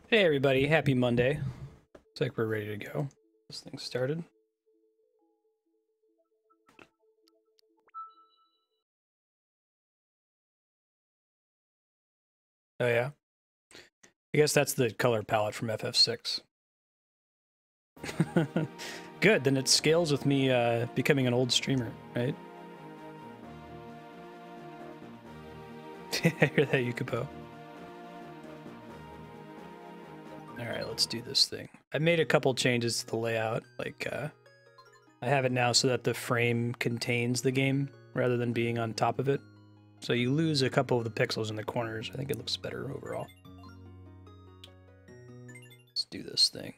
Hey everybody, happy Monday. Looks like we're ready to go. This thing started. Oh yeah? I guess that's the color palette from FF6. Good, then it scales with me becoming an old streamer, right? I hear that, Yukipo. Alright, let's do this thing. I made a couple changes to the layout, like I have it now so that the frame contains the game rather than being on top of it. So you lose a couple of the pixels in the corners. I think it looks better overall. Let's do this thing.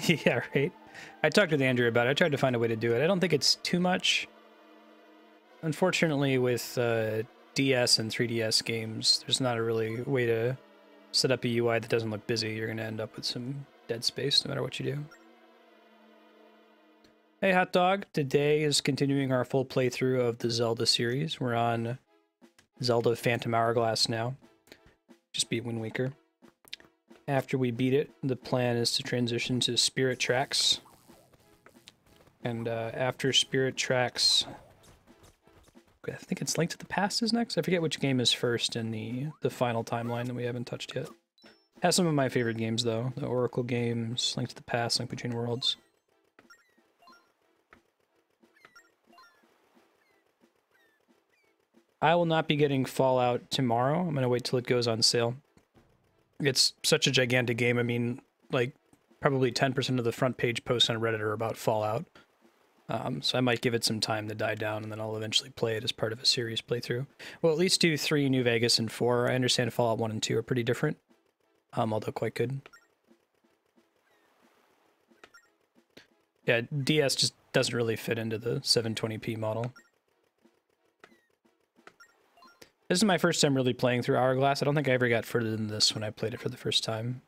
Yeah, right. I talked with Andrew about it. I tried to find a way to do it. I don't think it's too much. Unfortunately, with DS and 3DS games, there's not a really way to set up a UI that doesn't look busy. You're going to end up with some dead space no matter what you do. Hey, Hot Dog. Today is continuing our full playthrough of the Zelda series. We're on Zelda Phantom Hourglass now. Just beat Wind Waker. After we beat it, the plan is to transition to Spirit Tracks. And after Spirit Tracks, I think it's Link to the Past is next. I forget which game is first in the final timeline that we haven't touched yet. Has some of my favorite games though. The Oracle games, Link to the Past, Link Between Worlds. I will not be getting Fallout tomorrow. I'm gonna wait till it goes on sale. It's such a gigantic game. I mean, like, probably 10% of the front page posts on Reddit are about Fallout. So I might give it some time to die down, and then I'll eventually play it as part of a series playthrough. Well, at least do 3, New Vegas, and 4. I understand Fallout 1 and 2 are pretty different, although quite good. Yeah, DS just doesn't really fit into the 720p model. This is my first time really playing through Hourglass. I don't think I ever got further than this when I played it for the first time.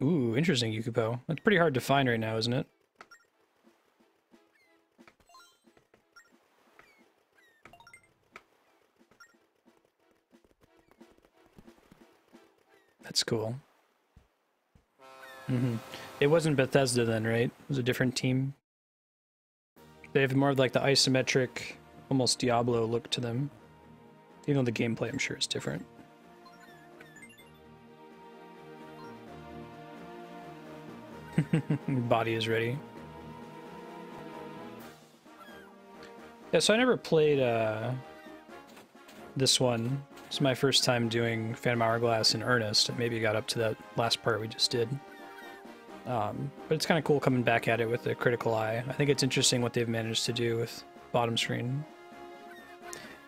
Ooh, interesting, Yukipo. That's pretty hard to find right now, isn't it? That's cool. It wasn't Bethesda then, right? It was a different team. They have more of like the isometric, almost Diablo look to them. Even though the gameplay, I'm sure, is different. Body is ready. Yeah, so I never played this one. It's my first time doing Phantom Hourglass in earnest. Maybe got up to that last part we just did. But it's kind of cool coming back at it with a critical eye. I think it's interesting what they've managed to do with bottom screen.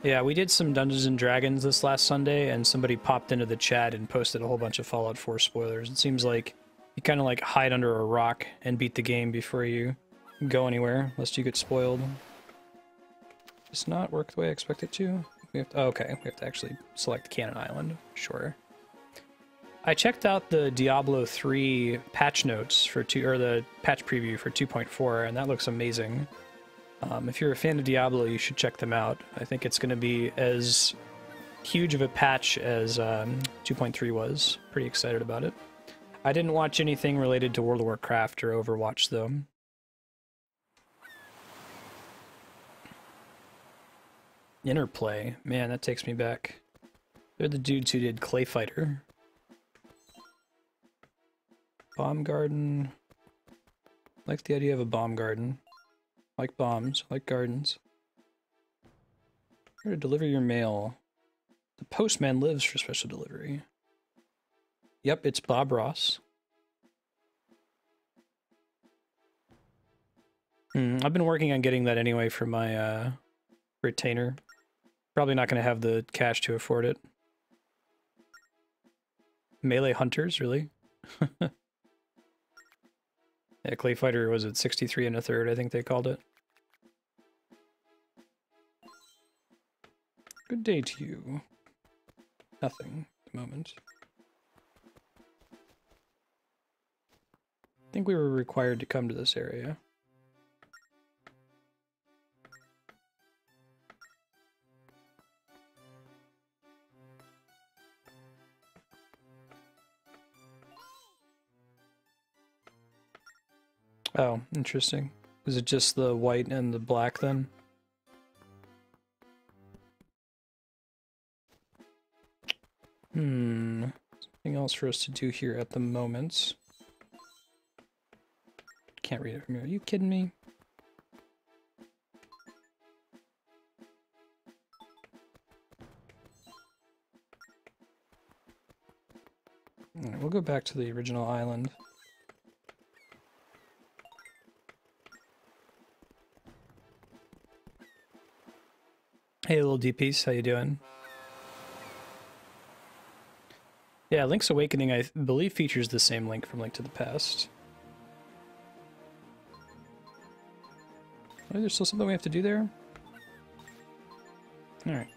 Yeah, we did some Dungeons and Dragons this last Sunday, and somebody popped into the chat and posted a whole bunch of Fallout 4 spoilers. It seems like you kind of like hide under a rock and beat the game before you go anywhere, lest you get spoiled. Does not work the way I expect it to. We have to, oh, okay, we have to actually select Cannon Island. Sure. I checked out the Diablo 3 patch notes for the patch preview for 2.4, and that looks amazing. If you're a fan of Diablo, you should check them out. I think it's going to be as huge of a patch as 2.3 was. Pretty excited about it. I didn't watch anything related to World of Warcraft or Overwatch, though. Interplay. Man, that takes me back. They're the dudes who did Clay Fighter. Bomb garden. I like the idea of a bomb garden. I like bombs, I like gardens. Where to deliver your mail. The postman lives for special delivery. Yep, it's Bob Ross. I've been working on getting that anyway for my retainer. Probably not going to have the cash to afford it. Melee Hunters, really? Yeah, Clay Fighter was at 63 1/3, I think they called it. Good day to you. Nothing at the moment. think we were required to come to this area. Oh, interesting. Is it just the white and the black then? Something else for us to do here at the moment. Can't read it from here. Are you kidding me? Alright, we'll go back to the original island. Hey, little D-piece, how you doing? Yeah, Link's Awakening, I believe, features the same Link from Link to the Past. Oh, there's still something we have to do there? Alright.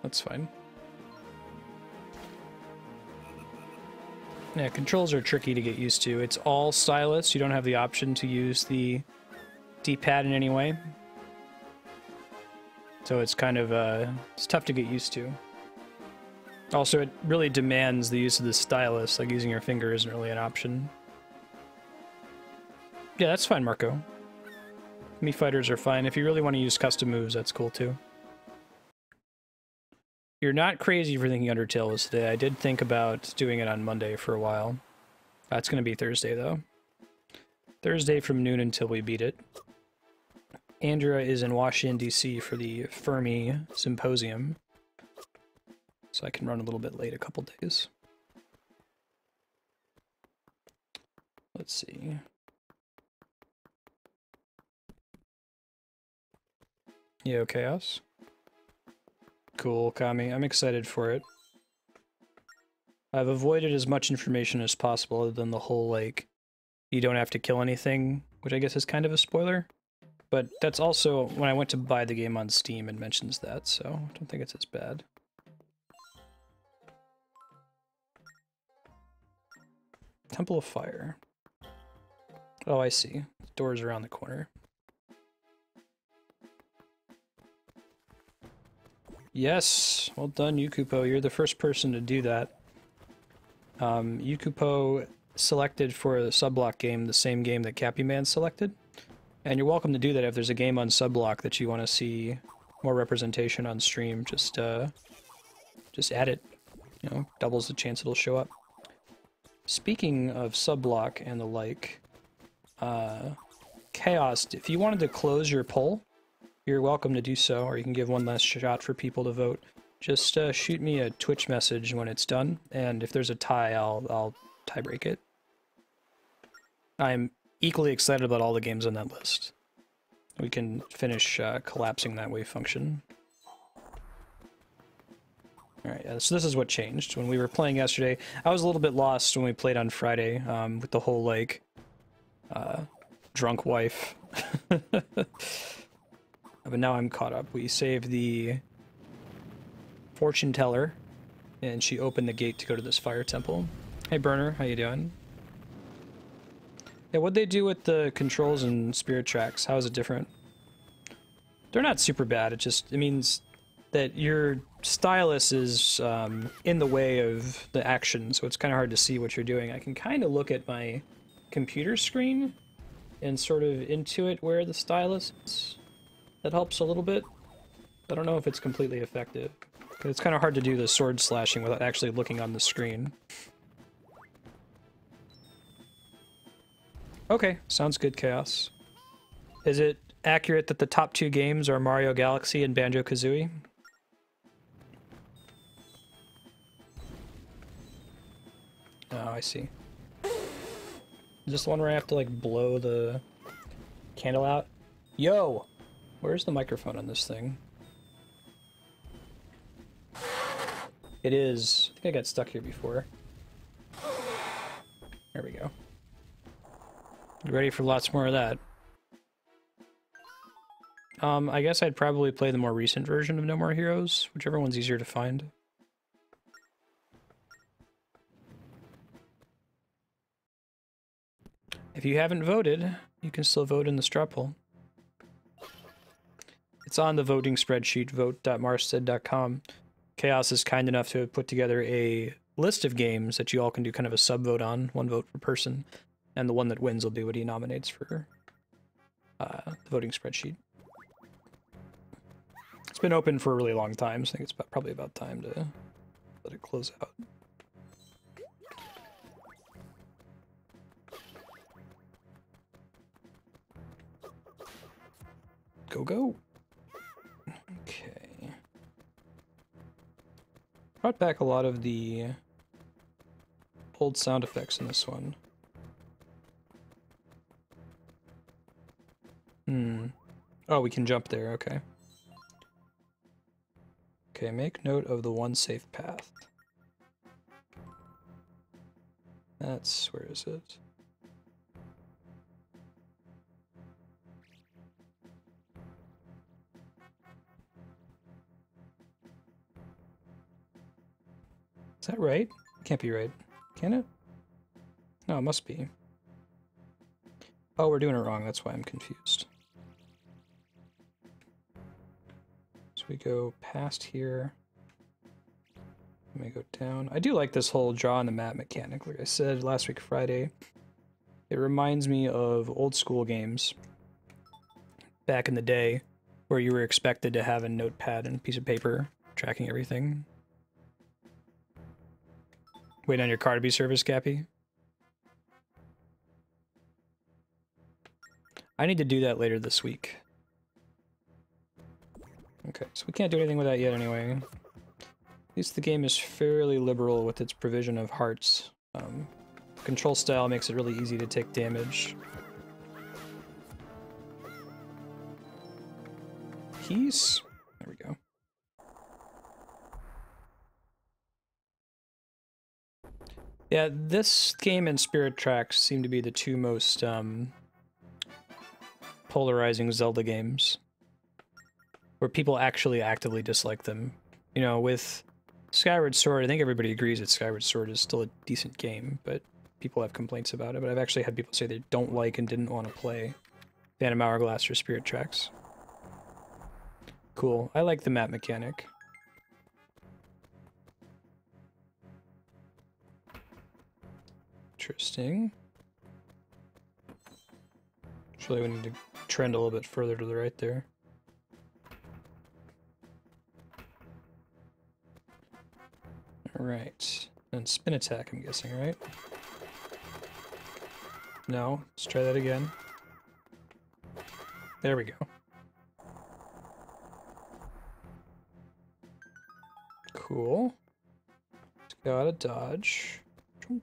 That's fine. Yeah, controls are tricky to get used to. It's all stylus. You don't have the option to use the D-pad in any way. So it's kind of, it's tough to get used to. Also, it really demands the use of the stylus, like using your finger isn't really an option. Yeah, that's fine, Marco. Mii fighters are fine. If you really want to use custom moves, that's cool too. You're not crazy for thinking Undertale was today. I did think about doing it on Monday for a while. That's going to be Thursday, though. Thursday from noon until we beat it. Andrea is in Washington, D.C. for the Fermi Symposium. So I can run a little bit late a couple days. Let's see. Yo, Chaos. Cool, Kami. I'm excited for it. I've avoided as much information as possible other than the whole, like, you don't have to kill anything, which I guess is kind of a spoiler. But that's also, when I went to buy the game on Steam, it mentions that, so I don't think it's as bad. Temple of Fire. Oh, I see. The door's around the corner. Yes! Well done, Yukupo. You're the first person to do that. Yukupo selected for the subblock game the same game that Cappy Man selected. And you're welcome to do that if there's a game on subblock that you want to see more representation on stream. Just add it. You know, doubles the chance it'll show up. Speaking of subblock and the like, Chaos, if you wanted to close your poll, you're welcome to do so, or you can give one last shot for people to vote. Just shoot me a Twitch message when it's done, and if there's a tie, I'll tie break it. I'm equally excited about all the games on that list. We can finish collapsing that wave function. Alright, so this is what changed. When we were playing yesterday, I was a little bit lost when we played on Friday, with the whole, like, drunk wife. But now I'm caught up. We saved the fortune teller, and she opened the gate to go to this fire temple. Hey Burner, how you doing? Yeah, what'd they do with the controls and spirit tracks? How is it different? They're not super bad, it means that your stylus is in the way of the action, so it's kind of hard to see what you're doing. I can kind of look at my computer screen and sort of intuit where the stylus is. That helps a little bit. I don't know if it's completely effective. It's kind of hard to do the sword slashing without actually looking on the screen. Okay, sounds good, Chaos. Is it accurate that the top two games are Mario Galaxy and Banjo-Kazooie? Oh, I see. Is this the one where I have to, like, blow the candle out? Yo! Where's the microphone on this thing? It is. I think I got stuck here before. There we go. Ready for lots more of that. I guess I'd probably play the more recent version of No More Heroes, whichever one's easier to find. If you haven't voted, you can still vote in the straw poll. It's on the voting spreadsheet, vote.marsted.com. Chaos is kind enough to have put together a list of games that you all can do kind of a sub-vote on, 1 vote per person, and the one that wins will be what he nominates for the voting spreadsheet. It's been open for a really long time, so I think it's probably about time to let it close out. Go, go. Okay. Brought back a lot of the old sound effects in this one. Oh, we can jump there, okay. Okay, make note of the one safe path. That's, where is it? Is that right? It can't be right. Can it? No, it must be. Oh, we're doing it wrong, that's why I'm confused. So we go past here. Let me go down. I do like this whole draw on the map mechanic. Like I said last week Friday, it reminds me of old school games back in the day where you were expected to have a notepad and a piece of paper tracking everything. Wait on your car to be serviced, Gappy? I need to do that later this week. Okay, so we can't do anything with that yet anyway. At least the game is fairly liberal with its provision of hearts. Control style makes it really easy to take damage. Keys? There we go. Yeah, this game and Spirit Tracks seem to be the two most polarizing Zelda games, where people actually actively dislike them. You know, with Skyward Sword, I think everybody agrees that Skyward Sword is still a decent game, but people have complaints about it. But I've actually had people say they don't like and didn't want to play Phantom Hourglass or Spirit Tracks. Cool. I like the map mechanic. Interesting. Actually, we need to trend a little bit further to the right there. Alright. And spin attack, I'm guessing, right? No. Let's try that again. There we go. Cool. Gotta dodge. Chunk.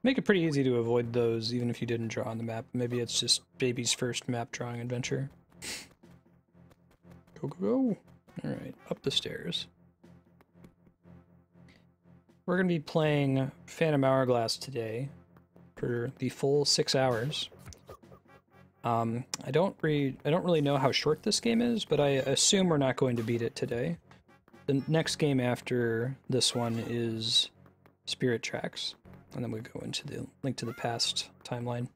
Make it pretty easy to avoid those, even if you didn't draw on the map. Maybe it's just baby's first map drawing adventure. Go, go, go. Alright, up the stairs. We're going to be playing Phantom Hourglass today for the full 6 hours. I don't really know how short this game is, but I assume we're not going to beat it today. The next game after this one is Spirit Tracks, and then we go into the Link to the Past timeline.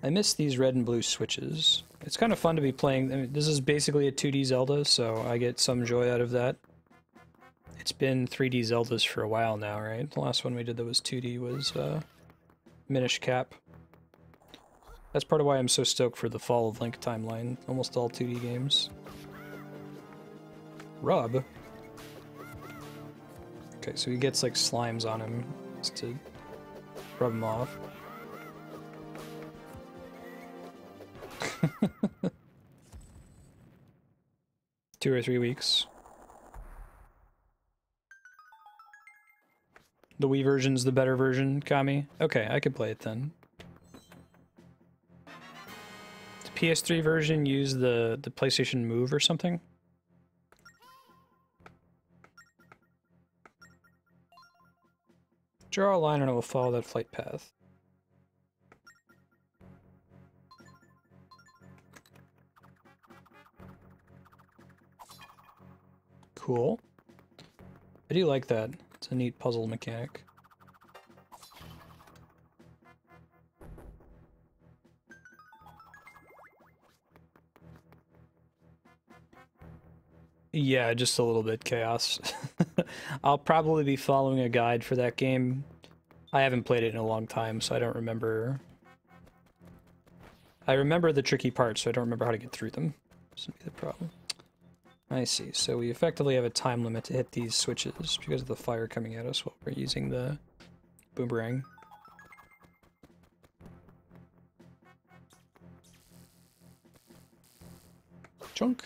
I miss these red and blue switches. It's kind of fun to be playing. I mean, this is basically a 2D Zelda, so I get some joy out of that. It's been 3D Zeldas for a while now, right? The last one we did that was 2D was Minish Cap. That's part of why I'm so stoked for the Fall of Link timeline. Almost all 2D games. Rub? Okay, so he gets like slimes on him just to rub him off. 2 or 3 weeks. The Wii version's the better version, Kami? Okay, I could play it then. Does PS3 version use the PlayStation Move or something? Draw a line and it will follow that flight path. Cool. I do like that. It's a neat puzzle mechanic. Yeah, just a little bit chaos. I'll probably be following a guide for that game. I haven't played it in a long time, so I don't remember. I remember the tricky parts, so I don't remember how to get through them. This would be the problem. I see. So we effectively have a time limit to hit these switches because of the fire coming at us while we're using the boomerang. Junk.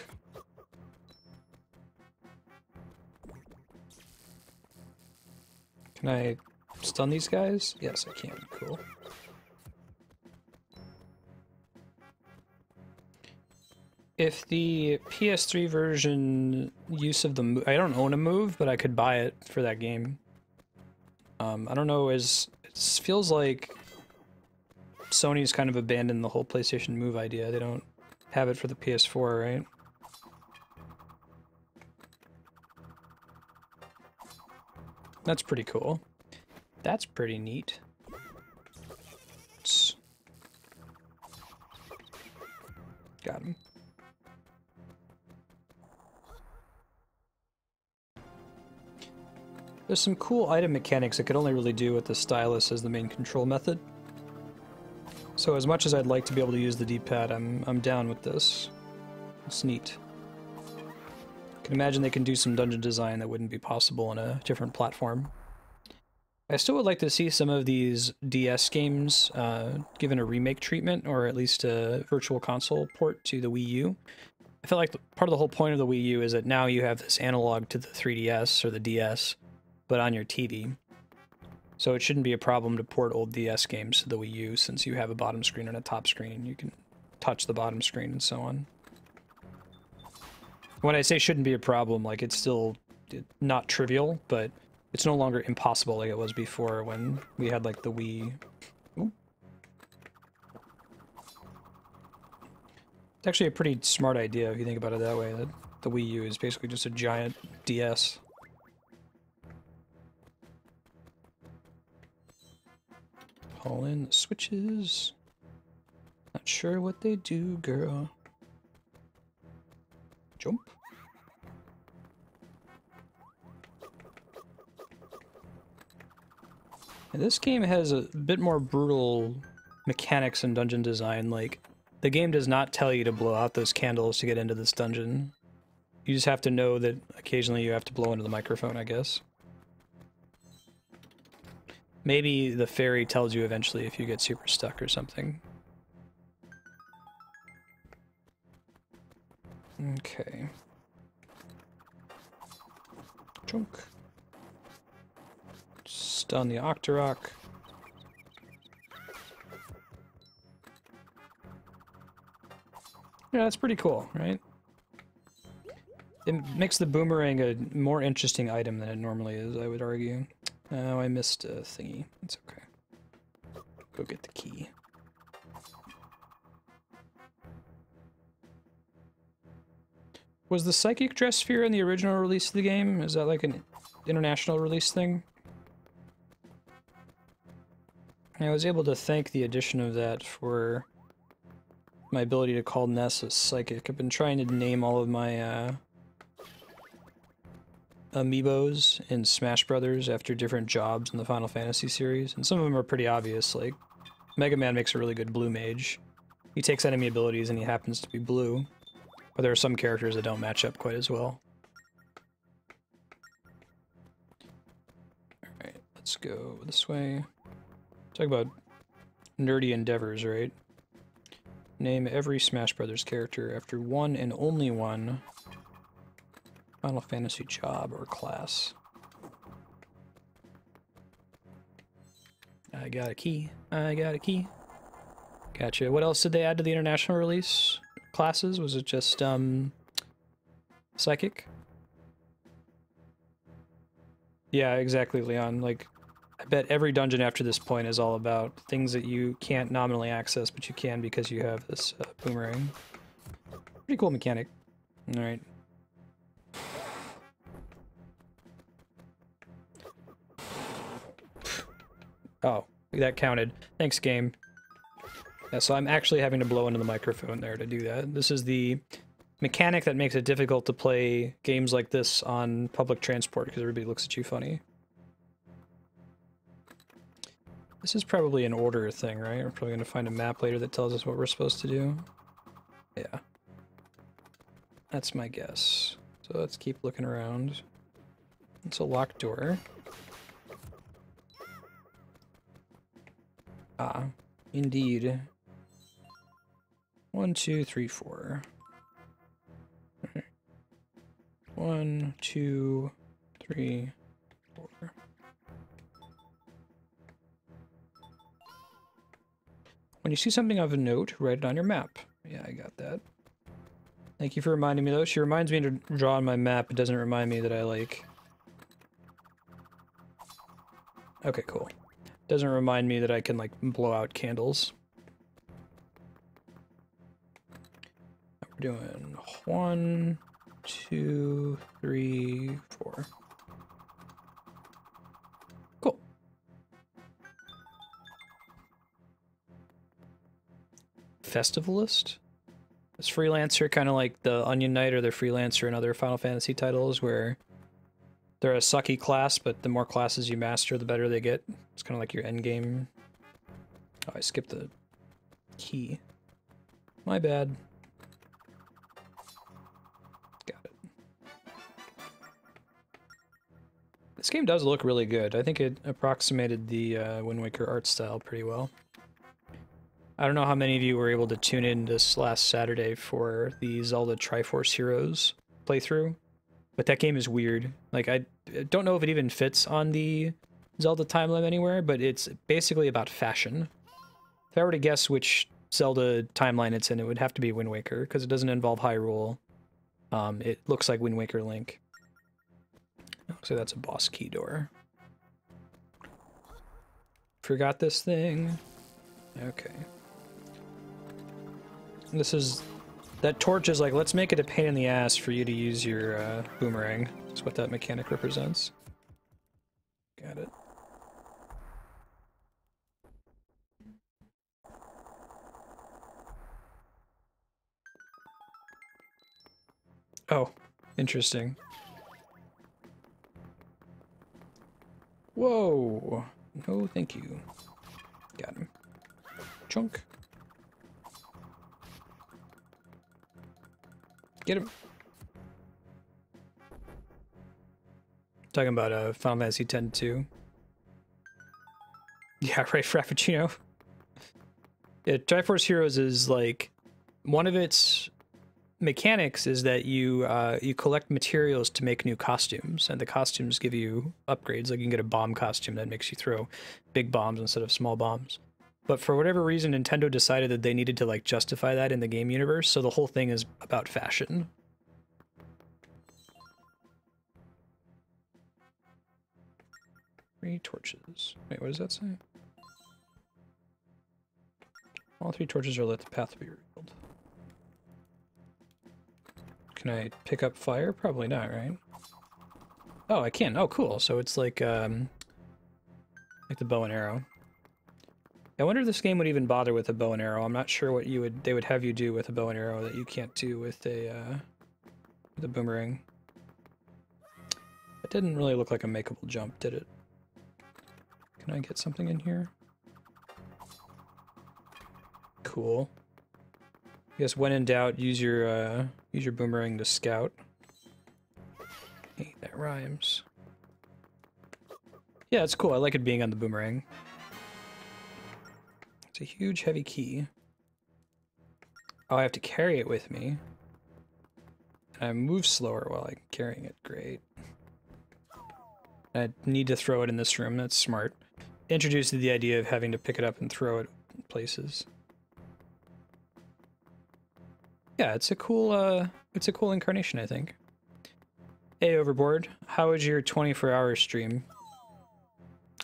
Can I stun these guys? Yes, I can. Cool. If the PS3 version use of the move, I don't own a move, but I could buy it for that game. I don't know, it feels like Sony's kind of abandoned the whole PlayStation Move idea. They don't have it for the PS4, right? That's pretty cool. That's pretty neat. Got him. There's some cool item mechanics I could only really do with the stylus as the main control method. So as much as I'd like to be able to use the D-pad, I'm down with this. It's neat. I can imagine they can do some dungeon design that wouldn't be possible on a different platform. I still would like to see some of these DS games given a remake treatment, or at least a virtual console port to the Wii U. I feel like part of the whole point of the Wii U is that now you have this analog to the 3DS or the DS, but on your TV. So it shouldn't be a problem to port old DS games to the Wii U, since you have a bottom screen and a top screen. You can touch the bottom screen and so on. When I say shouldn't be a problem, like, it's still not trivial, but it's no longer impossible like it was before when we had, like, the Wii. Ooh. It's actually a pretty smart idea if you think about it that way, that the Wii U is basically just a giant DS. Pull in the switches. Not sure what they do, girl. Jump. And this game has a bit more brutal mechanics and dungeon design. Like, the game does not tell you to blow out those candles to get into this dungeon. You just have to know that occasionally you have to blow into the microphone, I guess. Maybe the fairy tells you eventually if you get super stuck or something. Okay. Chunk. Stun the Octorok. Yeah, that's pretty cool, right? It makes the boomerang a more interesting item than it normally is, I would argue. Oh, I missed a thingy. It's okay. Go get the key. Was the Psychic Dress Sphere in the original release of the game? Is that like an international release thing? I was able to thank the addition of that for my ability to call Ness a Psychic. I've been trying to name all of my amiibos in Smash Brothers after different jobs in the Final Fantasy series, and some of them are pretty obvious, like Mega Man makes a really good blue mage. He takes enemy abilities and he happens to be blue, but there are some characters that don't match up quite as well. Alright, let's go this way. Talk about nerdy endeavors, right? Name every Smash Brothers character after one and only one Final Fantasy job or class. I got a key. I got a key. Gotcha. What else did they add to the international release classes? Was it just, Psychic? Yeah, exactly, Leon. Like, I bet every dungeon after this point is all about things that you can't nominally access, but you can because you have this boomerang. Pretty cool mechanic. Alright. Oh, that counted. Thanks, game. Yeah, so I'm actually having to blow into the microphone there to do that. This is the mechanic that makes it difficult to play games like this on public transport because everybody looks at you funny. This is probably an order thing, right? We're probably going to find a map later that tells us what we're supposed to do. Yeah. That's my guess. So let's keep looking around. It's a locked door. Ah, indeed. 1, 2, 3, 4. 1, 2, 3, 4. When you see something of a note, write it on your map. Yeah, I got that. Thank you for reminding me, though. She reminds me to draw on my map. It doesn't remind me that I, like... Okay, cool. Doesn't remind me that I can, like, blow out candles. We're doing 1, 2, 3, 4. Cool. Festivalist? Is Freelancer kind of like the Onion Knight or the Freelancer in other Final Fantasy titles where they're a sucky class, but the more classes you master, the better they get? It's kind of like your end game. Oh, I skipped the key. My bad. Got it. This game does look really good. I think it approximated the Wind Waker art style pretty well. I don't know how many of you were able to tune in this last Saturday for the Zelda Triforce Heroes playthrough, but that game is weird. Like, I don't know if it even fits on the Zelda timeline anywhere, but it's basically about fashion. If I were to guess which Zelda timeline it's in, it would have to be Wind Waker, because it doesn't involve Hyrule. It looks like Wind Waker Link. So that's a boss key door. Forgot this thing. Okay. This is... That torch is like, let's make it a pain in the ass for you to use your boomerang. That's what that mechanic represents. Got it. Oh, interesting. Whoa! No, thank you. Got him. Chunk. Get him. Talking about Final Fantasy X-2. Yeah, right, Frappuccino. Yeah, Triforce Heroes is like, one of its mechanics is that you you collect materials to make new costumes, and the costumes give you upgrades. Like you can get a bomb costume that makes you throw big bombs instead of small bombs. But for whatever reason, Nintendo decided that they needed to like justify that in the game universe, so the whole thing is about fashion. Three torches. Wait, what does that say? All 3 torches are lit, the path will be revealed. Can I pick up fire? Probably not, right? Oh, I can. Oh, cool. So it's like the bow and arrow. I wonder if this game would even bother with a bow and arrow. I'm not sure what they would have you do with a bow and arrow that you can't do with a boomerang. It didn't really look like a makeable jump, did it? Can I get something in here? Cool. I guess when in doubt, use your boomerang to scout. Hey, that rhymes. Yeah, it's cool. I like it being on the boomerang. It's a huge, heavy key. Oh, I have to carry it with me. And I move slower while I'm carrying it. Great. I need to throw it in this room. That's smart. Introduced the idea of having to pick it up and throw it places. Yeah, it's a cool incarnation, I think. Hey, Overboard, how was your 24-hour stream?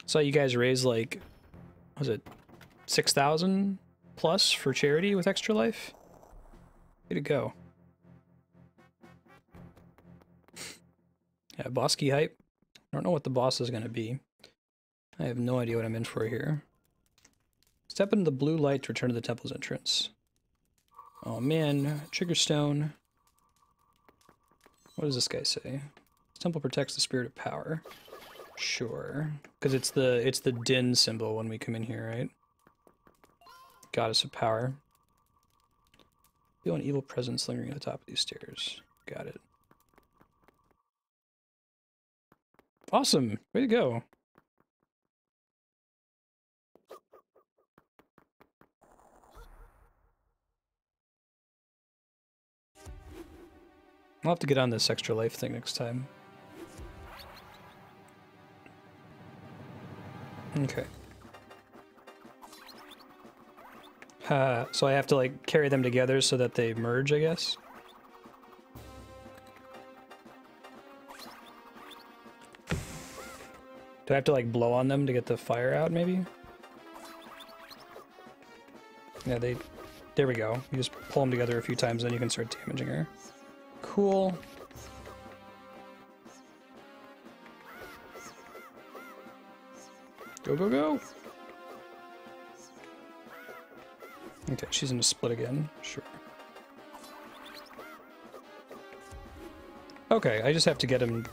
Saw you guys raise like, was it 6,000 plus for charity with Extra Life? Way to go. Yeah, boss key hype. I don't know what the boss is going to be. I have no idea what I'm in for here. Step into the blue light to return to the temple's entrance. Oh man, trigger stone. What does this guy say? This temple protects the spirit of power. Sure, because it's the din symbol when we come in here, right? Goddess of power. Feel an evil presence lingering at the top of these stairs. Got it. Awesome! Way to go! I'll have to get on this extra life thing next time. Okay. So I have to, like, carry them together so that they merge, I guess? Do I have to, like, blow on them to get the fire out, maybe? Yeah, there we go. You just pull them together a few times, then you can start damaging her. Cool. Go, go, go! Okay, she's in a split again. Sure. Okay, I just have to get him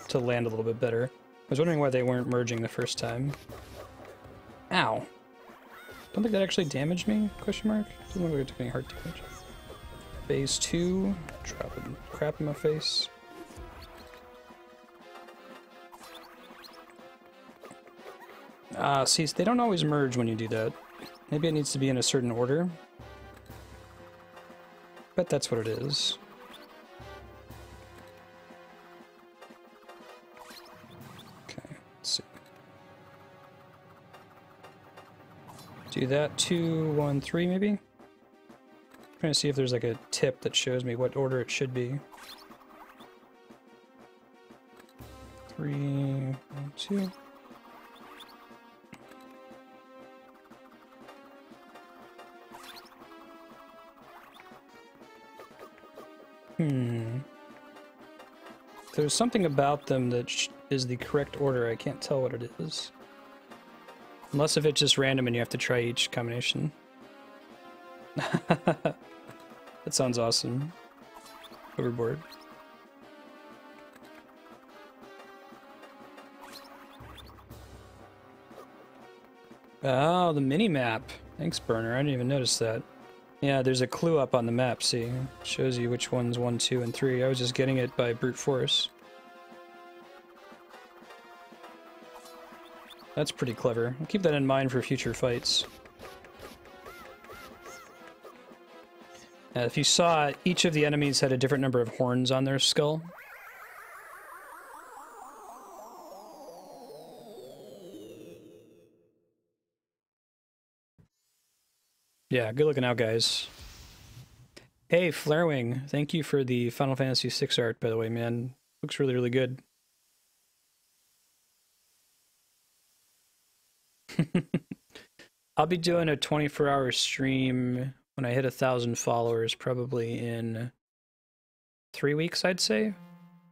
to land a little bit better. I was wondering why they weren't merging the first time. Ow. Don't think that actually damaged me? Question mark? Doesn't look like it took any heart damage. Phase 2. Dropping crap in my face. See, they don't always merge when you do that. Maybe it needs to be in a certain order. Bet that's what it is. Okay, let's see. Do that 2, 1, 3 maybe? I'm trying to see if there's like a tip that shows me what order it should be. 3, 1, 2. There's something about them that is the correct order. I can't tell what it is. Unless if it's just random and you have to try each combination. That sounds awesome. Overboard. Oh, the mini-map. Thanks, Burner. I didn't even notice that. Yeah, there's a clue up on the map, see? It shows you which one's 1, 2, and 3. I was just getting it by brute force. That's pretty clever. I'll keep that in mind for future fights. If you saw, each of the enemies had a different number of horns on their skull. Yeah, good looking out, guys. Hey, Flarewing, thank you for the Final Fantasy VI art, by the way, man. Looks really, really good. I'll be doing a 24-hour stream when I hit 1,000 followers, probably in 3 weeks, I'd say.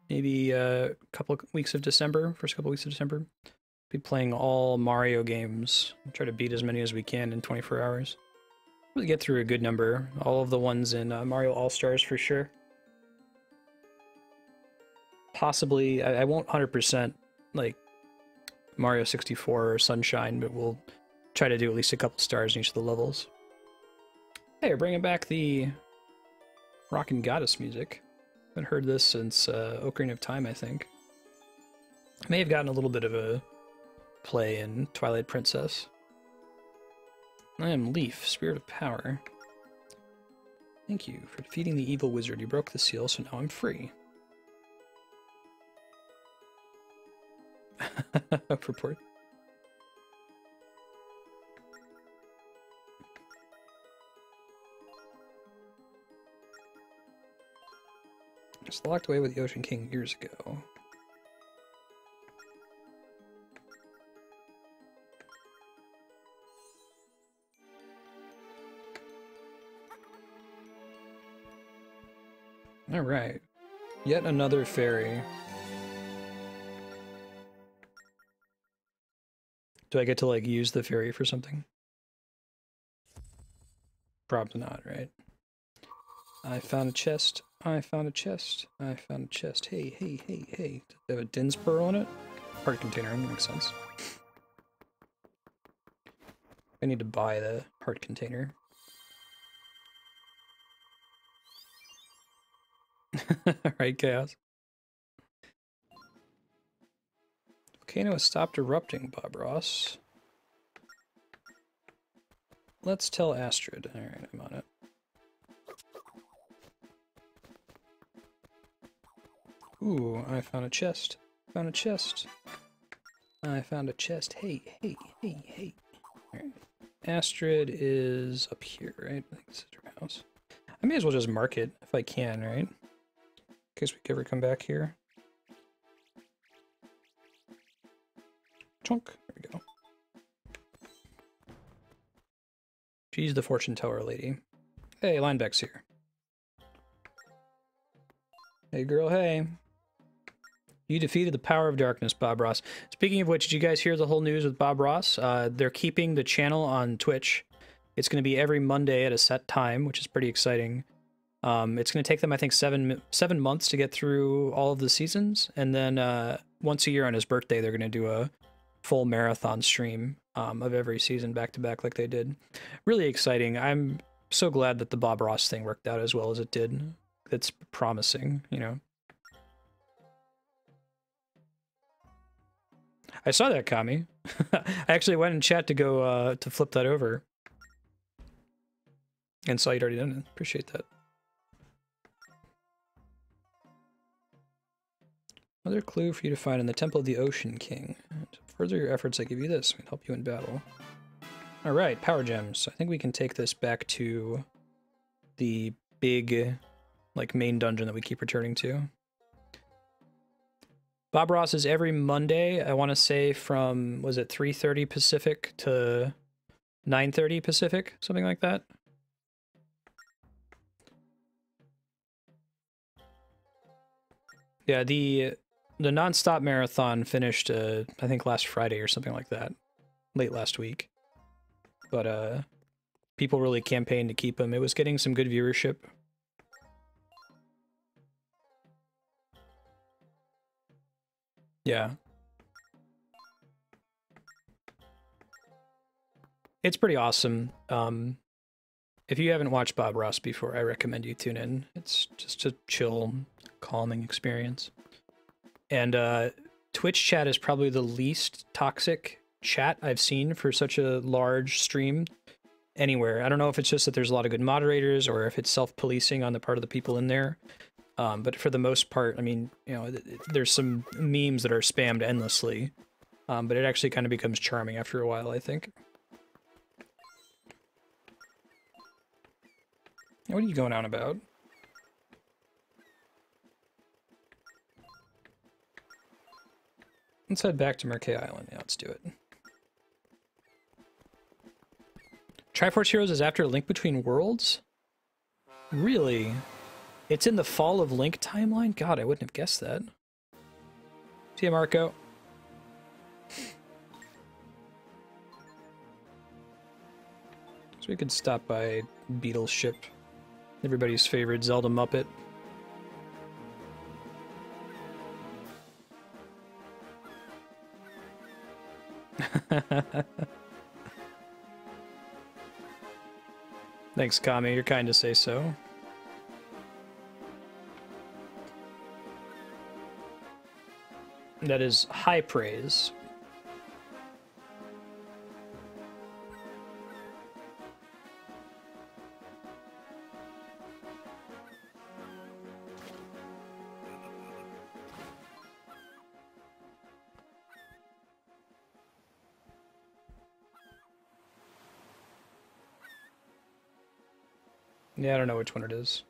Maybe a couple of weeks of December, first couple of weeks of December. Be playing all Mario games. Try to beat as many as we can in 24 hours. We'll get through a good number. All of the ones in Mario All-Stars for sure. Possibly, I won't 100% like Mario 64 or Sunshine, but we'll try to do at least a couple stars in each of the levels. Hey, we're bringing back the Rockin' Goddess music. Haven't heard this since Ocarina of Time, I think. I may have gotten a little bit of a play in Twilight Princess. I am Leaf, Spirit of Power. Thank you for defeating the evil wizard. You broke the seal, so now I'm free. Purport. Just locked away with the Ocean King years ago. Alright. Yet another fairy. Do I get to, like, use the fairy for something? Probably not, right? I found a chest. I found a chest. I found a chest. Hey, hey, hey, hey. Does it have a Din's Pearl in it? Heart container, makes sense. I need to buy the heart container. Right, Chaos? Volcano has stopped erupting, Bob Ross. Let's tell Astrid. Alright, I'm on it. Ooh, I found a chest. Found a chest. I found a chest. Hey, hey, hey, hey. Alright. Astrid is up here, right? I think this is her house. I may as well just mark it if I can, right? In case we ever come back here. Chunk. There we go. She's the fortune teller lady. Hey, Lineback's here. Hey, girl, hey. You defeated the power of darkness, Bob Ross. Speaking of which, did you guys hear the whole news with Bob Ross? They're keeping the channel on Twitch. It's going to be every Monday at a set time, which is pretty exciting. It's going to take them, I think, seven months to get through all of the seasons. And then once a year on his birthday, they're going to do a full marathon stream of every season back-to-back like they did. Really exciting. I'm so glad that the Bob Ross thing worked out as well as it did. It's promising, you know. I saw that, Kami. I actually went in chat to go to flip that over. And saw you'd already done it. Appreciate that. Another clue for you to find in the Temple of the Ocean King. To further your efforts, I give you this. I can help you in battle. Alright, power gems. I think we can take this back to the big, like, main dungeon that we keep returning to. Bob Ross is every Monday, I want to say from, was it 3:30 Pacific to 9:30 Pacific? Something like that. Yeah, the non-stop marathon finished, I think last Friday or something like that. Late last week. But, people really campaigned to keep him. It was getting some good viewership. Yeah. It's pretty awesome. If you haven't watched Bob Ross before, I recommend you tune in. It's just a chill, calming experience. And Twitch chat is probably the least toxic chat I've seen for such a large stream anywhere. I don't know if it's just that there's a lot of good moderators or if it's self-policing on the part of the people in there. But for the most part, I mean, you know, there's some memes that are spammed endlessly. But it actually kind of becomes charming after a while, I think. What are you going on about? Let's head back to Merkei Island. Yeah, let's do it. Triforce Heroes is after Link Between Worlds? Really? It's in the Fall of Link timeline? God, I wouldn't have guessed that. See ya, Marco. So we could stop by Beetle Ship. Everybody's favorite Zelda Muppet. Thanks, Kami. You're kind to say so. That is high praise. Yeah, I don't know which one it is.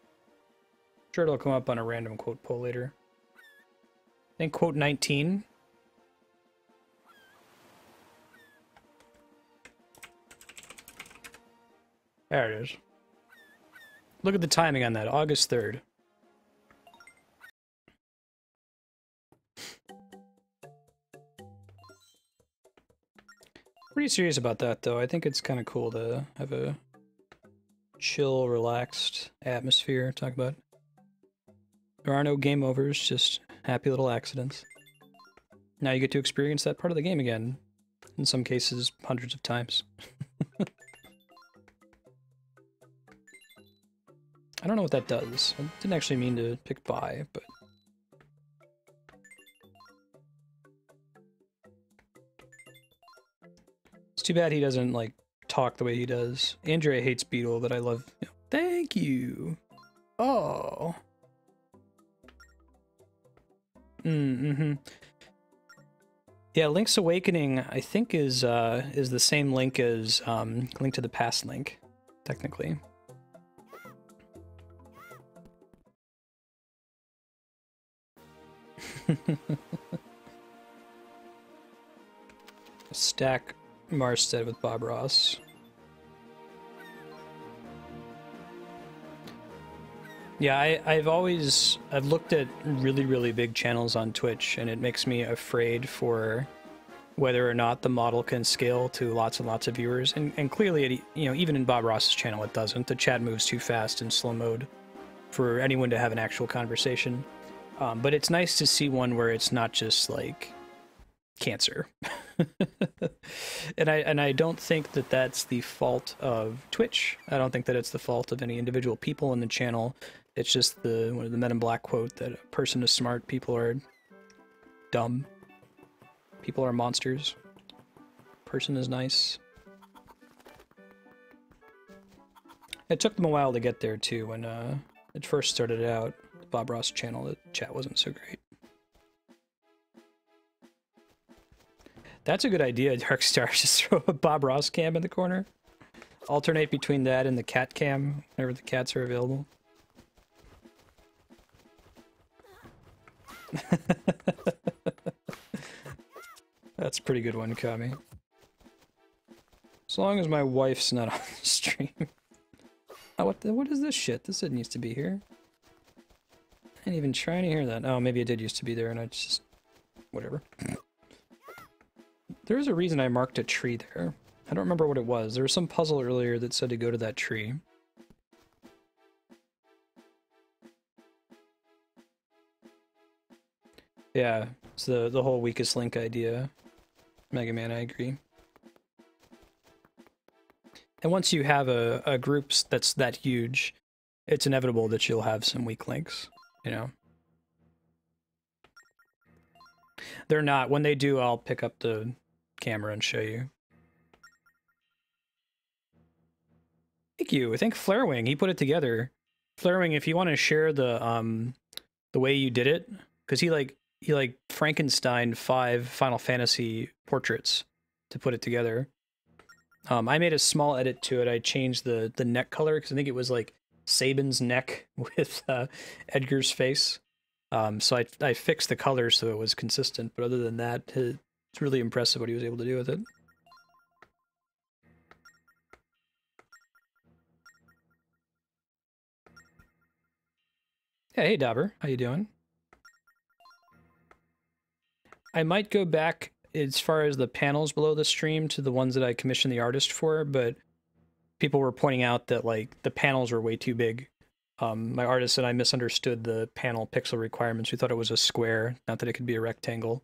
Sure, it'll come up on a random quote poll later. I think quote 19. There it is. Look at the timing on that, August 3rd. Pretty serious about that, though. I think it's kind of cool to have a chill, relaxed atmosphere. Talk about there are no game overs, just happy little accidents. Now you get to experience that part of the game again. In some cases, hundreds of times. I don't know what that does. I didn't actually mean to pick buy, but... It's too bad he doesn't, like, talk the way he does. Andrea hates Beetle, but I love... You know, thank you! Oh! Mm-hmm. Yeah, Link's Awakening, I think, is the same link as Link to the Past Link, technically. Stack Marstead with Bob Ross. Yeah, I've looked at really big channels on Twitch, and it makes me afraid for whether or not the model can scale to lots and lots of viewers. And clearly, it, you know, even in Bob Ross's channel, it doesn't. The chat moves too fast in slow mode for anyone to have an actual conversation. But it's nice to see one where it's not just like cancer. and I don't think that that's the fault of Twitch. I don't think that it's the fault of any individual people in the channel. It's just the Men in Black quote that a person is smart, people are dumb. People are monsters. Person is nice. It took them a while to get there too. When it first started out, the Bob Ross channel, the chat wasn't so great. That's a good idea, Darkstar. Just throw a Bob Ross cam in the corner. Alternate between that and the cat cam whenever the cats are available. That's a pretty good one, Kami. As long as my wife's not on the stream. Oh, what is this shit? This didn't used to be here. I ain't even trying to hear that. Oh, maybe it did used to be there and I just... whatever. There was a reason I marked a tree there. I don't remember what it was. There was some puzzle earlier that said to go to that tree. Yeah, it's the whole weakest link idea. Mega Man, I agree. And once you have a group that's that huge, it's inevitable that you'll have some weak links, you know? They're not. When they do, I'll pick up the camera and show you. Thank you. I think Flarewing, he put it together. Flarewing, if you want to share the way you did it, because he like Frankenstein 5 Final Fantasy portraits to put it together. I made a small edit to it. I changed the neck color because I think it was like Sabin's neck with Edgar's face. So I fixed the color so it was consistent. But other than that, it's really impressive what he was able to do with it. Yeah, hey Dauber, how you doing? I might go back as far as the panels below the stream to the ones that I commissioned the artist for, but people were pointing out that like the panels were way too big. My artist and I misunderstood the panel pixel requirements. We thought it was a square, not that it could be a rectangle.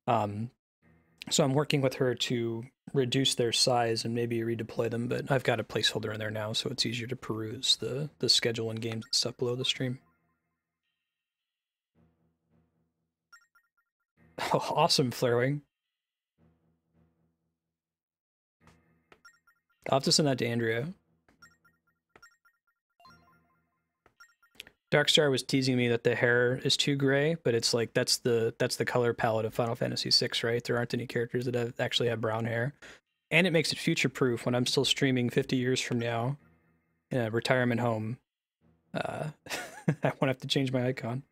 So I'm working with her to reduce their size and maybe redeploy them, but I've got a placeholder in there now, so it's easier to peruse the schedule and games and stuff below the stream. Oh, awesome, Flarewing. I'll have to send that to Andrea. Darkstar was teasing me that the hair is too gray, but it's like that's the color palette of Final Fantasy VI, right? There aren't any characters that actually have brown hair. And it makes it future-proof when I'm still streaming 50 years from now in a retirement home. I won't have to change my icon.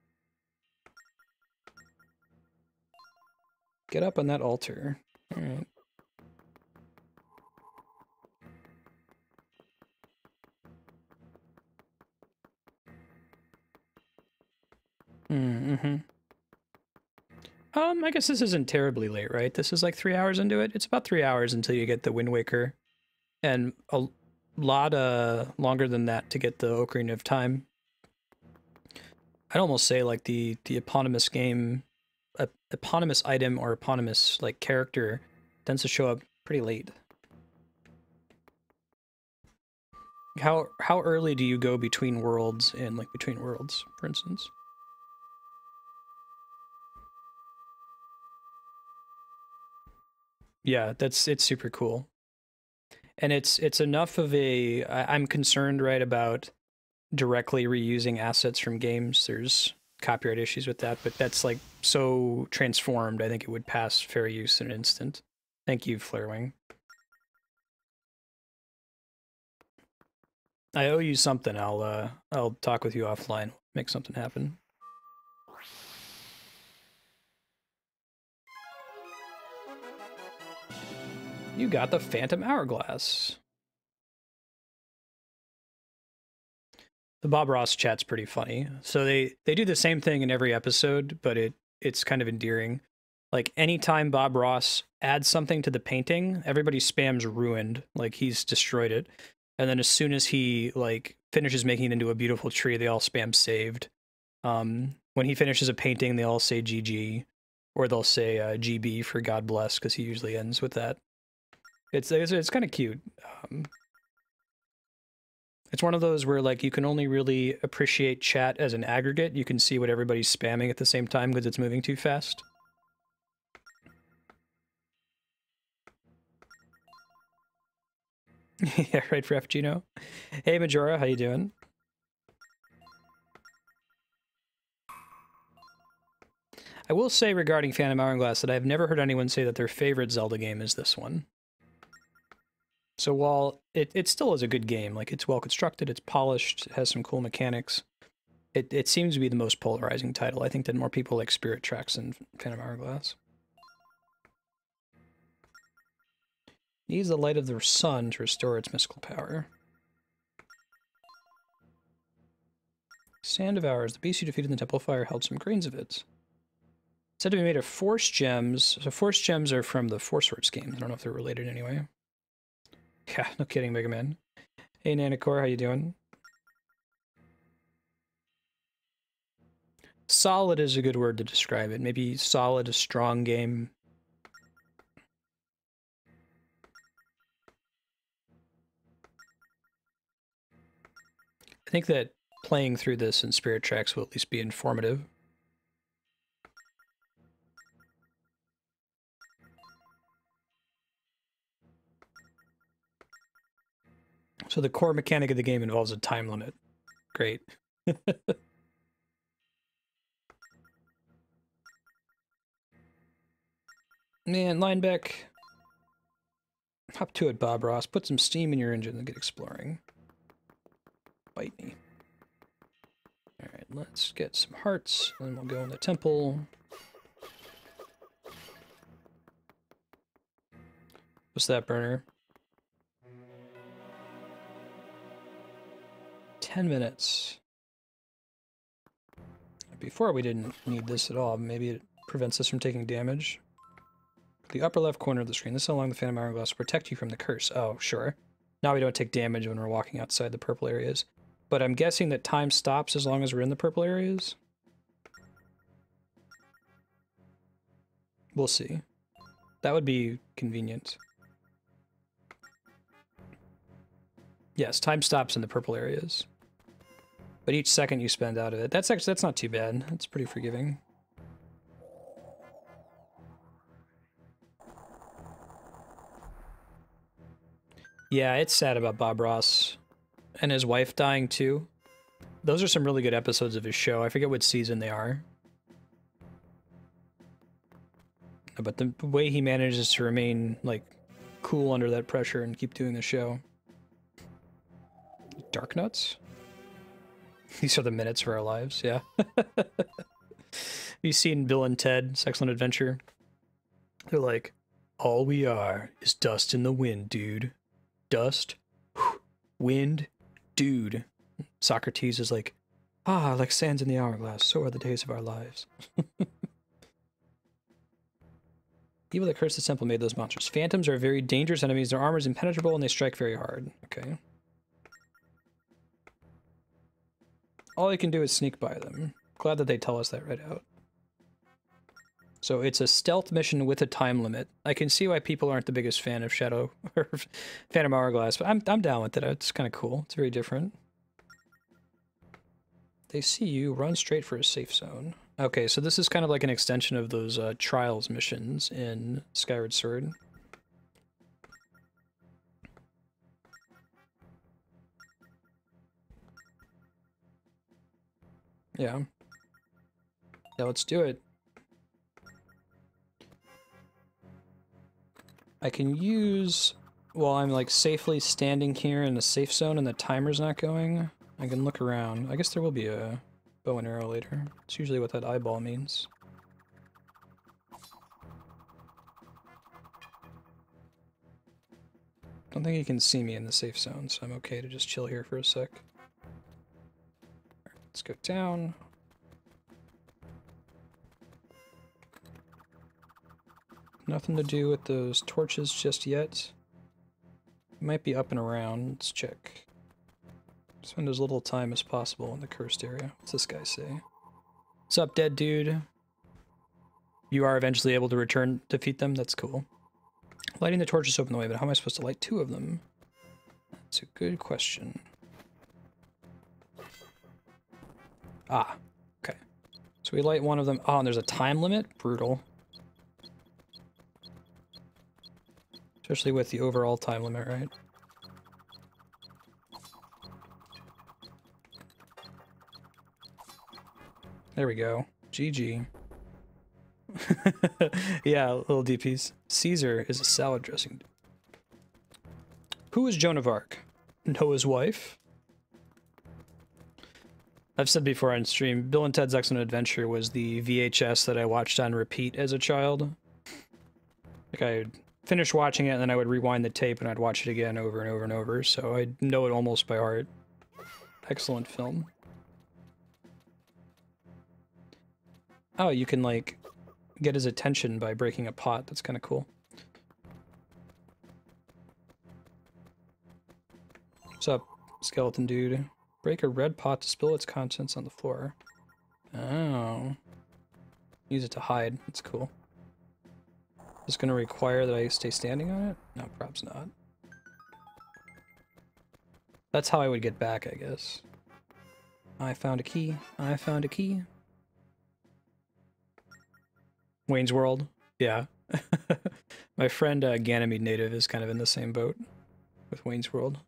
Get up on that altar. All right. Mm-hmm. I guess this isn't terribly late, right? This is like 3 hours into it. It's about 3 hours until you get the Wind Waker, and a lot longer than that to get the Ocarina of Time. I'd almost say like the eponymous game, eponymous item or eponymous like character tends to show up pretty late. How early do you go between worlds in like Between Worlds, for instance? Yeah, it's super cool. And it's enough of a I'm concerned right about directly reusing assets from games. There's copyright issues with that, but that's like so transformed. I think it would pass fair use in an instant. Thank you, Flarewing. I owe you something. I'll talk with you offline. Make something happen. You got the Phantom Hourglass. The Bob Ross chat's pretty funny. So they do the same thing in every episode, but it's kind of endearing. Like anytime Bob Ross adds something to the painting, everybody spams ruined, like he's destroyed it. And then as soon as he like finishes making it into a beautiful tree, they all spam saved. When he finishes a painting, they all say GG, or they'll say GB for God bless, because he usually ends with that. It's kind of cute. It's one of those where like you can only really appreciate chat as an aggregate. You can see what everybody's spamming at the same time because it's moving too fast. Yeah, right, for Gino. Hey, Majora, how you doing? I will say regarding Phantom Hourglass that I've never heard anyone say that their favorite Zelda game is this one. So while it still is a good game, like it's well constructed, it's polished, it has some cool mechanics, it seems to be the most polarizing title. I think that more people like Spirit Tracks than Phantom Hourglass. Needs the light of the sun to restore its mystical power. Sand of Hours. The beast you defeated in the Temple of Fire held some grains of it. Said to be made of Force Gems. So Force Gems are from the Force Swords games. I don't know if they're related anyway. Yeah, no kidding, Mega Man. Hey, Nanacor, how you doing? Solid is a good word to describe it. Maybe solid, a strong game. I think that playing through this in Spirit Tracks will at least be informative. So the core mechanic of the game involves a time limit. Great. Man, Linebeck. Hop to it, Bob Ross. Put some steam in your engine and get exploring. Bite me. Alright, let's get some hearts, and then we'll go in the temple. What's that, Burner? 10 minutes. Before we didn't need this at all. Maybe it prevents us from taking damage. The upper left corner of the screen. This is how long the Phantom Hourglass will protect you from the curse. Oh, sure. Now we don't take damage when we're walking outside the purple areas. But I'm guessing that time stops as long as we're in the purple areas? We'll see. That would be convenient. Yes, time stops in the purple areas. But each second you spend out of it, that's not too bad. That's pretty forgiving. Yeah, it's sad about Bob Ross and his wife dying too. Those are some really good episodes of his show. I forget what season they are. But the way he manages to remain like cool under that pressure and keep doing the show. Dark Nuts? These are the minutes for our lives, yeah. Have you seen Bill and Ted's Excellent Adventure? They're like, all we are is dust in the wind, dude. Dust, wind, dude. Socrates is like, like sands in the hourglass, so are the days of our lives. Evil that cursed the temple made those monsters. Phantoms are very dangerous enemies. Their armor is impenetrable and they strike very hard. Okay. All you can do is sneak by them. Glad that they tell us that right out. So it's a stealth mission with a time limit. I can see why people aren't the biggest fan of Shadow or Phantom Hourglass, but I'm down with it. It's kind of cool. It's very different. They see you, run straight for a safe zone. Okay, so this is kind of like an extension of those Trials missions in Skyward Sword. Yeah. Yeah, let's do it. I can use, while I'm like safely standing here in a safe zone and the timer's not going, I can look around. I guess there will be a bow and arrow later. It's usually what that eyeball means. Don't think he can see me in the safe zone, so I'm okay to just chill here for a sec. Right, let's go down. Nothing to do with those torches just yet. Might be up and around. Let's check. Spend as little time as possible in the cursed area. What's this guy say? What's up, dead dude? You are eventually able to return, defeat them? That's cool. Lighting the torches open the way, but how am I supposed to light 2 of them? That's a good question. Ah, okay. So we light one of them. Oh, and there's a time limit? Brutal. Especially with the overall time limit, right? There we go. GG. Yeah, little DPs. Caesar is a salad dressing. Who is Joan of Arc? Noah's wife? I've said before on stream, Bill and Ted's Excellent Adventure was the VHS that I watched on repeat as a child. Like, I'd finish watching it, and then I would rewind the tape, and I'd watch it again over and over and over, so I know it almost by heart. Excellent film. Oh, you can, like, get his attention by breaking a pot. That's kind of cool. What's up, skeleton dude? Break a red pot to spill its contents on the floor. Oh. Use it to hide. That's cool. Is this going to require that I stay standing on it? No, perhaps not. That's how I would get back, I guess. I found a key. I found a key. Wayne's World. Yeah. My friend Ganymede Native is kind of in the same boat with Wayne's World.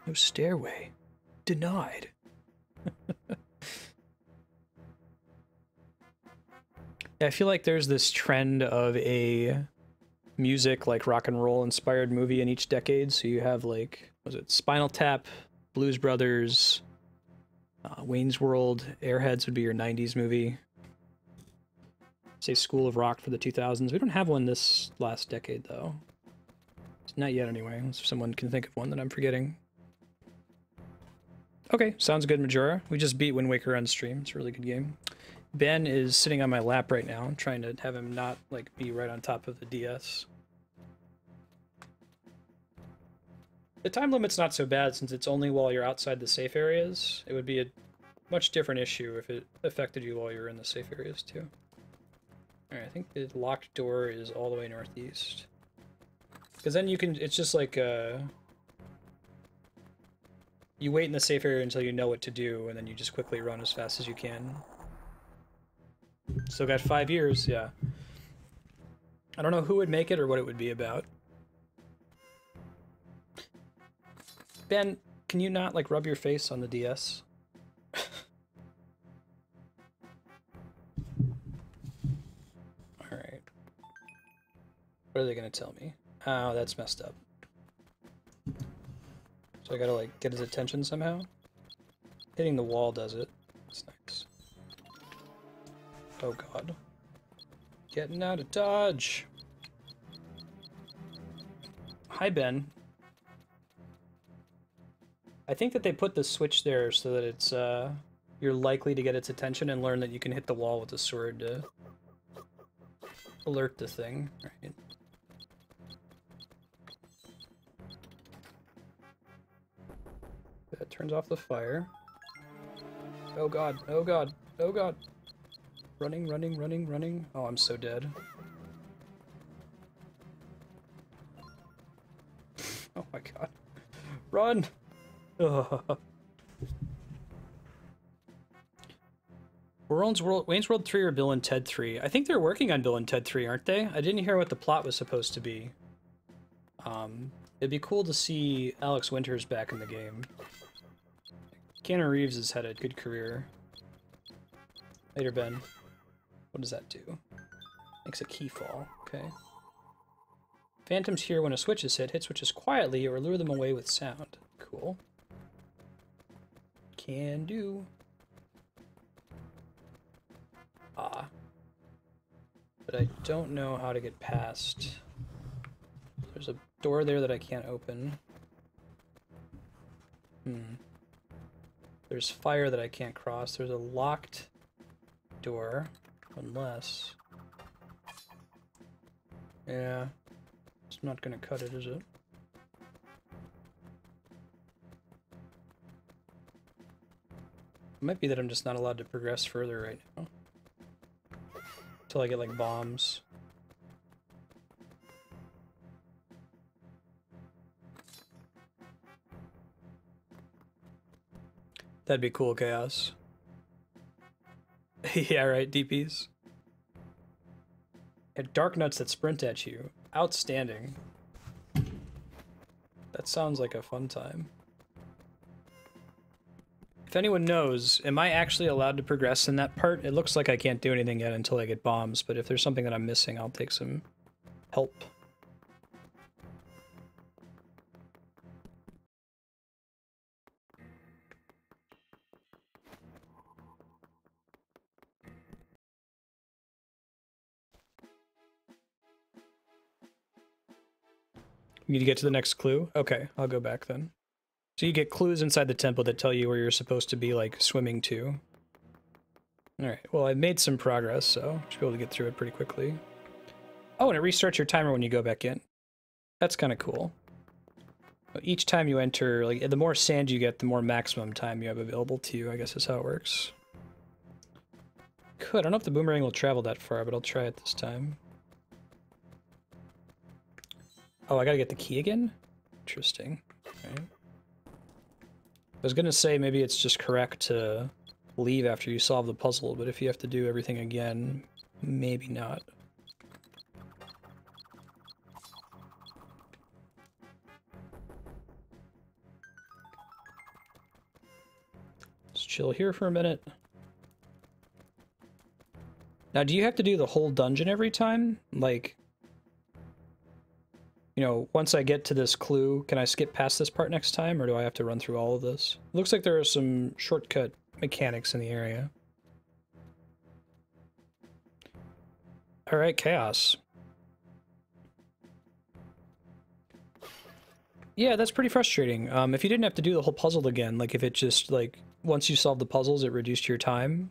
No stairway. Denied. I feel like there's this trend of a music like rock and roll inspired movie in each decade. So you have like, was it Spinal Tap, Blues Brothers, Wayne's World, Airheads would be your 90s movie. Say School of Rock for the 2000s. We don't have one this last decade though. Not yet anyway, unless someone can think of one that I'm forgetting. Okay, sounds good, Majora. We just beat Wind Waker on stream. It's a really good game. Ben is sitting on my lap right now. I'm trying to have him not, like, be right on top of the DS. The time limit's not so bad since it's only while you're outside the safe areas. It would be a much different issue if it affected you while you're in the safe areas, too. Alright, I think the locked door is all the way northeast. Because then you can, it's just like, you wait in the safe area until you know what to do, and then you just quickly run as fast as you can. Still got 5 years, yeah. I don't know who would make it or what it would be about. Ben, can you not, like, rub your face on the DS? Alright. What are they gonna tell me? Oh, that's messed up. So I gotta, like, get his attention somehow? Hitting the wall does it. That's nice. Oh god. Getting out of dodge! Hi, Ben. I think that they put the switch there so that it's, you're likely to get its attention and learn that you can hit the wall with the sword to alert the thing. Right. That turns off the fire. Oh god, oh god, oh god. Running, running, running, running. Oh, I'm so dead. Oh my god. Run! Ugh. Wayne's World 3 or Bill and Ted 3? I think they're working on Bill and Ted 3, aren't they? I didn't hear what the plot was supposed to be. It'd be cool to see Alex Winters back in the game. Keanu Reeves has had a good career. Later, Ben. What does that do? Makes a key fall. Okay. Phantoms hear when a switch is hit switches quietly or lure them away with sound. Cool. Can do. Ah. But I don't know how to get past. There's a door there that I can't open. There's fire that I can't cross. There's a locked door. Unless... Yeah. It's not gonna cut it, is it? It might be that I'm just not allowed to progress further right now. Until I get, like, bombs. That'd be cool, Chaos. Yeah, right, DPs. Dark nuts that sprint at you. Outstanding. That sounds like a fun time. If anyone knows, am I actually allowed to progress in that part? It looks like I can't do anything yet until I get bombs, but if there's something that I'm missing, I'll take some help. You need to get to the next clue? Okay, I'll go back then. So you get clues inside the temple that tell you where you're supposed to be, like, swimming to. Alright, well, I made some progress, so I should be able to get through it pretty quickly. Oh, and it restarts your timer when you go back in. That's kind of cool. Each time you enter, like, the more sand you get, the more maximum time you have available to you, I guess is how it works. Cool, I don't know if the boomerang will travel that far, but I'll try it this time. Oh, I gotta get the key again? Interesting. Okay. I was gonna say maybe it's just correct to leave after you solve the puzzle, but if you have to do everything again, maybe not. Let's chill here for a minute. Now, do you have to do the whole dungeon every time? Like... You know, once I get to this clue, can I skip past this part next time, or do I have to run through all of this? Looks like there are some shortcut mechanics in the area. Alright, Chaos. Yeah, that's pretty frustrating. If you didn't have to do the whole puzzle again, like if it just, like, once you solved the puzzles, it reduced your time.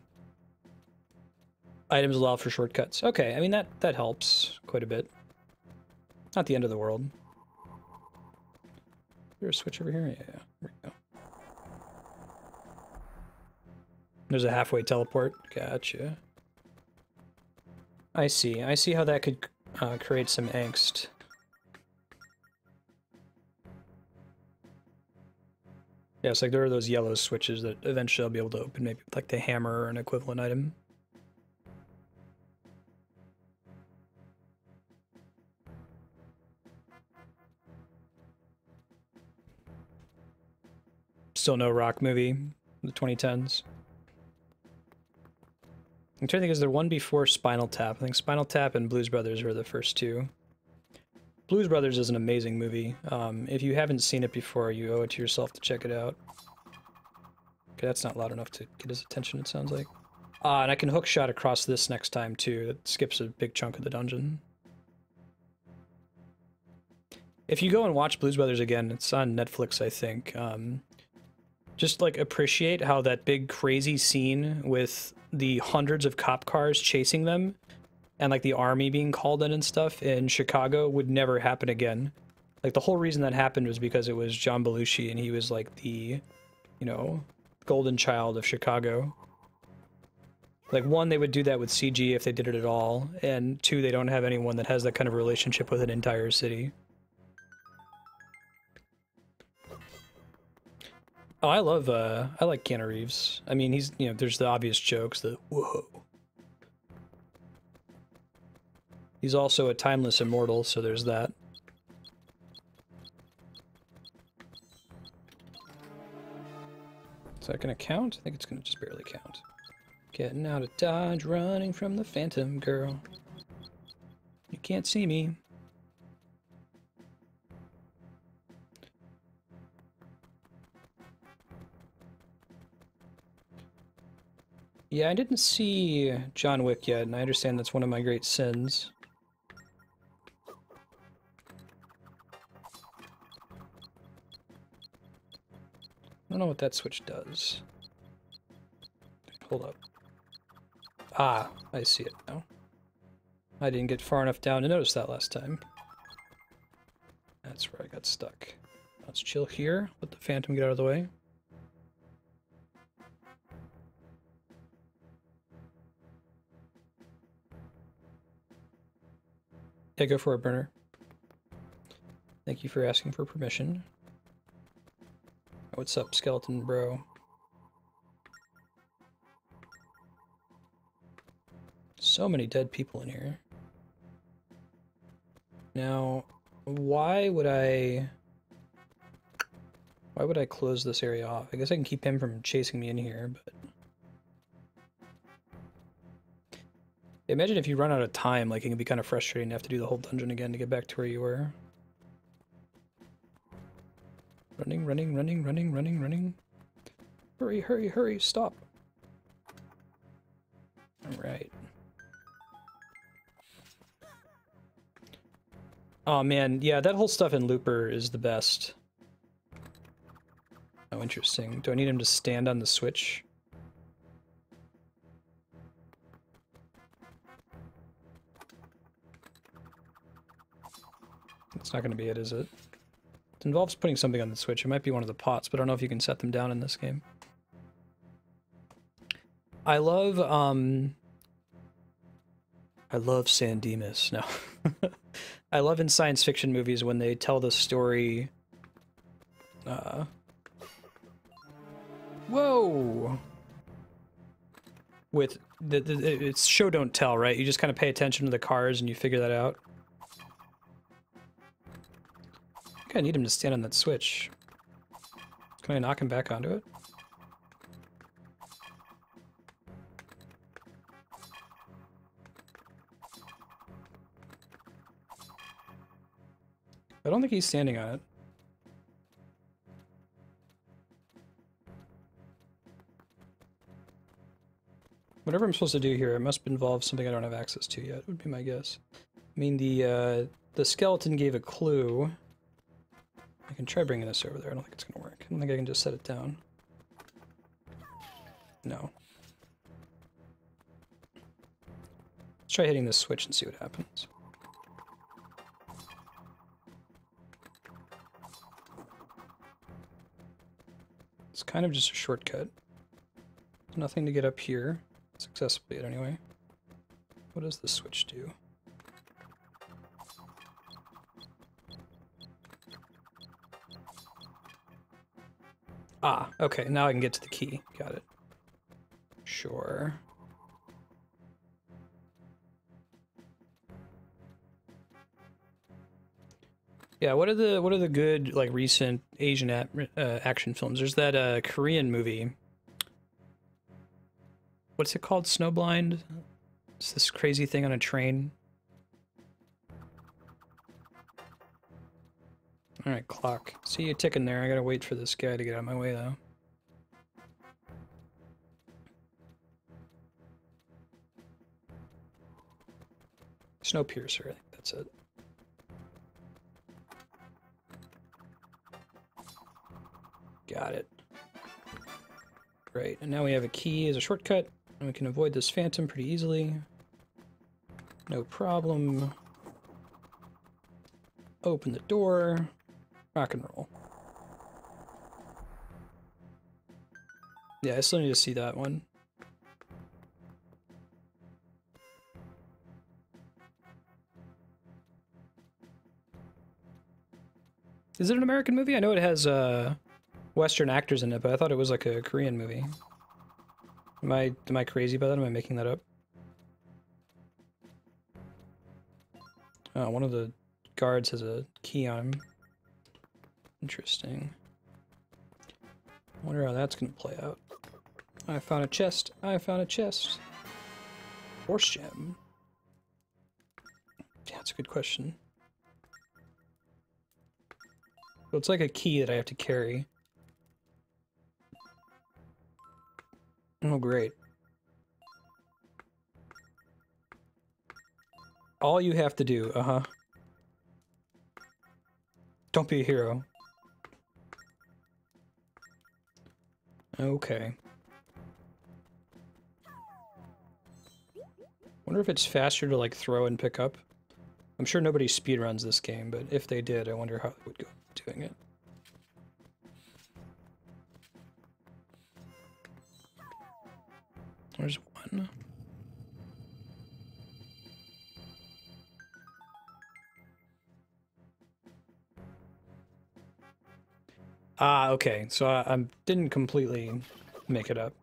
Items allow for shortcuts. Okay, I mean, that helps quite a bit. Not the end of the world. Is there a switch over here? Yeah, there we go. There's a halfway teleport. Gotcha. I see. I see how that could create some angst. Yeah, it's like there are those yellow switches that eventually I'll be able to open, maybe with like the hammer or an equivalent item. Still no Rock movie, the 2010s. I'm trying to think, is there one before Spinal Tap? I think Spinal Tap and Blues Brothers were the first two. Blues Brothers is an amazing movie. If you haven't seen it before, you owe it to yourself to check it out. Okay, that's not loud enough to get his attention, it sounds like. And I can hook shot across this next time, too. That skips a big chunk of the dungeon. If you go and watch Blues Brothers again, it's on Netflix, I think. Just like appreciate how that big crazy scene with the hundreds of cop cars chasing them and like the army being called in and stuff in Chicago would never happen again. Like the whole reason that happened was because it was John Belushi and he was like the, you know, golden child of Chicago. Like one, they would do that with CG if they did it at all, and two, they don't have anyone that has that kind of relationship with an entire city. Oh, I like Keanu Reeves. I mean, he's, you know, there's the obvious jokes, the whoa. He's also a timeless immortal, so there's that. Is that gonna count? I think it's gonna just barely count. Getting out of Dodge, running from the Phantom Girl. You can't see me. Yeah, I didn't see John Wick yet, and I understand that's one of my great sins. I don't know what that switch does. Hold up. Ah, I see it now. I didn't get far enough down to notice that last time. That's where I got stuck. Let's chill here, let the Phantom get out of the way. Yeah, go for it, Burner. Thank you for asking for permission. What's up, skeleton bro? So many dead people in here. Now, why would I close this area off? I guess I can keep him from chasing me in here, but imagine if you run out of time, like it can be kind of frustrating to have to do the whole dungeon again to get back to where you were. Running, running, running, running, running, running. Hurry, hurry, hurry, stop. Alright. Oh man, yeah, that whole stuff in Looper is the best. Oh, interesting. Do I need him to stand on the switch? That's not going to be it, is it? It involves putting something on the switch. It might be one of the pots, but I don't know if you can set them down in this game. I love San Dimas. No. I love in science fiction movies when they tell the story. Whoa! With it's show don't tell, right? You just kind of pay attention to the cars and you figure that out. I think I need him to stand on that switch. Can I knock him back onto it? I don't think he's standing on it. Whatever I'm supposed to do here, it must involve something I don't have access to yet, would be my guess. I mean, the skeleton gave a clue. I can try bringing this over there. I don't think it's gonna work. I don't think I can just set it down. No. Let's try hitting this switch and see what happens. It's kind of just a shortcut. There's nothing to get up here. Successfully yet anyway. What does the switch do? Ah, okay, now I can get to the key. Got it. Sure. Yeah, what are the good like recent Asian action films? There's that Korean movie. What's it called? Snowblind? It's this crazy thing on a train. Alright, clock. See you ticking there. I gotta wait for this guy to get out of my way, though. Snowpiercer, I think that's it. Got it. Great, and now we have a key as a shortcut, and we can avoid this phantom pretty easily. No problem. Open the door. Rock and roll. Yeah, I still need to see that one. Is it an American movie? I know it has Western actors in it, but I thought it was like a Korean movie. Am I crazy about that? Am I making that up? Oh, one of the guards has a key on him. Interesting. I wonder how that's gonna play out. I found a chest. I found a chest. Force gem. Yeah, that's a good question. So it's like a key that I have to carry. Oh, great. All you have to do, Don't be a hero. Okay. Wonder if it's faster to, like, throw and pick up. I'm sure nobody speedruns this game, but if they did, I wonder how they would go doing it. There's one. Ah, okay. So I didn't completely make it up.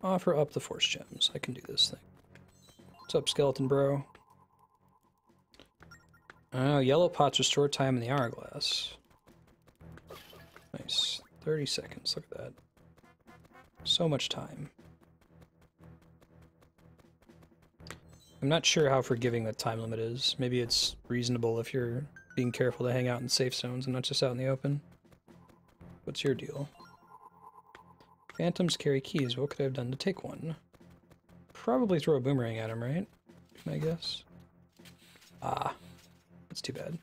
Offer up the force gems. I can do this thing. What's up, skeleton bro? Oh, yellow pots restore time in the hourglass. Nice. 30 seconds. Look at that. So much time. I'm not sure how forgiving that time limit is. Maybe it's reasonable if you're being careful to hang out in safe zones and not just out in the open. What's your deal? Phantoms carry keys. What could I have done to take one? Probably throw a boomerang at him, right? I guess. Ah. That's too bad.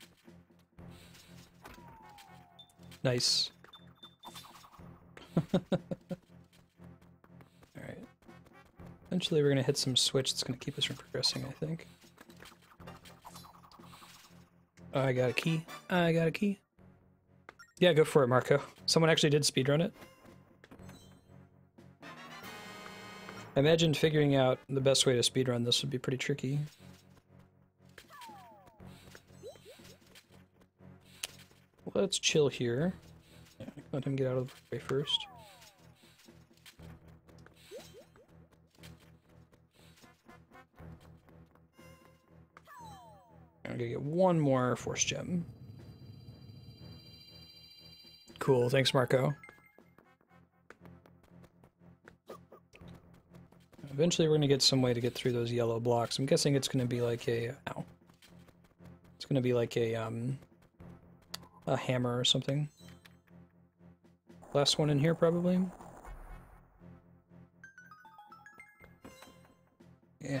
Nice. Alright. Eventually we're gonna hit some switch that's gonna keep us from progressing, I think. Oh, I got a key. I got a key. Yeah, go for it, Marco. Someone actually did speedrun it. I imagined figuring out the best way to speedrun this would be pretty tricky. Let's chill here. Yeah, let him get out of the way first. I'm gonna get one more force gem. Cool, thanks Marco. Eventually we're gonna get some way to get through those yellow blocks. I'm guessing it's gonna be like a... ow. It's gonna be like a hammer or something. Last one in here, probably? Yeah.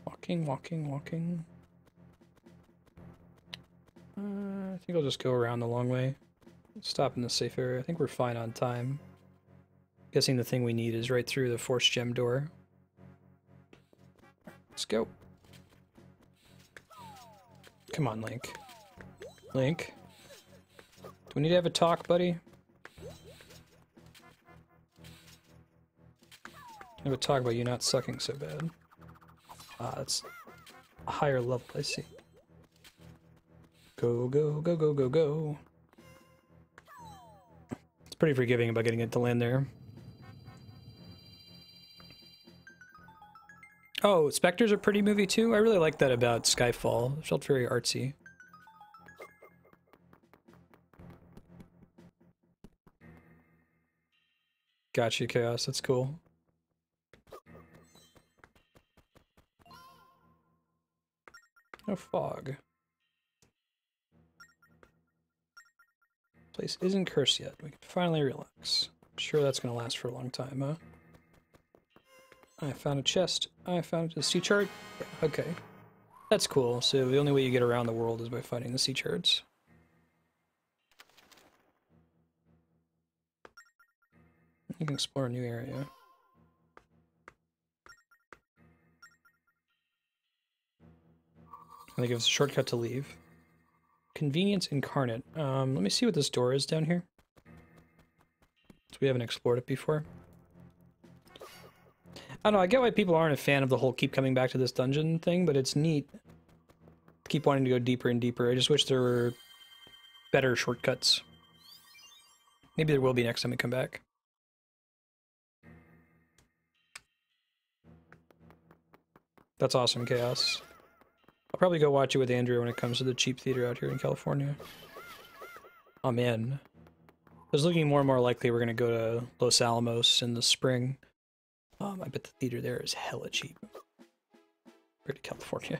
Walking, walking, walking. I think I'll just go around the long way. Stop in the safe area. I think we're fine on time. Guessing the thing we need is right through the force gem door. Let's go. Come on, Link. Link? Do we need to have a talk, buddy? Have a talk about you not sucking so bad. Ah, that's a higher level, I see. Go, go, go, go, go, go. It's pretty forgiving about getting it to land there. Oh, Spectre's a pretty movie too? I really like that about Skyfall. It felt very artsy. Gotcha, Chaos. That's cool. No fog. Place isn't cursed yet. We can finally relax. I'm sure that's gonna last for a long time, huh? I found a chest. I found a sea chart. Yeah, okay. That's cool. So the only way you get around the world is by fighting the sea turds. You can explore a new area. I think it's a shortcut to leave. Convenience incarnate. Let me see what this door is down here. So we haven't explored it before. I don't know, I get why people aren't a fan of the whole keep coming back to this dungeon thing, but it's neat. Keep wanting to go deeper and deeper. I just wish there were better shortcuts. Maybe there will be next time we come back. That's awesome, Chaos. I'll probably go watch it with Andrew when it comes to the cheap theater out here in California. Oh man. It's looking more and more likely we're gonna go to Los Alamos in the spring. I bet the theater there is hella cheap. We're to California.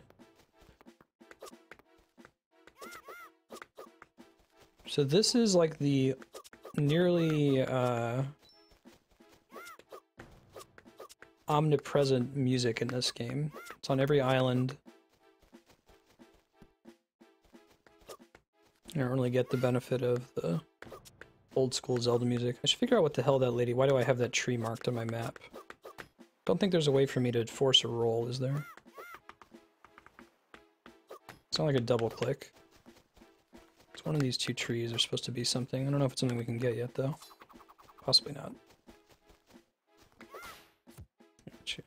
So this is like the nearly omnipresent music in this game. It's on every island. I don't really get the benefit of the old school Zelda music. I should figure out what the hell that lady... Why do I have that tree marked on my map? Don't think there's a way for me to force a roll, is there? It's not like a double click. It's one of these two trees are supposed to be something. I don't know if it's something we can get yet, though. Possibly not. Shoot.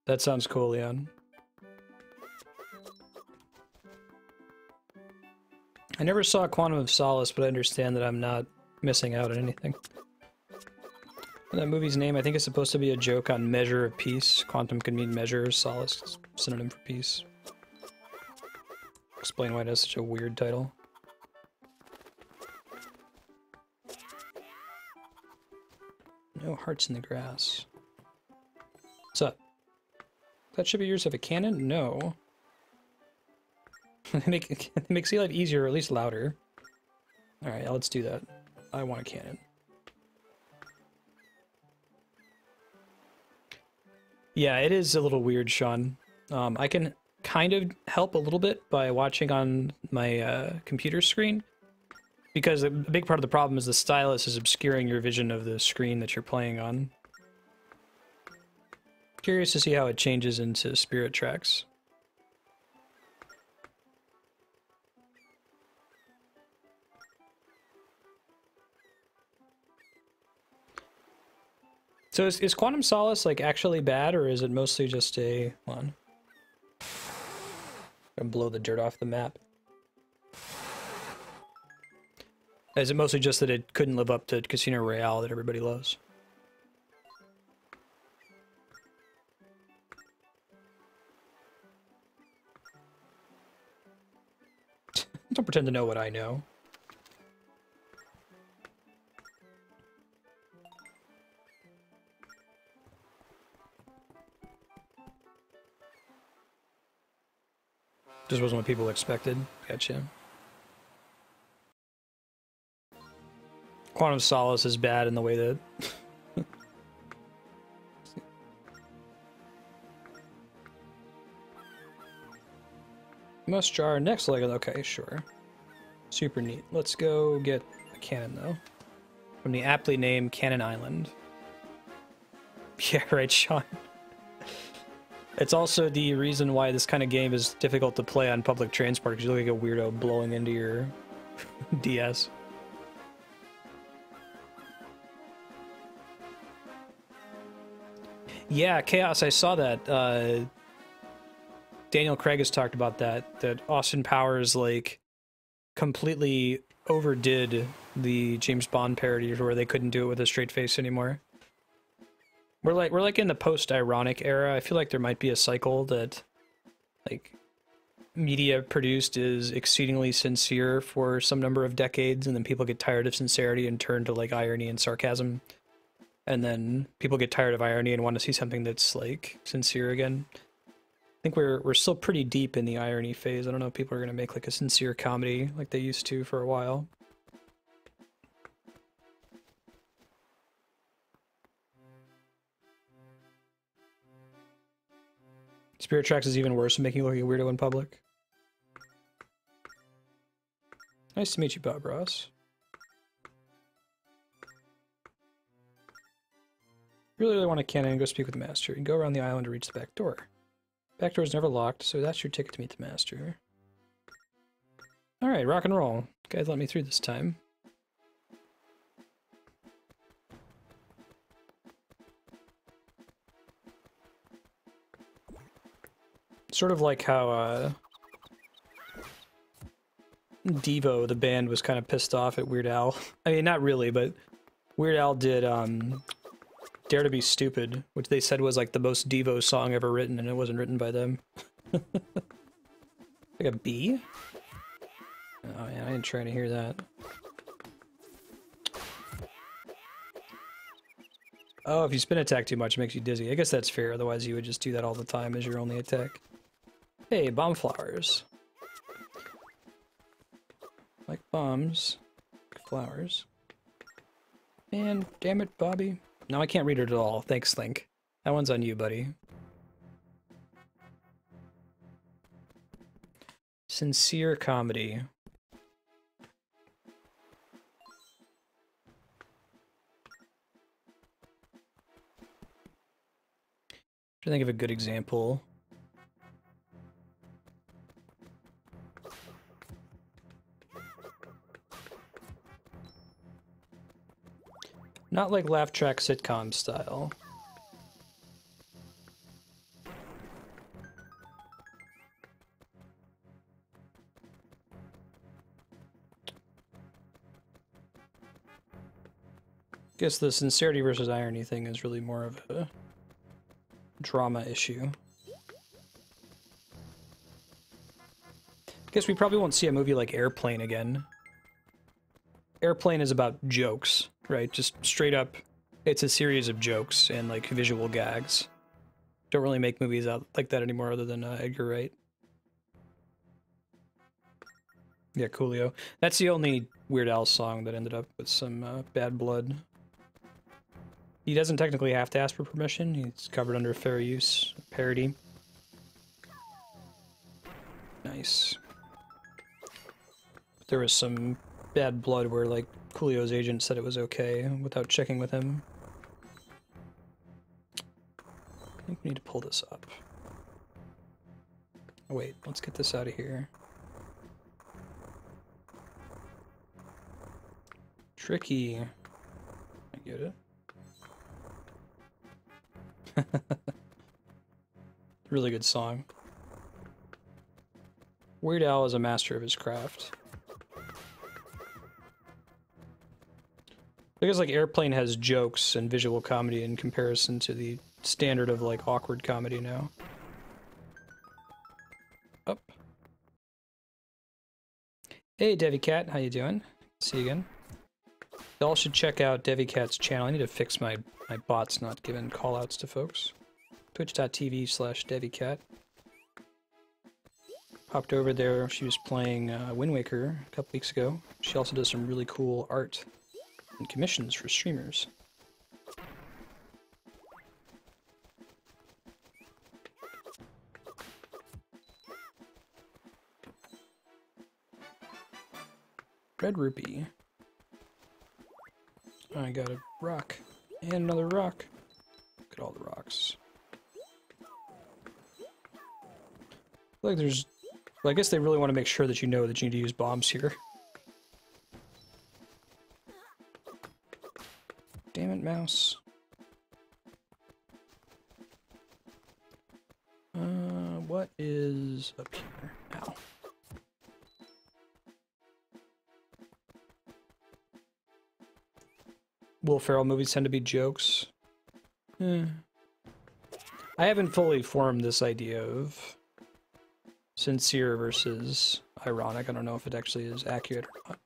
That sounds cool, Leon. I never saw Quantum of Solace, but I understand that I'm not missing out on anything. And that movie's name, I think, is supposed to be a joke on measure of peace. Quantum could mean measure, solace is synonym for peace. Explain why it has such a weird title. No hearts in the grass. What's up? That should be yours. Have a cannon? No. Make sea light easier, or at least louder. Alright, yeah, let's do that. I want a cannon. Yeah, it is a little weird, Sean. I can kind of help a little bit by watching on my computer screen, because a big part of the problem is the stylus is obscuring your vision of the screen that you're playing on. Curious to see how it changes into Spirit Tracks. So is Quantum Solace like actually bad, or is it mostly just a... Hold on. I'm gonna blow the dirt off the map. Is it mostly just that it couldn't live up to Casino Royale that everybody loves? Don't pretend to know what I know. Just wasn't what people expected. Gotcha. Quantum Solace is bad in the way that... Must jar next leg. Okay, sure. Super neat. Let's go get a cannon, though. From the aptly named Cannon Island. Yeah, right, Sean. It's also the reason why this kind of game is difficult to play on public transport, because you look like a weirdo blowing into your DS. Yeah, Chaos, I saw that. Daniel Craig has talked about that Austin Powers, like, completely overdid the James Bond parody where they couldn't do it with a straight face anymore. We're like in the post-ironic era. I feel like there might be a cycle that, like, media produced is exceedingly sincere for some number of decades, and then people get tired of sincerity and turn to, like, irony and sarcasm. And then people get tired of irony and want to see something that's, like, sincere again. I think we're still pretty deep in the irony phase. I don't know if people are going to make, like, a sincere comedy like they used to for a while. Spirit Tracks is even worse at making you look like a weirdo in public. Nice to meet you, Bob Ross. Really want a cannon and go speak with the master. You can go around the island to reach the back door. Back door is never locked, so that's your ticket to meet the master. Alright, rock and roll. Guys let me through this time. Sort of like how, Devo, the band, was kind of pissed off at Weird Al. I mean, not really, but Weird Al did, Dare to Be Stupid, which they said was like the most Devo song ever written, and it wasn't written by them. Like a bee? Oh man, I didn't try to hear that. Oh, if you spin attack too much, it makes you dizzy. I guess that's fair, otherwise you would just do that all the time as your only attack. Hey, bomb flowers. Like bombs. Like flowers. Man, damn it, Bobby. No, I can't read it at all. Thanks, Link. That one's on you, buddy. Sincere comedy. I think of a good example. Not like laugh track sitcom style. Guess the sincerity versus irony thing is really more of a drama issue. Guess we probably won't see a movie like Airplane again. Airplane is about jokes, right? Just straight up, it's a series of jokes and like visual gags. Don't really make movies out like that anymore other than Edgar Wright. Yeah, Coolio. That's the only Weird Al song that ended up with some bad blood. He doesn't technically have to ask for permission. He's covered under fair use parody. Nice. But there was some bad blood where, like, Coolio's agent said it was okay without checking with him. I think we need to pull this up. Oh, wait, let's get this out of here. Tricky. I get it. Really good song. Weird Al is a master of his craft. Because like Airplane has jokes and visual comedy in comparison to the standard of like awkward comedy now. Up. Hey Devi Cat, how you doing? See you again. Y'all should check out Devi Cat's channel. I need to fix my bots not giving callouts to folks. Twitch.tv/DeviCat. Popped over there. She was playing Wind Waker a couple weeks ago. She also does some really cool art and commissions for streamers. Red rupee. I got a rock. And another rock. Look at all the rocks. I feel like there's... Well, I guess they really want to make sure that you know that you need to use bombs here. Damn it, mouse. What is up here? Ow. Will Ferrell movies tend to be jokes? I haven't fully formed this idea of sincere versus ironic. I don't know if it actually is accurate or not.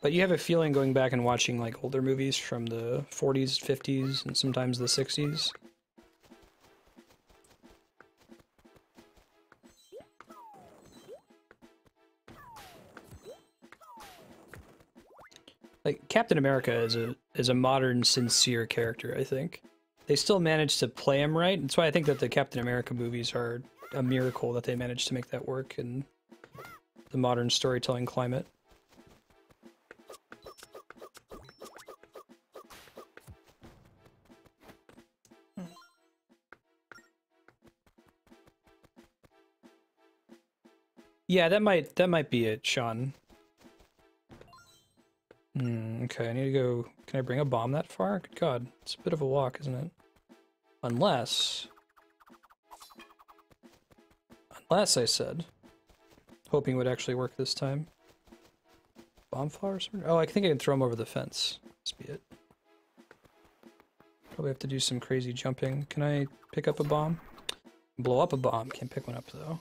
But you have a feeling going back and watching like older movies from the 40s, 50s, and sometimes the 60s. Like Captain America is a modern sincere character, I think. they still managed to play him right. That's why I think that the Captain America movies are a miracle that they managed to make that work in the modern storytelling climate. Yeah, that might be it, Sean. Okay, I need to go. Can I bring a bomb that far? Good God, it's a bit of a walk, isn't it? Unless I said, hoping it would actually work this time. Bomb flowers? Oh, I think I can throw them over the fence. Must be it. Probably have to do some crazy jumping. Can I pick up a bomb? Blow up a bomb. Can't pick one up though.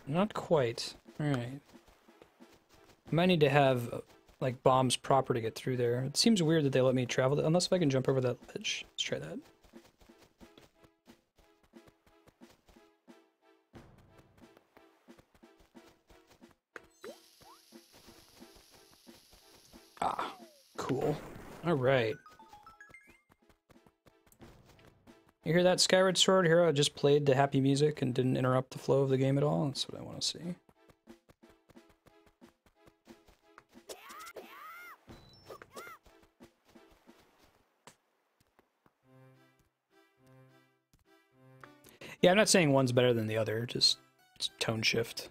Not quite. Alright. I might need to have, like, bombs proper to get through there. It seems weird that they let me travel, unless if I can jump over that ledge. Let's try that. Ah, cool. Alright. You hear that, Skyward Sword? Hero just played the happy music and didn't interrupt the flow of the game at all? That's what I want to see. Yeah, I'm not saying one's better than the other, just it's tone shift.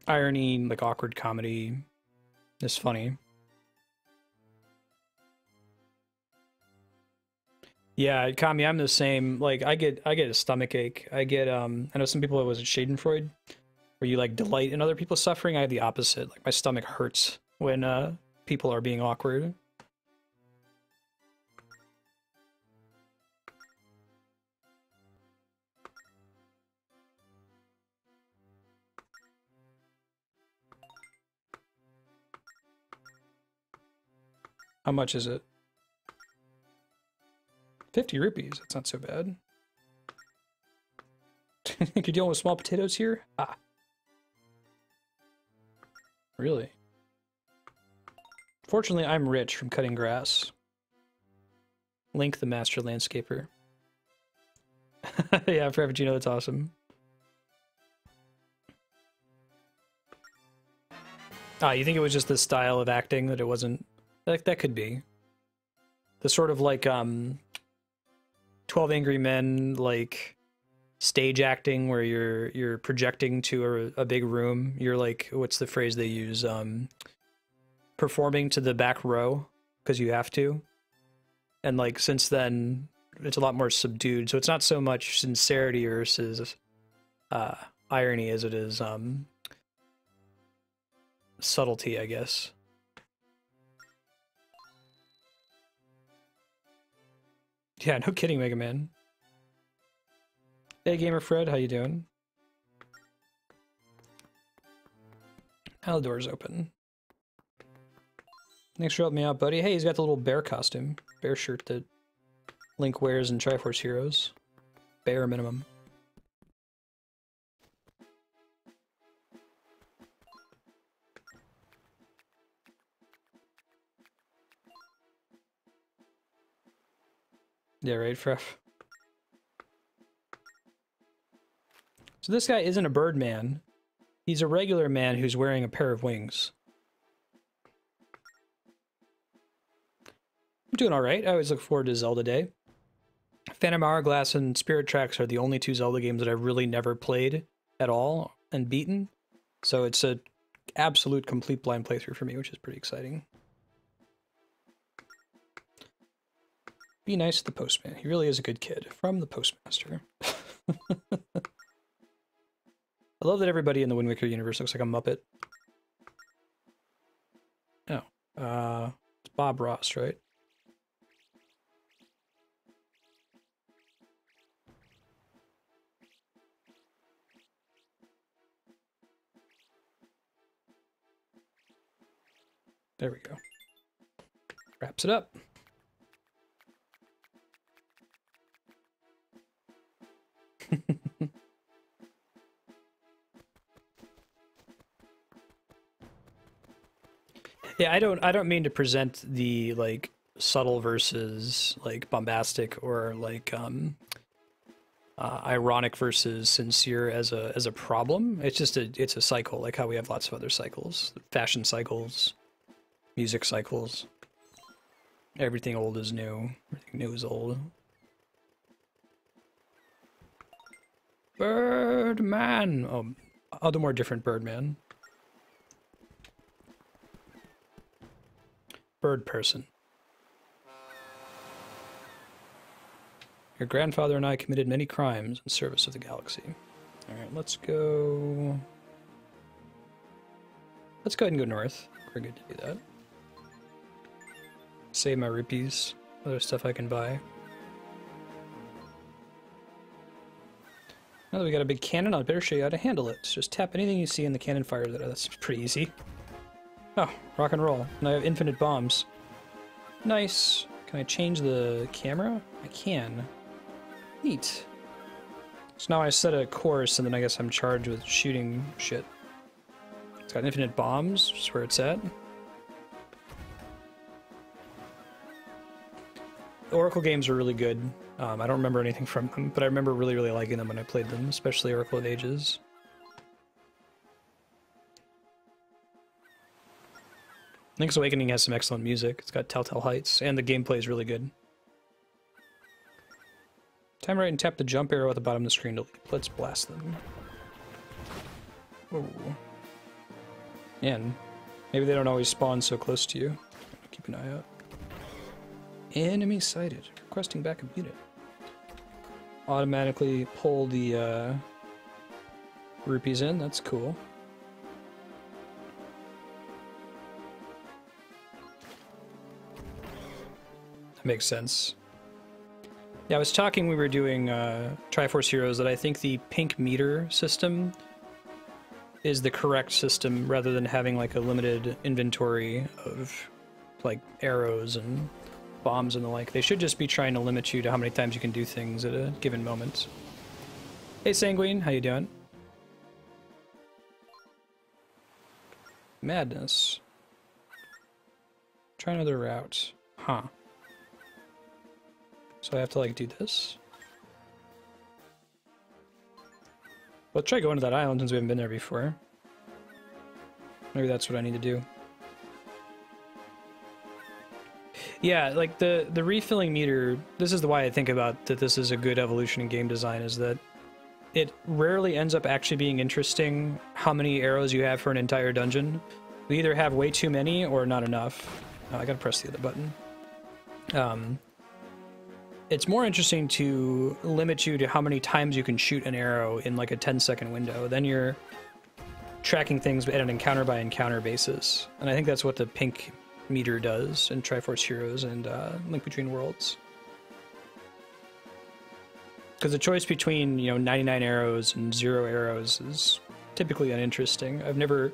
Irony, like awkward comedy, is funny. Yeah, Kami, I'm the same. Like, I get a stomach ache. I know some people, was it Schadenfreude, where you like delight in other people's suffering. I have the opposite. Like, my stomach hurts when people are being awkward. How much is it? 50 rupees. That's not so bad. You're dealing with small potatoes here? Ah. Really? Fortunately, I'm rich from cutting grass. Link the master landscaper. Yeah, Frappuccino, that's awesome. Ah, you think it was just the style of acting that it wasn't... That could be. The sort of like, 12 Angry Men, like, stage acting where you're projecting to a big room. You're like, what's the phrase they use? Performing to the back row, because you have to. And, like, since then, it's a lot more subdued. So it's not so much sincerity versus irony as it is subtlety, I guess. Yeah, no kidding, Mega Man. Hey, Gamer Fred, how you doing? How the door's open. Thanks for helping me out, buddy. Hey, he's got the little bear costume. Bear shirt that Link wears in Triforce Heroes. Bare minimum. Yeah, right, Fref. So this guy isn't a bird man. He's a regular man who's wearing a pair of wings. I'm doing alright. I always look forward to Zelda Day. Phantom Hourglass and Spirit Tracks are the only two Zelda games that I've really never played at all and beaten. So it's a absolute complete blind playthrough for me, which is pretty exciting. Be nice to the postman. He really is a good kid. From the postmaster. I love that everybody in the Wind Waker universe looks like a Muppet. Oh. It's Bob Ross, right? There we go. Wraps it up. Yeah, I don't mean to present the like subtle versus like bombastic or like ironic versus sincere as a problem. It's just it's a cycle, like how we have lots of other cycles, fashion cycles, music cycles. Everything old is new. Everything new is old. Birdman. Oh, I'll do more different Birdman. Bird person. Your grandfather and I committed many crimes in service of the galaxy. Alright, let's go... Let's go ahead and go north. We're good to do that. Save my rupees. Other stuff I can buy. Now that we got a big cannon, I'd better show you how to handle it. Just tap anything you see in the cannon fire. That's pretty easy. Oh, rock and roll. And I have infinite bombs. Nice. Can I change the camera? I can. Neat. So now I set a course, and then I guess I'm charged with shooting shit. It's got infinite bombs, just where it's at. The Oracle games are really good. I don't remember anything from them, but I remember really, really liking them when I played them, especially Oracle of Ages. Link's Awakening has some excellent music. It's got Telltale Heights, and the gameplay is really good. Time right and tap the jump arrow at the bottom of the screen to leap. Let's blast them. Whoa. And maybe they don't always spawn so close to you. Keep an eye out. Enemy sighted. Requesting backup unit. Automatically pull the rupees in. That's cool. That makes sense. Yeah, I was talking, we were doing Triforce Heroes, that I think the pink meter system is the correct system rather than having like a limited inventory of like arrows and bombs and the like. They should just be trying to limit you to how many times you can do things at a given moment. Hey Sanguine, how you doing? Madness. Try another route. Huh. So I have to like do this? Well, try going to that island since we haven't been there before. Maybe that's what I need to do. Yeah, like the refilling meter, this is the why I think about that this is a good evolution in game design, is that it rarely ends up actually being interesting how many arrows you have for an entire dungeon. You either have way too many or not enough. Oh, I gotta press the other button. It's more interesting to limit you to how many times you can shoot an arrow in like a 10-second window. Then you're tracking things at an encounter-by-encounter basis. And I think that's what the pink meter does in Triforce Heroes and Link Between Worlds. Because the choice between, 99 arrows and 0 arrows is typically uninteresting. I've never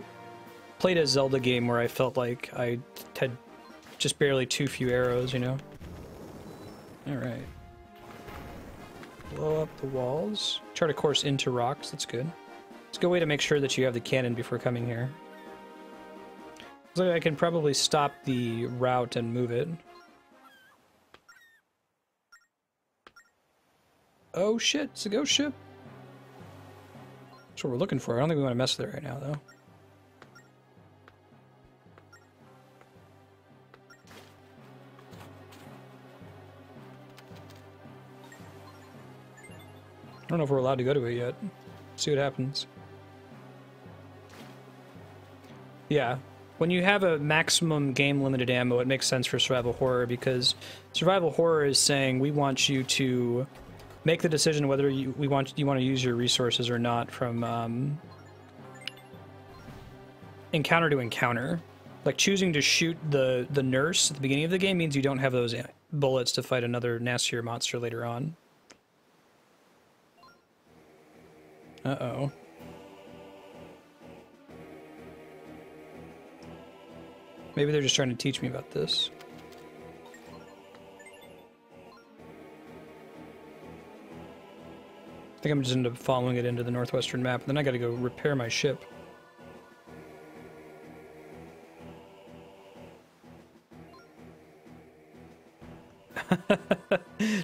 played a Zelda game where I felt like I had just barely too few arrows, Alright. Blow up the walls. Chart a course into rocks, that's good. It's a good way to make sure that you have the cannon before coming here. So I can probably stop the route and move it. Oh shit, it's a ghost ship. That's what we're looking for. I don't think we want to mess with it right now, though. I don't know if we're allowed to go to it yet. See what happens. Yeah. When you have a maximum game limited ammo, it makes sense for survival horror, because survival horror is saying we want you to make the decision whether you want to use your resources or not from encounter to encounter. Like choosing to shoot the nurse at the beginning of the game means you don't have those bullets to fight another nastier monster later on. Uh-oh. Maybe they're just trying to teach me about this. I think I'm just end up following it into the northwestern map, and then I gotta go repair my ship.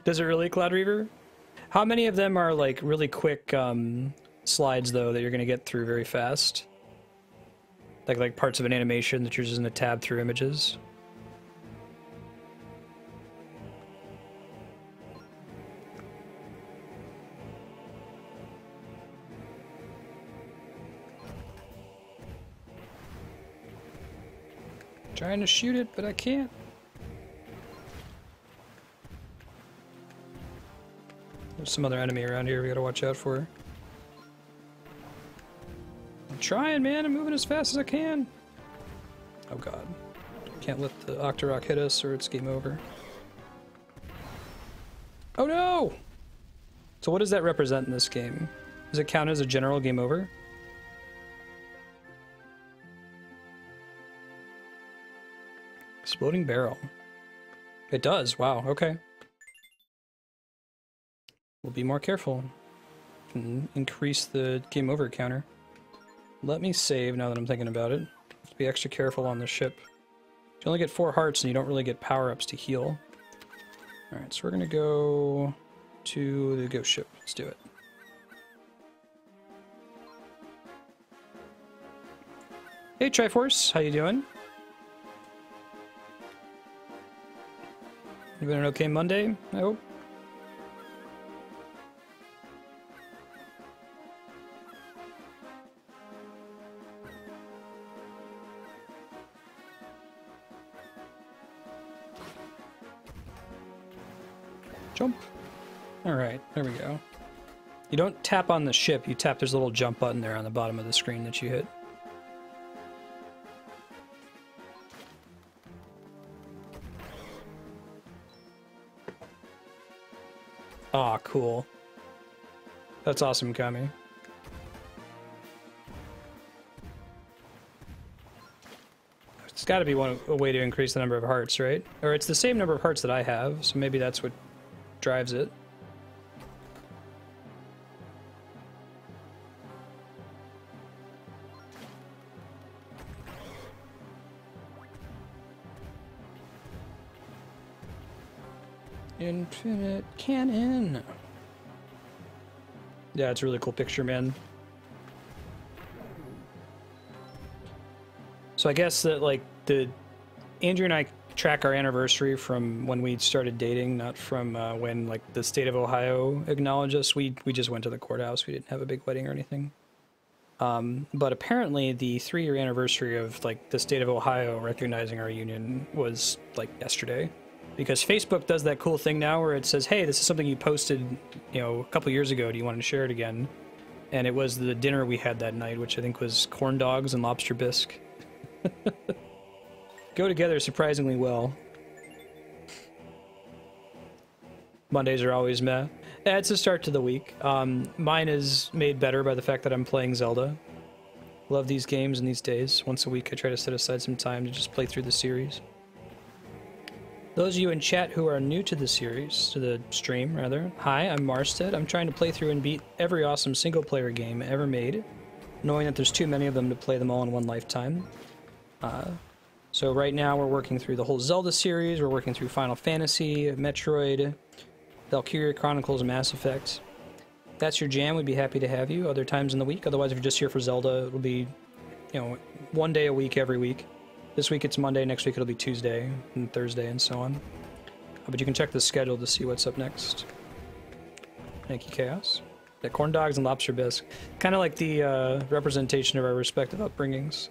Does it really, Cloud Reaver? How many of them are like really quick slides though that you're gonna get through very fast? Like parts of an animation that you're just gonna tab through images? Trying to shoot it, but I can't. There's some other enemy around here we gotta watch out for. I'm trying, man. I'm moving as fast as I can. Oh god. Can't let the Octorok hit us or it's game over. Oh no! So what does that represent in this game? Does it count as a general game over? Exploding barrel. It does. Wow. Okay. We'll be more careful. Can increase the game over counter. Let me save now that I'm thinking about it. Have to be extra careful on the ship. You only get 4 hearts and you don't really get power-ups to heal. Alright, so we're gonna go to the ghost ship. Let's do it. Hey Triforce, how you doing? You been an okay Monday, I hope? Jump. Alright, there we go. You don't tap on the ship, you tap, there's a little jump button there on the bottom of the screen that you hit. Aw, cool. That's awesome, Kami. It's gotta be a way to increase the number of hearts, right? Or it's the same number of hearts that I have, so maybe that's what drives it. Infinite cannon. Yeah, it's a really cool picture, man. So I guess that like Andrew and I track our anniversary from when we started dating, not from when like the state of Ohio acknowledged us. We just went to the courthouse. We didn't have a big wedding or anything. But apparently the 3-year anniversary of like the state of Ohio recognizing our union was like yesterday. Because Facebook does that cool thing now where it says, hey, this is something you posted, you know, a couple years ago. Do you want to share it again? And it was the dinner we had that night, which I think was corn dogs and lobster bisque. Go together surprisingly well. Mondays are always meh. Yeah, it's a start to the week. Mine is made better by the fact that I'm playing Zelda. Love these games in these days. Once a week I try to set aside some time to just play through the series. Those of you in chat who are new to the series, to the stream rather, hi, I'm Marstead. I'm trying to play through and beat every awesome single-player game ever made, knowing that there's too many of them to play them all in one lifetime. So right now we're working through the whole Zelda series, we're working through Final Fantasy, Metroid, Valkyria Chronicles, and Mass Effect. If that's your jam, we'd be happy to have you other times in the week. Otherwise, if you're just here for Zelda, it'll be, you know, one day a week every week. This week it's Monday, next week it'll be Tuesday, and Thursday, and so on. But you can check the schedule to see what's up next. Thank you, Chaos. Yeah, corn dogs and lobster bisque. Kind of like the representation of our respective upbringings.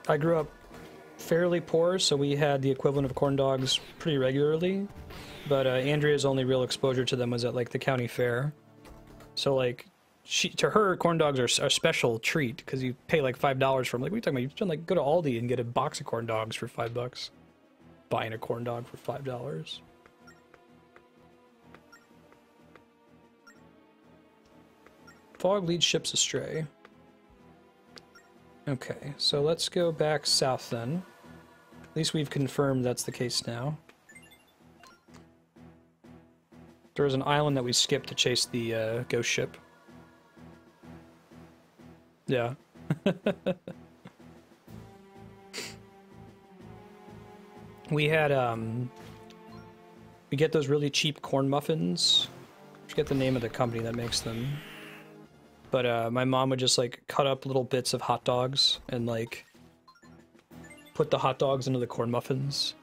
I grew up fairly poor, so we had the equivalent of corn dogs pretty regularly. But Andrea's only real exposure to them was at like the county fair. So like, to her, corn dogs are a special treat because you pay like $5 for them. Like, what are you talking about? You can like go to Aldi and get a box of corn dogs for $5. Buying a corn dog for $5. Fog leads ships astray. Okay, so let's go back south then. At least we've confirmed that's the case now. There was an island that we skipped to chase the ghost ship. Yeah. We had, we get those really cheap corn muffins. I forget the name of the company that makes them. But, my mom would just, like, cut up little bits of hot dogs and, like, put the hot dogs into the corn muffins.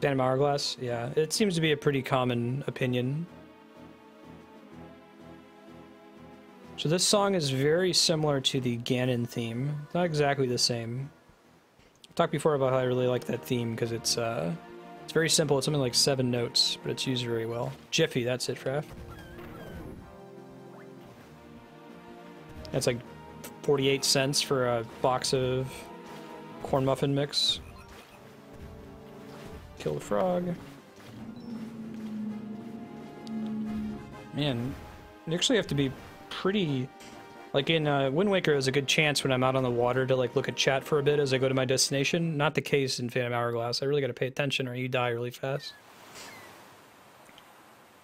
Phantom Hourglass? Yeah, it seems to be a pretty common opinion. So this song is very similar to the Ganon theme. It's not exactly the same. I talked before about how I really like that theme because it's very simple. It's something like 7 notes, but it's used very well. Jiffy, that's it, Fraff. That's like 48 cents for a box of corn muffin mix. Kill the frog. Man, you actually have to be pretty... Like in Wind Waker, there's a good chance when I'm out on the water to like look at chat for a bit as I go to my destination. Not the case in Phantom Hourglass. I really got to pay attention or you die really fast.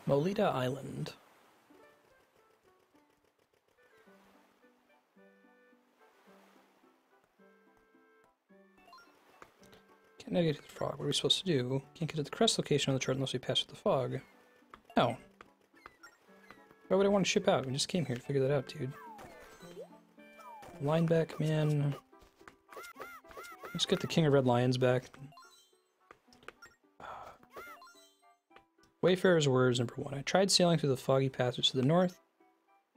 Molita Island. Can't navigate to the frog. What are we supposed to do? Can't get to the crest location on the chart unless we pass through the fog. No. Why would I want to ship out? We just came here to figure that out, dude. Line back, man. Let's get the King of Red Lions back. Wayfarer's words, number 1. I tried sailing through the foggy passage to the north.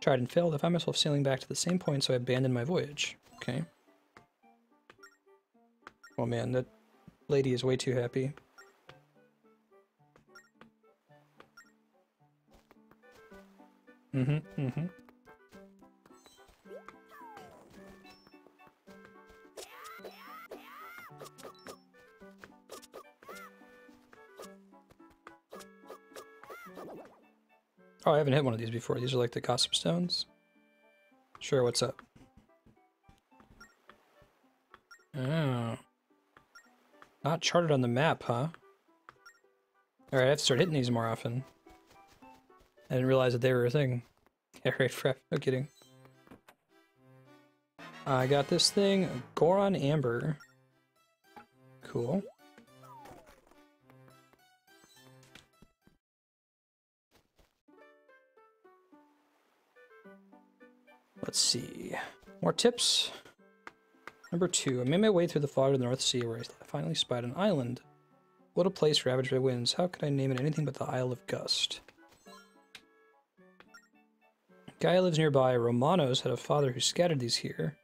Tried and failed. I found myself sailing back to the same point, so I abandoned my voyage. Okay. Oh man, that lady is way too happy. Mm-hmm. Oh, I haven't hit one of these before. These are like the gossip stones. Sure, what's up? Oh. Not charted on the map, huh? Alright, I have to start hitting these more often. I didn't realize that they were a thing. Yeah, right, Fref. No kidding. I got this thing. Goron Amber. Cool. Let's see. More tips. Number 2. I made my way through the fog of the North Sea where I finally spied an island. What a place ravaged by winds. How could I name it anything but the Isle of Gust? Guy lives nearby. Romanos had a father who scattered these here.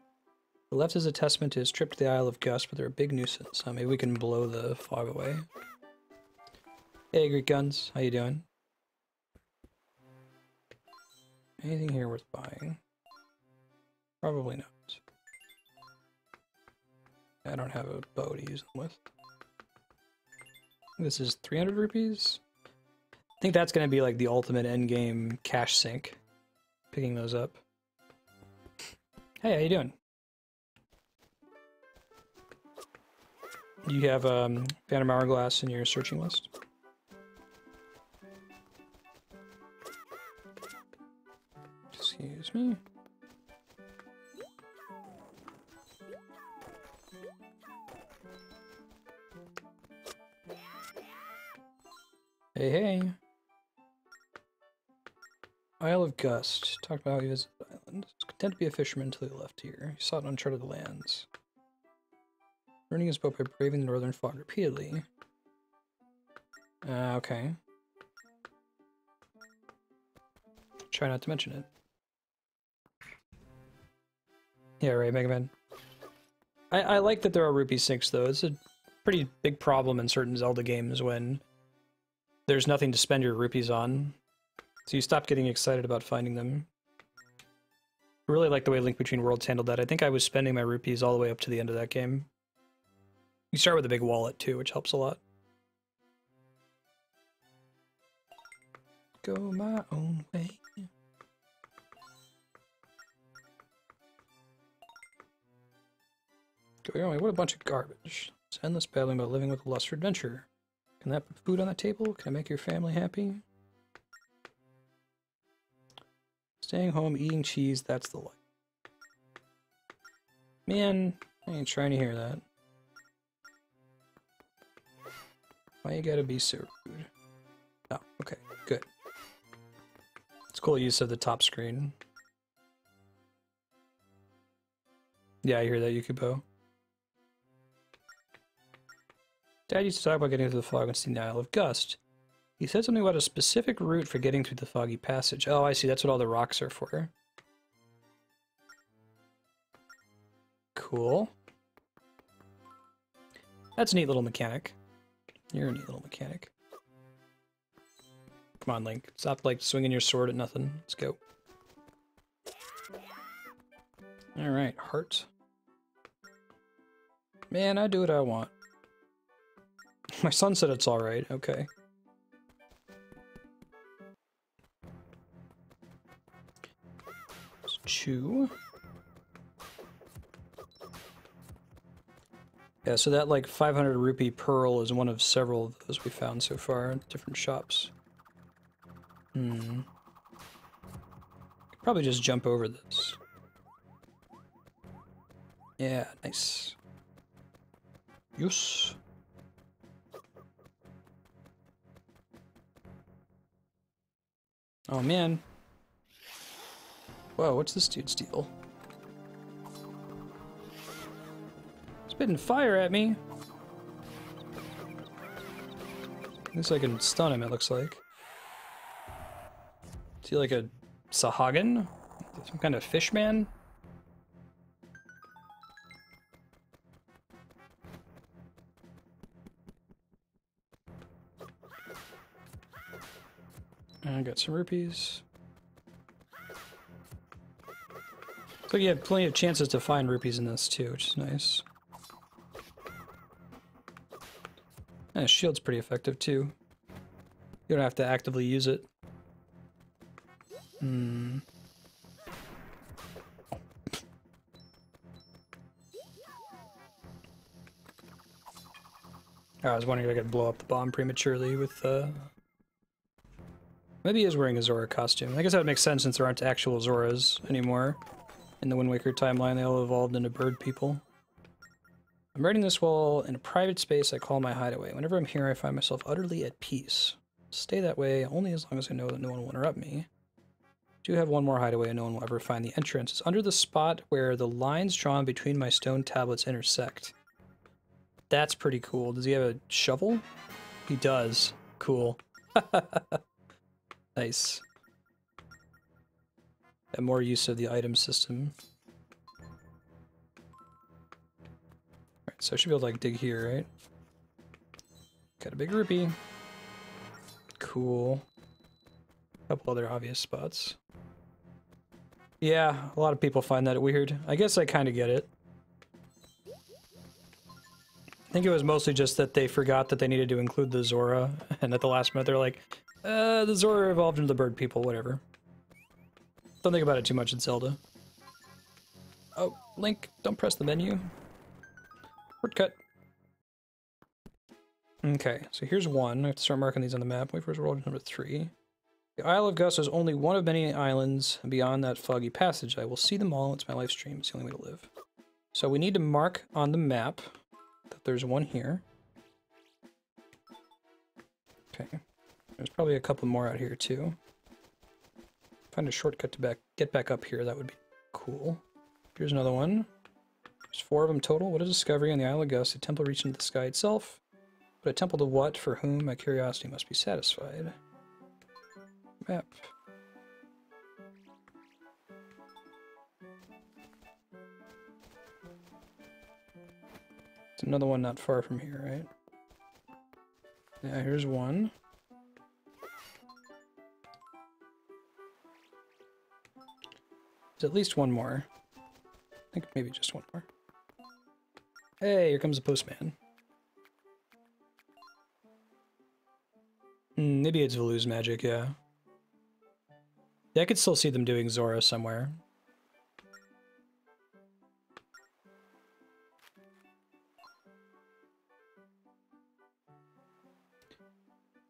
The left is a testament to his trip to the Isle of Gust, but they're a big nuisance. Maybe we can blow the fog away. Hey, Greek Guns. How you doing? Anything here worth buying? Probably not. I don't have a bow to use them with. This is 300 rupees? I think that's going to be like the ultimate endgame cash sink. Picking those up. Hey, how you doing? You have Phantom Hourglass in your searching list? Excuse me. Hey, hey. Isle of Gust. Talked about how he visited the island. He's content to be a fisherman until he left here. He sought uncharted lands. Earning his boat by braving the northern fog repeatedly. Okay. Try not to mention it. Yeah, right, Mega Man. I like that there are rupee sinks, though. It's a pretty big problem in certain Zelda games when there's nothing to spend your rupees on. So you stop getting excited about finding them. I really like the way Link Between Worlds handled that. I think I was spending my rupees all the way up to the end of that game. You start with a big wallet, too, which helps a lot. Go my own way. Go your own way. What a bunch of garbage. It's endless battling about living with a lust for adventure. Can that put food on the table? Can I make your family happy? Staying home, eating cheese, that's the life. Man, I ain't trying to hear that. Why you gotta be so rude? Oh, okay, good. It's cool use of the top screen. Yeah, I hear that, Yukubo. Dad used to talk about getting through the fog and seeing the Isle of Gust. He said something about a specific route for getting through the foggy passage. Oh, I see. That's what all the rocks are for. Cool. That's a neat little mechanic. You're a neat little mechanic. Come on, Link. Stop, like, swinging your sword at nothing. Let's go. Alright, heart. Man, I do what I want. My son said it's alright. Okay. Let's chew. Yeah, so that, like, 500 rupee pearl is one of several of those we found so far in different shops. Probably just jump over this. Yeah, nice. Yes. Oh, man. Whoa, what's this dude's deal? Spitting fire at me. Looks like I can stun him, it looks like. Is he like a Sahagin? Some kind of fish man? I got some rupees. So you have plenty of chances to find rupees in this too, which is nice. And his shield's pretty effective too. You don't have to actively use it. I was wondering if I could blow up the bomb prematurely with, Maybe he is wearing a Zora costume. I guess that would make sense since there aren't actual Zoras anymore. In the Wind Waker timeline, they all evolved into bird people. I'm writing this while in a private space I call my hideaway. Whenever I'm here, I find myself utterly at peace. Stay that way only as long as I know that no one will interrupt me. I do have one more hideaway and no one will ever find the entrance. It's under the spot where the lines drawn between my stone tablets intersect. That's pretty cool. Does he have a shovel? He does. Cool. Nice. And more use of the item system. Alright, so I should be able to like dig here, right? Got a big rupee. Cool. A couple other obvious spots. Yeah, a lot of people find that weird. I guess I kind of get it. I think it was mostly just that they forgot that they needed to include the Zora, and at the last minute they're like, the Zora evolved into the bird people, whatever. Don't think about it too much in Zelda. Oh, Link, don't press the menu. Shortcut. Okay, so here's one. I have to start marking these on the map. Wait for world number 3. The Isle of Gust is only one of many islands beyond that foggy passage. I will see them all. It's my life stream. It's the only way to live. So we need to mark on the map that there's one here. Okay. There's probably a couple more out here too. Find a shortcut to get back up here. That would be cool. Here's another one. There's 4 of them total. What a discovery on the Isle of Gust. A temple reaching into the sky itself. But a temple to what? For whom? My curiosity must be satisfied. Map. It's another one not far from here, right? Yeah, here's one. There's at least one more. I think maybe just one more. Hey, here comes the postman. Maybe it's Valu's magic, yeah. Yeah, I could still see them doing Zora somewhere.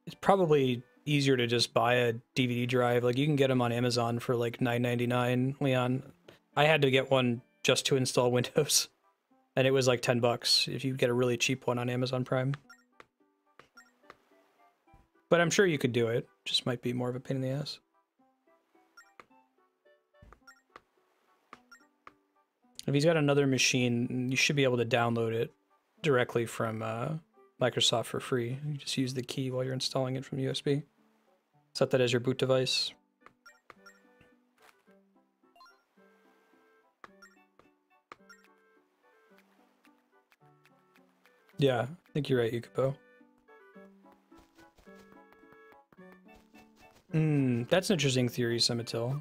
It's probably easier to just buy a DVD drive. Like, you can get them on Amazon for like $9.99, Leon. I had to get one just to install Windows. And it was like $10 if you get a really cheap one on Amazon Prime. But I'm sure you could do it. Just might be more of a pain in the ass. If he's got another machine, you should be able to download it directly from Microsoft for free. You just use the key while you're installing it from USB. Set that as your boot device. Yeah, I think you're right, Yukipo. That's an interesting theory, Semitil.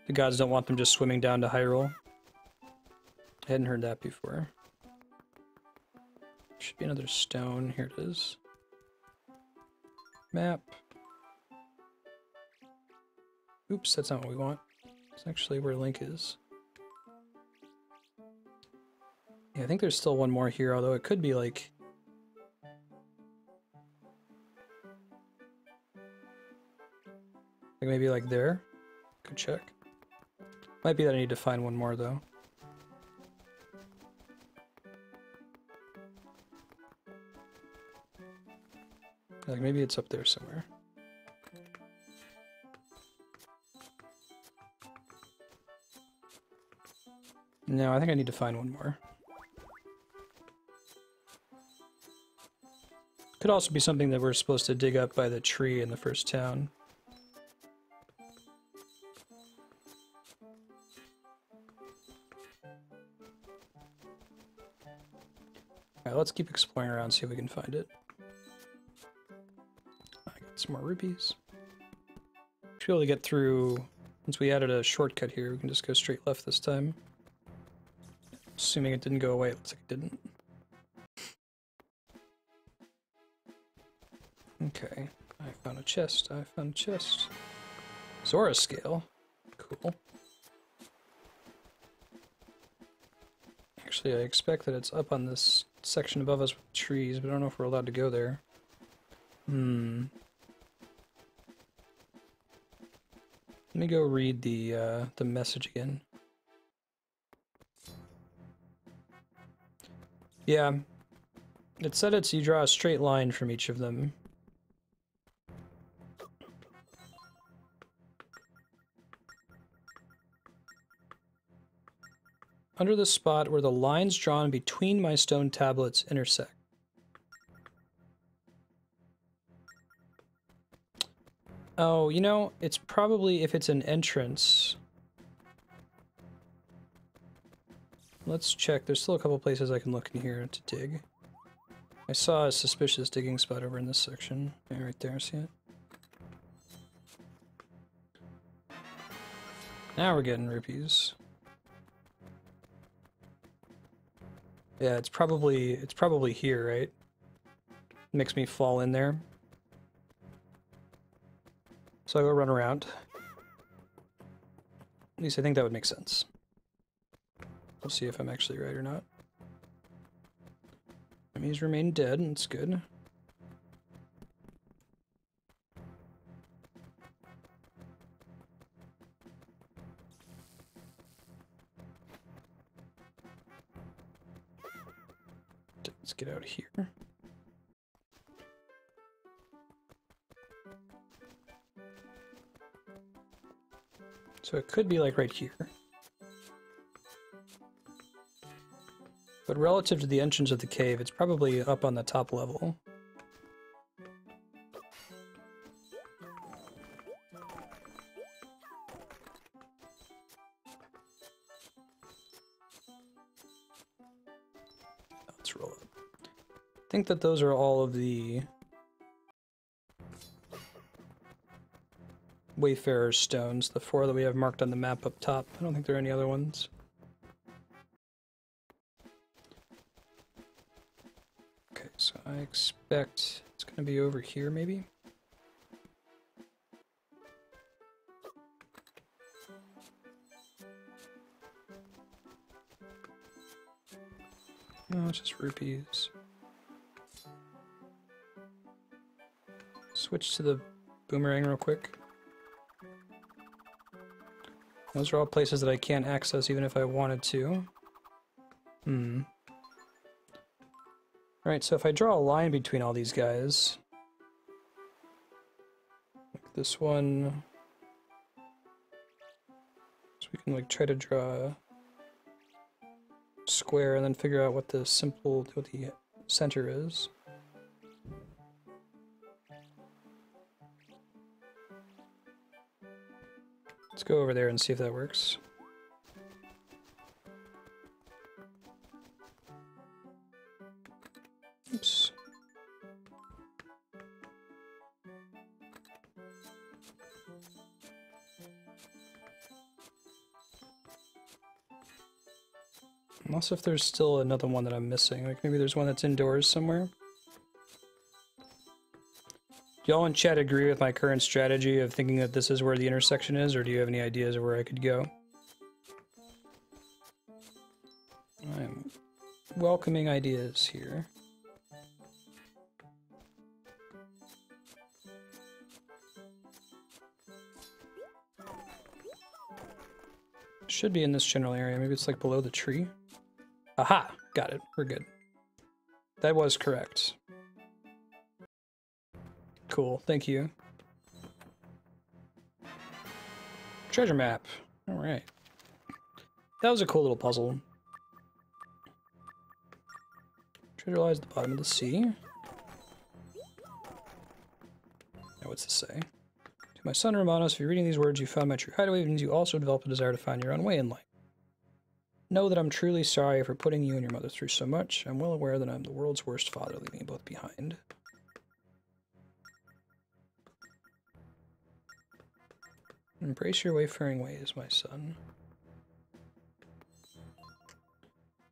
The gods don't want them just swimming down to Hyrule. I hadn't heard that before. Should be another stone. Here it is. Map. Oops, that's not what we want. It's actually where Link is. Yeah, I think there's still one more here, although it could be like... maybe like there? Could check. Might be that I need to find one more, though. Like, maybe it's up there somewhere. No, I think I need to find one more. Could also be something that we're supposed to dig up by the tree in the first town. Alright, let's keep exploring around, see if we can find it. I got some more rupees. Should be able to get through, since we added a shortcut here, we can just go straight left this time. Assuming it didn't go away, it looks like it didn't. Okay, I found a chest, I found a chest. Zora scale, cool. Actually, I expect that it's up on this section above us with trees, but I don't know if we're allowed to go there. Let me go read the message again. Yeah, it said you draw a straight line from each of them. Under the spot where the lines drawn between my stone tablets intersect. Oh, you know, it's probably if it's an entrance. Let's check. There's still a couple places I can look in here to dig. I saw a suspicious digging spot over in this section. Yeah, right there, see it? Now we're getting rupees. Yeah, it's probably here, right? Makes me fall in there. So I go run around. At least I think that would make sense. We'll see if I'm actually right or not. Enemies remain dead, and it's good. Let's get out of here. So it could be like right here. But relative to the entrance of the cave, it's probably up on the top level. Let's roll up. I think that those are all of the Wayfarer stones, the 4 that we have marked on the map up top. I don't think there are any other ones. Okay, so I expect it's going to be over here, maybe? No, it's just rupees. Switch to the boomerang real quick. Those are all places that I can't access even if I wanted to. Alright, so if I draw a line between all these guys, like this one, so we can like try to draw a square and then figure out what the center is. Let's go over there and see if that works. Oops. Unless if there's still another one that I'm missing. Like maybe there's one that's indoors somewhere. Do y'all in chat agree with my current strategy of thinking that this is where the intersection is, or do you have any ideas of where I could go? I'm welcoming ideas here. Should be in this general area. Maybe it's like below the tree. Aha! Got it. We're good. That was correct. Cool. Thank you. Treasure map. Alright. That was a cool little puzzle. Treasure lies at the bottom of the sea. Now what's this say? To my son Romanos, if you're reading these words, you found my true hideaway, it means you also developed a desire to find your own way in life. Know that I'm truly sorry for putting you and your mother through so much. I'm well aware that I'm the world's worst father, leaving you both behind. Embrace your wayfaring ways, my son.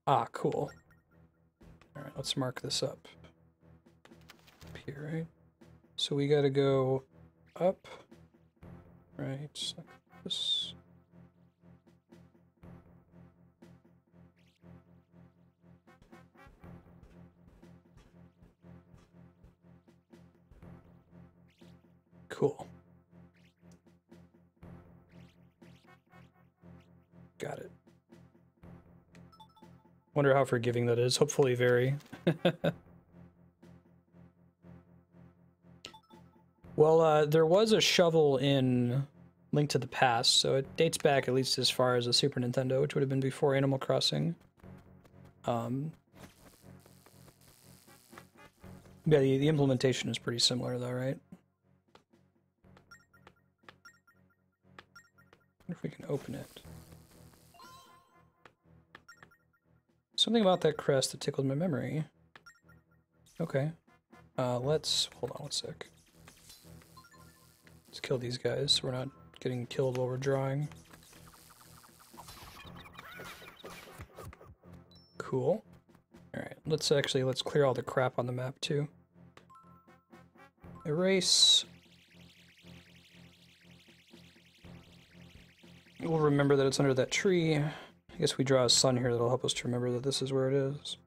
Ah, cool. Alright, let's mark this up. Up here, right? So we gotta go up. Right, like this. Cool. Got it. Wonder how forgiving that is. Hopefully very. Well, there was a shovel in Link to the Past, so it dates back at least as far as the Super Nintendo, which would have been before Animal Crossing. Yeah, the implementation is pretty similar though, right? I wonder if we can open it. Something about that crest that tickled my memory. Okay. Let's... hold on one sec. Let's kill these guys so we're not getting killed while we're drawing. Cool. Alright, let's clear all the crap on the map too. Erase. We'll remember that it's under that tree. I guess we draw a sun here that'll help us to remember that this is where it is.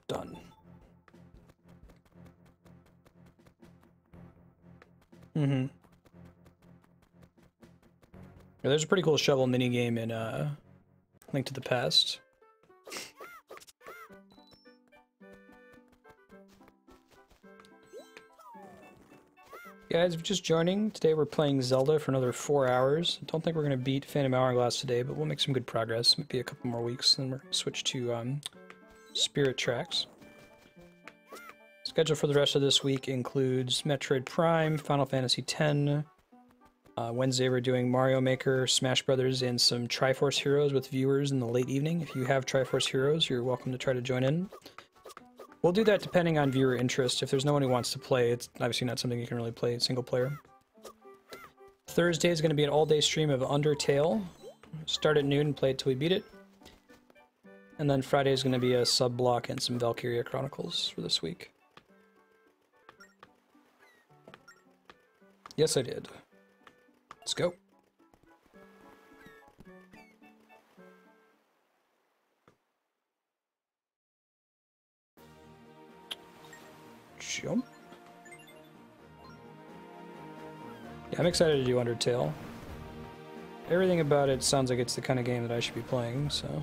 Done. Mm-hmm. Yeah, there's a pretty cool shovel minigame in Link to the Past. Guys, if you're just joining, today we're playing Zelda for another 4 hours. I don't think we're going to beat Phantom Hourglass today, but we'll make some good progress. Maybe a couple more weeks, then we're going to switch to Spirit Tracks. Schedule for the rest of this week includes Metroid Prime, Final Fantasy X. Wednesday we're doing Mario Maker, Smash Brothers, and some Triforce Heroes with viewers in the late evening. If you have Triforce Heroes, you're welcome to try to join in. We'll do that depending on viewer interest. If there's no one who wants to play, it's obviously not something you can really play single player. Thursday is going to be an all-day stream of Undertale. Start at noon and play it till we beat it. And then Friday is going to be a sub-block and some Valkyria Chronicles for this week. Yes, I did. Let's go. Jump. Yeah, I'm excited to do Undertale. everything about it sounds like it's the kind of game that I should be playing, so...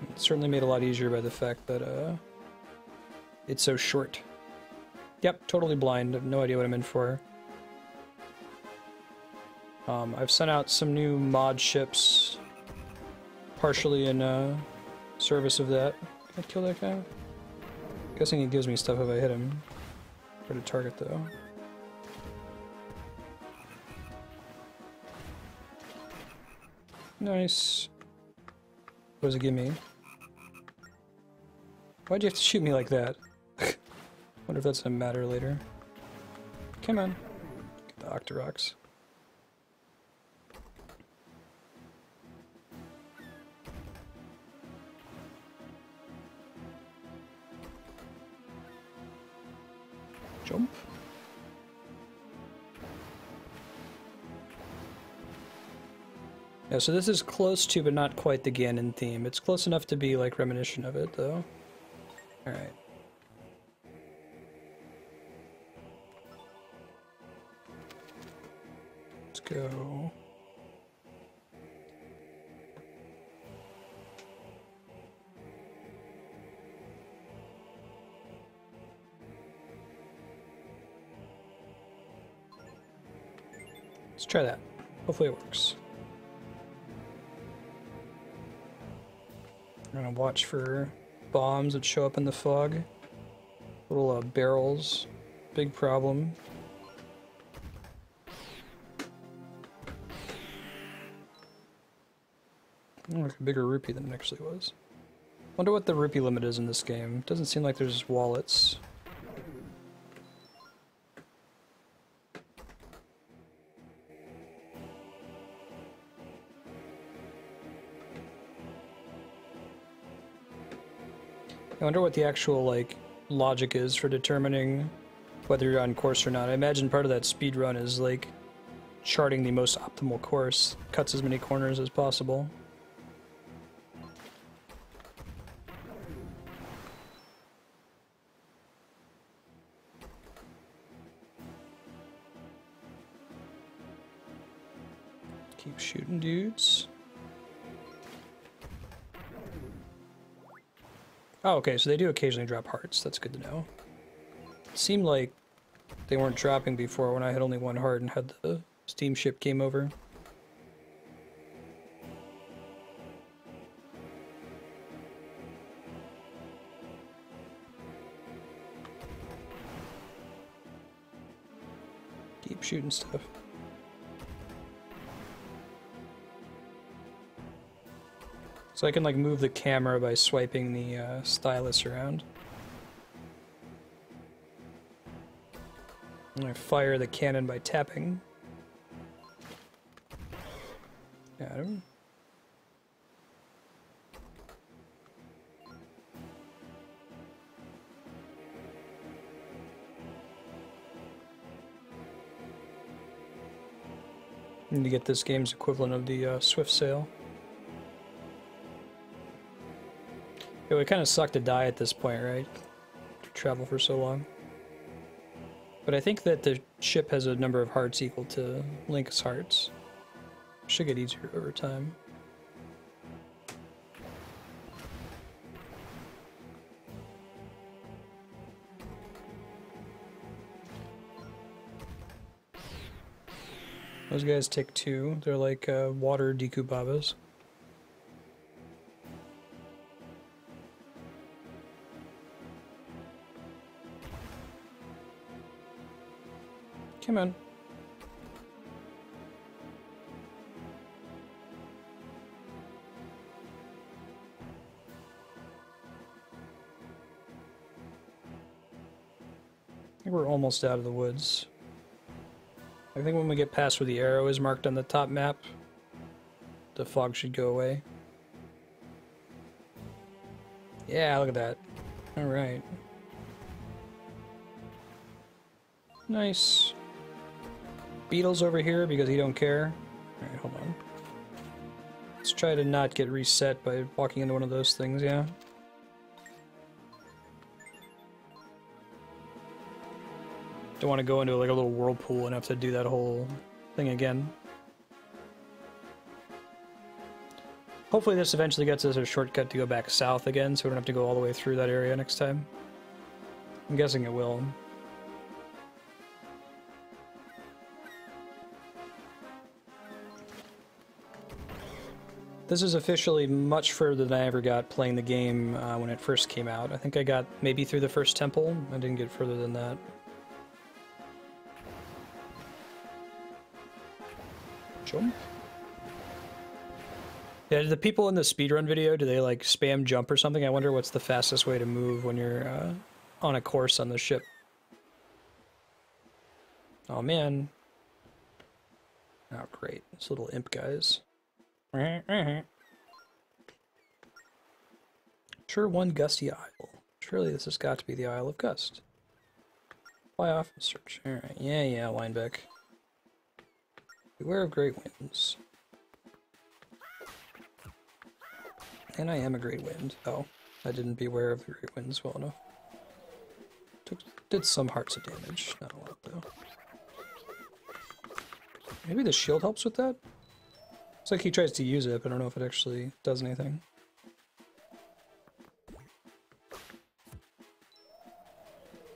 It's certainly made a lot easier by the fact that, it's so short. Yep, totally blind. I have no idea what I'm in for. I've sent out some new mod ships, partially in, service of that. Can I kill that guy? Guessing he gives me stuff if I hit him. Hard to target, though. Nice. What does it give me? Why'd you have to shoot me like that? Wonder if that's gonna matter later. Come on. Get the Octoroks. Jump. Yeah, so this is close to, but not quite the Ganon theme. It's close enough to be, like, reminiscent of it, though. Alright. Let's go. Let's try that. Hopefully it works. I'm gonna watch for bombs that show up in the fog. Little barrels. Big problem. Oh, like a bigger rupee than it actually was. Wonder what the rupee limit is in this game. Doesn't seem like there's wallets. I wonder what the actual, like, logic is for determining whether you're on course or not. I imagine part of that speed run is, like, charting the most optimal course, cuts as many corners as possible. Keep shooting dudes. Oh, okay, so they do occasionally drop hearts. That's good to know. It seemed like they weren't dropping before when I had only one heart and had the steamship game over. Keep shooting stuff. So I can, like, move the camera by swiping the stylus around. And I fire the cannon by tapping. Got him. Need to get this game's equivalent of the Swift Sail. It would kind of suck to die at this point, right? To travel for so long. But I think that the ship has a number of hearts equal to Link's hearts. Should get easier over time. Those guys take two. They're like water Dekubabas. Come on. I think we're almost out of the woods. I think when we get past where the arrow is marked on the top map, the fog should go away. Yeah, look at that. Alright. Nice. Beetle's over here because he don't care. Alright, hold on. Let's try to not get reset by walking into one of those things, yeah. Don't want to go into like a little whirlpool and have to do that whole thing again. Hopefully this eventually gets us a shortcut to go back south again, so we don't have to go all the way through that area next time. I'm guessing it will. This is officially much further than I ever got playing the game when it first came out. I think I got maybe through the first temple. I didn't get further than that. Jump. Yeah, the people in the speedrun video, do they like spam jump or something? I wonder what's the fastest way to move when you're on a course on the ship. Oh man. Oh great, this little imp guys. Sure, one gusty isle. Surely this has got to be the Isle of Gust. Fly off and search. Alright, yeah, Linebeck. Beware of great winds. And I am a great wind. Oh, I didn't beware of the great winds well enough. Did some hearts of damage. Not a lot, though. Maybe the shield helps with that? It's like he tries to use it, but I don't know if it actually does anything.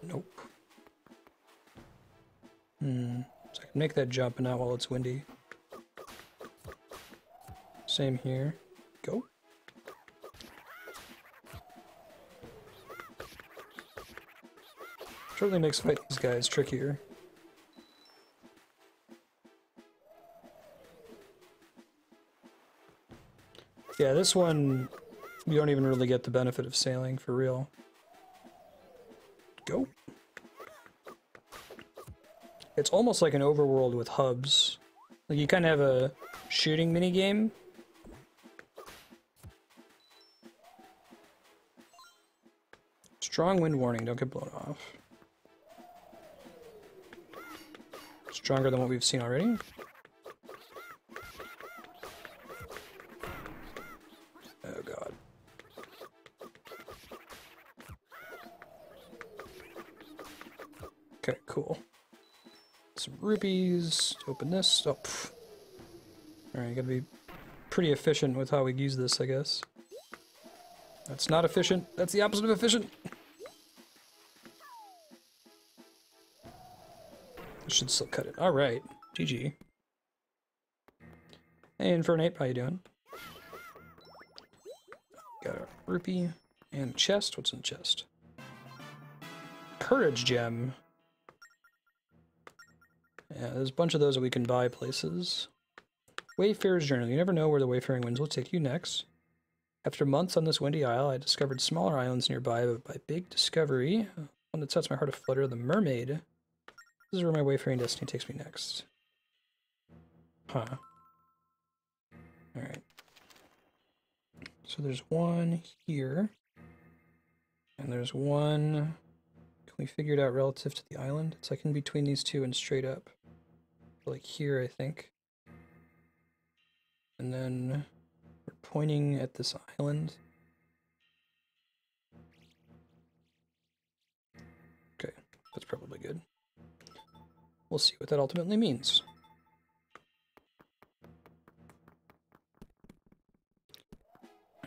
Nope. So I can make that jump, but not while it's windy. Same here. Go. Certainly makes fighting these guys trickier. Yeah, this one, you don't even really get the benefit of sailing, for real. Go. It's almost like an overworld with hubs. Like, you kind of have a shooting minigame. Strong wind warning, don't get blown off. Stronger than what we've seen already. Oh god. Okay, cool. Some rupees to open this. Oh, alright, gotta be pretty efficient with how we use this, I guess. That's not efficient. That's the opposite of efficient. I should still cut it. Alright. GG. Hey, Infernate, how you doing? Got a rupee and chest. What's in the chest? Courage gem. Yeah, there's a bunch of those that we can buy places. Wayfarer's Journal. You never know where the wayfaring winds will take you next. After months on this windy isle, I discovered smaller islands nearby, but by big discovery, one that sets my heart aflutter, the mermaid. This is where my wayfaring destiny takes me next. Huh. Alright. So there's one here. And there's one... Can we figure it out relative to the island? It's like in between these two and straight up. Like here, I think. And then we're pointing at this island. Okay, that's probably good. We'll see what that ultimately means.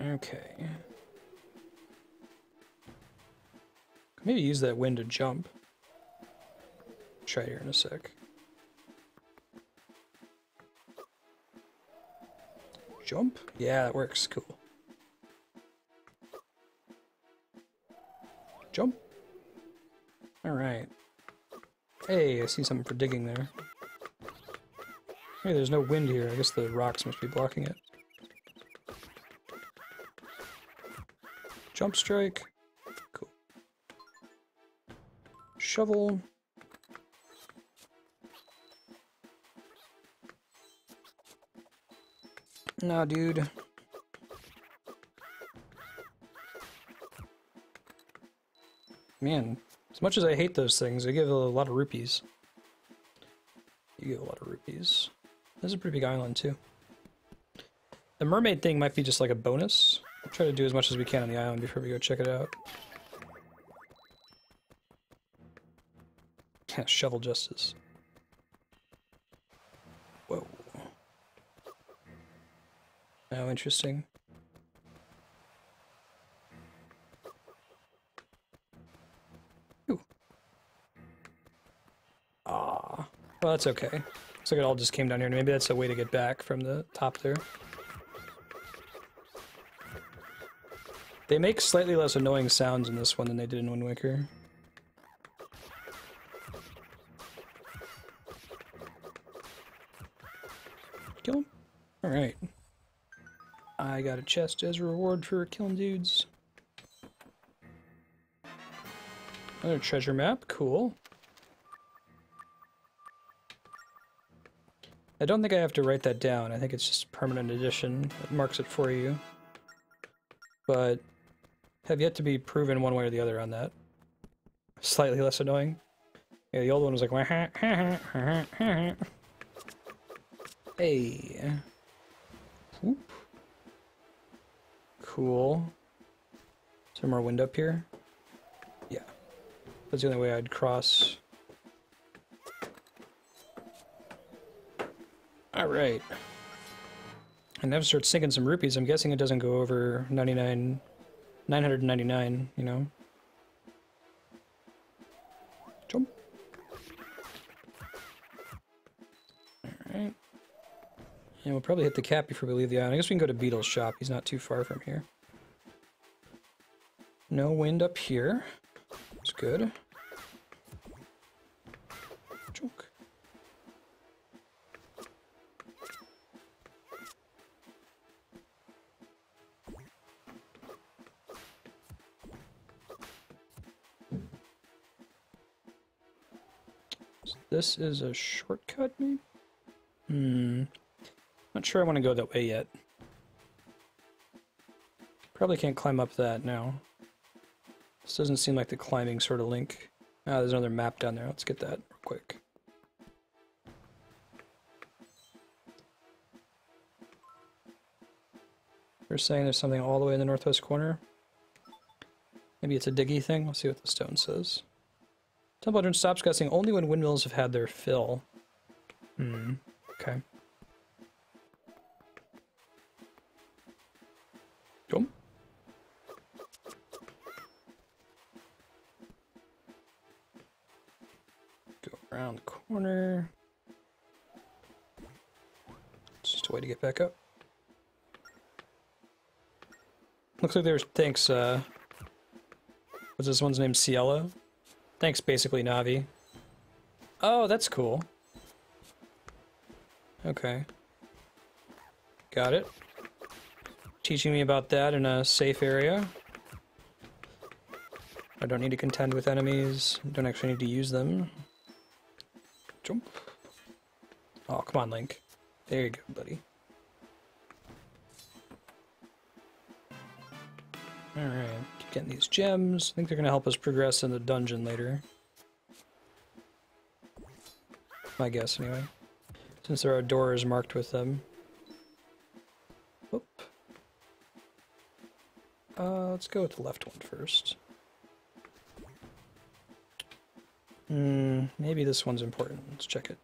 Okay. Maybe use that wind to jump. Try it here in a sec. Jump? Yeah, that works. Cool. Jump. Alright. Hey, I see something for digging there. Hey, there's no wind here. I guess the rocks must be blocking it. Jump strike. Cool. Shovel. Nah, dude. Man, as much as I hate those things, they give a lot of rupees. You give a lot of rupees. This is a pretty big island, too. The mermaid thing might be just like a bonus. We'll try to do as much as we can on the island before we go check it out. Shovel justice. Whoa. Oh, interesting. Well, that's okay. Looks like it all just came down here. Maybe that's a way to get back from the top there. They make slightly less annoying sounds in this one than they did in Wind Waker. Kill him? Alright. I got a chest as a reward for killing dudes. Another treasure map, cool. I don't think I have to write that down. I think it's just a permanent addition that marks it for you. But have yet to be proven one way or the other on that. Slightly less annoying. Yeah, the old one was like, hey. Whoop. Cool. Is there more wind up here? Yeah. That's the only way I'd cross. Alright. And now start sinking some rupees. I'm guessing it doesn't go over 999, you know? Jump. Alright. And we'll probably hit the cap before we leave the island. I guess we can go to Beetle's shop. He's not too far from here. No wind up here. That's good. Chunk. This is a shortcut, maybe? Not sure I want to go that way yet. Probably can't climb up that now. This doesn't seem like the climbing sort of link. Ah, there's another map down there. Let's get that real quick. They're saying there's something all the way in the northwest corner. Maybe it's a diggy thing. Let's see what the stone says. Temple entrance stops guessing only when windmills have had their fill. Okay. Jump. Go around the corner. It's just a way to get back up. Looks like there's, thanks, what's this one's name? Cielo? Thanks, basically, Navi. Oh, that's cool. Okay. Got it. Teaching me about that in a safe area. I don't need to contend with enemies. Don't actually need to use them. Jump. Oh, come on, Link. There you go, buddy. Alright, keep getting these gems. I think they're going to help us progress in the dungeon later. My guess, anyway. Since there are doors marked with them. Whoop. Let's go with the left one first. Maybe this one's important. Let's check it.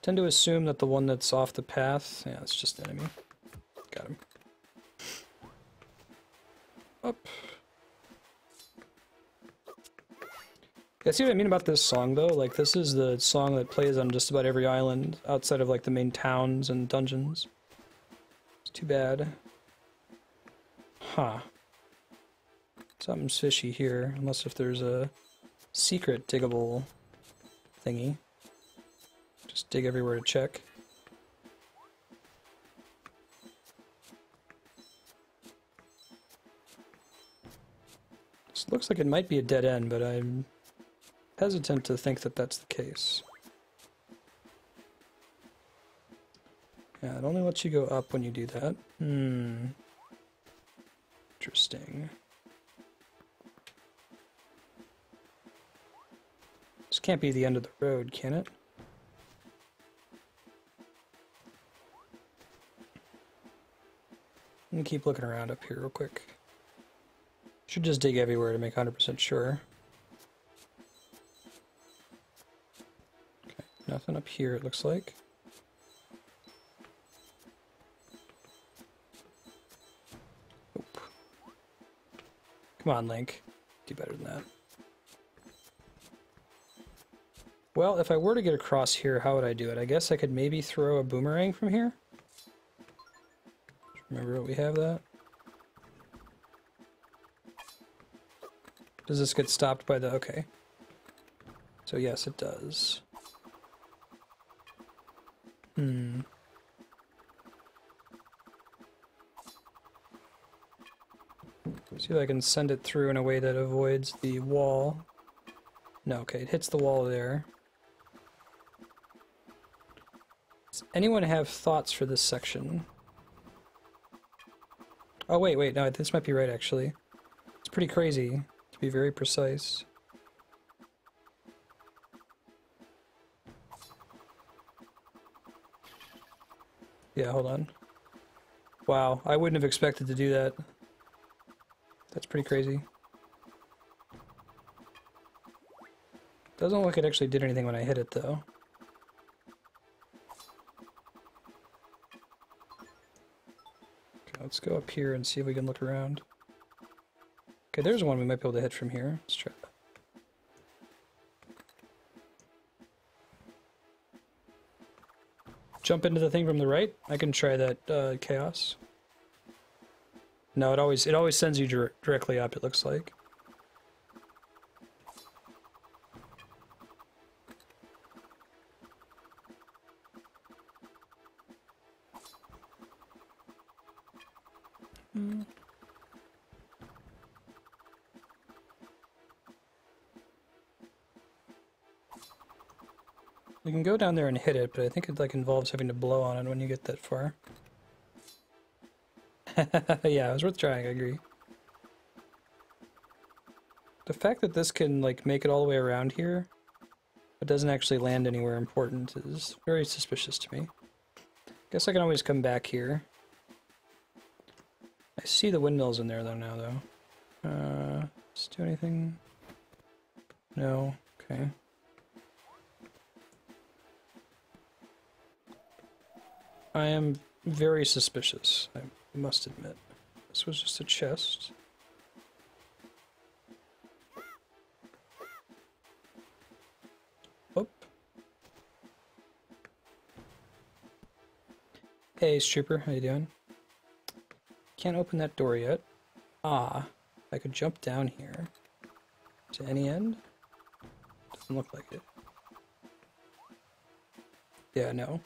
Tend to assume that the one that's off the path... Yeah, it's just enemy. Got him. Up. Yeah, see what I mean about this song, though? Like, this is the song that plays on just about every island outside of, like, the main towns and dungeons. It's too bad. Huh. Something's fishy here, unless if there's a secret diggable thingy. Just dig everywhere to check. This looks like it might be a dead end, but I'm hesitant to think that that's the case. Yeah, it only lets you go up when you do that. Interesting. This can't be the end of the road, can it? Let me keep looking around up here real quick. Should just dig everywhere to make 100% sure. Okay, nothing up here it looks like. Nope. Come on, Link. Do better than that. Well, if I were to get across here, how would I do it? I guess I could maybe throw a boomerang from here. Remember what we have that? Does this get stopped by the... Okay. So yes, it does. Hmm. See if I can send it through in a way that avoids the wall. No, okay, it hits the wall there. Does anyone have thoughts for this section? Oh, wait, no, this might be right, actually. It's pretty crazy, to be very precise. Yeah, hold on. Wow, I wouldn't have expected to do that. That's pretty crazy. Doesn't look like it actually did anything when I hit it, though. Okay, let's go up here and see if we can look around. Okay, there's one we might be able to hit from here. Let's try that. Jump into the thing from the right? I can try that, chaos. No, it always sends you directly up, it looks like. You can go down there and hit it, but I think it like involves having to blow on it when you get that far. Yeah, it was worth trying, I agree. The fact that this can like make it all the way around here, but doesn't actually land anywhere important, is very suspicious to me. Guess I can always come back here. I see the windmills in there though now though. Let's do anything? No, okay. I am very suspicious, I must admit. This was just a chest. Oh. Hey, Strooper, how you doing? Can't open that door yet. Ah, I could jump down here. To any end? Doesn't look like it. Yeah, no.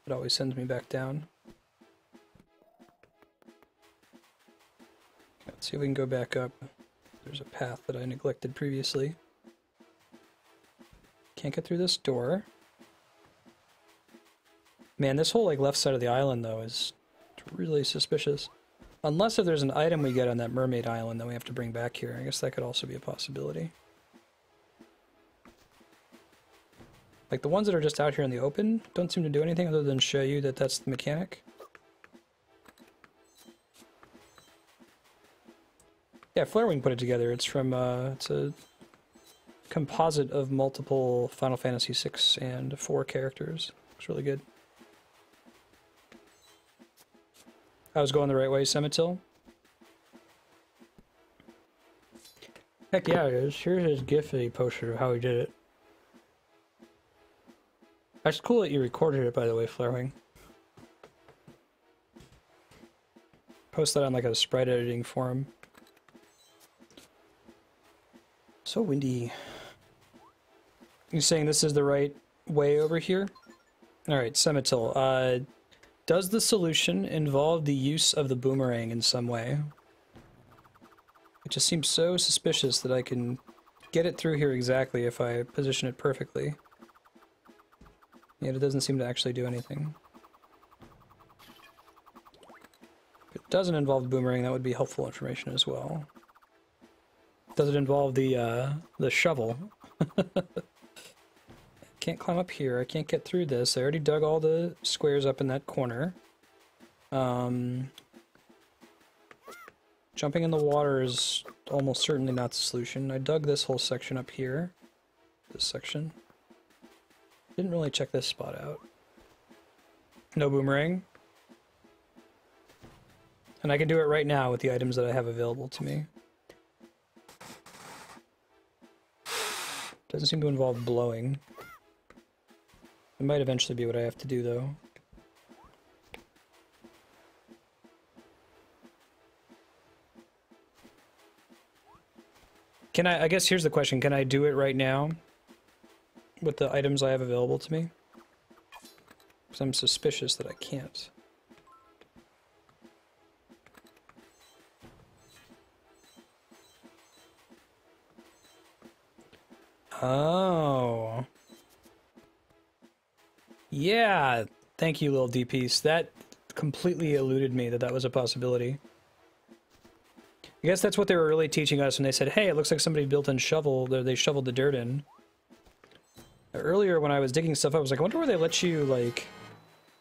It always sends me back down. Let's see if we can go back up. There's a path that I neglected previously. Can't get through this door. Man, this whole like left side of the island though is really suspicious. Unless if there's an item we get on that mermaid island that we have to bring back here. I guess that could also be a possibility. Like the ones that are just out here in the open don't seem to do anything other than show you that that's the mechanic. Yeah, Flarewing put it together. It's from, it's a composite of multiple Final Fantasy VI and 4 characters. It's really good. I was going the right way, Semitil. Heck yeah, it is. Here's his GIF that he posted of how he did it. That's cool that you recorded it, by the way, Flarewing. Post that on like a sprite editing forum. So windy. You saying this is the right way over here? Alright, Semitil. Does the solution involve the use of the boomerang in some way? It just seems so suspicious that I can get it through here exactly if I position it perfectly. Yet it doesn't seem to actually do anything. If it doesn't involve the boomerang, that would be helpful information as well. Does it involve the shovel? Can't climb up here. I can't get through this. I already dug all the squares up in that corner. Jumping in the water is almost certainly not the solution. I dug this whole section up here. This section. Didn't really check this spot out. No boomerang. And I can do it right now with the items that I have available to me. Doesn't seem to involve blowing. It might eventually be what I have to do, though. Can I guess here's the question, can I do it right now? With the items I have available to me? Because I'm suspicious that I can't. Oh. Yeah, thank you, little DPs. That completely eluded me that that was a possibility. I guess that's what they were really teaching us when they said, hey, it looks like somebody built in shovel, they shoveled the dirt in. Earlier when I was digging stuff up, I was like, I wonder where they let you, like,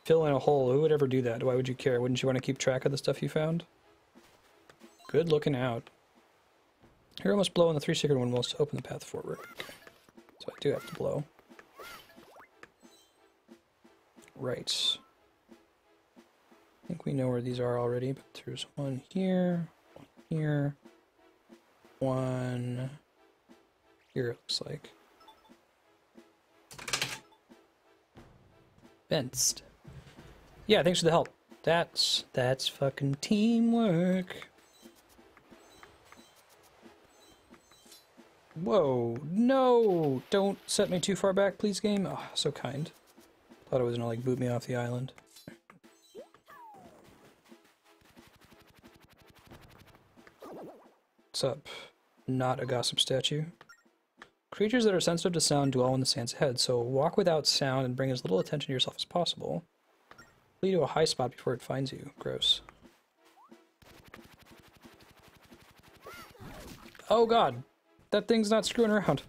fill in a hole. Who would ever do that? Why would you care? Wouldn't you want to keep track of the stuff you found? Good looking out. Hero must blow on the 3 secret one to open the path forward. Okay. So I do have to blow. Right. I think we know where these are already, but there's one here, one here, it looks like. Fenced. Yeah, thanks for the help. That's fucking teamwork. Whoa, no! Don't set me too far back, please, game. Oh, so kind. Thought it was gonna, like, boot me off the island. What's up? Not a gossip statue. Creatures that are sensitive to sound dwell in the sands ahead, so walk without sound and bring as little attention to yourself as possible. Lead to a high spot before it finds you. Gross. Oh god! That thing's not screwing around.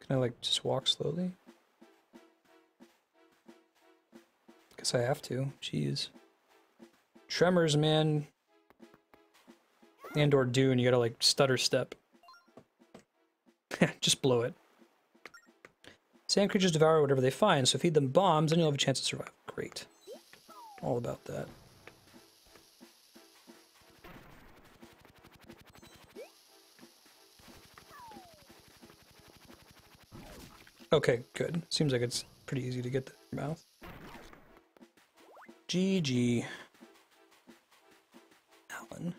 Can I, like, just walk slowly? Guess I have to. Jeez. Tremors, man. And or Dune, you gotta, like, stutter step. Just blow it. Sand creatures devour whatever they find, so feed them bombs and you'll have a chance to survive. Great. All about that. Okay, good. Seems like it's pretty easy to get that in your mouth. GG. Alan.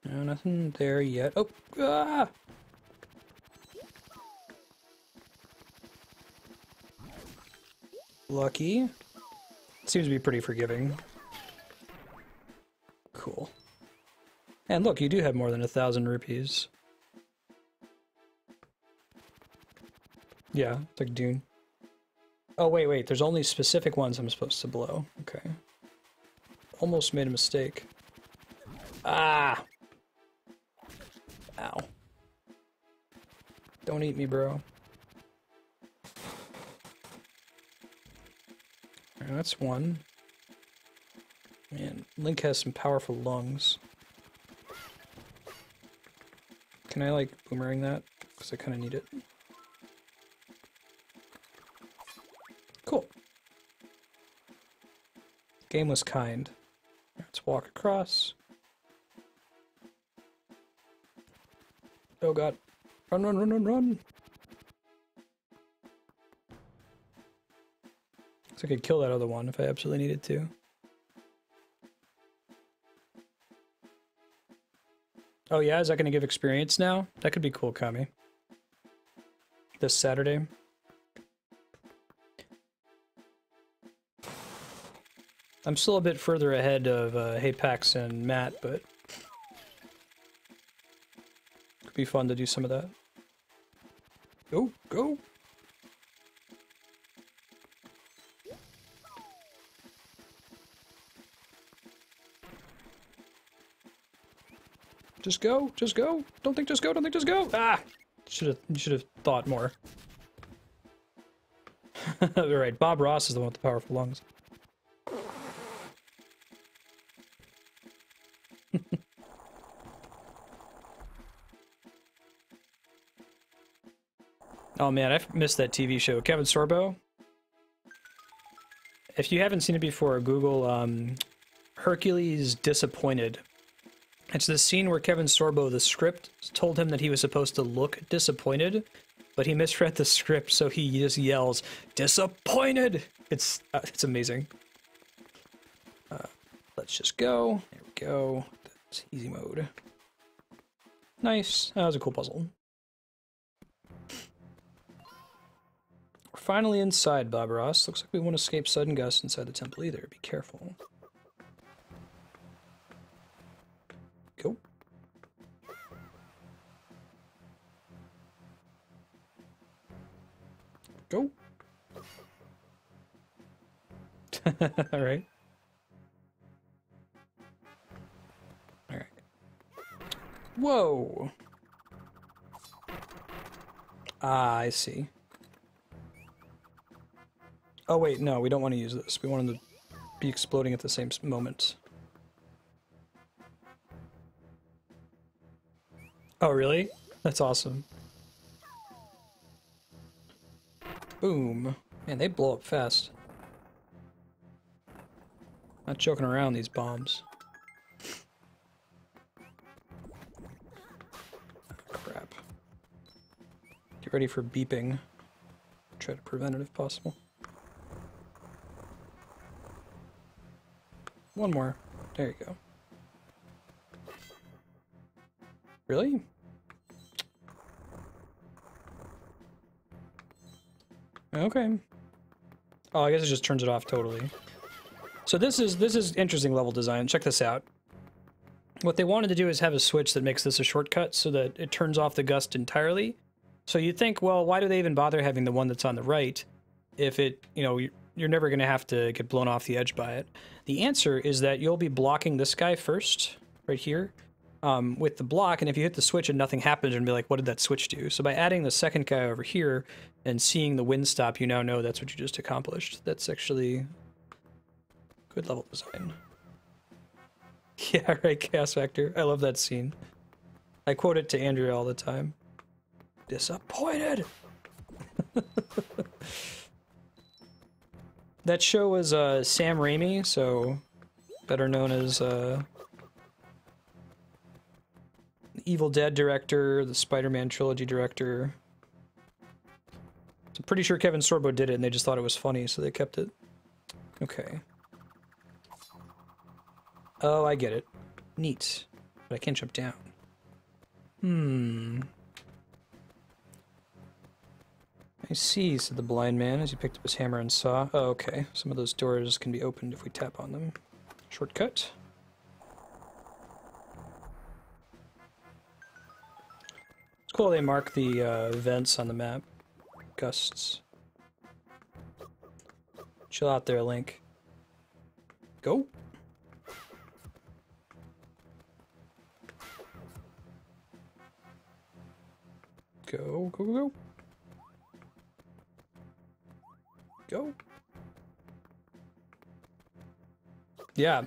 No, nothing there yet. Oh! Ah! Lucky. Seems to be pretty forgiving. Cool. And look, you do have more than 1,000 rupees. Yeah, it's like Dune. Oh, wait, there's only specific ones I'm supposed to blow. Okay. Almost made a mistake. Ah! Ow. Don't eat me, bro. Alright, that's one. Man, Link has some powerful lungs. Can I, like, boomerang that? Because I kind of need it. Cool. Game was kind. Let's walk across. Oh god. Run, run, run, run, run! So I could kill that other one if I absolutely needed to. Oh yeah, is that going to give experience now? That could be cool, Kami. This Saturday. I'm still a bit further ahead of Haypax and Matt, but it could be fun to do some of that. Go, go! Just go, just go. Don't think just go, don't think just go. Ah! You should have thought more. Alright, Bob Ross is the one with the powerful lungs. Oh man, I've missed that TV show. Kevin Sorbo. If you haven't seen it before, Google Hercules Disappointed. It's the scene where Kevin Sorbo, the script, told him that he was supposed to look disappointed, but he misread the script, so he just yells, "Disappointed!" It's amazing. Let's just go. There we go. That's easy mode. Nice. That was a cool puzzle. We're finally inside, Bob Ross. Looks like we won't escape sudden gusts inside the temple either. Be careful. Go. Go. All right. All right. Whoa. Ah, I see. Oh wait, no, we don't want to use this. We want them to be exploding at the same moment. Oh, really? That's awesome. Boom. Man, they blow up fast. Not joking around, these bombs. Crap. Get ready for beeping. Try to prevent it if possible. One more. There you go. Really? Okay. Oh, I guess it just turns it off totally. So this is interesting level design. Check this out. What they wanted to do is have a switch that makes this a shortcut so that it turns off the gust entirely. So you'd think, well, why do they even bother having the one that's on the right if it, you know, you're never going to have to get blown off the edge by it? The answer is that you'll be blocking this guy first, right here, with the block, and if you hit the switch and nothing happens, and be like, what did that switch do? So by adding the second guy over here and seeing the wind stop, you now know that's what you just accomplished. That's actually good level design. Yeah, right, Chaos Factor. I love that scene. I quote it to Andrea all the time. Disappointed! That show was Sam Raimi, so better known as Evil Dead director, the Spider-Man trilogy director. I'm pretty sure Kevin Sorbo did it and they just thought it was funny, so they kept it. Okay. Oh, I get it. Neat. But I can't jump down. I see, said the blind man as he picked up his hammer and saw. Oh, okay. Some of those doors can be opened if we tap on them. Shortcut. It's cool they mark the vents on the map. Gusts. Chill out there, Link. Go. Go, go, go. Go. Yeah.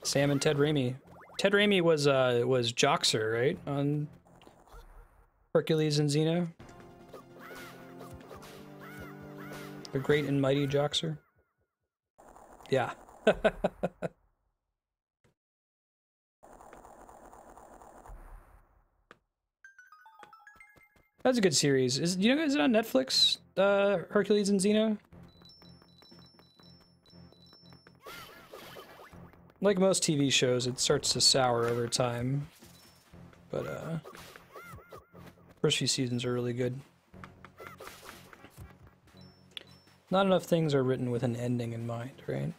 Sam and Ted Raimi. Ted Raimi was Joxer, right? On Hercules and Xena. The great and mighty Joxer. Yeah. That's a good series. Is it on Netflix? Hercules and Xena? Like most TV shows, it starts to sour over time. But first few seasons are really good. Not enough things are written with an ending in mind, right?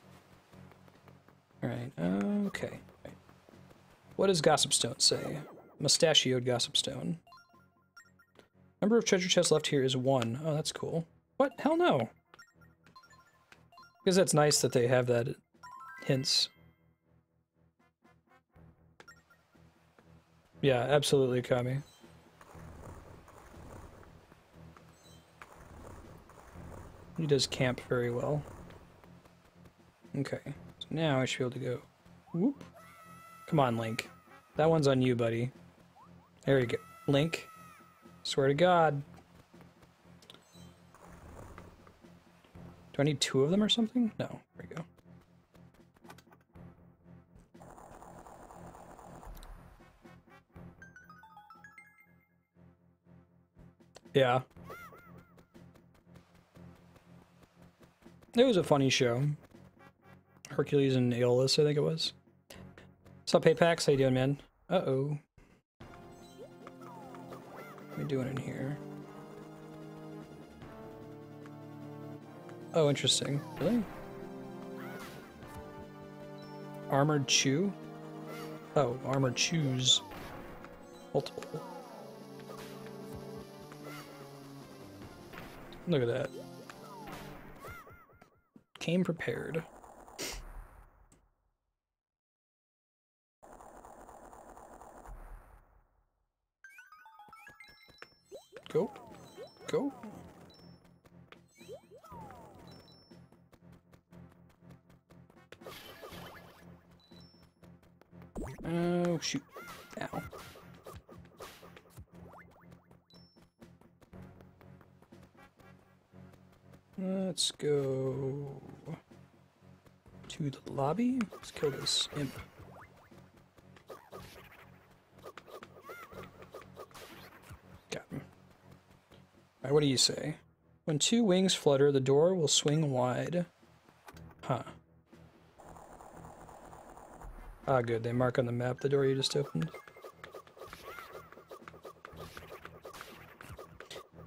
Alright, okay. Right. What does Gossip Stone say? Mustachioed Gossip Stone. Number of treasure chests left here is 1. Oh, that's cool. What? Hell no. Because that's nice that they have that hints. Yeah, absolutely, Kami. He does camp very well. Okay, so now I should be able to go. Whoop. Come on, Link. That one's on you, buddy. There you go. Link. Swear to God. Do I need 2 of them or something? No. There we go. Yeah. It was a funny show. Hercules and Aeolus, I think it was. What's up, Apex? How you doing, man? Uh-oh. What are we doing in here? Oh, interesting. Really? Armored Chew? Oh, Armored Chews. Multiple. Look at that. Came prepared. Go. Go. Oh, shoot. Ow. Let's go to the lobby. Let's kill this imp. Got him. Alright, what do you say? When two wings flutter, the door will swing wide. Huh. Ah, good. They mark on the map the door you just opened.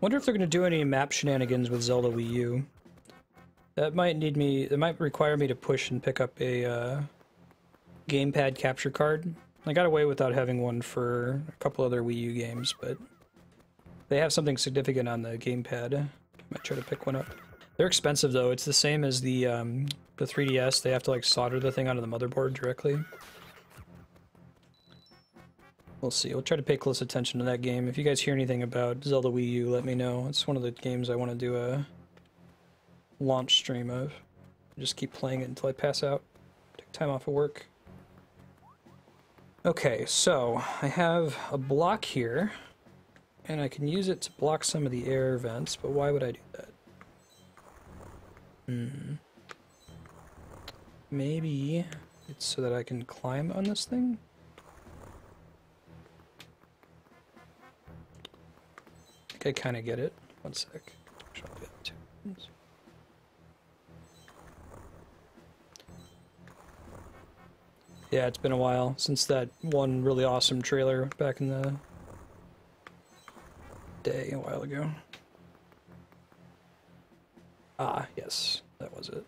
Wonder if they're going to do any map shenanigans with Zelda Wii U. That might need me... It might require me to push and pick up a gamepad capture card. I got away without having one for a couple other Wii U games, but they have something significant on the gamepad. I might try to pick one up. They're expensive though. It's the same as the 3DS. They have to like solder the thing onto the motherboard directly. We'll see. We'll try to pay close attention to that game. If you guys hear anything about Zelda Wii U, let me know. It's one of the games I want to do a launch stream of. Just keep playing it until I pass out. Take time off of work. Okay, so I have a block here, and I can use it to block some of the air vents, but why would I do that? Maybe it's so that I can climb on this thing? I think I kind of get it. One sec. Yeah, it's been a while since that one really awesome trailer back in the day a while ago. Ah, yes, that was it.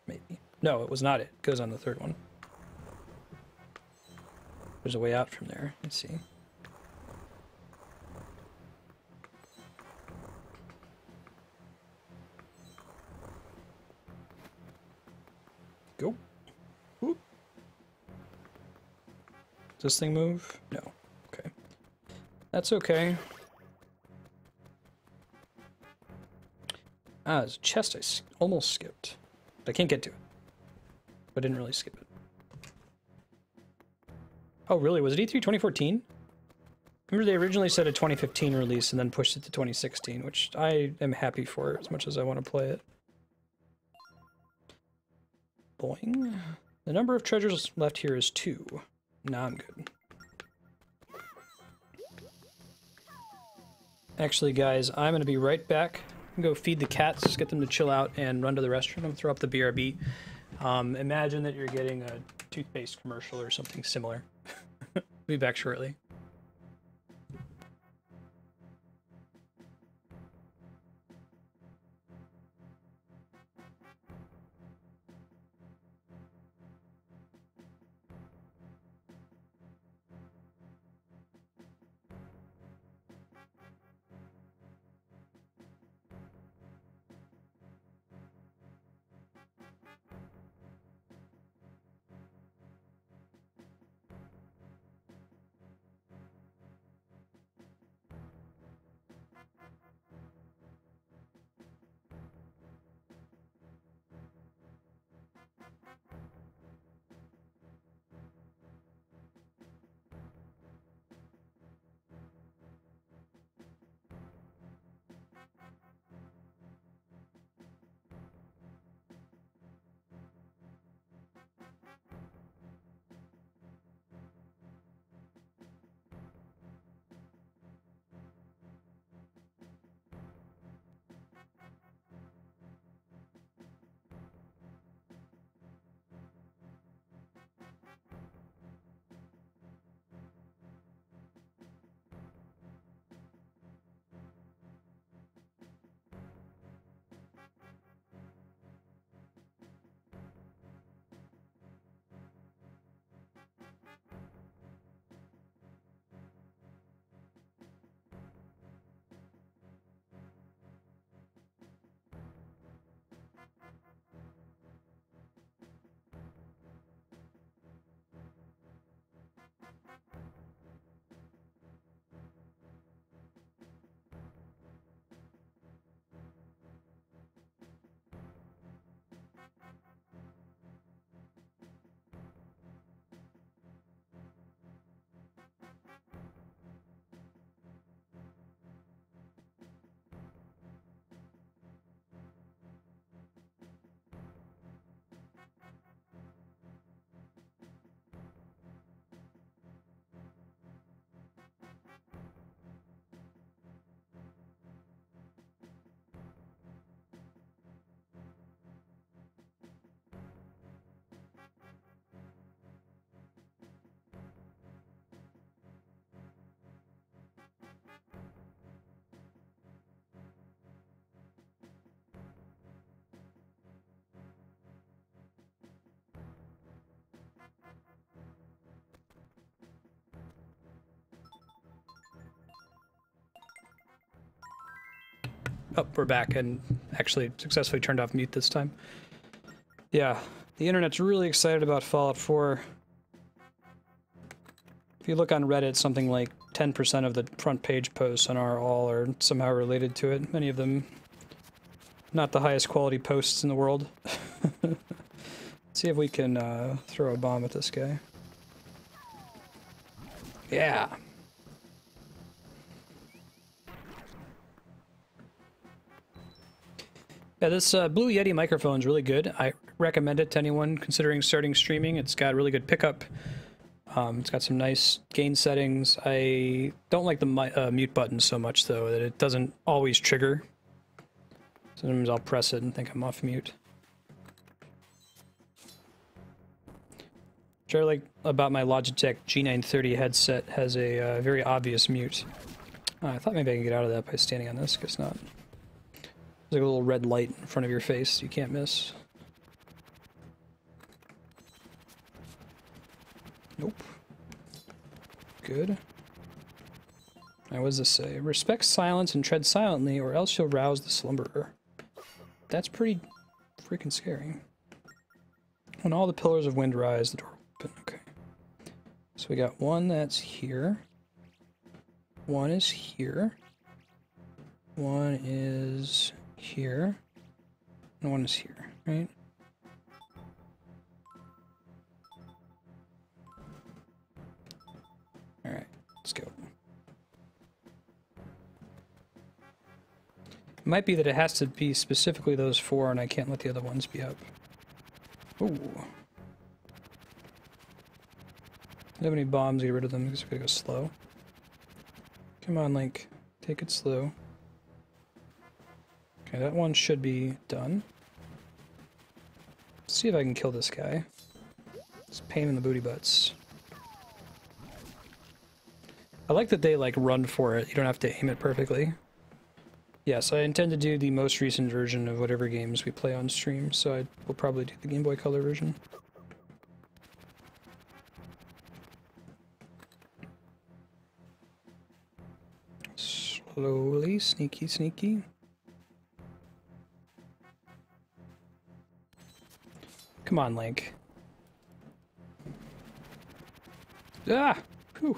Maybe. No, it was not it. It goes on the third one. There's a way out from there. Let's see. Go. Whoop. Does this thing move? No. Okay. That's okay. Ah, there's a chest I almost skipped. But I can't get to it. But I didn't really skip it. Oh, really? Was it E3 2014? Remember they originally said a 2015 release and then pushed it to 2016, which I am happy for as much as I want to play it. Boing. The number of treasures left here is 2. Nah, I'm good. Actually, guys, I'm going to be right back. Go feed the cats, get them to chill out, and run to the restroom, throw up the BRB. Imagine that you're getting a toothpaste commercial or something similar. Be back shortly. Oh, we're back and actually successfully turned off mute this time. Yeah, the internet's really excited about Fallout 4. If you look on Reddit, something like 10% of the front page posts on our all are somehow related to it. Many of them not the highest quality posts in the world. Let's see if we can throw a bomb at this guy. Yeah. Yeah, this Blue Yeti microphone is really good. I recommend it to anyone considering starting streaming. It's got really good pickup. It's got some nice gain settings. I don't like the mute button so much, though, that it doesn't always trigger. Sometimes I'll press it and think I'm off mute. Which I like about my Logitech G930 headset has a very obvious mute. I thought maybe I could get out of that by standing on this. Guess not. There's like a little red light in front of your face you can't miss. Nope. Good. Now, what does this say? Respect silence and tread silently, or else you'll rouse the slumberer. That's pretty freaking scary. When all the pillars of wind rise, the door will open. Okay. So we got one that's here. One is here. One is here. And one is here, right? Alright, let's go. It might be that it has to be specifically those four and I can't let the other ones be up. Ooh. Do you have any bombs? Get rid of them because we're gonna go slow. Come on, Link. Take it slow. Okay, that one should be done. Let's see if I can kill this guy. It's a pain in the booty butts. I like that they, like, run for it. You don't have to aim it perfectly. Yes, I intend to do the most recent version of whatever games we play on stream, so I will probably do the Game Boy Color version. Slowly, sneaky, sneaky. Come on, Link. Ah! Whew.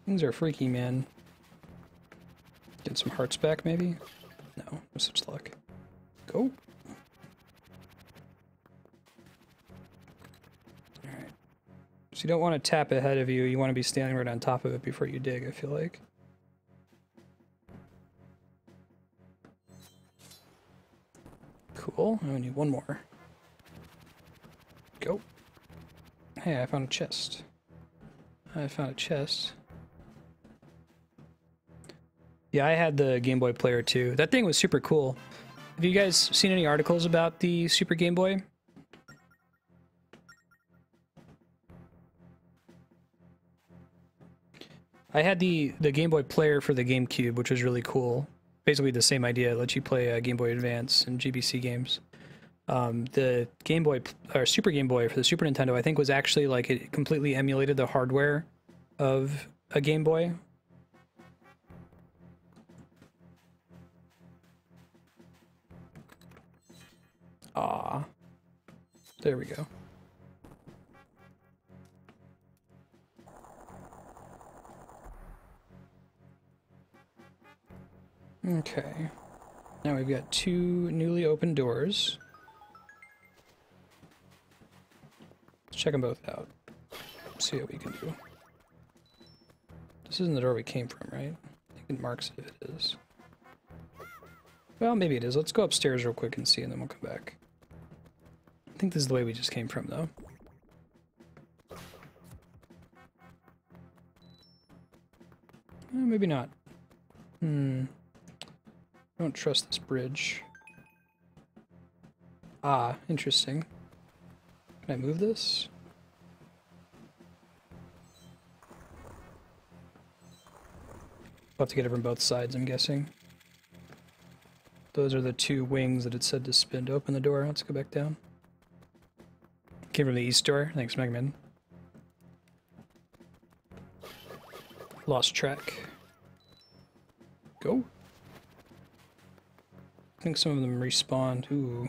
Things are freaky, man. Get some hearts back, maybe? No, no such luck. Go! Alright. So you don't want to tap ahead of you, you want to be standing right on top of it before you dig, I feel like. Cool, I need one more. Go! Hey, I found a chest. I found a chest. Yeah, I had the Game Boy player too. That thing was super cool. Have you guys seen any articles about the Super Game Boy? I had the Game Boy player for the GameCube, which was really cool. Basically the same idea. It lets you play Game Boy Advance and GBC games. The Game Boy, or Super Game Boy for the Super Nintendo, I think was actually like it completely emulated the hardware of a Game Boy. Ah, there we go. Okay, now we've got two newly opened doors. Let's check them both out. See what we can do. This isn't the door we came from, right? I think it marks it if it is. Well, maybe it is. Let's go upstairs real quick and see, and then we'll come back. I think this is the way we just came from, though. Maybe not. I don't trust this bridge. Ah, interesting. Can I move this? I'll have to get it from both sides, I'm guessing. Those are the two wings that it said to spin to open the door. Let's go back down. Came from the east door. Thanks, Megman. Lost track. Go. think some of them respawned. Ooh.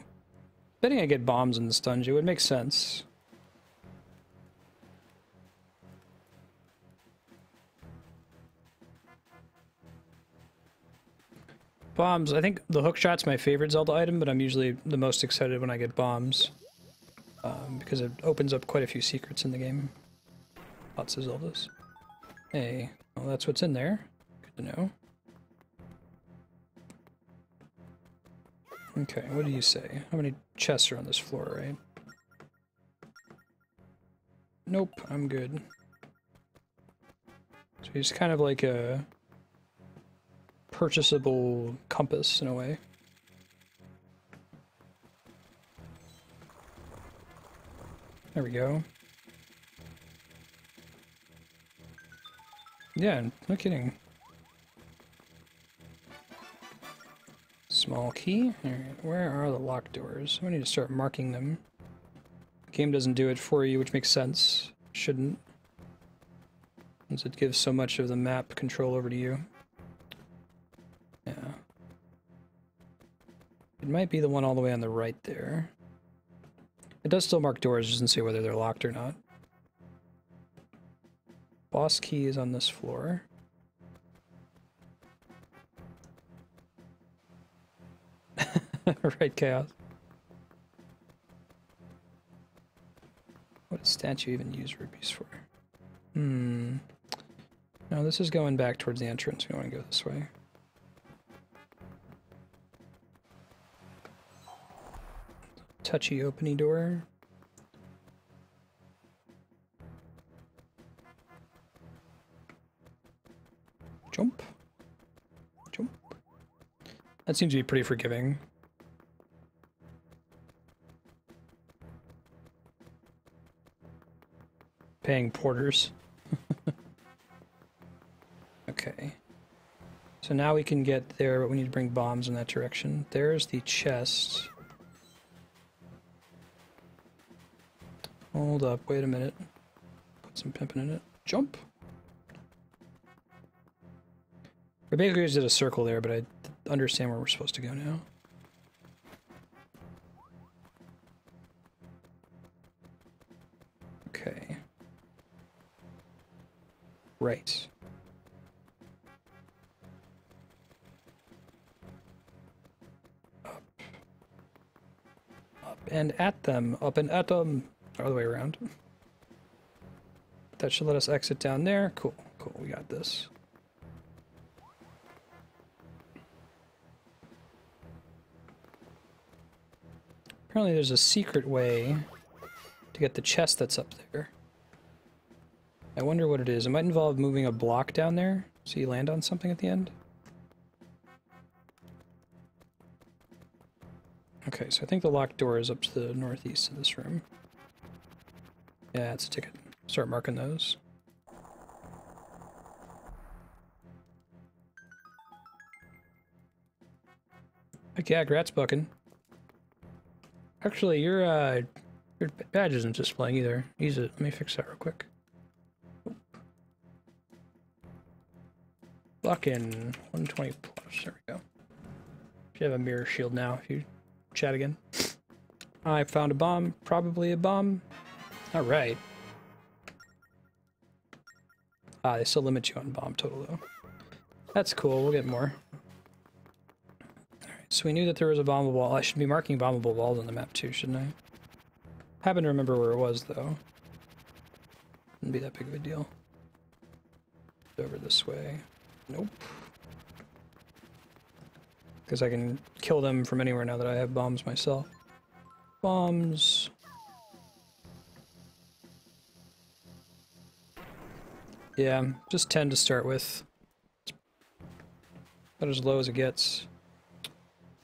Betting I get bombs in this dungeon would make sense. Bombs. I think the hookshot's my favorite Zelda item, but I'm usually the most excited when I get bombs. Because it opens up quite a few secrets in the game. Lots of Zeldas. Hey, well that's what's in there. Good to know. Okay, what do you say? How many chests are on this floor, right? Nope, I'm good. So he's kind of like a purchasable compass in a way. There we go. Yeah, no kidding. Small key. Alright, where are the locked doors? We need to start marking them. The game doesn't do it for you, which makes sense. Shouldn't. Since it gives so much of the map control over to you. Yeah. It might be the one all the way on the right there. It does still mark doors, just doesn't say whether they're locked or not. Boss key is on this floor. Right, Chaos. What does statue even use rupees for? No, this is going back towards the entrance. We want to go this way. Touchy openy door. Jump. Jump. That seems to be pretty forgiving. Paying porters. Okay. So now we can get there, but we need to bring bombs in that direction. There's the chest. Hold up, wait a minute. Put some pimping in it. Jump! We basically just did a circle there, but I understand where we're supposed to go now. Okay. Right. Up. Up and at them. Up and at them. Other way around. That should let us exit down there. Cool. Cool. We got this. Apparently there's a secret way to get the chest that's up there. I wonder what it is. It might involve moving a block down there, so you land on something at the end. Okay, so I think the locked door is up to the northeast of this room. Yeah, it's a ticket. Start marking those. Heck yeah, grats, Buckin. Actually, your badge isn't displaying either. Use it. Let me fix that real quick. Buckin 120 plus. There we go. You have a mirror shield now if you chat again. I found a bomb. Probably a bomb. Alright. Ah, they still limit you on bomb total though. That's cool. We'll get more. Alright, so we knew that there was a bombable wall. I should be marking bombable walls on the map too, shouldn't I? Happen to remember where it was though. Wouldn't be that big of a deal. Over this way. Nope. Because I can kill them from anywhere now that I have bombs myself. Bombs. Yeah, just 10 to start with. About as low as it gets.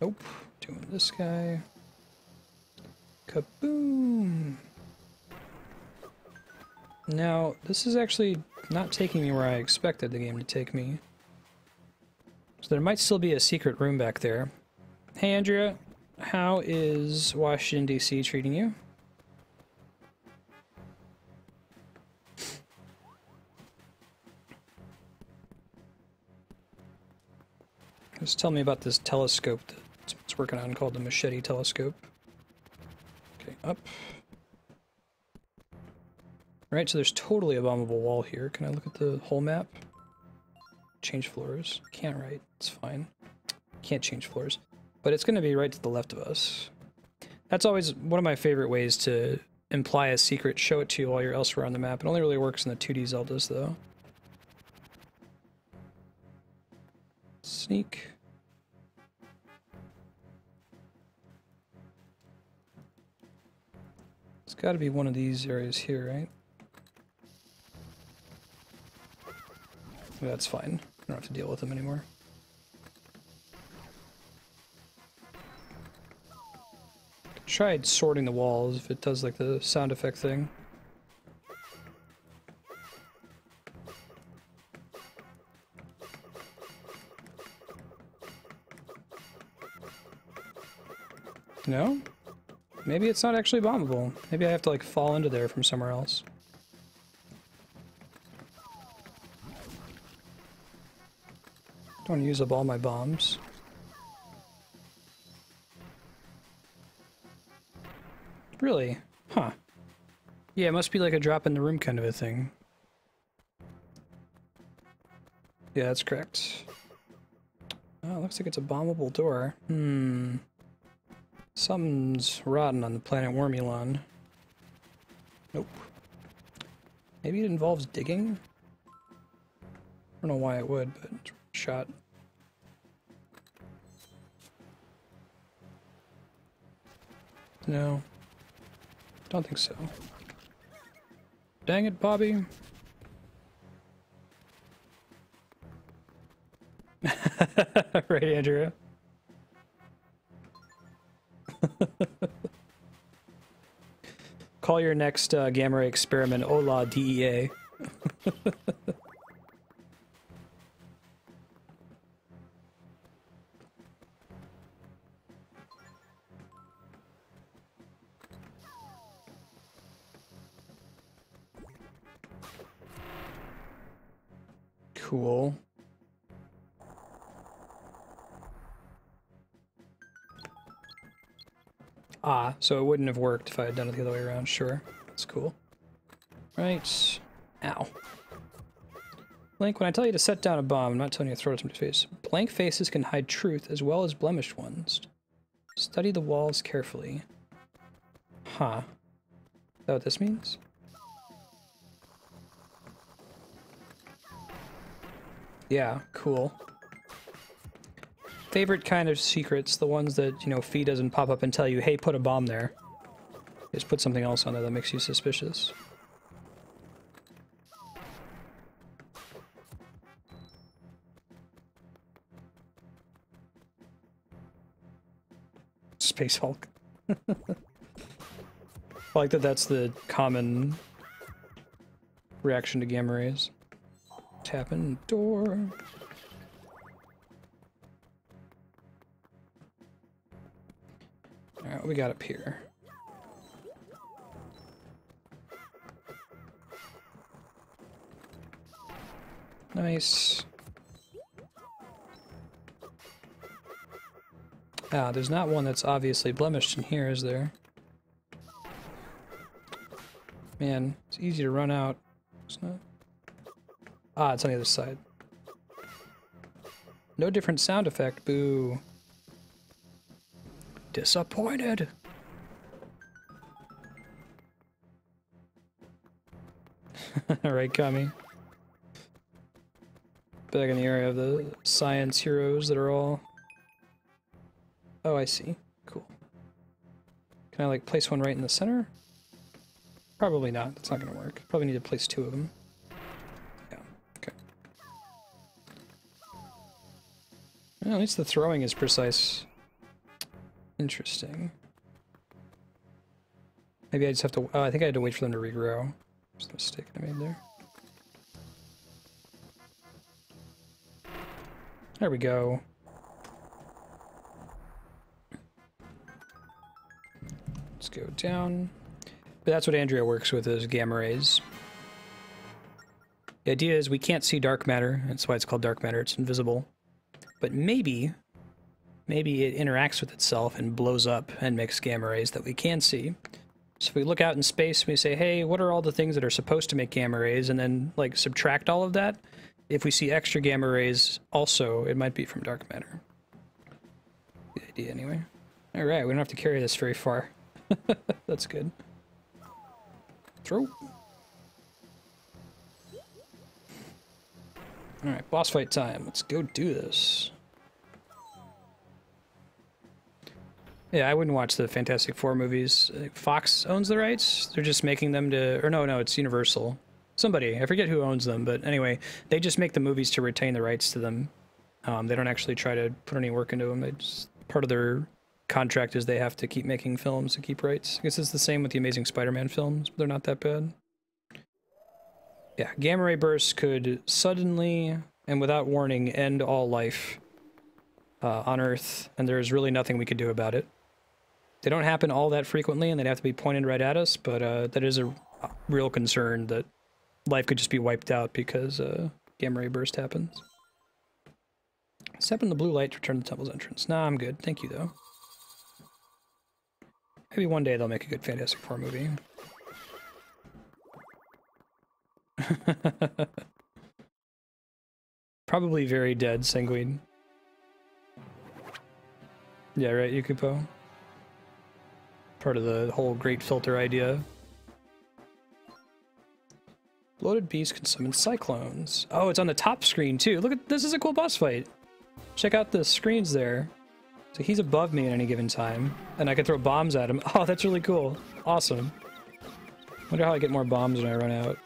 Nope. Doing this guy. Kaboom! Now, this is actually not taking me where I expected the game to take me. So there might still be a secret room back there. Hey Andrea, how is Washington DC treating you? Just tell me about this telescope that's it's working on called the Machete Telescope. Okay, up. Alright, so there's totally a bombable wall here. Can I look at the whole map? Change floors. Can't, right? It's fine. Can't change floors. But it's going to be right to the left of us. That's always one of my favorite ways to imply a secret. Show it to you while you're elsewhere on the map. It only really works in the 2D Zeldas, though. Sneak. It's got to be one of these areas here, right? That's fine. I don't have to deal with them anymore. Tried sorting the walls if it does like the sound effect thing. No? Maybe it's not actually bombable. Maybe I have to like fall into there from somewhere else. Don't use up all my bombs. Really? Huh. Yeah, it must be like a drop in the room kind of a thing. Yeah, that's correct. Oh, it looks like it's a bombable door. Something's rotten on the planet Wormulon. Nope. Maybe it involves digging? I don't know why it would, but it's a shot. No. Don't think so. Dang it, Bobby. Right, Andrew. Call your next gamma ray experiment Hola DEA. Cool. Ah, so it wouldn't have worked if I had done it the other way around. Sure. That's cool. Right. Ow. Link, when I tell you to set down a bomb, I'm not telling you to throw it at somebody's face. Blank faces can hide truth as well as blemished ones. Study the walls carefully. Huh. Is that what this means? Yeah, cool. Favorite kind of secrets, the ones that, you know, Fee doesn't pop up and tell you, hey, put a bomb there. Just put something else on there that makes you suspicious. Space Hulk. I like that that's the common reaction to gamma rays. Tapping door. Alright, what we got up here? Nice. Ah, there's not one that's obviously blemished in here, is there? Man, it's easy to run out. It's not. Ah, it's on the other side. No different sound effect, boo. Disappointed. Alright, Kami. Back in the area of the science heroes that are all... Oh, I see. Cool. Can I, like, place one right in the center? Probably not. That's not gonna work. Probably need to place two of them. Yeah, okay. Well, at least the throwing is precise. Interesting. Maybe I just have to... Oh, I think I had to wait for them to regrow. That's the mistake I made there. There we go. Let's go down. But that's what Andrea works with, is gamma rays. The idea is we can't see dark matter. That's why it's called dark matter. It's invisible. But maybe maybe it interacts with itself and blows up and makes gamma rays that we can see. So if we look out in space and we say, hey, what are all the things that are supposed to make gamma rays, and then like subtract all of that, if we see extra gamma rays also, it might be from dark matter. Good idea anyway. Alright, we don't have to carry this very far. That's good. Throw. Alright, boss fight time. Let's go do this. Yeah, I wouldn't watch the Fantastic Four movies. Fox owns the rights. They're just making them to... Or no, it's Universal. Somebody. I forget who owns them, but anyway, they just make the movies to retain the rights to them. They don't actually try to put any work into them. They just, part of their contract is they have to keep making films to keep rights. I guess it's the same with the Amazing Spider-Man films. They're not that bad. Yeah, gamma ray bursts could suddenly and without warning end all life on Earth, and there's really nothing we could do about it. They don't happen all that frequently, and they'd have to be pointed right at us, but that is a real concern that life could just be wiped out because gamma ray burst happens. Step in the blue light to return to the temple's entrance. Nah, I'm good. Thank you, though. Maybe one day they'll make a good Fantastic Four movie. Probably very dead, Sanguine. Yeah, right, Yukupo? Part of the whole great filter idea. Bloated beasts can summon cyclones. Oh, it's on the top screen too. Look at this, is a cool boss fight. Check out the screens there. So he's above me at any given time, and I can throw bombs at him. Oh, that's really cool. Awesome. Wonder how I get more bombs when I run out.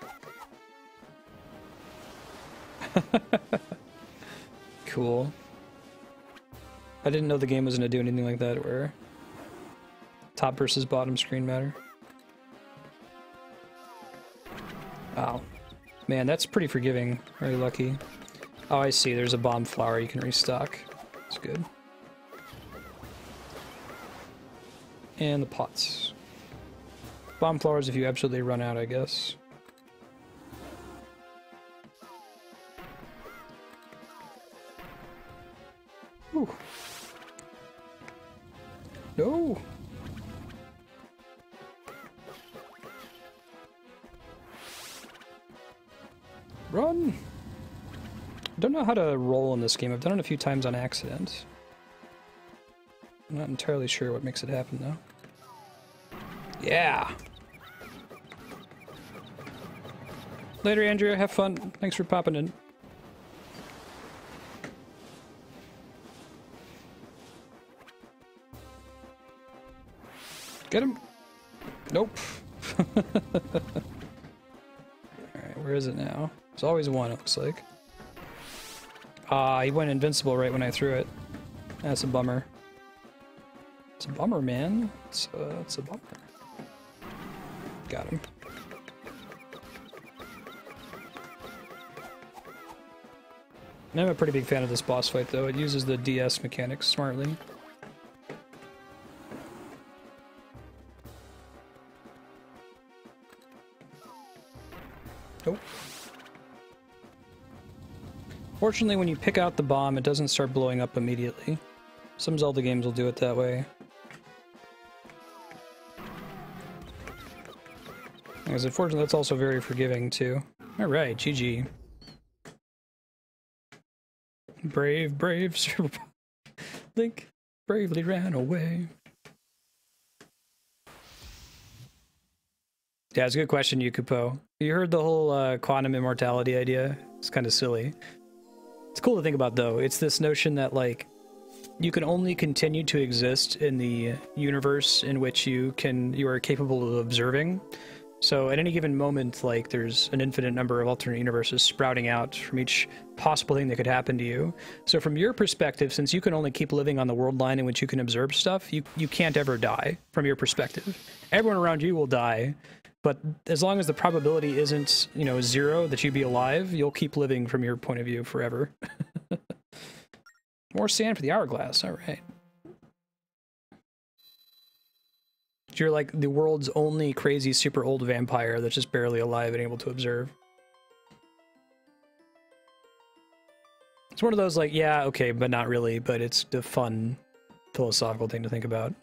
Cool. I didn't know the game was gonna do anything like that where top versus bottom screen matter. Wow. Man, that's pretty forgiving. Very lucky. Oh, I see. There's a bomb flower you can restock. That's good. And the pots. Bomb flowers if you absolutely run out, I guess. Whew. No! Run! I don't know how to roll in this game. I've done it a few times on accident. I'm not entirely sure what makes it happen, though. Yeah! Later, Andrea. Have fun. Thanks for popping in. Get him! Nope. Alright, where is it now? There's always one, it looks like. Ah, he went invincible right when I threw it. That's a bummer. It's a bummer, man. It's a bummer. Got him. I'm a pretty big fan of this boss fight, though. It uses the DS mechanics smartly. Nope. Fortunately, when you pick out the bomb, it doesn't start blowing up immediately. Some Zelda games will do it that way. Because unfortunately, that's also very forgiving, too. Alright, GG. Brave, brave, Link bravely ran away. Yeah, it's a good question, Yukupo. You heard the whole quantum immortality idea? It's kind of silly. It's cool to think about, though. It's this notion that, like, you can only continue to exist in the universe in which you are capable of observing. So at any given moment, like, there's an infinite number of alternate universes sprouting out from each possible thing that could happen to you. So from your perspective, since you can only keep living on the world line in which you can observe stuff, you can't ever die from your perspective. Everyone around you will die, but as long as the probability isn't, you know, 0 that you'd be alive, you'll keep living from your point of view forever. More sand for the Hourglass, alright. You're like the world's only crazy super old vampire that's just barely alive and able to observe. It's one of those like, yeah, okay, but not really, but it's the fun philosophical thing to think about.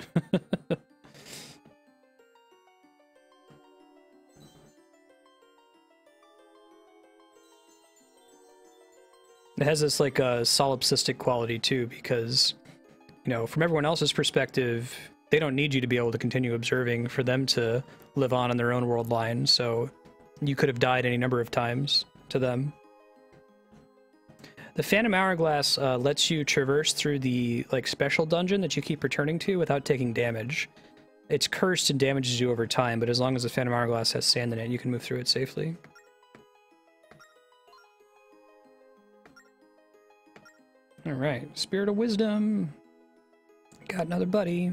It has this like a solipsistic quality too, because, you know, from everyone else's perspective, they don't need you to be able to continue observing for them to live on in their own world line, so you could have died any number of times to them. The Phantom Hourglass lets you traverse through the like special dungeon that you keep returning to without taking damage. It's cursed and damages you over time, but as long as the Phantom Hourglass has sand in it, you can move through it safely. Alright, Spirit of Wisdom. Got another buddy.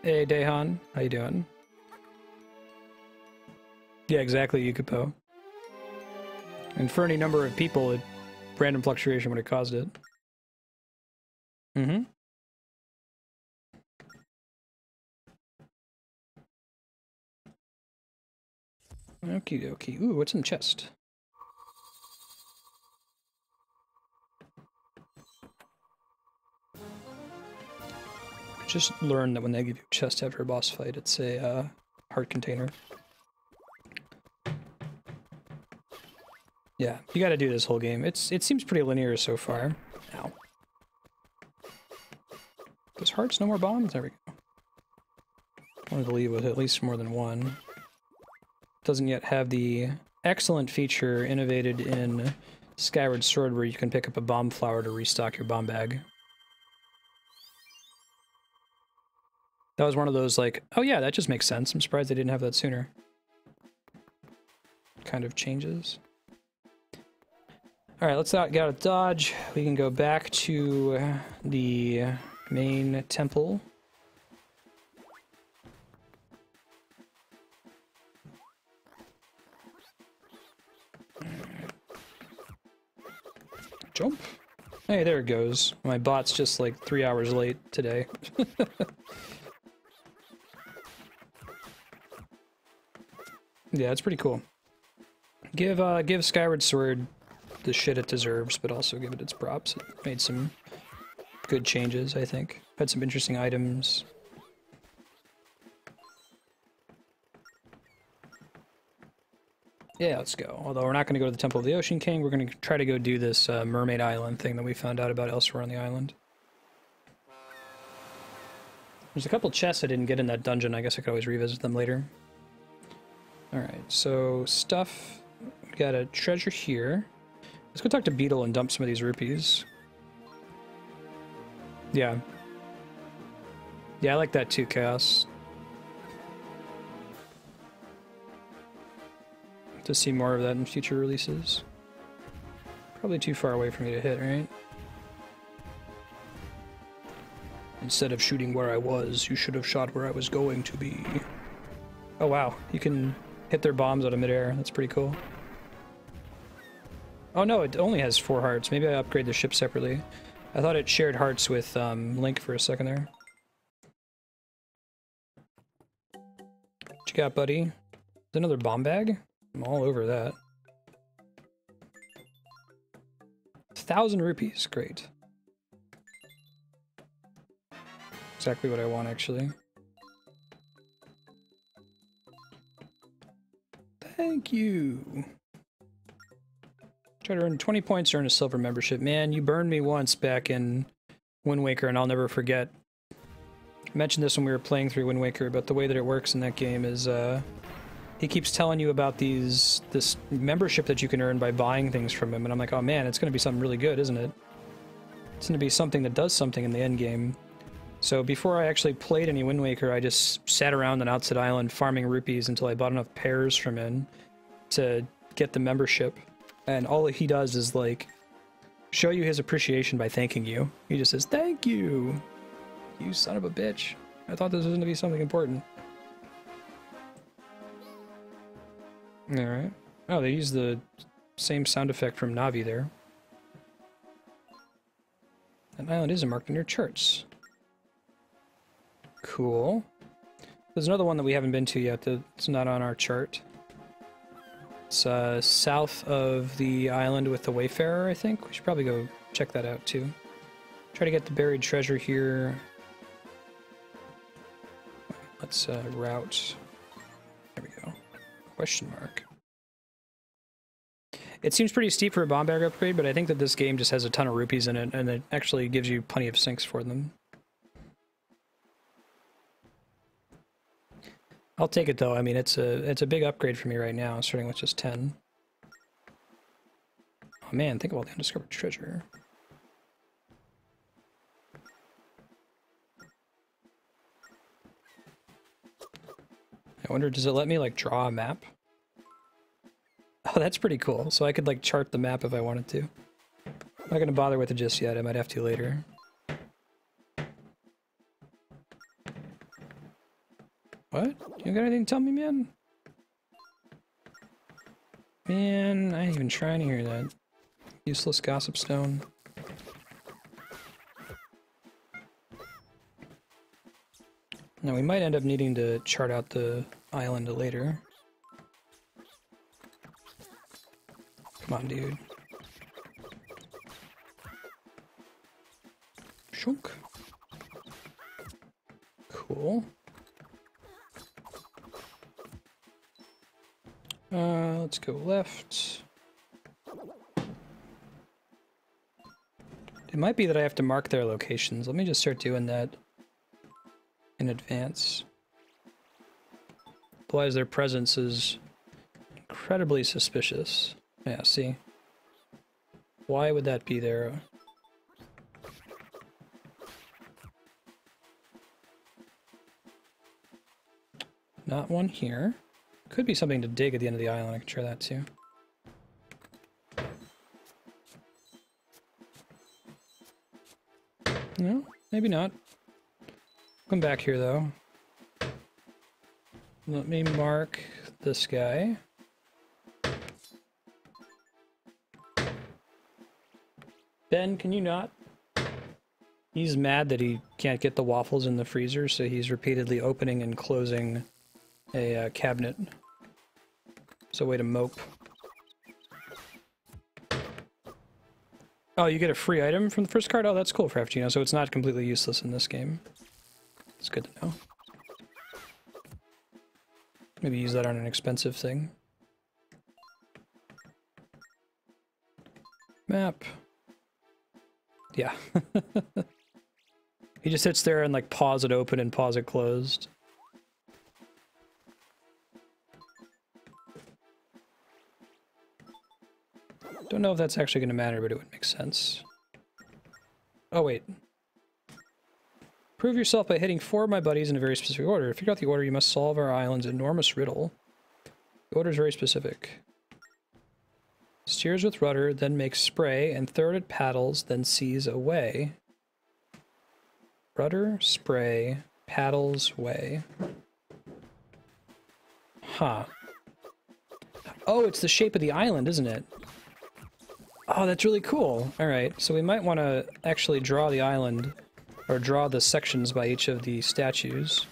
Hey, Dahan. How you doing? Yeah, exactly, Yukipo. And for any number of people, random fluctuation would have caused it. Mm-hmm. Okie dokie. Ooh, what's in the chest? Just learn that when they give you a chest after a boss fight, it's a heart container. Yeah, you gotta do this whole game. It seems pretty linear so far. Ow. Does hearts no more bombs? There we go. I wanted to leave with at least more than one. Doesn't yet have the excellent feature innovated in Skyward Sword where you can pick up a bomb flower to restock your bomb bag. That was one of those like, oh yeah, that just makes sense. I'm surprised they didn't have that sooner. Kind of changes. Alright, let's get out of dodge. We can go back to the main temple. Jump. Hey, there it goes. My bot's just like 3 hours late today. Yeah, it's pretty cool. Give Skyward Sword the shit it deserves, but also give it its props. It made some good changes, I think. Had some interesting items. Yeah, let's go. Although we're not going to go to the Temple of the Ocean King, we're going to try to go do this Mermaid Island thing that we found out about elsewhere on the island. There's a couple chests I didn't get in that dungeon. I guess I could always revisit them later. Alright, so stuff. We got a treasure here. Let's go talk to Beetle and dump some of these rupees. Yeah. Yeah, I like that too, Chaos. To see more of that in future releases. Probably too far away for me to hit, right? Instead of shooting where I was, you should have shot where I was going to be. Oh wow, you can hit their bombs out of midair. That's pretty cool. Oh no, it only has 4 hearts. Maybe I upgrade the ship separately. I thought it shared hearts with Link for a second there. What you got, buddy? Is another bomb bag? I'm all over that. 1,000 rupees, great. Exactly what I want, actually. Thank you. Try to earn 20 points to earn a silver membership. Man, you burned me once back in Wind Waker, and I'll never forget. I mentioned this when we were playing through Wind Waker, but the way that it works in that game is, he keeps telling you about this membership that you can earn by buying things from him, and I'm like, oh man, it's going to be something really good, isn't it? It's going to be something that does something in the end game. So before I actually played any Wind Waker, I just sat around on Outset Island farming rupees until I bought enough pears from him to get the membership. And all he does is, like, show you his appreciation by thanking you. He just says, thank you! You son of a bitch. I thought this was going to be something important. Alright. Oh, they use the same sound effect from Navi there. That island isn't marked in your charts. Cool. There's another one that we haven't been to yet that's not on our chart. It's south of the island with the Wayfarer, I think. We should probably go check that out too. Try to get the buried treasure here. Let's route. There we go. Question mark. It seems pretty steep for a bomb bag upgrade, but I think that this game just has a ton of rupees in it, and it actually gives you plenty of sinks for them. I'll take it though. I mean, it's a big upgrade for me right now, starting with just 10. Oh man, think about the undiscovered treasure. I wonder, does it let me like draw a map? Oh, that's pretty cool. So I could like chart the map if I wanted to. I'm not gonna bother with it just yet. I might have to later. What? You got anything to tell me, man? Man, I ain't even trying to hear that. Useless gossip stone. Now we might end up needing to chart out the island later. Come on, dude. Shunk. Cool. Let's go left. It might be that I have to mark their locations. Let me just start doing that in advance. Otherwise their presence is incredibly suspicious. Yeah, see? Why would that be there? Not one here. Could be something to dig at the end of the island. I can try that too. No, maybe not. Come back here though. Let me mark this guy. Ben, can you not? He's mad that he can't get the waffles in the freezer, so he's repeatedly opening and closing a cabinet. It's a way to mope. Oh, you get a free item from the first card? Oh, that's cool for Frappuccino, so it's not completely useless in this game. It's good to know. Maybe use that on an expensive thing. Map. Yeah. He just sits there and like paws it open and paws it closed. Don't know if that's actually going to matter, but it would make sense. Oh, wait. Prove yourself by hitting 4 of my buddies in a very specific order. Figure out the order, you must solve our island's enormous riddle. The order is very specific. Steers with rudder, then makes spray, and third it paddles, then sees away. Rudder, spray, paddles, way. Huh. Oh, it's the shape of the island, isn't it? Oh, that's really cool. Alright, so we might want to actually draw the island, or draw the sections by each of the statues.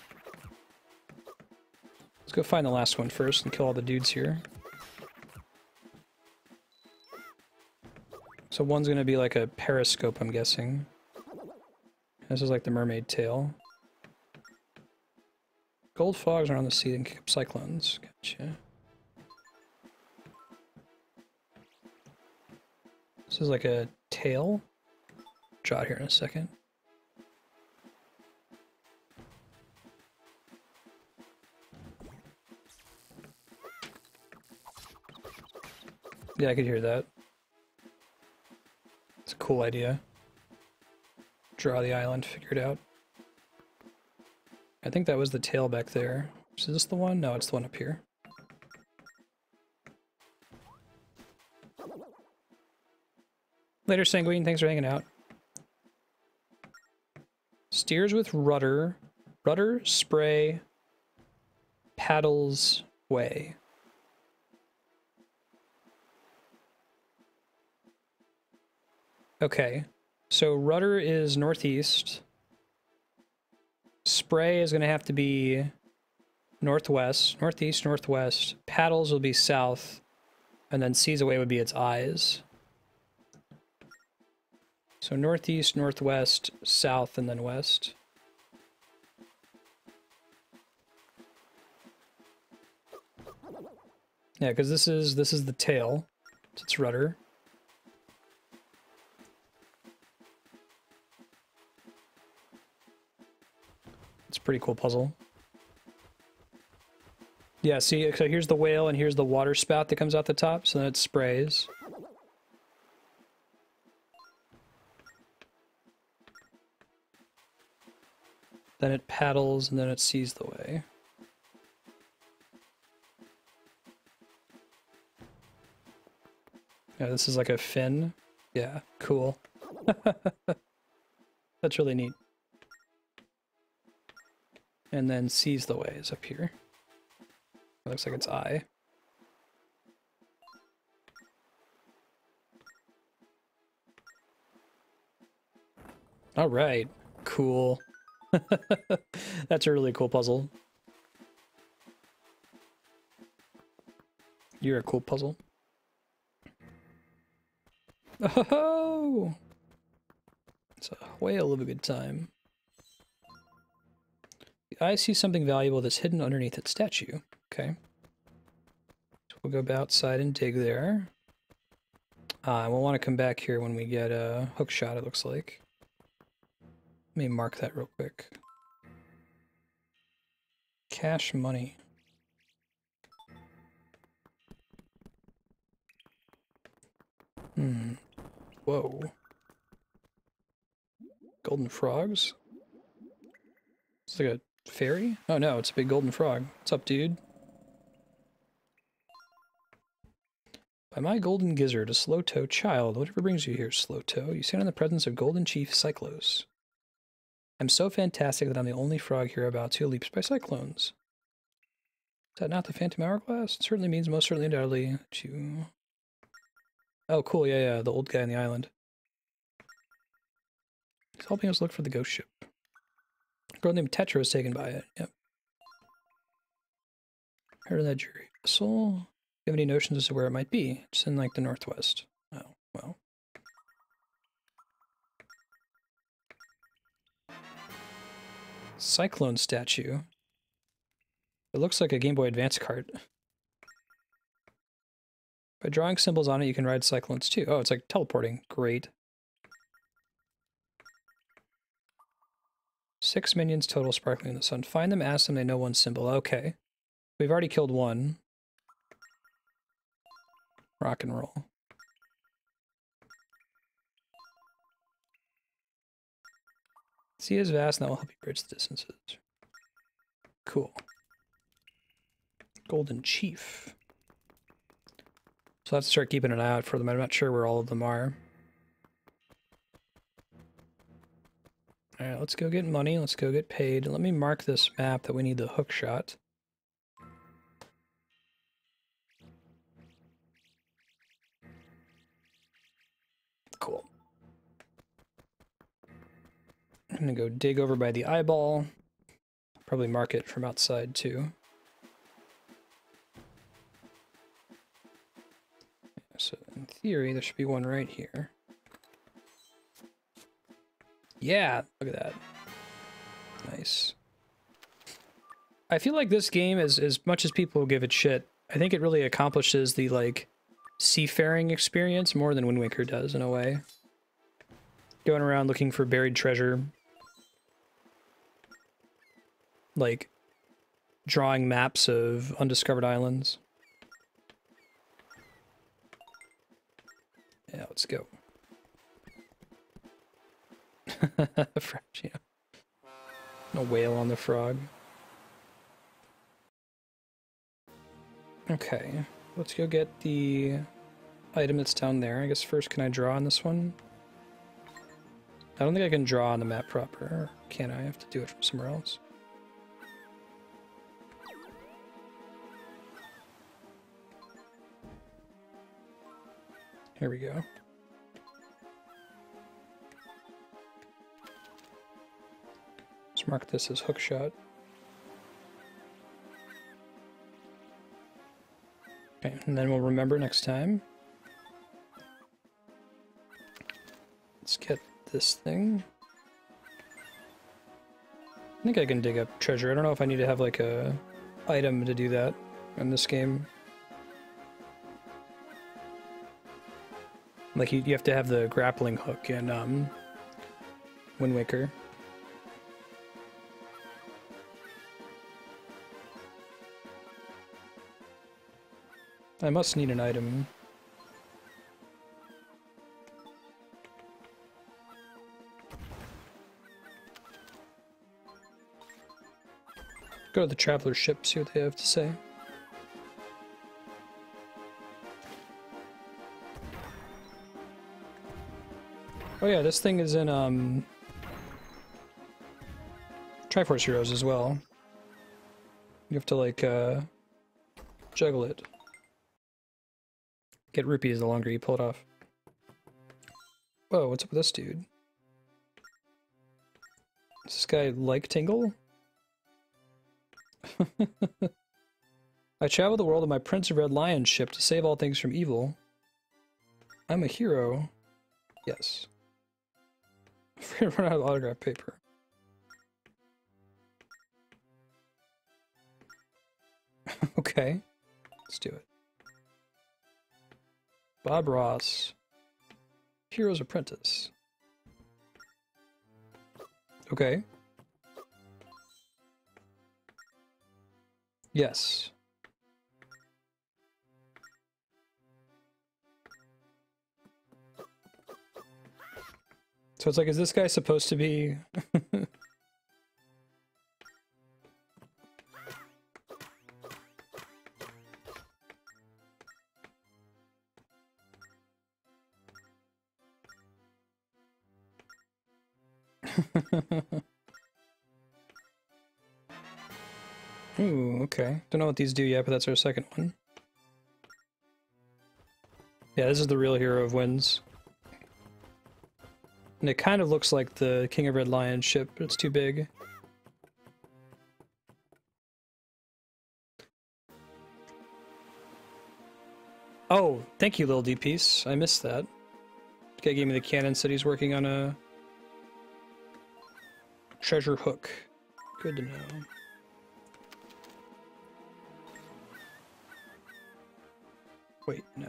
Let's go find the last one first and kill all the dudes here. So one's going to be like a periscope, I'm guessing. This is like the mermaid tail. Gold fogs are on the sea and kick up cyclones. Gotcha. This is like a tail. Draw it here in a second. Yeah, I could hear that. It's a cool idea. Draw the island, figure it out. I think that was the tail back there. Is this the one? No, it's the one up here. Later, Sanguine. Thanks for hanging out. Steers with rudder. Rudder, spray, paddles, way. Okay. So rudder is northeast. Spray is going to have to be northwest. Northeast, northwest. Paddles will be south. And then seas away would be its eyes. So northeast, northwest, south, and then west. Yeah, because this is the tail. It's its rudder. It's a pretty cool puzzle. Yeah, see, so here's the whale and here's the water spout that comes out the top, so then it sprays. Then it paddles and then it sees the way. Yeah, this is like a fin. Yeah, cool. That's really neat. And then sees the way is up here. It looks like its eye. All right, cool. That's a really cool puzzle. You're a cool puzzle. Oh! It's a whale of a good time. The eye sees something valuable that's hidden underneath its statue. Okay. So we'll go outside and dig there. We'll want to come back here when we get a hook shot, it looks like. Let me mark that real quick. Cash money. Whoa. Golden frogs? It's like a fairy? Oh no, it's a big golden frog. What's up, dude? By my golden gizzard, a slow-toe child. Whatever brings you here, slow-toe? You stand in the presence of Golden Chief Cyclos. I'm so fantastic that I'm the only frog hereabouts who leaps by cyclones. Is that not the Phantom Hourglass? It certainly means most certainly undoubtedly that you... Oh, cool, yeah, the old guy on the island. He's helping us look for the ghost ship. A girl named Tetra was taken by it, yep. Heard of that jury vessel? Do you have any notions as to where it might be? It's in, like, the northwest. Oh, well. Cyclone statue. It looks like a Game Boy Advance card. By drawing symbols on it, you can ride cyclones too. Oh, it's like teleporting. Great. 6 minions total sparkling in the sun. Find them, ask them, they know one symbol. Okay. We've already killed one. Rock and roll. Sea is vast, and that will help you bridge the distances. Cool. Golden Chief. So I'll have to start keeping an eye out for them. I'm not sure where all of them are. Alright, let's go get money. Let's go get paid. Let me mark this map that we need the hook shot. Cool. I'm gonna go dig over by the eyeball. Probably mark it from outside too. So in theory, there should be one right here. Yeah, look at that. Nice. I feel like this game, as much as people give it shit, I think it really accomplishes the, like, seafaring experience more than Wind Waker does, in a way. Going around looking for buried treasure. Like, drawing maps of undiscovered islands. Yeah, let's go. Yeah. A whale on the frog. Okay, let's go get the item that's down there. I guess first, can I draw on this one? I don't think I can draw on the map proper. Or can I? I have to do it from somewhere else. Here we go. Let's mark this as hookshot. Okay, and then we'll remember next time. Let's get this thing. I think I can dig up treasure. I don't know if I need to have like a item to do that in this game. Like you have to have the grappling hook in Wind Waker. I must need an item. Go to the traveler's ship, see what they have to say. Oh yeah, this thing is in Triforce Heroes as well. You have to like juggle it. Get rupees the longer you pull it off. Whoa, what's up with this dude? Does this guy like Tingle? I travel the world on my Prince of Red Lion ship to save all things from evil. I'm a hero. Yes. I'm afraid to run out of autograph paper. Okay. Let's do it. Bob Ross. Hero's Apprentice. Okay. Yes. So it's like, is this guy supposed to be... Ooh, okay. Don't know what these do yet, but that's our second one. Yeah, this is the real hero of Winds. And it kind of looks like the King of Red Lion ship, but it's too big. Oh, thank you, Lil D-Piece. I missed that. The guy gave me the cannon, said he's working on a treasure hook. Good to know. Wait, no.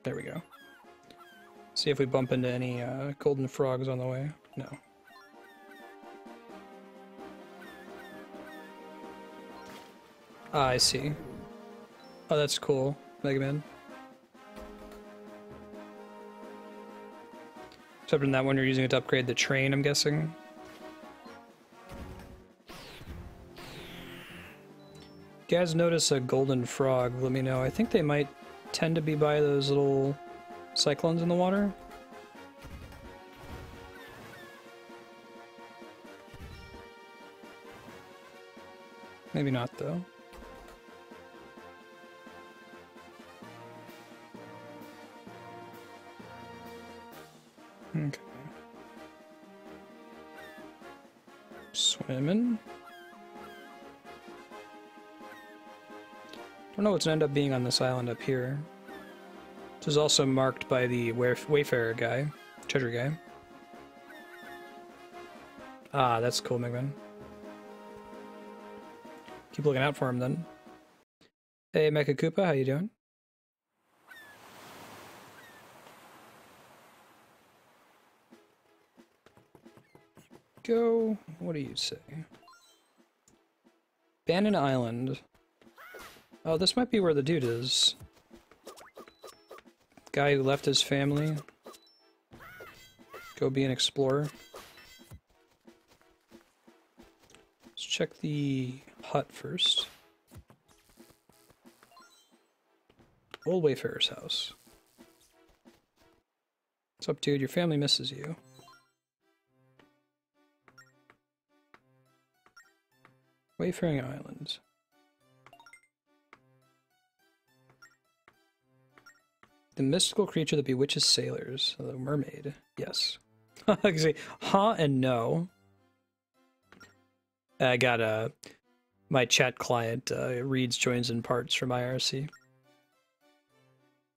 There we go. See if we bump into any golden frogs on the way. No. Ah, I see. Oh, that's cool, Mega Man. Except in that one, you're using it to upgrade the train, I'm guessing. If you guys notice a golden frog, let me know. I think they might tend to be by those little cyclones in the water. Maybe not, though. Okay. Swimming. Don't know what's gonna end up being on this island up here. This is also marked by the Wayfarer guy, treasure guy. Ah, that's cool, Megman. Keep looking out for him then. Hey, Mecha Koopa, how you doing? Go. What do you say? Abandoned Island. Oh, this might be where the dude is. Guy who left his family. Go be an explorer. Let's check the hut first. Old Wayfarer's house. What's up, dude? Your family misses you. Wayfaring Island. The mystical creature that bewitches sailors. The mermaid. Yes. I can say, huh and no. I got a my chat client reads, joins, and parts from IRC.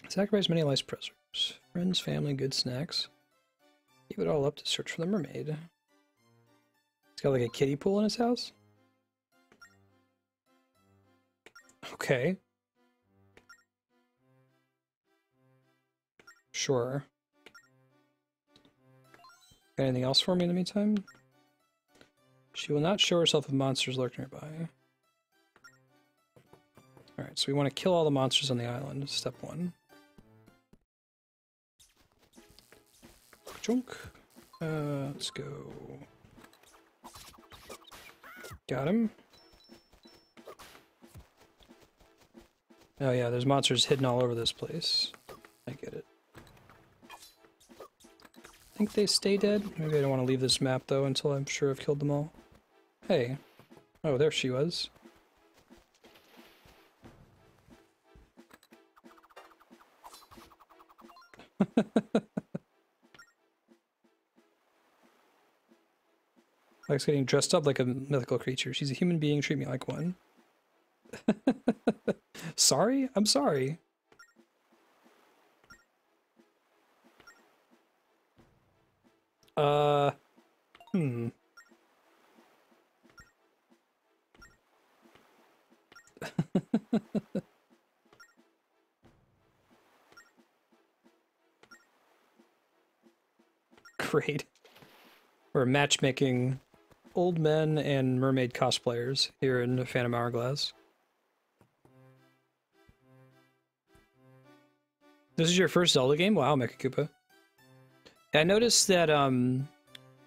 Sacrifice many life preserves. Friends, family, good snacks. Give it all up to search for the mermaid. He's got like a kiddie pool in his house? Okay. Sure. Got anything else for me in the meantime? She will not show herself if monsters lurk nearby. Alright, so we want to kill all the monsters on the island. Step 1. Chunk. Let's go. Got him. Oh yeah, there's monsters hidden all over this place. I get it. Think they stay dead? Maybe I don't want to leave this map though until I'm sure I've killed them all. Hey. Oh, there she was. Likes getting dressed up like a mythical creature. She's a human being, treat me like one. Sorry? I'm sorry. Great. We're matchmaking old men and mermaid cosplayers here in Phantom Hourglass. This is your first Zelda game? Wow, Mecha Koopa. I noticed that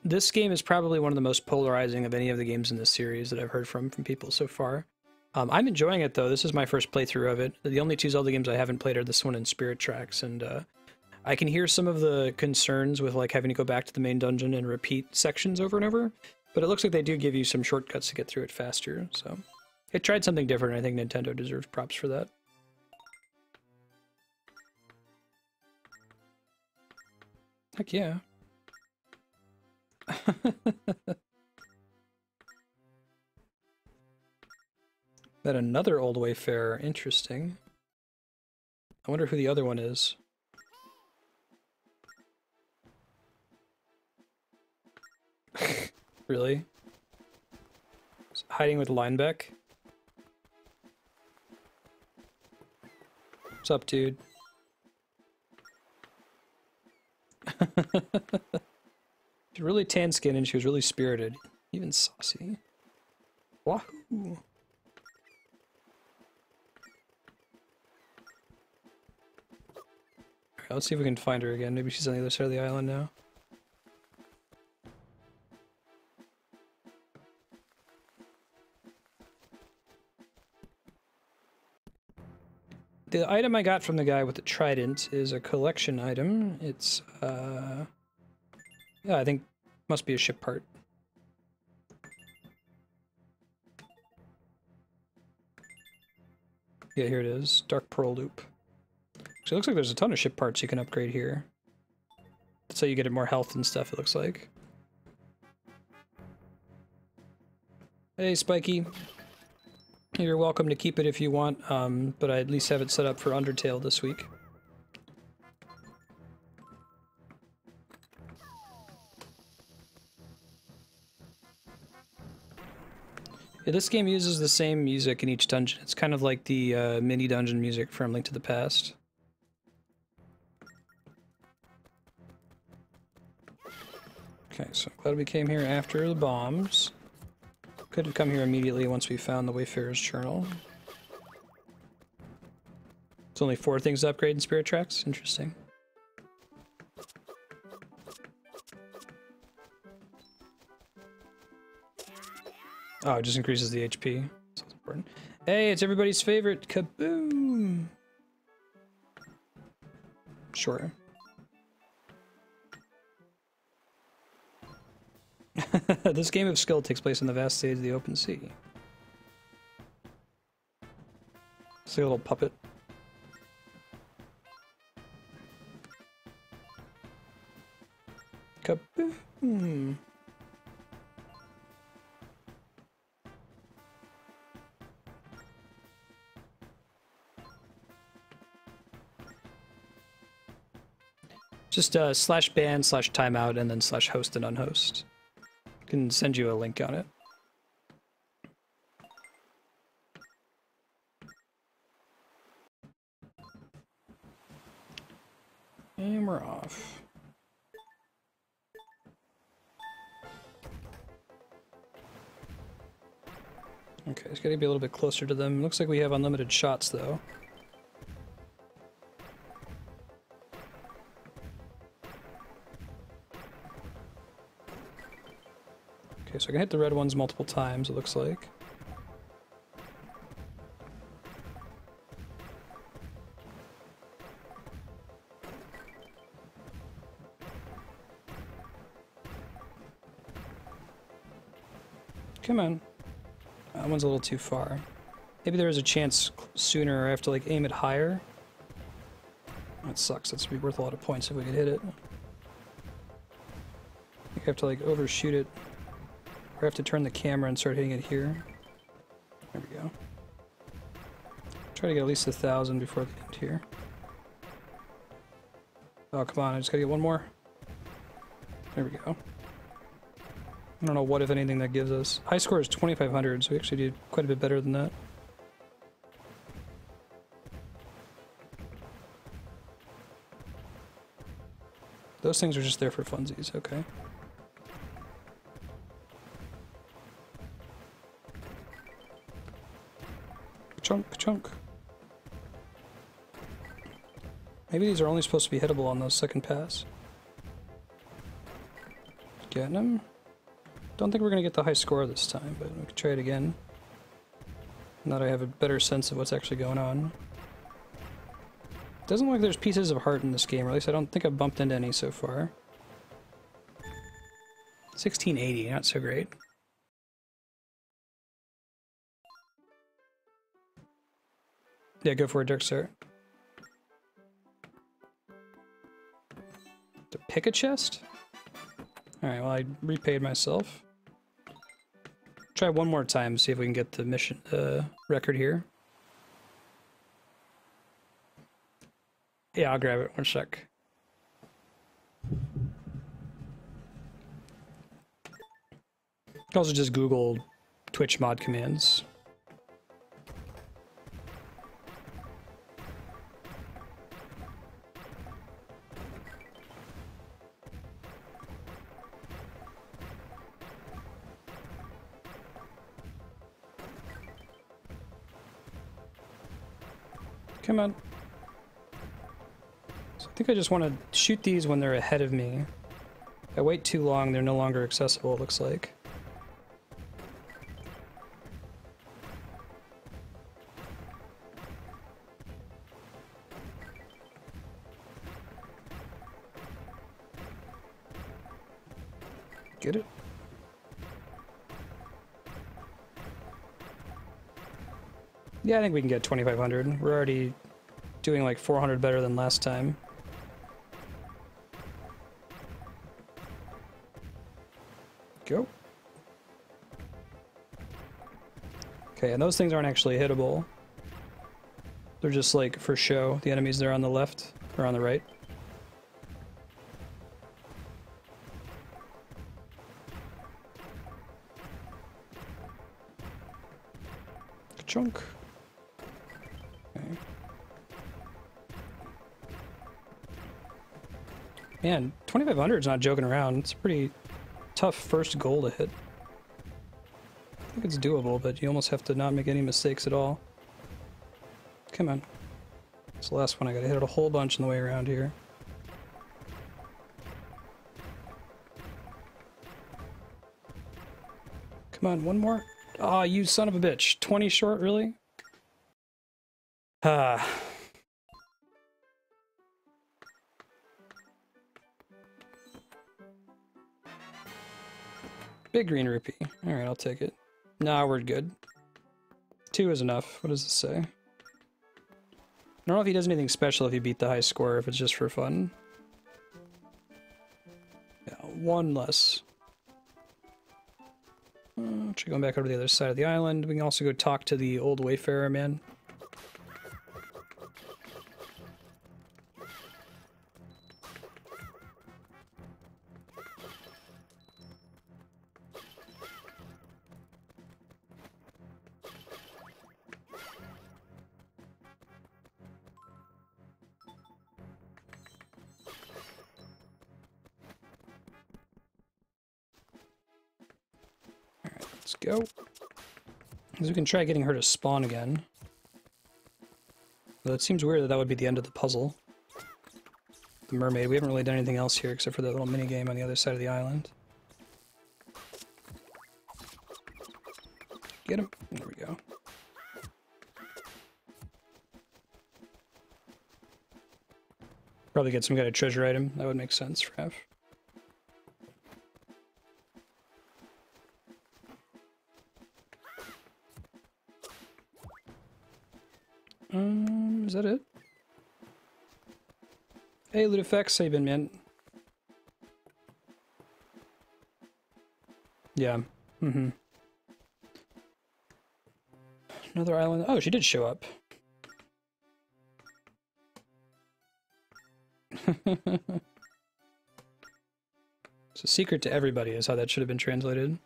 this game is probably one of the most polarizing of any of the games in this series that I've heard from people so far. I'm enjoying it though. This is my first playthrough of it. The only 2 Zelda games I haven't played are this one and Spirit Tracks, and I can hear some of the concerns with like having to go back to the main dungeon and repeat sections over and over, but it looks like they do give you some shortcuts to get through it faster, so it tried something different, and I think Nintendo deserves props for that. Heck yeah. Met another old wayfarer. Interesting. I wonder who the other one is. Really? Hiding with Linebeck? What's up, dude? She's really tan skin and she was really spirited. Even saucy. Wahoo! Alright, let's see if we can find her again. Maybe she's on the other side of the island now. The item I got from the guy with the trident is a collection item. It's, yeah, I think must be a ship part. Yeah, here it is. Dark Pearl Loop. So it looks like there's a ton of ship parts you can upgrade here. That's how you get it more health and stuff, it looks like. Hey, Spiky. You're welcome to keep it if you want, but I at least have it set up for Undertale this week. Yeah, this game uses the same music in each dungeon. It's kind of like the mini dungeon music from Link to the Past. Okay, so I'm glad we came here after the bombs. Could have come here immediately once we found the Wayfarer's Journal. It's only 4 things to upgrade in Spirit Tracks? Interesting. Oh, it just increases the HP. So it's important. Hey, it's everybody's favorite, Kaboom! Sure. This game of skill takes place in the vast stage of the open sea. It's like a little puppet. Kaboom! Just /ban/timeout and then /host and unhost. I can send you a link on it. And we're off. Okay, it's gotta be a little bit closer to them. Looks like we have unlimited shots though. Okay, so I can hit the red ones multiple times, it looks like. Come on. That one's a little too far. Maybe there is a chance sooner I have to like aim it higher. That sucks, that's be worth a lot of points if we could hit it. I think I have to like overshoot it. Or I have to turn the camera and start hitting it here. There we go. Try to get at least 1,000 before the end here. Oh, come on, I just gotta get one more. There we go. I don't know what, if anything, that gives us. High score is 2,500, so we actually did quite a bit better than that. Those things are just there for funsies, okay. Chunk, chunk. Maybe these are only supposed to be hittable on those second pass. Getting them. Don't think we're gonna get the high score this time, but we can try it again. Now that I have a better sense of what's actually going on. Doesn't look like there's pieces of heart in this game, or at least I don't think I've bumped into any so far. 1680, not so great. Yeah, go for it, Dark Star. To pick a chest? Alright, well I repaid myself. Try one more time, see if we can get the mission record here. Yeah, I'll grab it, one sec. You can also just Google Twitch mod commands. Come on. So I think I just want to shoot these when they're ahead of me. If I wait too long, they're no longer accessible, it looks like. Get it? Yeah, I think we can get 2,500. We're already doing like 400 better than last time. Go. Okay, and those things aren't actually hittable. They're just like for show. The enemies there on the left or on the right. Chunk. Okay. Man, 2,500 is not joking around. It's a pretty tough first goal to hit. I think it's doable, but you almost have to not make any mistakes at all. Come on. It's the last one. I gotta hit it a whole bunch on the way around here. Come on, one more. Aw, oh, you son of a bitch. 20 short, really? Ah. Big green rupee. Alright, I'll take it. Nah, we're good. 2 is enough. What does this say? I don't know if he does anything special if you beat the high score, if it's just for fun. Yeah, 1 less. Try going back over to the other side of the island. We can also go talk to the old Wayfarer man. Let's go. Because we can try getting her to spawn again. Though it seems weird that that would be the end of the puzzle. The mermaid. We haven't really done anything else here except for that little mini game on the other side of the island. Get him. There we go. Probably get some kind of treasure item. That would make sense for F. Is that it? Hey, Ludifex, how you been, man? Yeah. Mm-hmm. Another island. Oh, she did show up. It's a secret to everybody is how that should have been translated.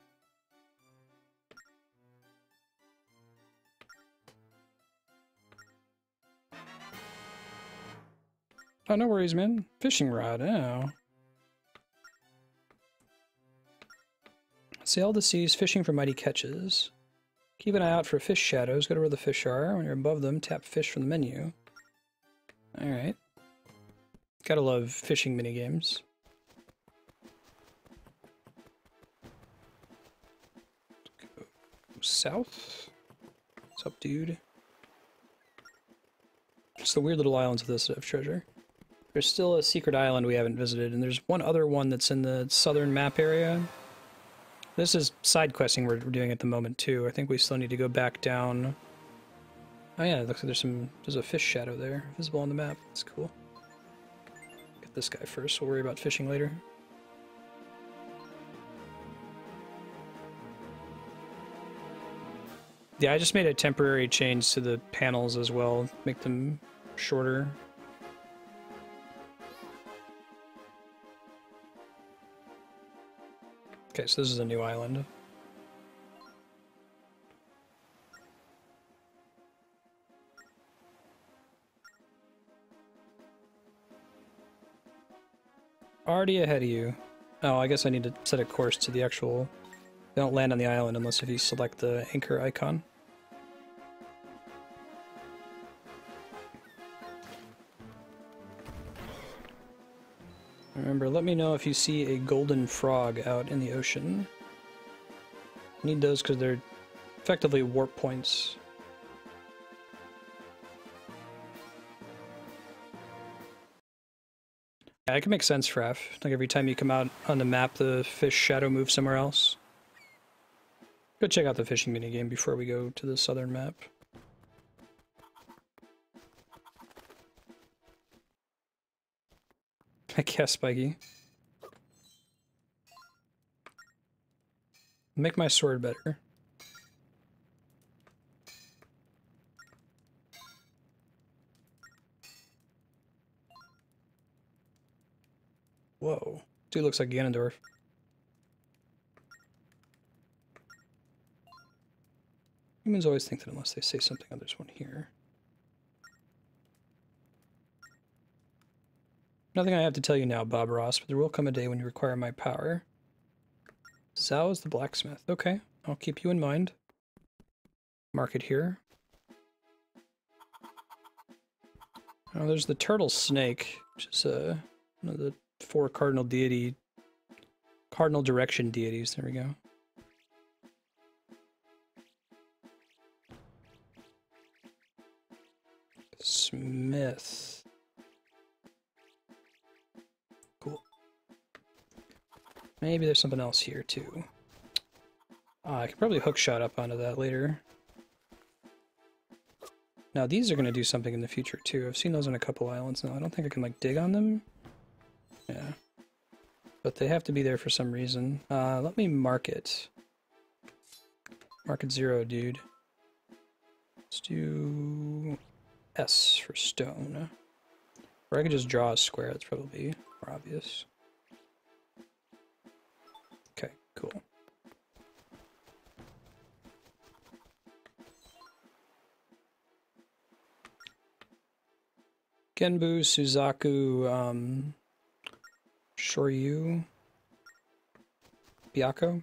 Oh, no worries, man. Fishing rod, oh. Sail the seas, fishing for mighty catches. Keep an eye out for fish shadows. Go to where the fish are. When you're above them, tap fish from the menu. Alright. Gotta love fishing minigames. Go south. What's up, dude? Just the weird little islands of this that have treasure. There's still a secret island we haven't visited, and there's one other one that's in the southern map area. This is side questing we're doing at the moment too. I think we still need to go back down. Oh yeah, it looks like there's a fish shadow there, visible on the map. That's cool. Get this guy first, we'll worry about fishing later. Yeah, I just made a temporary change to the panels as well, make them shorter. Okay, so this is a new island. Already ahead of you. Oh, I guess I need to set a course to the actual... They don't land on the island unless if you select the anchor icon. Remember, let me know if you see a golden frog out in the ocean. Need those because they're effectively warp points. Yeah, it can make sense for F. Like every time you come out on the map, the fish shadow moves somewhere else. Go check out the fishing minigame before we go to the southern map. I guess, Spiky. Make my sword better. Whoa. Dude looks like Ganondorf. Humans always think that unless they say something, others won't hear. Nothing I have to tell you now, Bob Ross, but there will come a day when you require my power. Zhao is the blacksmith. Okay, I'll keep you in mind. Mark it here. Oh, there's the turtle snake, which is one of the 4 cardinal direction deities. There we go. Smith. Cool. Maybe there's something else here too. I could probably hookshot up onto that later. Now these are going to do something in the future too. I've seen those on a couple islands now. I don't think I can like dig on them. Yeah. But they have to be there for some reason. Let me mark it. Mark it 0, dude. Let's do S for stone. Or I could just draw a square, that's probably more obvious. Okay, cool. Genbu, Suzaku, Shoryu, Byako.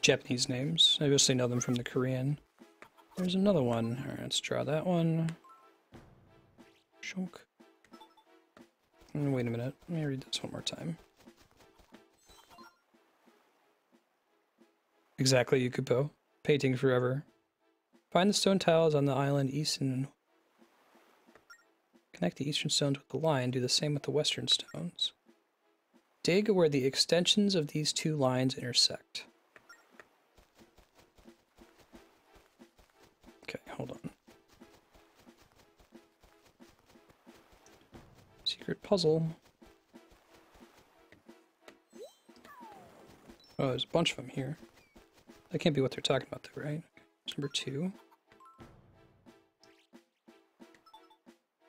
Japanese names. I mostly know them from the Korean. There's another one. Alright, let's draw that one. Shunk. Wait a minute. Let me read this one more time. Exactly, Yukupo. Painting forever. Find the stone tiles on the island east and connect the eastern stones with the line. Do the same with the western stones. Dig where the extensions of these two lines intersect. Okay, hold on. Secret puzzle. Oh, there's a bunch of them here. That can't be what they're talking about though, right? There's number 2.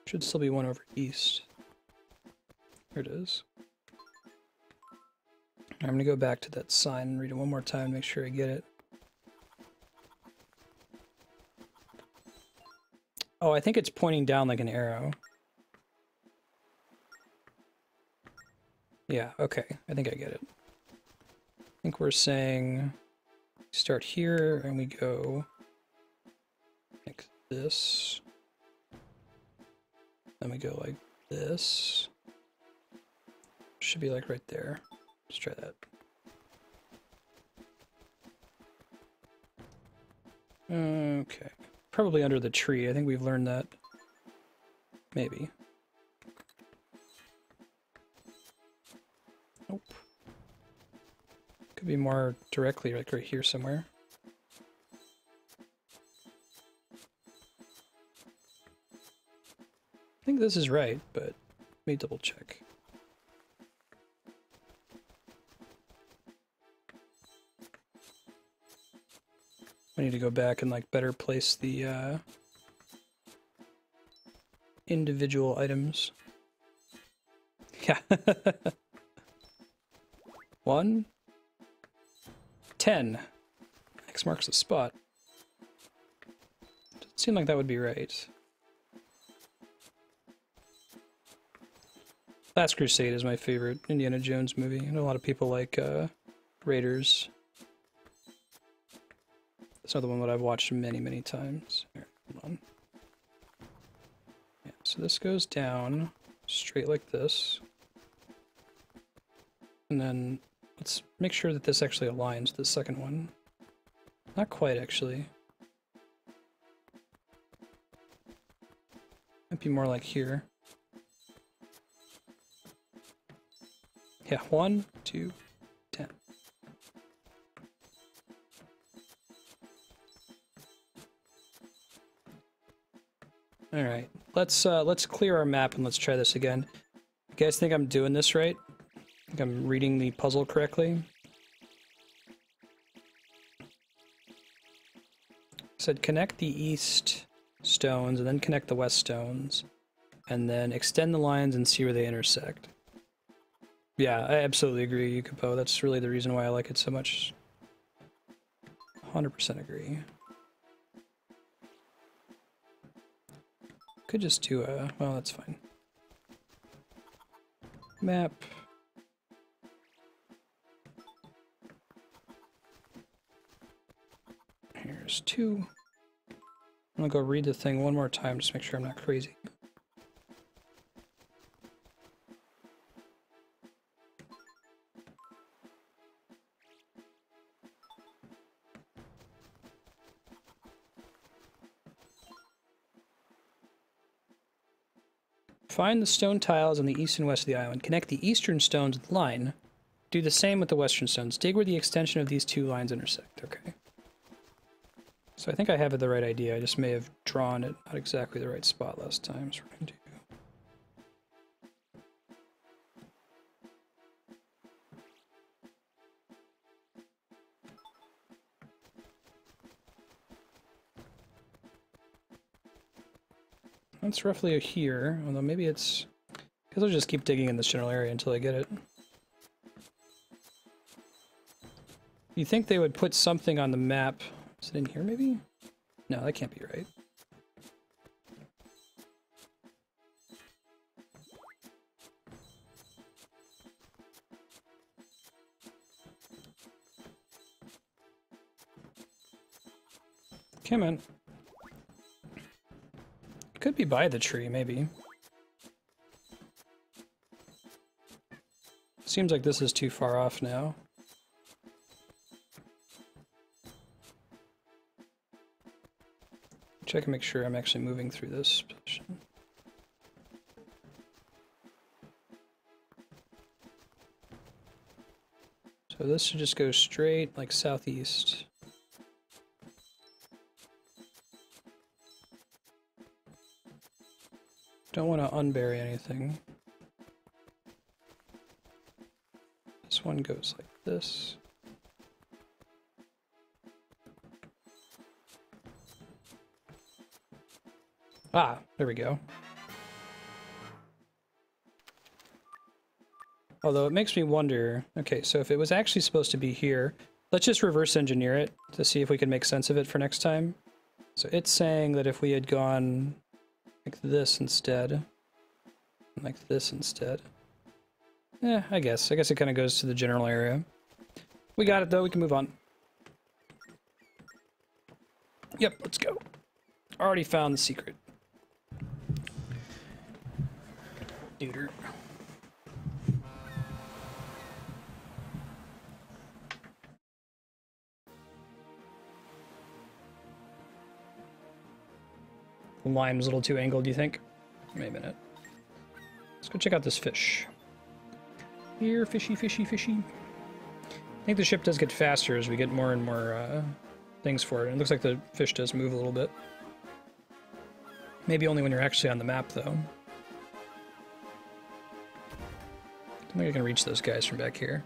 Should still be one over east. There it is. I'm gonna go back to that sign and read it one more time to make sure I get it. Oh, I think it's pointing down like an arrow. Yeah, okay. I think I get it. I think we're saying start here and we go like this. Then we go like this. Should be like right there. Let's try that. Okay. Probably under the tree. I think we've learned that. Maybe. Nope. Could be more directly like right here somewhere. I think this is right, but let me double check. I need to go back and like better place the individual items. Yeah. 1, 10. X marks the spot. Doesn't seem like that would be right. Last Crusade is my favorite Indiana Jones movie. I know a lot of people like Raiders. It's another one that I've watched many, many times. Here, hold on. Yeah, so this goes down straight like this. And then let's make sure that this actually aligns to the second one. Not quite, actually. Might be more like here. Yeah, 1, 2, 10. All right, let's clear our map and let's try this again. You guys think I'm doing this right? Think I'm reading the puzzle correctly? Said connect the east stones and then connect the west stones, and then extend the lines and see where they intersect. Yeah, I absolutely agree, Yukupo. That's really the reason why I like it so much. 100% agree. Could just do a... well, that's fine. Map. Here's 2. I'm gonna go read the thing one more time just to make sure I'm not crazy. Find the stone tiles on the east and west of the island. Connect the eastern stones with the line. Do the same with the western stones. Dig where the extension of these two lines intersect. Okay. So I think I have the right idea. I just may have drawn it not exactly the right spot last time. So we're going to do... that's roughly here, although maybe it's... because I'll just keep digging in this general area until I get it. You think they would put something on the map? Is it in here, maybe? No, that can't be right. Come on. Could be by the tree, maybe. Seems like this is too far off now. Check and make sure I'm actually moving through this position. So this should just go straight, like southeast. Don't want to unbury anything. This one goes like this. Ah, there we go. Although it makes me wonder, okay, so if it was actually supposed to be here, let's just reverse engineer it to see if we can make sense of it for next time. So it's saying that if we had gone like this instead, and like this instead. Yeah, I guess it kind of goes to the general area. We got it though, we can move on. Yep, let's go. Already found the secret. Duder. The lime's a little too angled, do you think? Wait a minute. Let's go check out this fish. Here, fishy, fishy, fishy. I think the ship does get faster as we get more and more things for it. It looks like the fish does move a little bit. Maybe only when you're actually on the map, though. I don't think I can reach those guys from back here.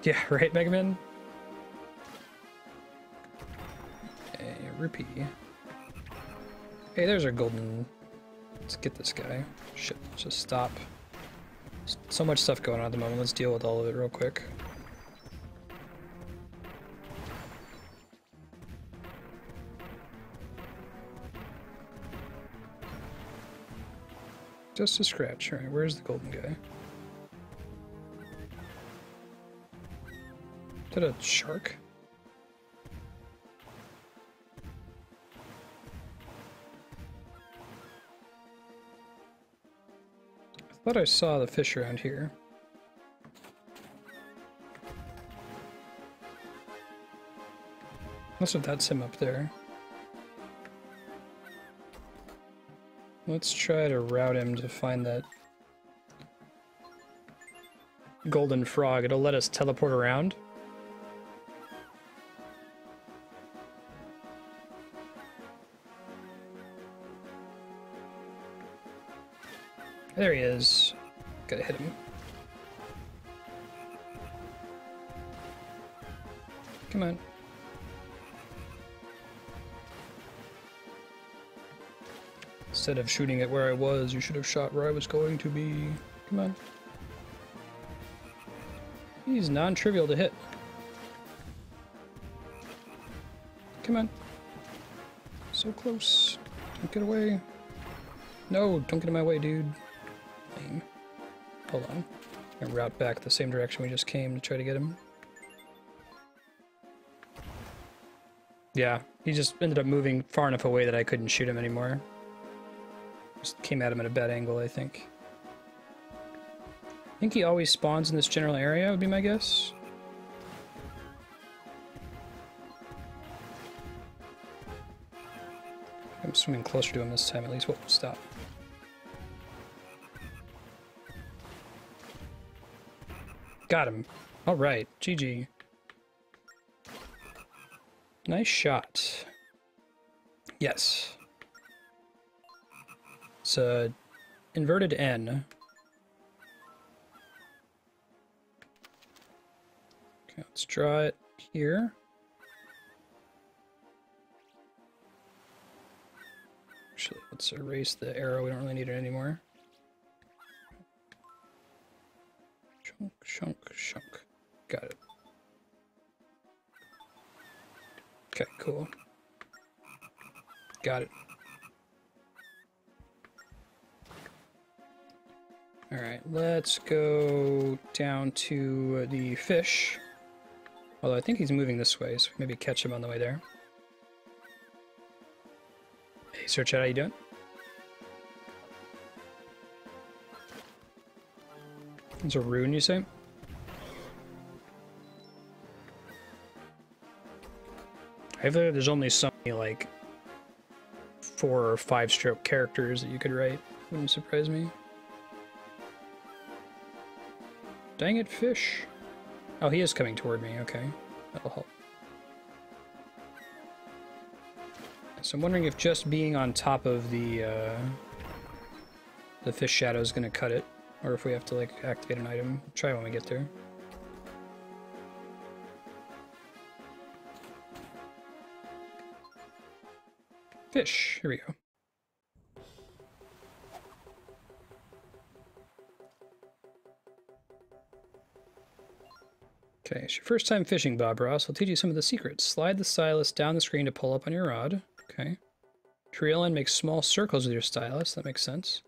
Yeah, right, Mega Man? Okay, rupee. Hey, there's our golden... Let's get this guy. Shit, let's just stop. There's so much stuff going on at the moment, let's deal with all of it real quick. Just a scratch. Alright, where's the golden guy? Is that a shark? I thought I saw the fish around here. Unless if that's him up there. Let's try to route him to find that golden frog. It'll let us teleport around. There he is. Gotta hit him. Come on. Instead of shooting at where I was, you should have shot where I was going to be. Come on. He's non-trivial to hit. Come on. So close. Don't get away. No, don't get in my way, dude. Lame. Hold on. I'm gonna route back the same direction we just came to try to get him. Yeah, he just ended up moving far enough away that I couldn't shoot him anymore. Just came at him at a bad angle, I think. I think he always spawns in this general area, would be my guess. I'm swimming closer to him this time at least. Whoa, stop. Got him. Alright, GG. Nice shot. Yes. It's a inverted N. Okay, let's draw it here. Actually, let's erase the arrow. We don't really need it anymore. Shunk, shunk, shunk. Got it. Okay, cool. Got it. Alright, let's go down to the fish. Although I think he's moving this way, so maybe catch him on the way there. Hey, Sir Chat, how you doing? It's a rune, you say? I feel like there's only so many, like, 4 or 5 stroke characters that you could write. Wouldn't surprise me. Dang it, fish. Oh, he is coming toward me. Okay. That'll help. So I'm wondering if just being on top of the fish shadow is going to cut it, or if we have to, like, activate an item. Try when we get there. Fish. Here we go. Okay, it's your first time fishing, Bob Ross. I'll teach you some of the secrets. Slide the stylus down the screen to pull up on your rod. Okay. Reel in, make small circles with your stylus. That makes sense.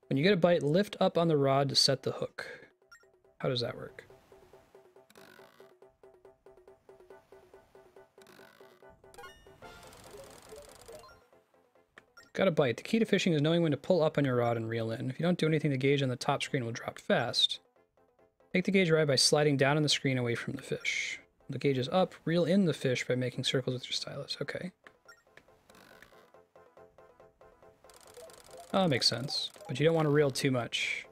When you get a bite, lift up on the rod to set the hook. How does that work? Got a bite. The key to fishing is knowing when to pull up on your rod and reel in. If you don't do anything, the gauge on the top screen will drop fast. Make the gauge right by sliding down on the screen away from the fish. When the gauge is up, reel in the fish by making circles with your stylus. Okay. Oh, that makes sense. But you don't want to reel too much.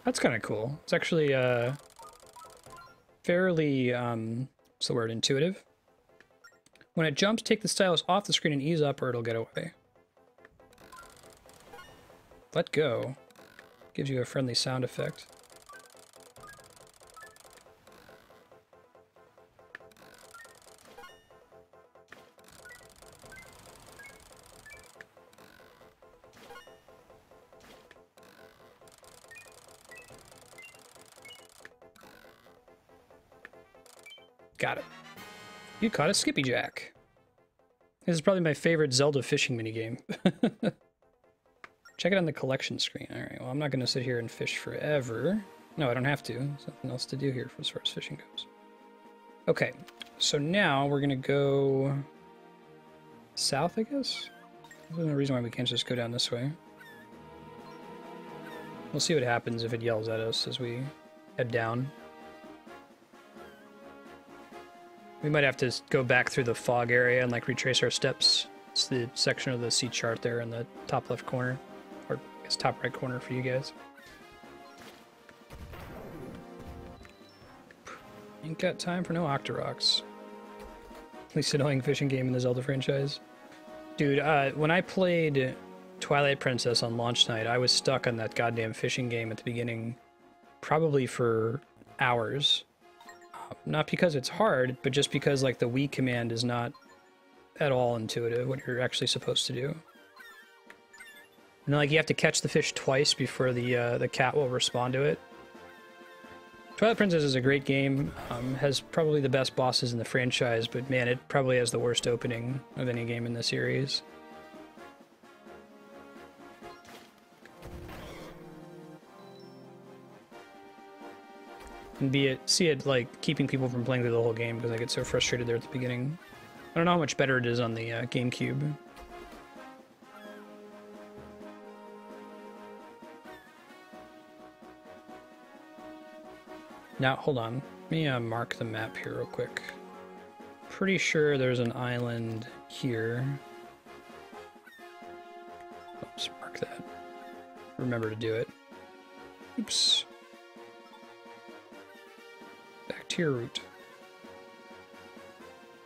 That's kind of cool. It's actually fairly, what's the word, intuitive. When it jumps, take the stylus off the screen and ease up or it'll get away. Let go. Gives you a friendly sound effect. Got it. You caught a skippyjack. This is probably my favorite Zelda fishing minigame. Check it on the collection screen. Alright, well, I'm not going to sit here and fish forever. No, I don't have to. There's nothing else to do here as far as fishing goes. Okay, so now we're going to go south, I guess? There's no reason why we can't just go down this way. We'll see what happens if it yells at us as we head down. We might have to go back through the fog area and like retrace our steps. It's the section of the sea chart there in the top left corner. Or I guess top right corner for you guys. Ain't got time for no Octoroks. Least annoying fishing game in the Zelda franchise. Dude, when I played Twilight Princess on launch night, I was stuck on that goddamn fishing game at the beginning. Probably for hours. Not because it's hard, but just because like the Wii command is not at all intuitive, what you're actually supposed to do. And then like you have to catch the fish twice before the cat will respond to it. Twilight Princess is a great game, has probably the best bosses in the franchise, but man, it probably has the worst opening of any game in the series. And see it like keeping people from playing through the whole game because I get so frustrated there at the beginning. I don't know how much better it is on the GameCube. Now, hold on. Let me mark the map here real quick. Pretty sure there's an island here. Oops, mark that. Remember to do it. Oops. Back to your route.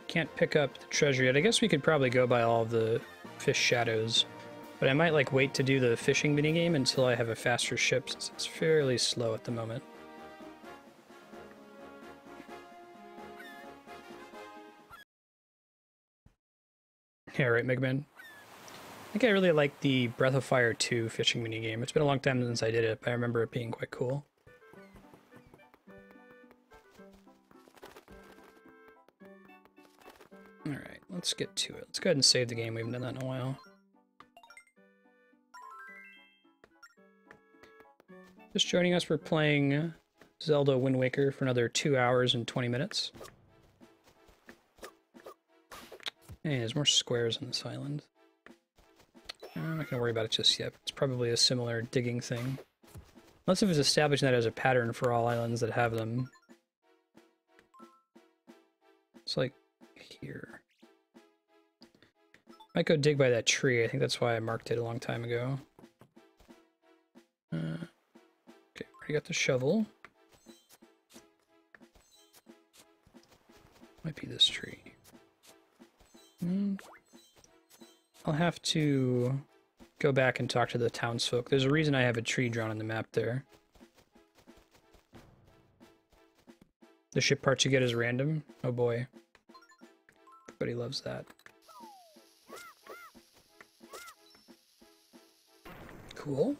Can't pick up the treasure yet. I guess we could probably go by all of the fish shadows. But I might like wait to do the fishing minigame until I have a faster ship since it's fairly slow at the moment. Yeah, right, Megman. I think I really like the Breath of Fire 2 fishing minigame. It's been a long time since I did it, but I remember it being quite cool. Alright, let's get to it. Let's go ahead and save the game. We haven't done that in a while. Just joining us, we're playing Zelda Wind Waker for another 2 hours and 20 minutes. Hey, there's more squares on this island. I'm not gonna worry about it just yet. It's probably a similar digging thing. Unless it was establishing that as a pattern for all islands that have them. It's like here. Might go dig by that tree. I think that's why I marked it a long time ago. Okay, already got the shovel. Might be this tree. I'll have to go back and talk to the townsfolk. There's a reason I have a tree drawn on the map there. The ship parts you get is random? Oh boy. Everybody loves that. Cool.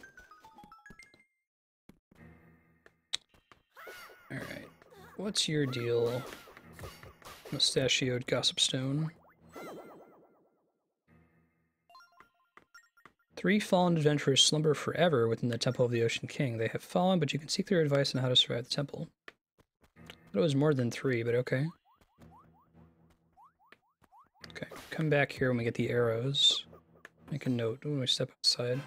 Alright. What's your deal, mustachioed gossip stone? 3 fallen adventurers slumber forever within the Temple of the Ocean King. They have fallen, but you can seek their advice on how to survive the temple. I thought it was more than 3, but okay. Okay, come back here when we get the arrows. Make a note when we step outside.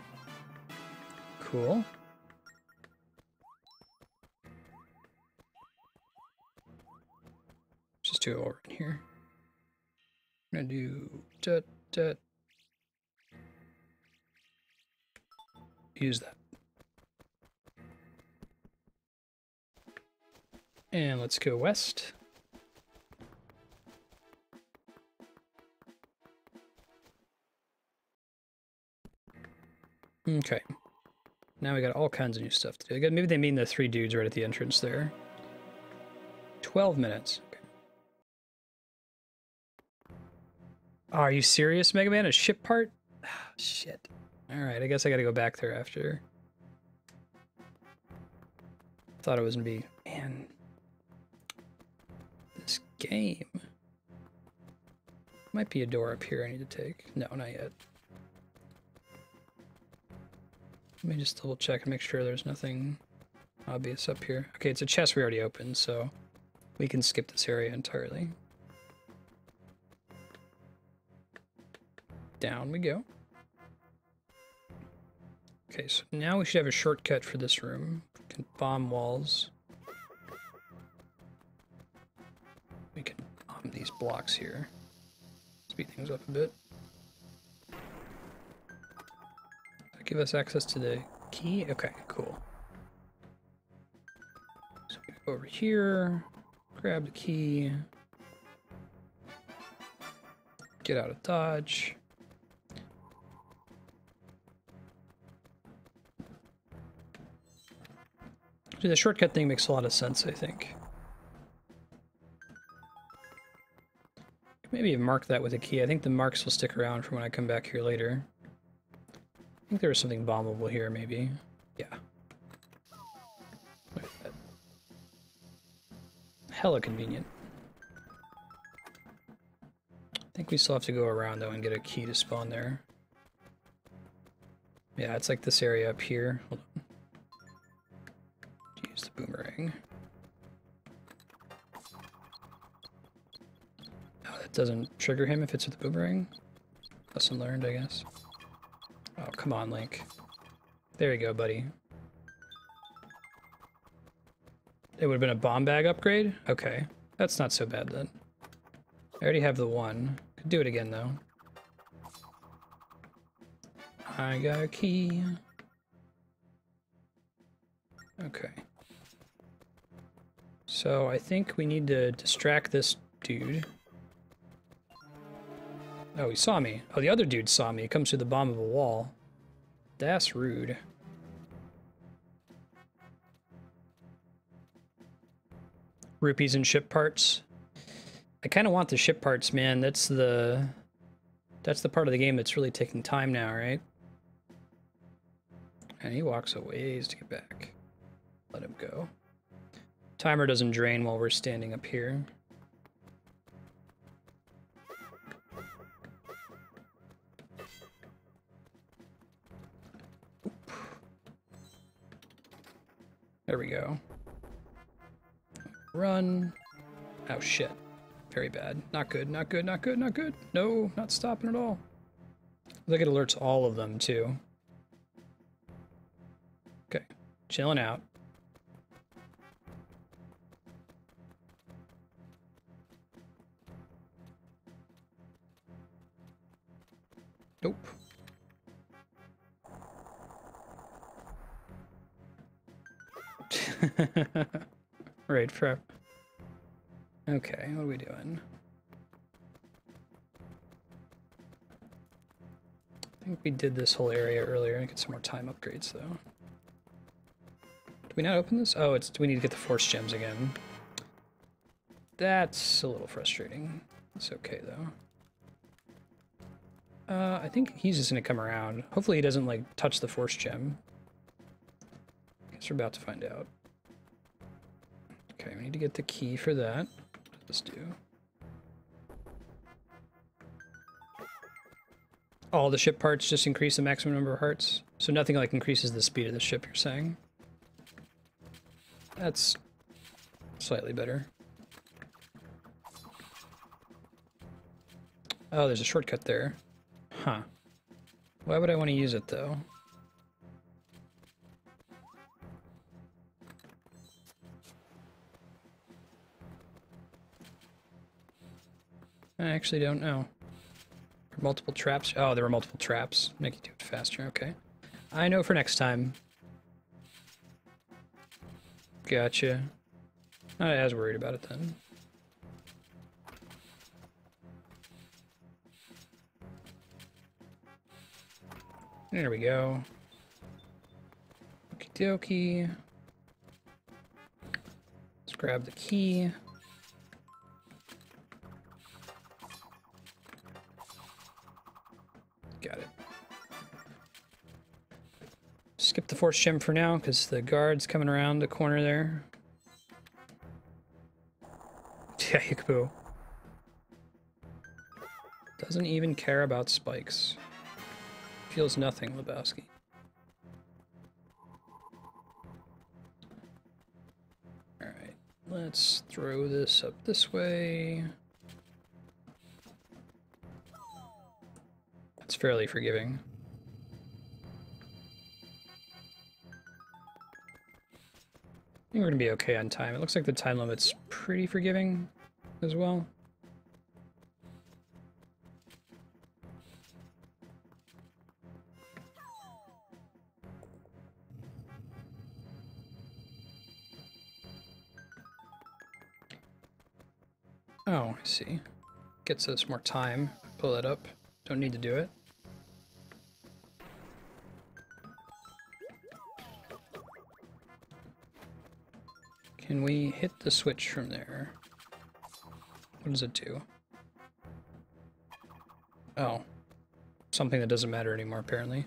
Cool. Just do it over in here. I'm gonna do use that. And let's go west. Okay. Now we got all kinds of new stuff to do. Maybe they mean the 3 dudes right at the entrance there. 12 minutes. Okay. Oh, are you serious, Mega Man? A ship part? Ah, shit. Alright, I guess I gotta go back there after. Thought it was gonna be... Man. This game. Might be a door up here I need to take. No, not yet. Let me just double check and make sure there's nothing obvious up here. Okay, it's a chest we already opened, so we can skip this area entirely. Down we go. Okay, so now we should have a shortcut for this room. We can bomb walls. We can bomb these blocks here. Speed things up a bit. Give us access to the key? Okay, cool. So we go over here, grab the key, get out of dodge. So the shortcut thing makes a lot of sense, I think. Maybe mark that with a key. I think the marks will stick around for when I come back here later. I think there was something bombable here, maybe. Yeah. Look at that. Hella convenient. I think we still have to go around, though, and get a key to spawn there. Yeah, it's like this area up here. Hold on. Use the boomerang. Oh, that doesn't trigger him if it's with the boomerang? Lesson learned, I guess. Oh, come on, Link. There you go, buddy. It would have been a bomb bag upgrade? Okay. That's not so bad, then. I already have the 1. Could do it again, though. I got a key. Okay. So, I think we need to distract this dude. Oh, he saw me. Oh, the other dude saw me. He comes through the bomb of a wall. That's rude. Rupees and ship parts. I kind of want the ship parts, man. That's the part of the game that's really taking time now, right? And he walks a ways to get back. Let him go. Timer doesn't drain while we're standing up here. There we go. Run. Oh shit. Very bad. Not good, not good, not good, not good. No, not stopping at all. Look, it alerts all of them, too. Okay, chilling out. Nope. Right, for... Okay, what are we doing? I think we did this whole area earlier. I get some more time upgrades, though. Did we not open this? Oh, it's... we need to get the force gems again. That's a little frustrating. It's okay, though. I think he's just gonna come around. Hopefully he doesn't, like, touch the force gem. Guess we're about to find out. Okay, we need to get the key for that. What does this do? All the ship parts just increase the maximum number of hearts? So nothing, like, increases the speed of the ship, you're saying? That's slightly better. Oh, there's a shortcut there. Huh. Why would I want to use it, though? I actually don't know. Multiple traps? Oh, there were multiple traps. Make you do it faster, okay. I know for next time. Gotcha. Not as worried about it, then. There we go. Okie dokie. Let's grab the key. Got it. Skip the force gem for now, because the guard's coming around the corner there. Yeah, Yukaboo. Doesn't even care about spikes. Feels nothing, Lebowski. Alright, let's throw this up this way. That's fairly forgiving. I think we're gonna be okay on time. It looks like the time limit's pretty forgiving as well. Oh, I see. Gets us more time. Pull that up. Don't need to do it. Can we hit the switch from there? What does it do? Oh. Something that doesn't matter anymore, apparently.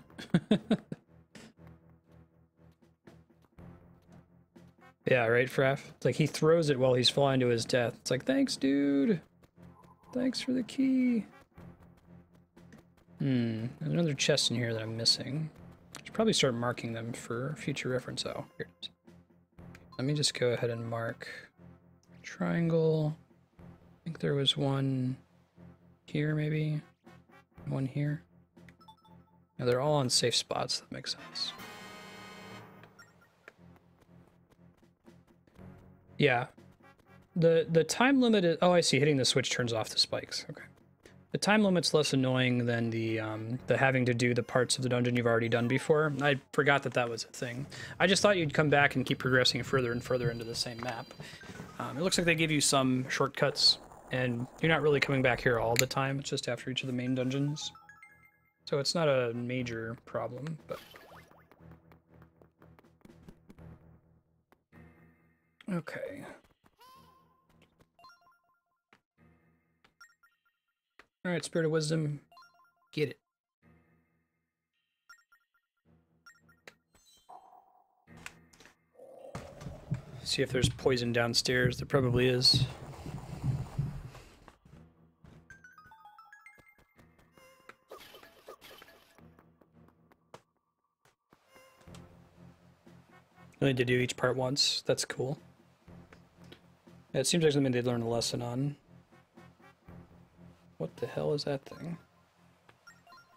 Yeah, right, Fraff? It's like he throws it while he's falling to his death. It's like, thanks, dude! Thanks for the key! There's another chest in here that I'm missing. I should probably start marking them for future reference. Oh, here it is. Let me just go ahead and mark triangle. I think there was one here, maybe. One here. Now they're all on safe spots. That makes sense. Yeah. The time limit is... Oh, I see. Hitting the switch turns off the spikes. Okay. The time limit's less annoying than the having to do the parts of the dungeon you've already done before. I forgot that that was a thing. I just thought you'd come back and keep progressing further and further into the same map. It looks like they give you some shortcuts, and you're not really coming back here all the time. It's just after each of the main dungeons. So it's not a major problem, but... Okay. Alright, Spirit of Wisdom, get it. See if there's poison downstairs. There probably is. I need to do each part once. That's cool. Yeah, it seems like something they'd learn a lesson on. What the hell is that thing?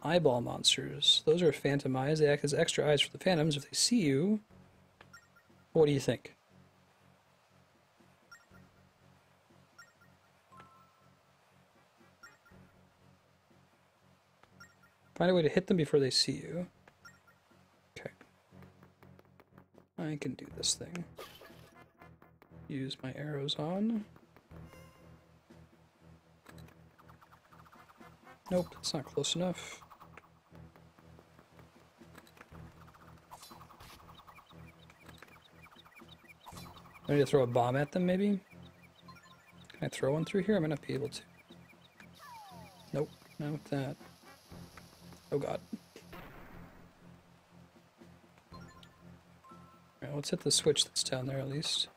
Eyeball monsters. Those are phantom eyes. They act as extra eyes for the phantoms. If they see you, what do you think? Find a way to hit them before they see you. Okay. I can do this thing. Use my arrows on. Nope, that's not close enough. I need to throw a bomb at them, maybe? Can I throw one through here? I might not be able to. Nope, not with that. Oh god. Alright, let's hit the switch that's down there at least.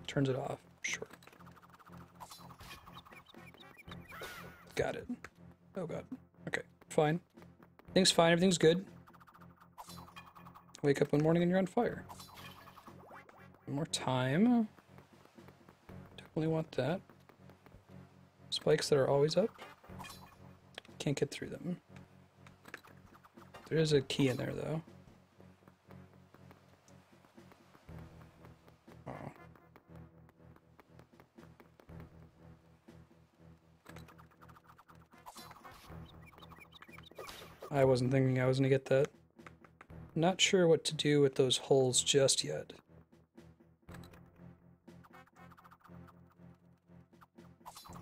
Turns it off, sure. Got it. Oh god. Okay, fine. Everything's fine, everything's good. Wake up one morning and you're on fire. One more time. Definitely want that. Spikes that are always up. Can't get through them. There is a key in there though. Oh. I wasn't thinking I was gonna get that. Not sure what to do with those holes just yet.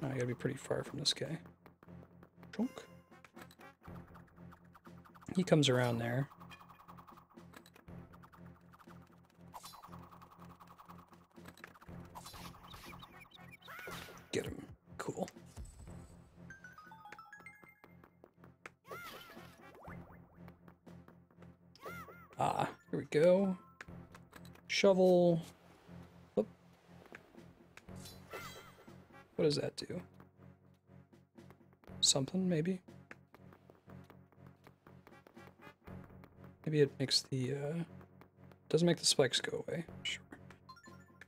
Oh, I gotta be pretty far from this guy. Chunk. He comes around there. Get him. Cool. Ah, here we go. Shovel. Whoop. What does that do? Something, maybe? Maybe it makes the, doesn't make the spikes go away. Sure.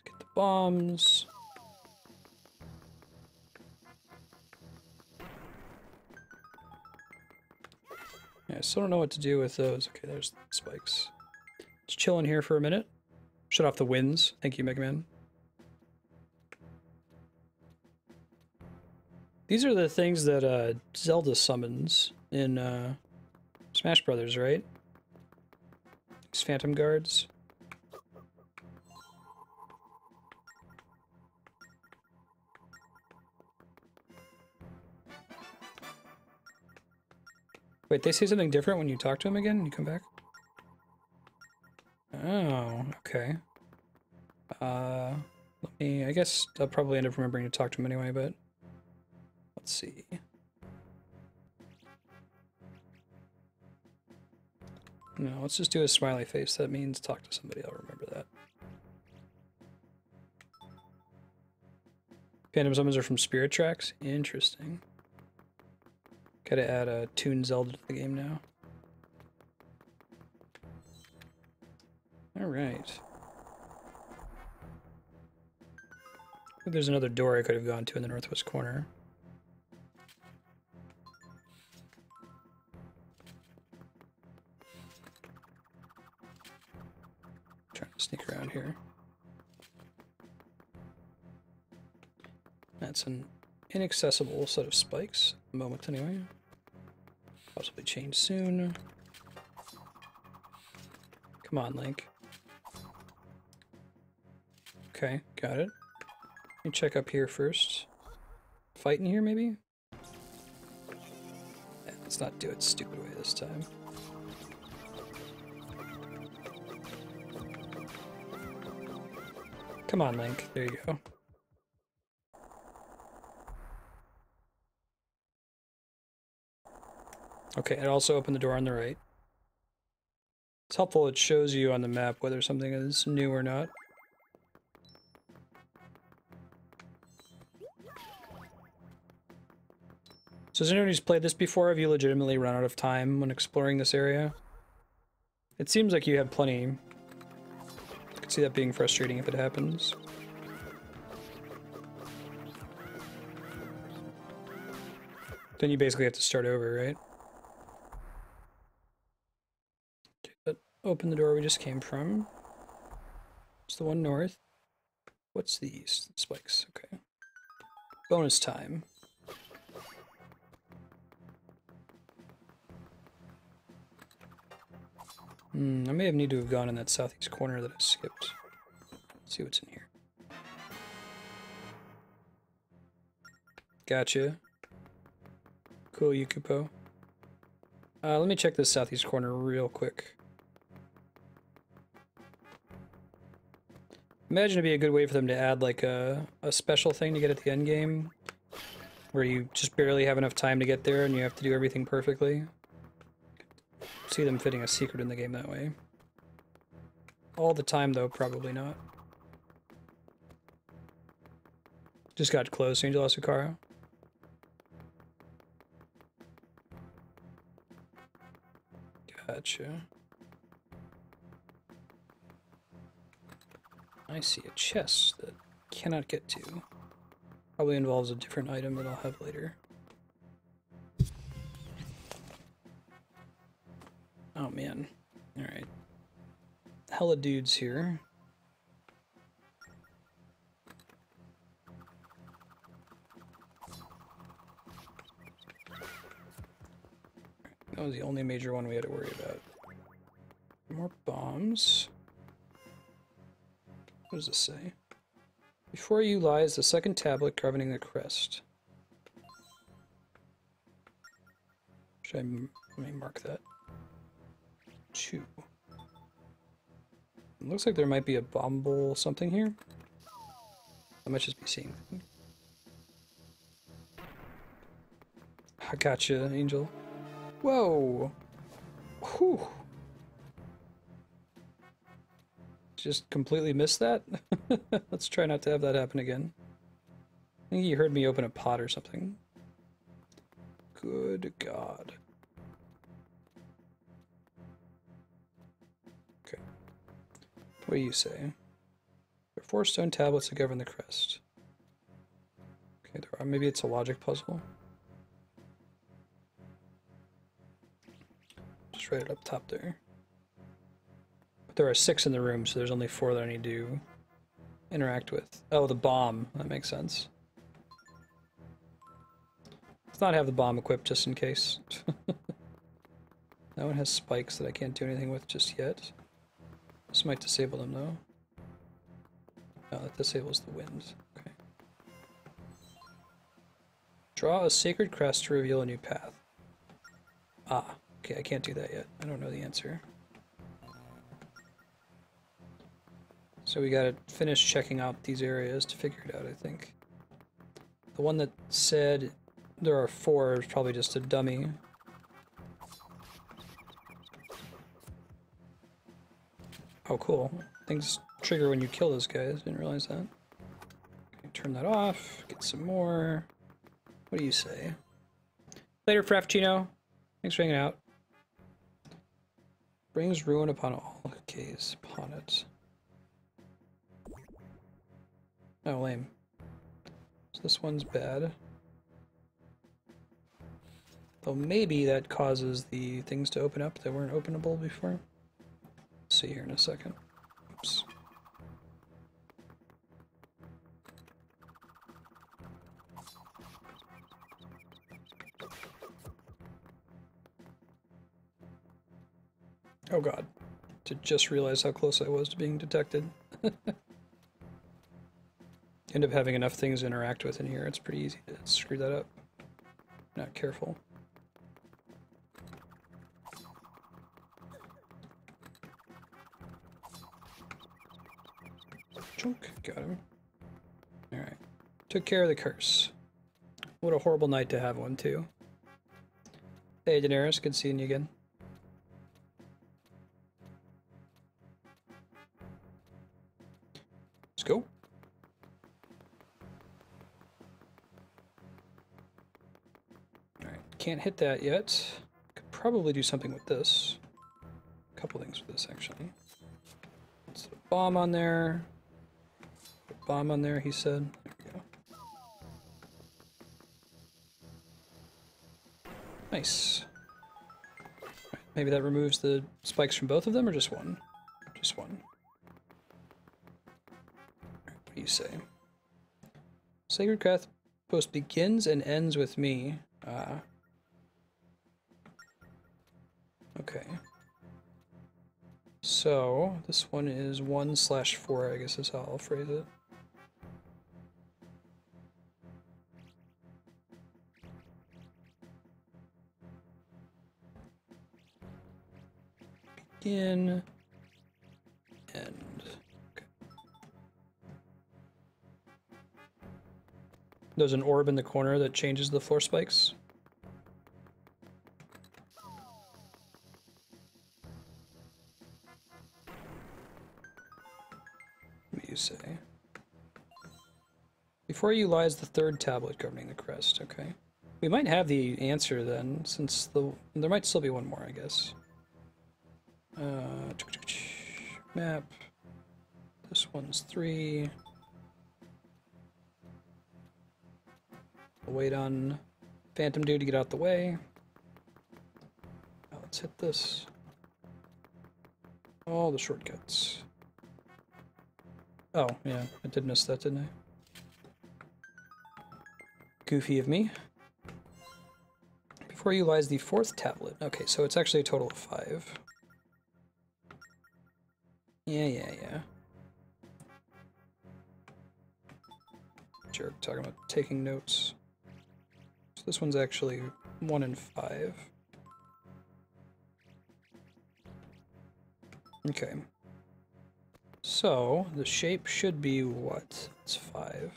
Get the bombs. Yeah, I still don't know what to do with those. Okay, there's the spikes. Just chilling here for a minute. Shut off the winds. Thank you, Mega Man. These are the things that Zelda summons in Smash Brothers, right? These phantom guards. Wait, they say something different when you talk to them again? You come back? Oh, okay. Let me, I guess I'll probably end up remembering to talk to him anyway, but let's see. No, let's just do a smiley face. That means talk to somebody. I'll remember that. Phantom summons are from Spirit Tracks? Interesting. Gotta add a Toon Zelda to the game now. Alright. I think there's another door I could have gone to in the northwest corner. Trying to sneak around here. That's an inaccessible set of spikes. At the moment, anyway. Possibly change soon. Come on, Link. Okay, got it. Let me check up here first. Fight in here, maybe? Yeah, let's not do it stupid way this time. Come on, Link. There you go. Okay, it also opened the door on the right. It's helpful, it shows you on the map whether something is new or not. So has anyone who's played this before, have you legitimately run out of time when exploring this area? It seems like you have plenty. I could see that being frustrating if it happens. Then you basically have to start over, right? Open the door we just came from. It's the one north. What's these? Spikes, okay. Bonus time. I may have need to have gone in that southeast corner that I skipped. Let's see what's in here. Gotcha. Cool, Yukupo. Let me check this southeast corner real quick. Imagine it'd be a good way for them to add like a special thing to get at the end game, where you just barely have enough time to get there and you have to do everything perfectly. See them fitting a secret in the game that way. All the time though, probably not. Just got close, Angel Asukara. Gotcha. I see a chest that I cannot get to. Probably involves a different item that I'll have later. Oh man. Alright. Hella dudes here. That was the only major one we had to worry about. More bombs. What does this say? Before you lies the second tablet governing the crest. Let me mark that. 2. It looks like there might be a bomb bowl something here. I might just be seeing things. I gotcha, Angel. Whoa! Whew! Just completely missed that? Let's try not to have that happen again. I think you heard me open a pot or something. Good God. Okay. What do you say? There are 4 stone tablets that govern the crest. Okay, there are. Maybe it's a logic puzzle. Just write it up top there. But there are 6 in the room, so there's only 4 that I need to interact with. Oh, the bomb. That makes sense. Let's not have the bomb equipped just in case. That one has spikes that I can't do anything with just yet. This might disable them though. No, that disables the wind. Okay. Draw a sacred crest to reveal a new path. Ah, okay, I can't do that yet. I don't know the answer. So we gotta finish checking out these areas to figure it out, I think. The one that said there are 4 is probably just a dummy. Oh, cool. Things trigger when you kill those guys. Didn't realize that. Okay, turn that off. Get some more. What do you say? Later, Frappuccino. Thanks for hanging out. Brings ruin upon all who gaze upon it. Oh, lame. So this one's bad. Though maybe that causes the things to open up that weren't openable before. See here in a second. Oops. Oh god. To just realize how close I was to being detected. End up having enough things to interact with in here, it's pretty easy to screw that up. Not careful. Chunk, got him. Alright. Took care of the curse. What a horrible night to have one, too. Hey, Daenerys, good seeing you again. Let's go. Alright, can't hit that yet. Could probably do something with this. A couple things with this, actually. Let's put a bomb on there. Bomb on there, he said. There we go. Nice. Maybe that removes the spikes from both of them, or just one? Just one. What do you say? Sacred Craft post begins and ends with me. Okay. So, this one is 1/4, I guess is how I'll phrase it. Begin. End. Okay. There's an orb in the corner that changes the floor spikes. What do you say? Before you lies the third tablet governing the crest. Okay. We might have the answer then, since there might still be one more, I guess. Map. This one's 3. We'll wait on Phantom Dude to get out the way. Now let's hit this. All the shortcuts. Oh, yeah, I did miss that, didn't I? Goofy of me. Before you lies the 4th tablet. Okay, so it's actually a total of 5. Yeah. Jerk, talking about taking notes. So this one's actually 1 and 5. Okay. So, the shape should be what? It's 5.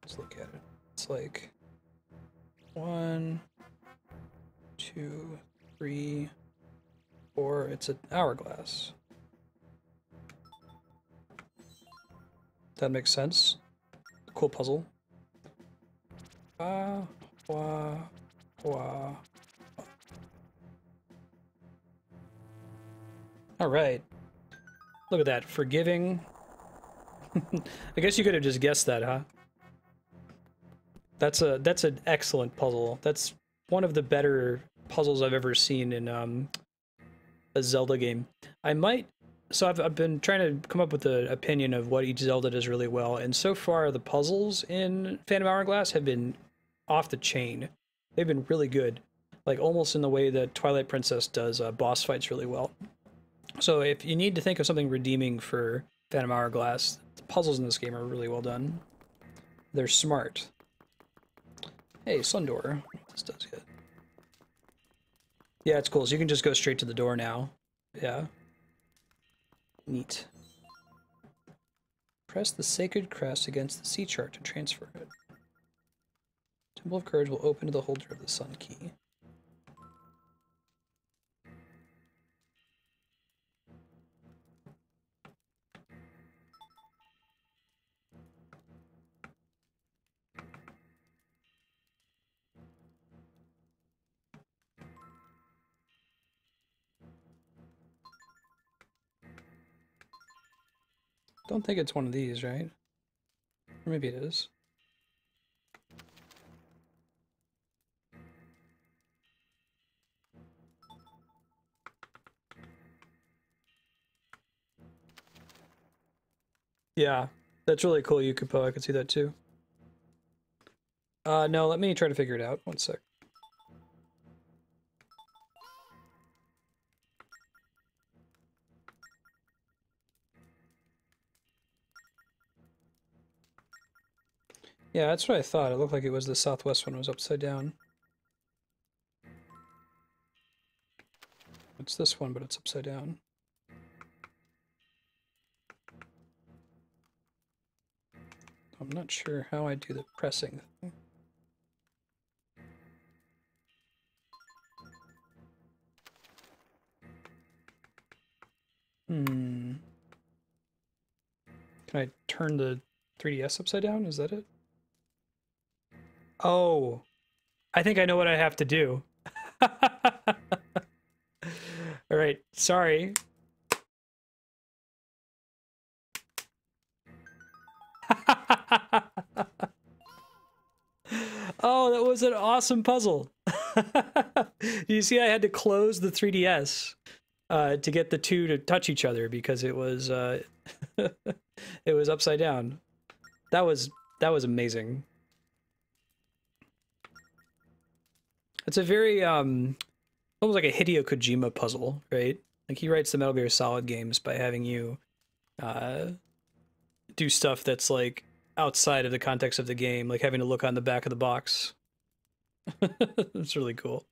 Let's look at it. It's like 1, 2, 3, 4. It's an hourglass. That makes sense. Cool puzzle. Wah. All right. Look at that, forgiving. I guess you could have just guessed that, huh? That's an excellent puzzle. That's one of the better puzzles I've ever seen in a Zelda game. So I've been trying to come up with an opinion of what each Zelda does really well, and so far the puzzles in Phantom Hourglass have been off the chain. They've been really good, like almost in the way that Twilight Princess does boss fights really well. So if you need to think of something redeeming for Phantom Hourglass, the puzzles in this game are really well done. They're smart. Hey, Sundoor. This does good. Yeah, it's cool. So you can just go straight to the door now. Yeah. Neat. Press the sacred crest against the sea chart to transfer it. Temple of Courage will open to the holder of the Sun Key. Don't think it's one of these, right? Or maybe it is. Yeah, that's really cool, Yukupo. I could see that too. No, let me try to figure it out. One sec. Yeah, that's what I thought. It looked like it was the southwest one was upside down. It's this one, but it's upside down. I'm not sure how I do the pressing thing. Can I turn the 3DS upside down? Is that it? Oh, I think I know what I have to do. All right, sorry. Oh, that was an awesome puzzle. You see, I had to close the 3DS to get the two to touch each other because it was it was upside down. That was amazing. It's a very almost like a Hideo Kojima puzzle, right? Like he writes the Metal Gear Solid games by having you do stuff that's like outside of the context of the game, like having to look on the back of the box. It's really cool.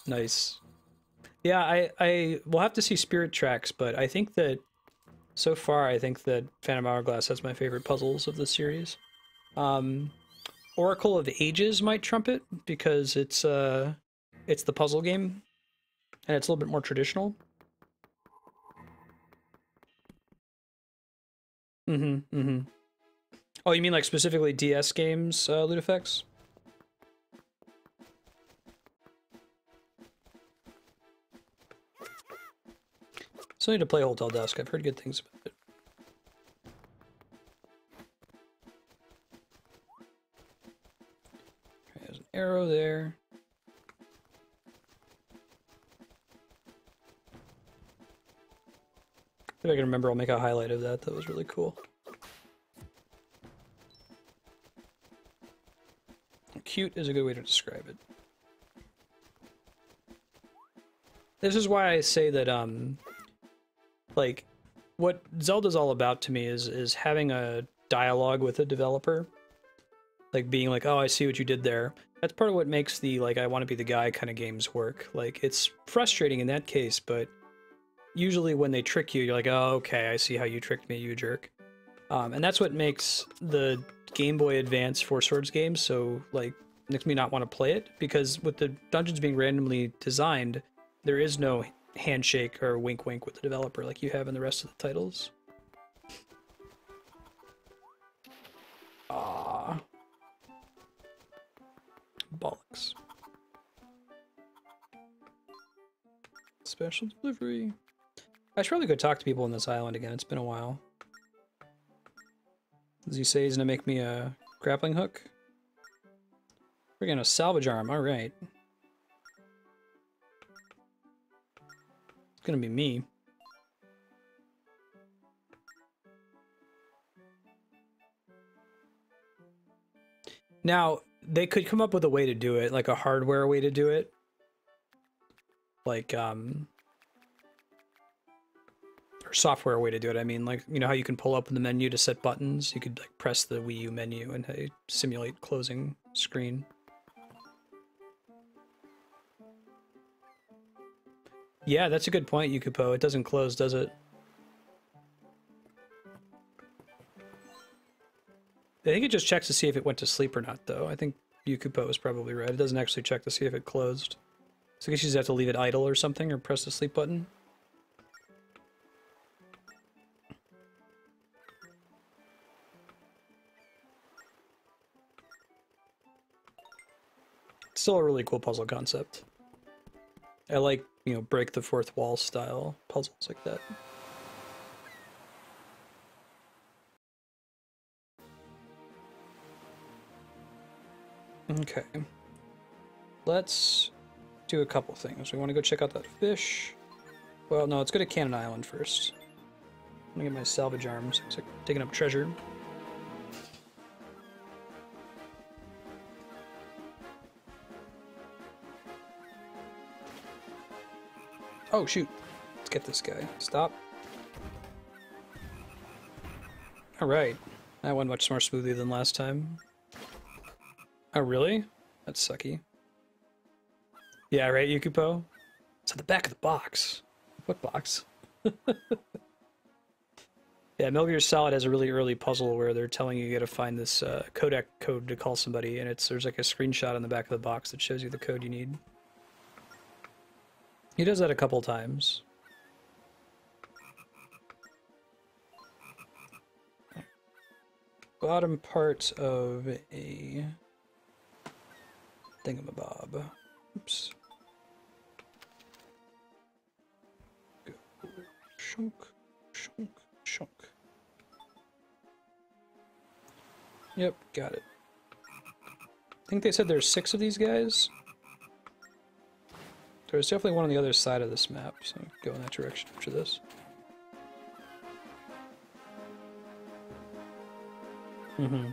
Nice. Yeah, I will have to see Spirit Tracks, but I think that so far I think that Phantom Hourglass has my favorite puzzles of the series. Um, Oracle of Ages might trump it because it's the puzzle game and it's a little bit more traditional. Mm-hmm. Mm-hmm. Oh, you mean like specifically DS games, Ludefix? Still need to play Hotel Dusk. I've heard good things about it. Okay, there's an arrow there. If I can remember, I'll make a highlight of that. That was really cool. Cute is a good way to describe it. This is why I say that, like, what Zelda's all about to me is having a dialogue with a developer. Like, being like, oh, I see what you did there. That's part of what makes the, like, I want to be the guy kind of games work. Like, it's frustrating in that case, but usually when they trick you, you're like, oh, okay, I see how you tricked me, you jerk. And that's what makes the Game Boy Advance Four Swords games so, like, makes me not want to play it, because with the dungeons being randomly designed, there is no handshake or wink wink with the developer like you have in the rest of the titles. Ah. Bollocks. Special delivery. I should probably go talk to people on this island again. It's been a while. Does he say he's gonna make me a grappling hook? We're gonna salvage arm, alright. It's gonna be me. Now, they could come up with a way to do it, like a hardware way to do it. Like, or software way to do it. I mean, like, you know how you can pull up in the menu to set buttons? You could, like, press the Wii U menu and simulate closing screen. Yeah, that's a good point, Yukupo. It doesn't close, does it? I think it just checks to see if it went to sleep or not, though. I think Yukupo is probably right. It doesn't actually check to see if it closed. So I guess you just have to leave it idle or something, or press the sleep button. It's still a really cool puzzle concept. I like, you know, break the fourth wall style puzzles like that. Okay. Let's do a couple things. We want to go check out that fish. Well, no, let's go to Cannon Island first. I'm gonna get my salvage arms. Looks like taking up treasure. Oh, shoot. Let's get this guy. Stop. Alright. That went much more smoothly than last time. Oh, really? That's sucky. Yeah, right, Yukupo? It's at the back of the box. What box? Yeah, Metal Gear Solid has a really early puzzle where they're telling you gotta find this codec code to call somebody, and there's like a screenshot on the back of the box that shows you the code you need. He does that a couple times. Bottom part of a thingamabob. Oops. Go. Shunk, shunk, shunk. Yep, got it. think they said there's 6 of these guys. There's definitely one on the other side of this map, so go in that direction after this. Mm-hmm.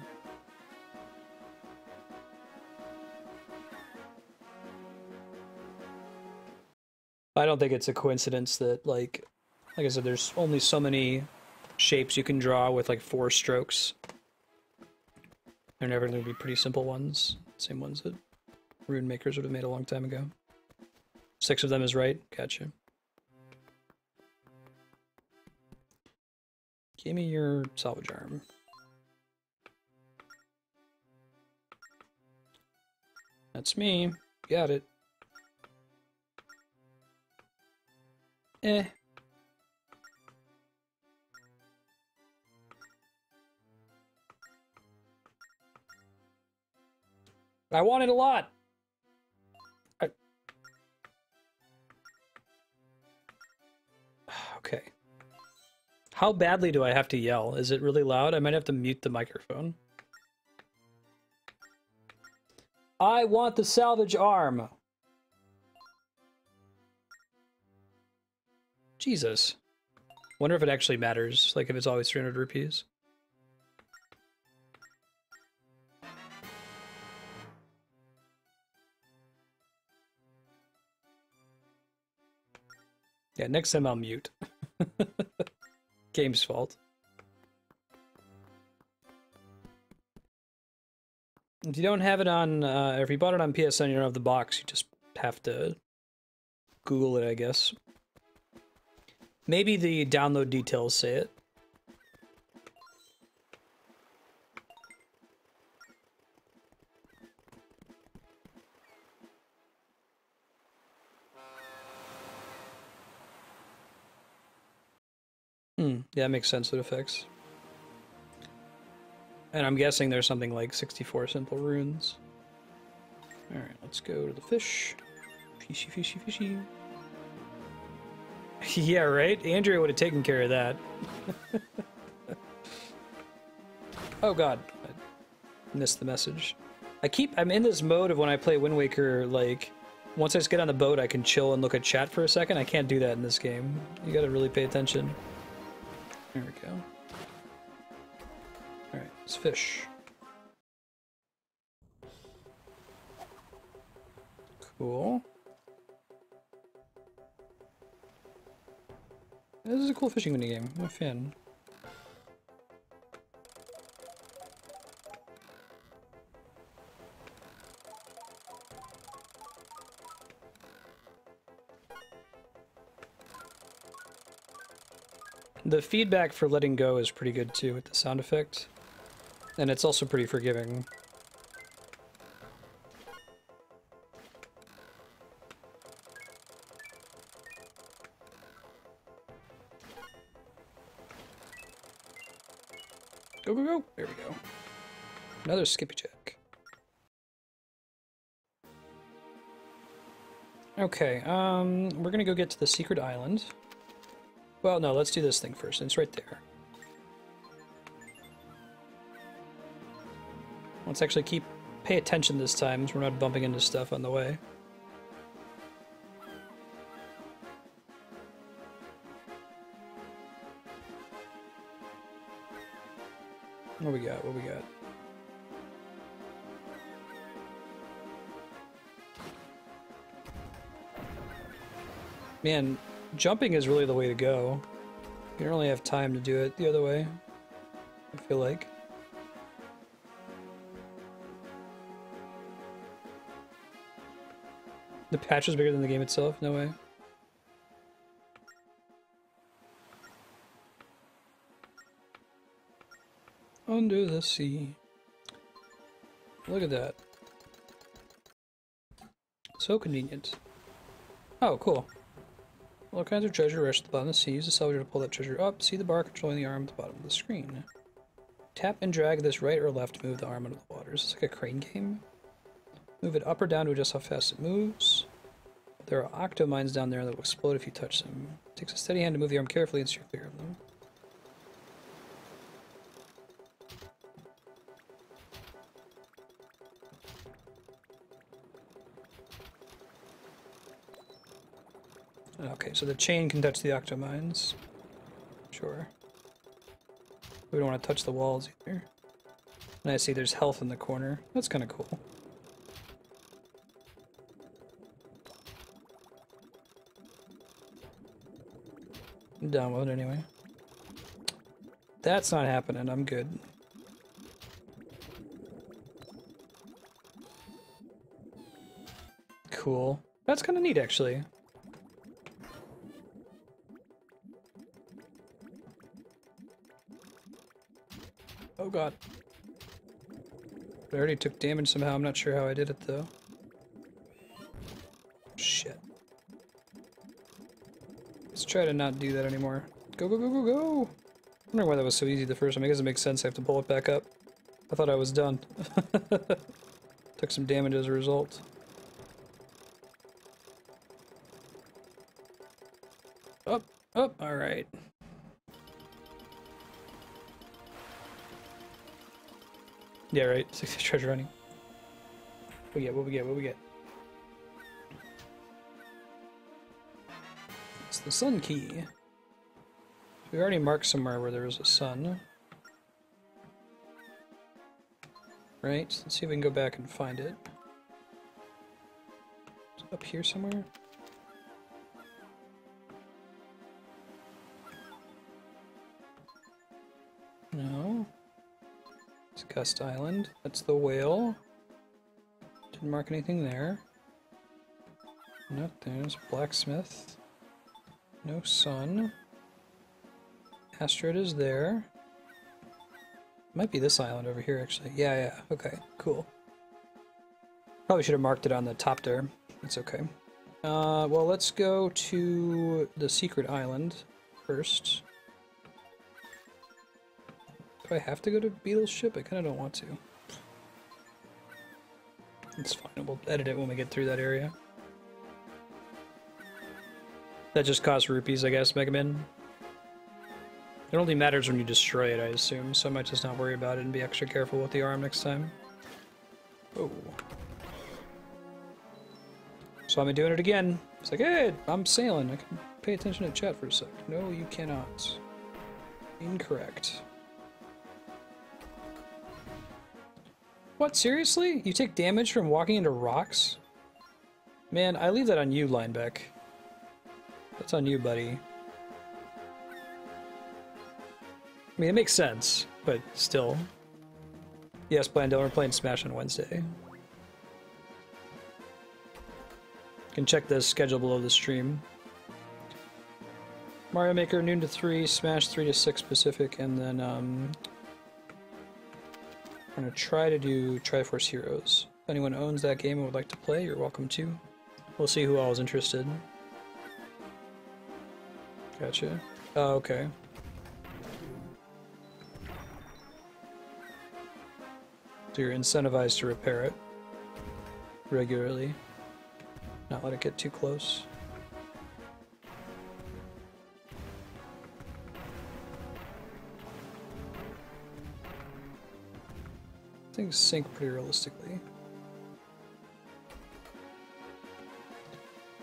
I don't think it's a coincidence that, like I said, there's only so many shapes you can draw with, like, 4 strokes. They're never going to be pretty simple ones. Same ones that rune makers would have made a long time ago. 6 of them is right. Gotcha. Give me your salvage arm. That's me. Got it. Eh. I want it a lot. Okay. How badly do I have to yell? Is it really loud? I might have to mute the microphone. I want the salvage arm. Jesus. Wonder if it actually matters, like if it's always 300 rupees. Yeah, next time I'll mute. Game's fault. If you don't have it on, if you bought it on PSN, you don't have the box, you just have to Google it, I guess. Maybe the download details say it. Yeah, it makes sense with effects. And I'm guessing there's something like 64 simple runes. Alright, let's go to the fish. Fishy, fishy, fishy. Yeah, right? Andrea would have taken care of that. Oh god. I missed the message. I'm in this mode of when I play Wind Waker, like, once I just get on the boat, I can chill and look at chat for a second. I can't do that in this game. You gotta really pay attention. There we go. Alright, let's fish. Cool. This is a cool fishing minigame. I'm a fan. The feedback for letting go is pretty good too with the sound effect. And it's also pretty forgiving. Go, go, go! There we go. Another skippy jack. Okay, we're gonna go get to the secret island. Well, no, let's do this thing first. It's right there. Let's actually pay attention this time, so we're not bumping into stuff on the way. What we got? What we got? Man, jumping is really the way to go. You don't really have time to do it the other way, I feel like. The patch is bigger than the game itself? No way. Under the sea. Look at that. So convenient. Oh, cool. All kinds of treasure rushed at the bottom of the sea. Use the salvager to pull that treasure up. See the bar controlling the arm at the bottom of the screen. Tap and drag this right or left to move the arm under the water. Is this like a crane game? Move it up or down to adjust how fast it moves. There are octo mines down there that will explode if you touch them. It takes a steady hand to move the arm carefully and steer clear of them. Okay, so the chain can touch the octomines. Sure. We don't want to touch the walls either. And I see there's health in the corner. That's kind of cool. I'm down with it anyway. That's not happening. I'm good. Cool. That's kind of neat, actually. Oh god. I already took damage somehow. I'm not sure how I did it, though. Shit. Let's try to not do that anymore. Go, go, go, go, go! I wonder why that was so easy the first time. I guess it makes sense. I have to pull it back up. I thought I was done. Took some damage as a result. Up, up, alright. Yeah, right. 60 treasure hunting. What we get? What we get? What we get? It's the sun key. We already marked somewhere where there was a sun. Right? Let's see if we can go back and find it. Is it up here somewhere? No. It's Gust Island. That's the whale. Didn't mark anything there. Nope, there's blacksmith. No sun. Asteroid is there. Might be this island over here, actually. Yeah, yeah. Okay, cool. Probably should have marked it on the top there. It's okay. Well, let's go to the secret island first. Do I have to go to Beetle's ship? I kind of don't want to. It's fine. We'll edit it when we get through that area. That just costs rupees, I guess, Mega Man. It only matters when you destroy it, I assume, so I might just not worry about it and be extra careful with the arm next time. Oh. Saw me doing it again. It's like, hey, I'm sailing. I can pay attention to chat for a sec. No, you cannot. Incorrect. What, seriously? You take damage from walking into rocks? Man, I leave that on you, Lineback. That's on you, buddy. I mean, it makes sense, but still. Yes, Blandel, we're playing Smash on Wednesday. You can check the schedule below the stream. Mario Maker, noon to 3, Smash 3 to 6 Pacific, and then, I'm gonna try to do Triforce Heroes. If anyone owns that game and would like to play, you're welcome to. We'll see who all is interested. Gotcha. Oh, okay. So you're incentivized to repair it regularly, not let it get too close. Things sync pretty realistically.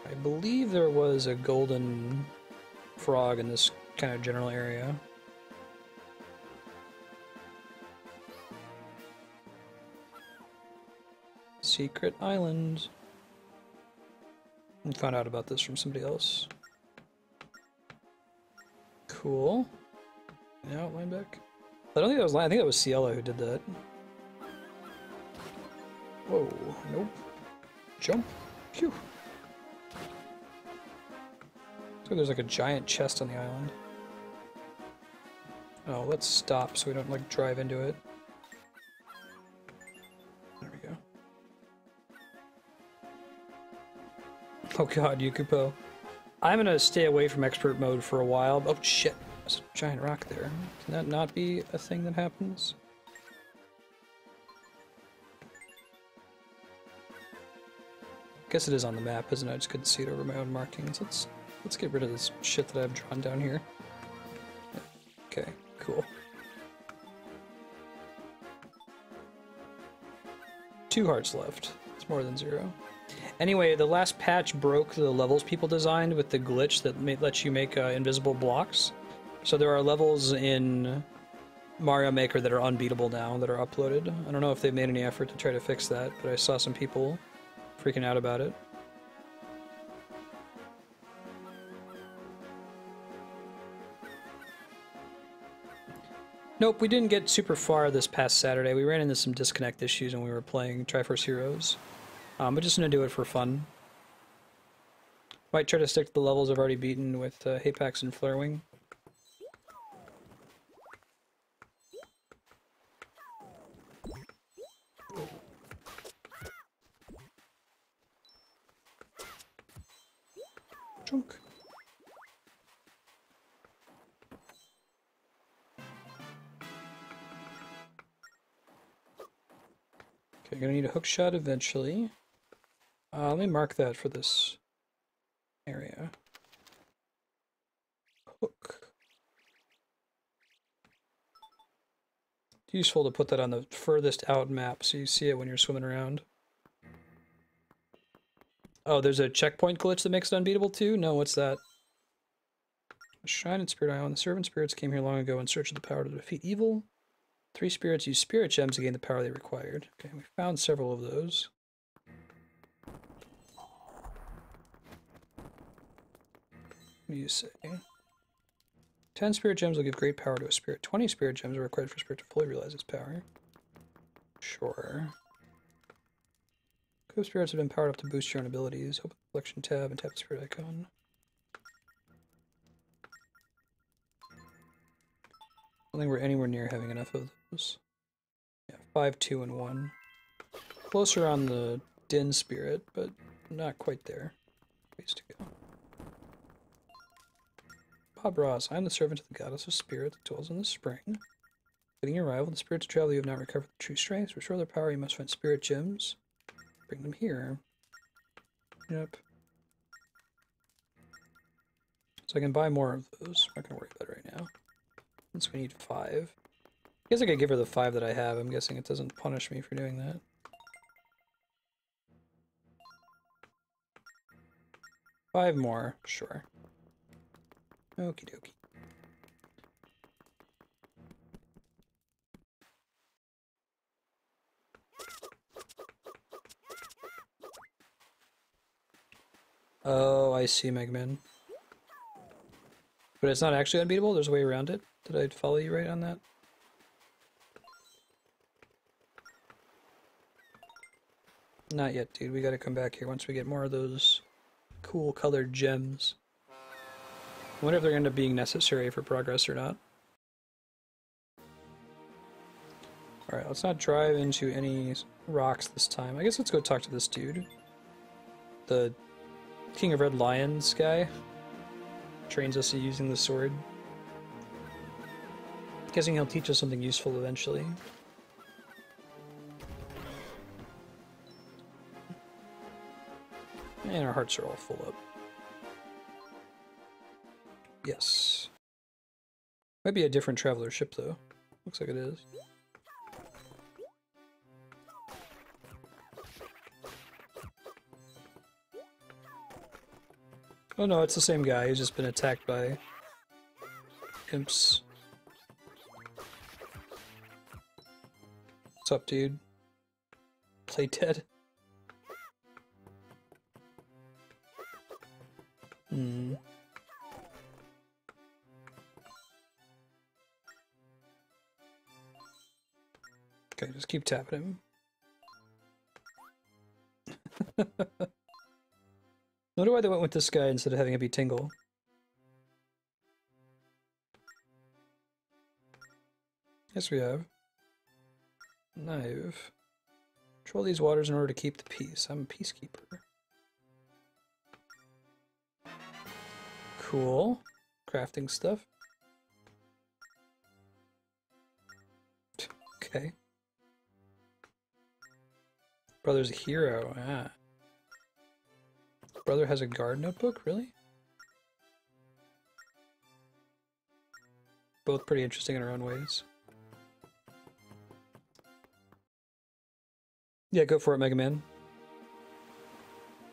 I believe there was a golden frog in this kind of general area. Secret island. I found out about this from somebody else. Cool. Now Lineback. I don't think that was I think that was Ciela who did that. Whoa, nope. Jump. Phew. So there's like a giant chest on the island. Oh, let's stop so we don't like drive into it. There we go. Oh god, Yukupo. I'm gonna stay away from expert mode for a while. Oh shit, there's a giant rock there. Can that not be a thing that happens? I guess it is on the map, isn't it? I just couldn't see it over my own markings. Let's get rid of this shit that I've drawn down here. Okay, cool. 2 hearts left. It's more than 0. Anyway, the last patch broke the levels people designed with the glitch that lets you make invisible blocks. So there are levels in Mario Maker that are unbeatable now that are uploaded. I don't know if they've made any effort to try to fix that, but I saw some people freaking out about it. Nope, we didn't get super far this past Saturday. We ran into some disconnect issues when we were playing Triforce Heroes. But just gonna do it for fun. Might try to stick to the levels I've already beaten with Hapax and Flarewing. Chunk. Okay, gonna need a hook shot eventually. Let me mark that for this area. Hook. It's useful to put that on the furthest out map so you see it when you're swimming around. Oh, there's a checkpoint glitch that makes it unbeatable too? No, what's that? A Shrine and Spirit Island. The servant spirits came here long ago in search of the power to defeat evil. 3 spirits use spirit gems to gain the power they required. Okay, we found several of those. What do you say? 10 spirit gems will give great power to a spirit. 20 spirit gems are required for a spirit to fully realize its power. Sure. Ghost spirits have been powered up to boost your own abilities. Open the collection tab and tap the spirit icon. I don't think we're anywhere near having enough of those. Yeah, 5, 2, and 1. Closer on the Din spirit, but not quite there. Ways to go. Bob Ross, I am the servant of the goddess of spirit that dwells in the spring. Getting your arrival, the spirits of travel you have not recovered the true strength. To restore their power, you must find spirit gems. Bring them here. Yep. So I can buy more of those. I'm not gonna worry about it right now. Since we need 5. I guess I could give her the 5 that I have. I'm guessing it doesn't punish me for doing that. Five more, sure. Okie dokie. Oh, I see, Megman. But it's not actually unbeatable? There's a way around it? Did I follow you right on that? Not yet, dude. We gotta come back here once we get more of those cool colored gems. I wonder if they're going to end up being necessary for progress or not. Alright, let's not drive into any rocks this time. I guess let's go talk to this dude. The King of Red Lions guy. Trains us in using the sword. Guessing he'll teach us something useful eventually. And our hearts are all full up. Yes. Might be a different traveler ship though. Looks like it is. Oh no, it's the same guy. He's just been attacked by imps. What's up, dude? Play dead? Hmm. Okay, just keep tapping him. I wonder why they went with this guy instead of having it be Tingle. Yes, we have. Knife. Control these waters in order to keep the peace. I'm a peacekeeper. Cool. Crafting stuff. Okay. Brother's a hero. Ah. Brother has a guard notebook? Really? Both pretty interesting in our own ways. Yeah, go for it, Mega Man.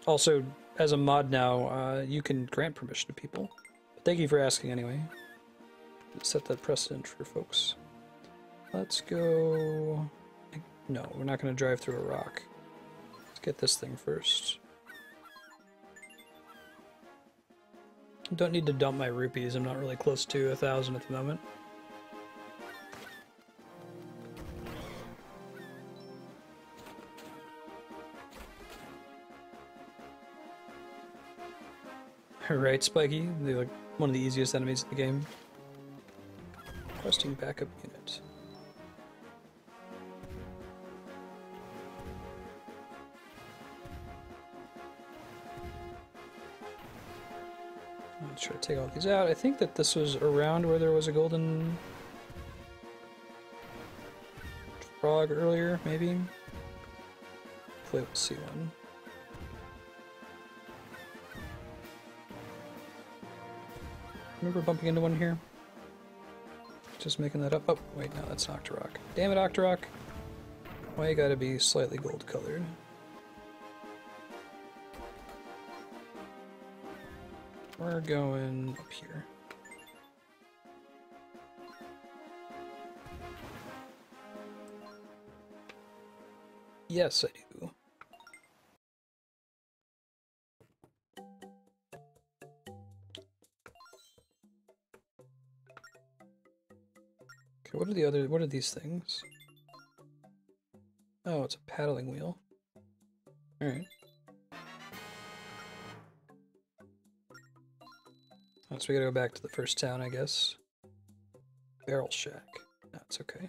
Also, as a mod now, you can grant permission to people. But thank you for asking anyway. Set that precedent for folks. Let's go... No, we're not going to drive through a rock. Let's get this thing first. Don't need to dump my rupees. I'm not really close to 1,000 at the moment. Right, Spiky? They're like one of the easiest enemies in the game. Requesting backup unit. Let's try to take all these out. I think that this was around where there was a golden frog earlier, maybe? Hopefully we'll see one. Remember bumping into one here? Just making that up. Oh, wait, no, that's an Octorok. Damn it, Octorok! Why you gotta be slightly gold colored? We're going up here. Yes, I do. Okay, what are these things? Oh, it's a paddling wheel. Alright. So we gotta go back to the first town, I guess. Barrel Shack. That's okay.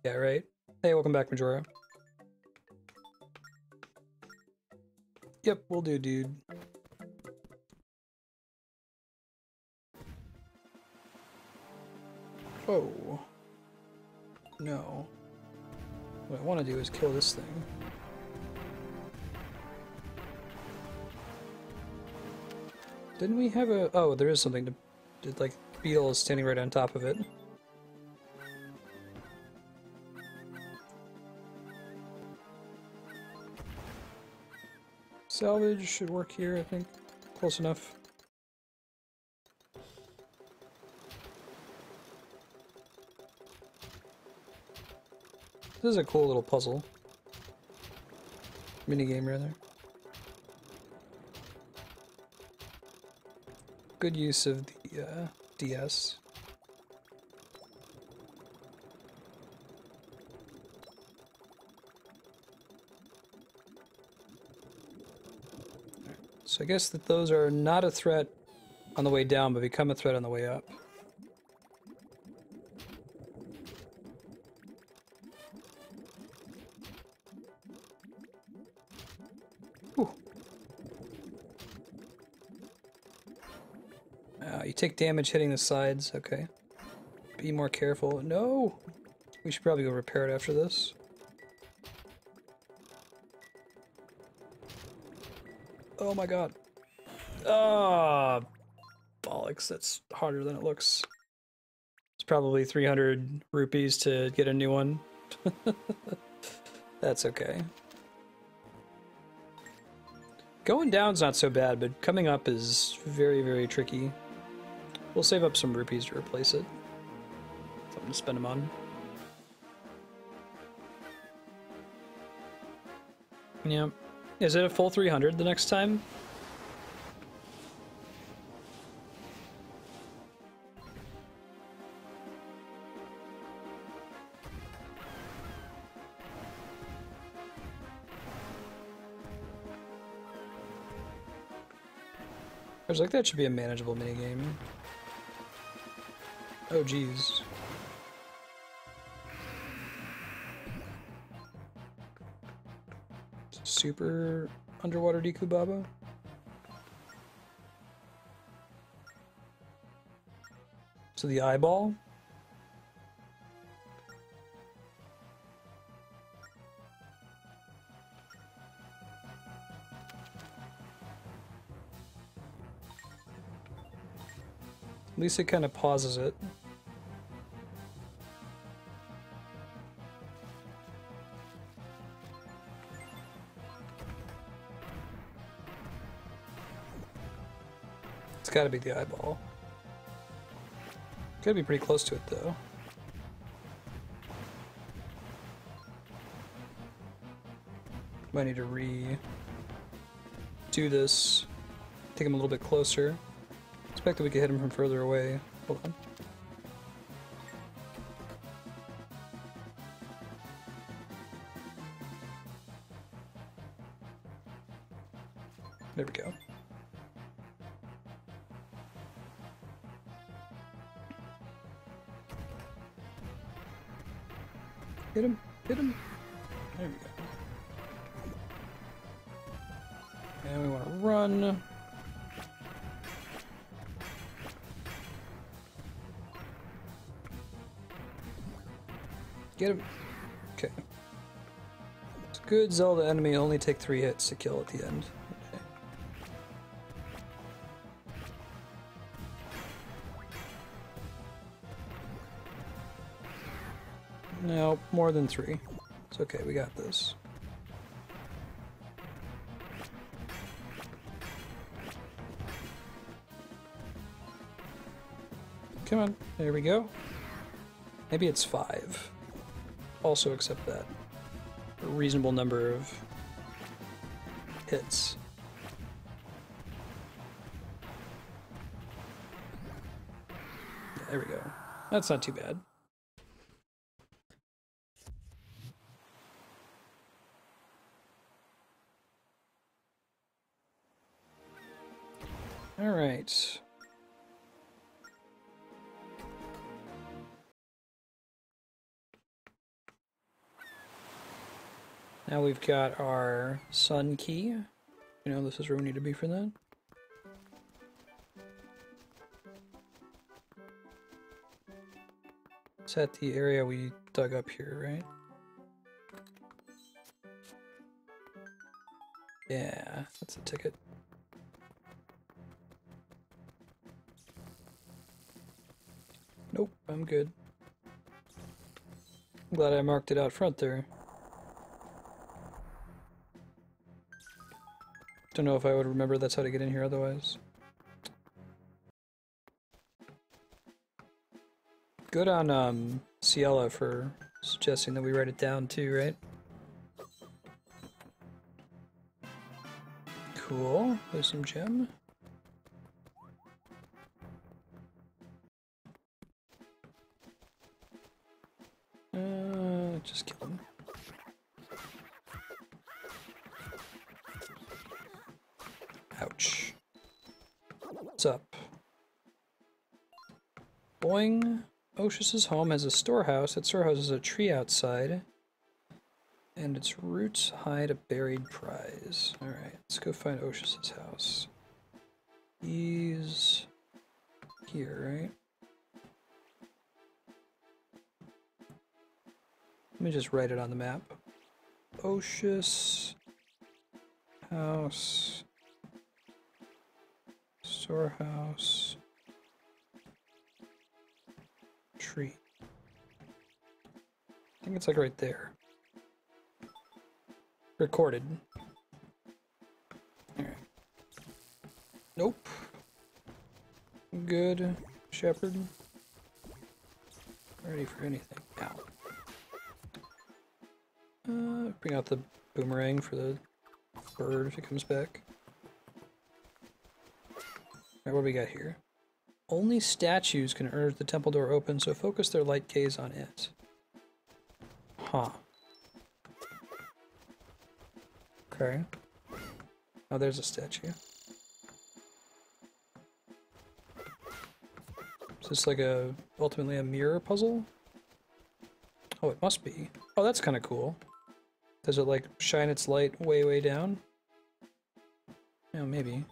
Yeah, right? Hey, welcome back, Majora. Yep, will do, dude. Whoa. No. What I want to do is kill this thing. Didn't we have a... Oh, there is something to... Like, Beetle is standing right on top of it. Salvage should work here, I think. Close enough. This is a cool little puzzle. Minigame, rather. Good use of the DS. So I guess that those are not a threat on the way down, but become a threat on the way up. You take damage hitting the sides, okay. Be more careful. No! We should probably go repair it after this. Oh my god. Ah, bollocks, that's harder than it looks. It's probably 300 rupees to get a new one. That's okay. Going down's not so bad, but coming up is very, very tricky. We'll save up some rupees to replace it. Something to spend them on. Yeah. Is it a full 300 the next time? I was like, that should be a manageable minigame. Oh, geez. Super underwater Deku Baba? So the eyeball? At least it kind of pauses it. It's gotta be the eyeball. Gotta be pretty close to it, though. Might need to do this. Take him a little bit closer. Expect that we could hit him from further away. Hold on. There we go. Hit him, hit him. There we go. And we want to run. Get him. Okay. It's a good Zelda enemy, only take 3 hits to kill at the end. Okay. No, more than 3. It's okay, we got this. Come on, there we go. Maybe it's 5. Also accept that. A reasonable number of hits. Yeah, there we go. That's not too bad. All right. Now we've got our sun key. You know, this is where we need to be for that. It's at the area we dug up here, right? Yeah, that's a ticket. Nope, I'm good. I'm glad I marked it out front there. Don't know if I would remember that's how to get in here otherwise. Good on Ciela for suggesting that we write it down too, right? Cool. There's some gem. Just kill him. Ouch. What's up? Boing. Oshus's home has a storehouse. That storehouse is a tree outside. And its roots hide a buried prize. Alright, let's go find Oshus's house. He's here, right? Let me just write it on the map. Oshus house. Storehouse. Tree. I think it's like right there. Recorded. Alright. Nope. Good. Shepherd. Ready for anything. Ow. Bring out the boomerang for the bird if it comes back. Alright, what do we got here? Only statues can urge the temple door open, so focus their light gaze on it. Huh. Okay. Oh, there's a statue. Is this like ultimately a mirror puzzle? Oh, it must be. Oh, that's kind of cool. Does it like shine its light way, way down? Yeah, maybe.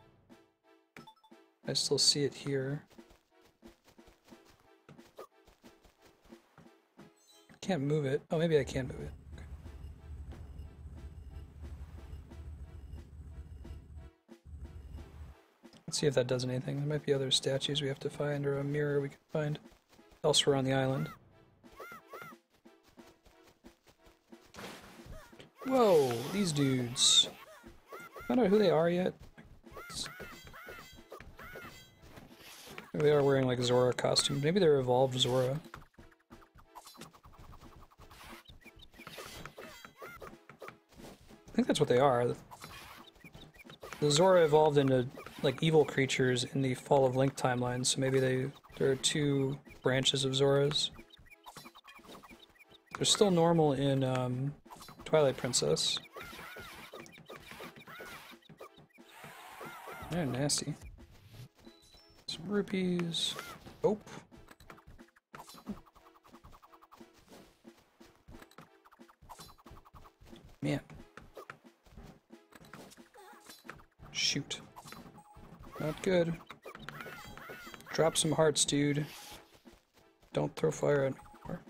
I still see it here. Can't move it. Oh, maybe I can move it. Okay. Let's see if that does anything. There might be other statues we have to find, or a mirror we can find elsewhere on the island. Whoa, these dudes. Found out who they are yet? Maybe they are wearing like Zora costumes. Maybe they're evolved Zora. I think that's what they are. The Zora evolved into like evil creatures in the Fall of Link timeline, so maybe there are two branches of Zoras. They're still normal in Twilight Princess. They're nasty. Some rupees. Oh. Man. Shoot. Not good. Drop some hearts, dude. Don't throw fire at me more.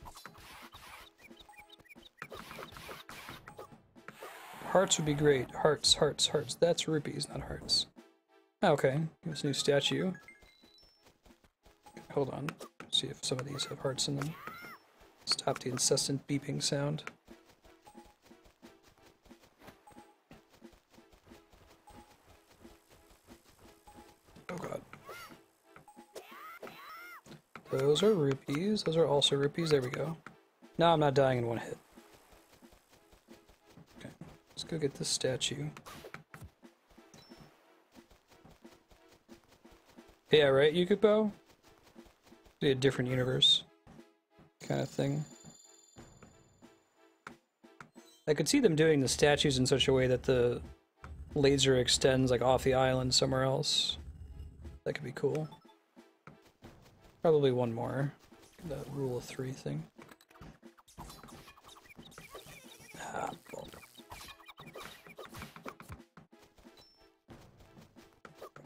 Hearts would be great. Hearts, hearts, hearts. That's rupees, not hearts. Okay, this new statue. Hold on. See if some of these have hearts in them. Stop the incessant beeping sound. Oh god. Those are rupees. Those are also rupees. There we go. Now I'm not dying in one hit. Okay, let's go get this statue. Yeah, right, Yukupo? Be a different universe kind of thing. I could see them doing the statues in such a way that the laser extends like off the island somewhere else. That could be cool. Probably one more. That rule of 3 thing. Ah, well.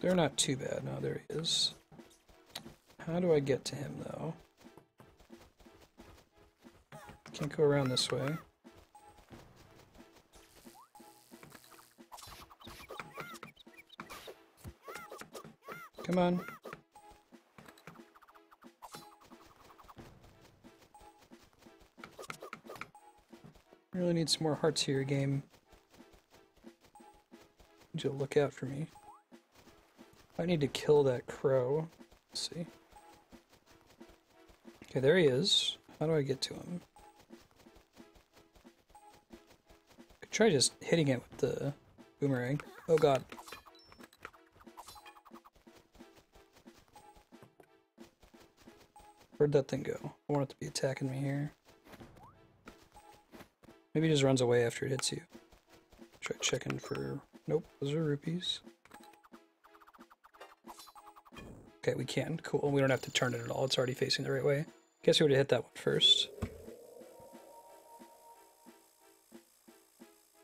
They're not too bad. No, there he is. How do I get to him, though? Can't go around this way. Come on. Really need some more hearts here, game. Need you to look out for me. I need to kill that crow. Let's see. Okay, there he is. How do I get to him? Could try just hitting it with the boomerang. Oh god. Where'd that thing go? I want it to be attacking me here. Maybe it just runs away after it hits you. Try checking for... Nope, those are rupees. Okay, we can. Cool. We don't have to turn it at all. It's already facing the right way. Guess we would have hit that one first.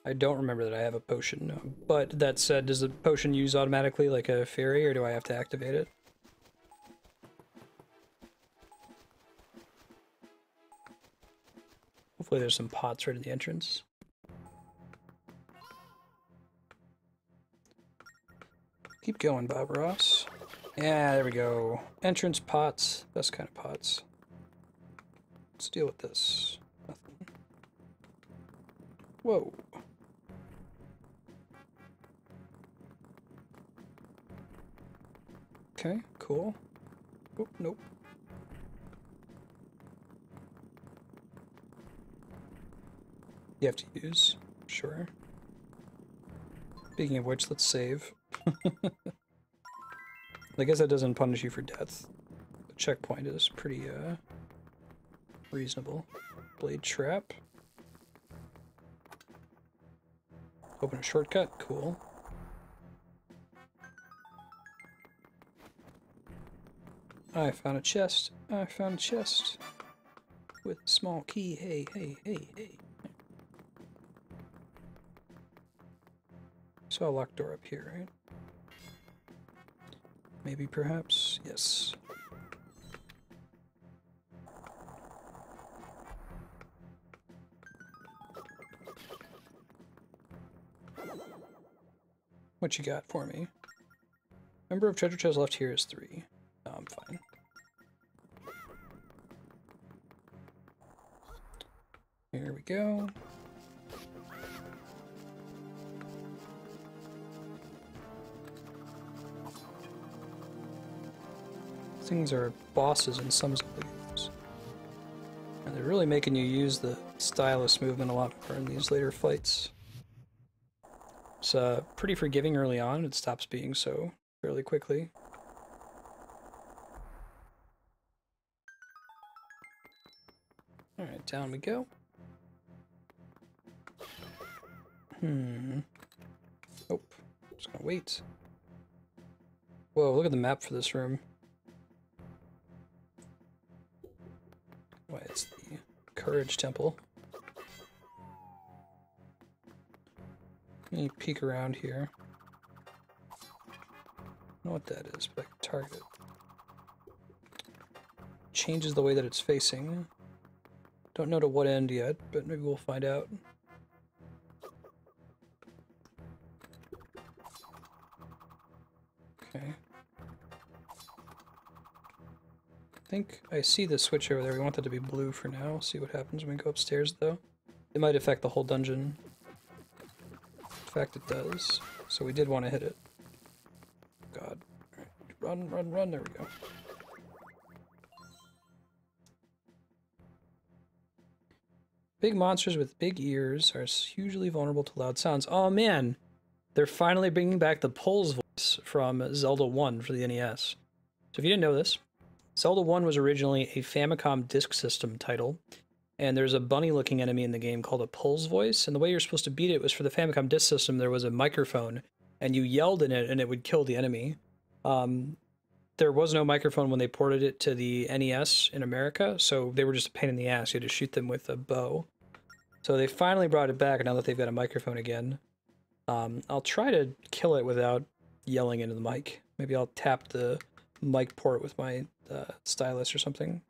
I don't remember that I have a potion, but that said, does the potion use automatically like a fairy, or do I have to activate it? Hopefully there's some pots right at the entrance. Keep going, Bob Ross. Yeah, there we go. Entrance pots. Best kind of pots. Let's deal with this. Nothing. Whoa. Okay, cool. Oh, nope. You have to use. Sure. Speaking of which, let's save. I guess that doesn't punish you for death. The checkpoint is pretty, reasonable. Blade trap. Open a shortcut. Cool. I found a chest. I found a chest. With a small key. Hey, hey, hey, hey. Saw a locked door up here, right? Maybe, perhaps? Yes. What you got for me? Number of treasure chests left here is 3. No, I'm fine. Here we go. things are bosses in some Zelda games. And they're really making you use the stylus movement a lot more in these later fights. It's pretty forgiving early on, it stops being so fairly quickly. Alright, down we go. Oh, just gonna wait. Whoa, look at the map for this room. Why, it's the Courage Temple. Let me peek around here. I don't know what that is, but I can target it. Changes the way that it's facing. Don't know to what end yet, but maybe we'll find out. Okay. I think I see the switch over there. We want that to be blue for now. See what happens when we go upstairs, though. It might affect the whole dungeon. In fact, it does. So we did want to hit it. God. All right. Run, run, run. There we go. Big monsters with big ears are hugely vulnerable to loud sounds. Oh, man. They're finally bringing back the Pulse voice from Zelda 1 for the NES. So if you didn't know this, Zelda 1 was originally a Famicom Disk System title, and there's a bunny-looking enemy in the game called a Pulse voice, and the way you're supposed to beat it was for the Famicom Disk System, there was a microphone, and you yelled in it, and it would kill the enemy. There was no microphone when they ported it to the NES in America, so they were just a pain in the ass. You had to shoot them with a bow. So they finally brought it back now that they've got a microphone again. I'll try to kill it without yelling into the mic. Maybe I'll tap the mic port with my stylus or something.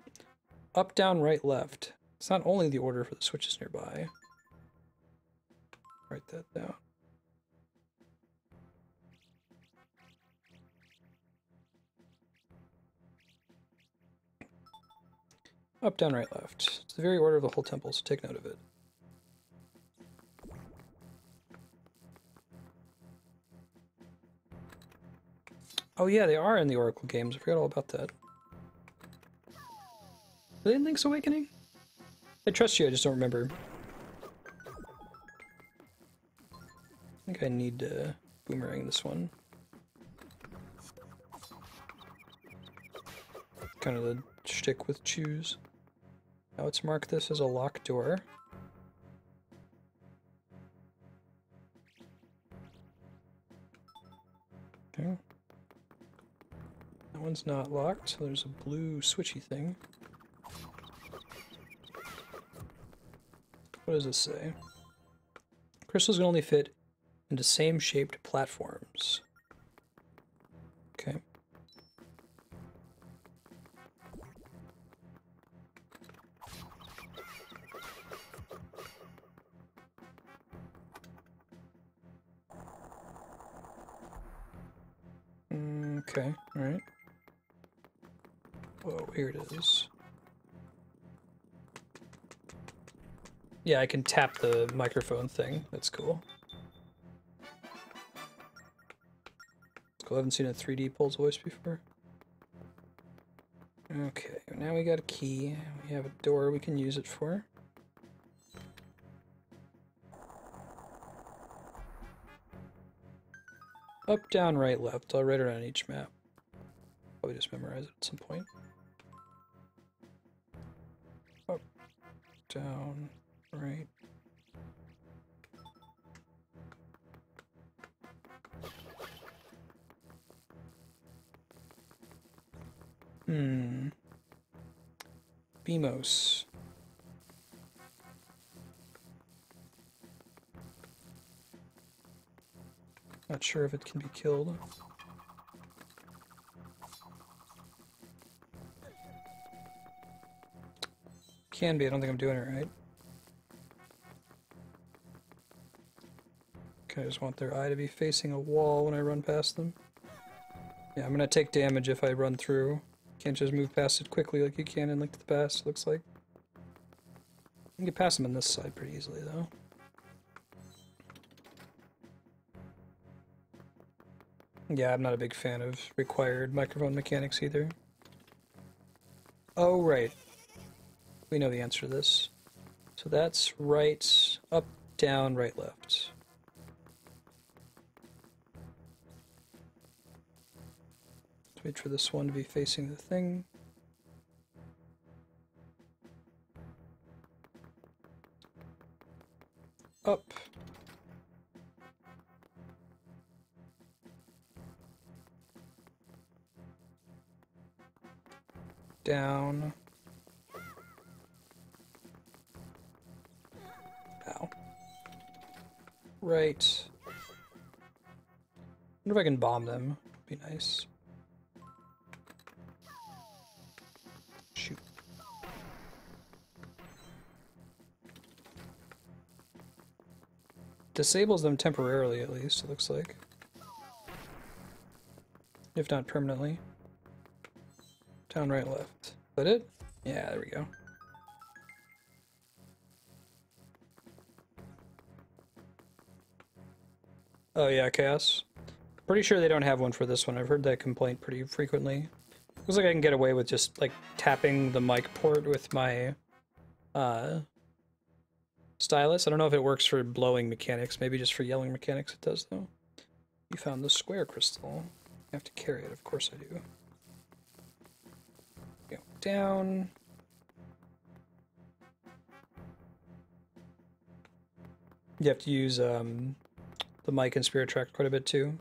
Up, down, right, left. It's not only the order for the switches nearby. Write that down. Up, down, right, left. It's the very order of the whole temple, so take note of it. Oh yeah, they are in the Oracle games. I forgot all about that. Are they in Link's Awakening? I trust you, I just don't remember. I think I need to boomerang this one. Kind of the shtick with choose. Now let's mark this as a locked door. Okay. That one's not locked, so there's a blue switchy thing. What does this say? Crystals can only fit into same-shaped platforms. Okay. Okay, alright. Whoa, here it is. Yeah, I can tap the microphone thing. That's cool. That's cool. I haven't seen a 3D Pulse voice before. Okay, now we got a key. We have a door we can use it for. Up, down, right, left. I'll write it on each map. Probably just memorize it at some point. Up, down, right. Bimos. Not sure if it can be killed. Can be, I don't think I'm doing it right. Okay, I just want their eye to be facing a wall when I run past them. Yeah, I'm gonna take damage if I run through. Can't just move past it quickly like you can in Link to the Past, looks like. You can get past them on this side pretty easily, though. Yeah, I'm not a big fan of required microphone mechanics either. Oh, right. We know the answer to this. So that's right, up, down, right, left. Let's wait for this one to be facing the thing. Up. Down. Ow. Right. Wonder if I can bomb them. Be nice. Shoot. Disables them temporarily, at least, it looks like. If not permanently. Down, right, left. Is that it? Yeah, there we go. Oh yeah, Chaos. Pretty sure they don't have one for this one. I've heard that complaint pretty frequently. Looks like I can get away with just, like, tapping the mic port with my, stylus. I don't know if it works for blowing mechanics. Maybe just for yelling mechanics it does, though. You found the square crystal. I have to carry it, of course I do. Go down. You have to use, the mic and spirit track quite a bit, too.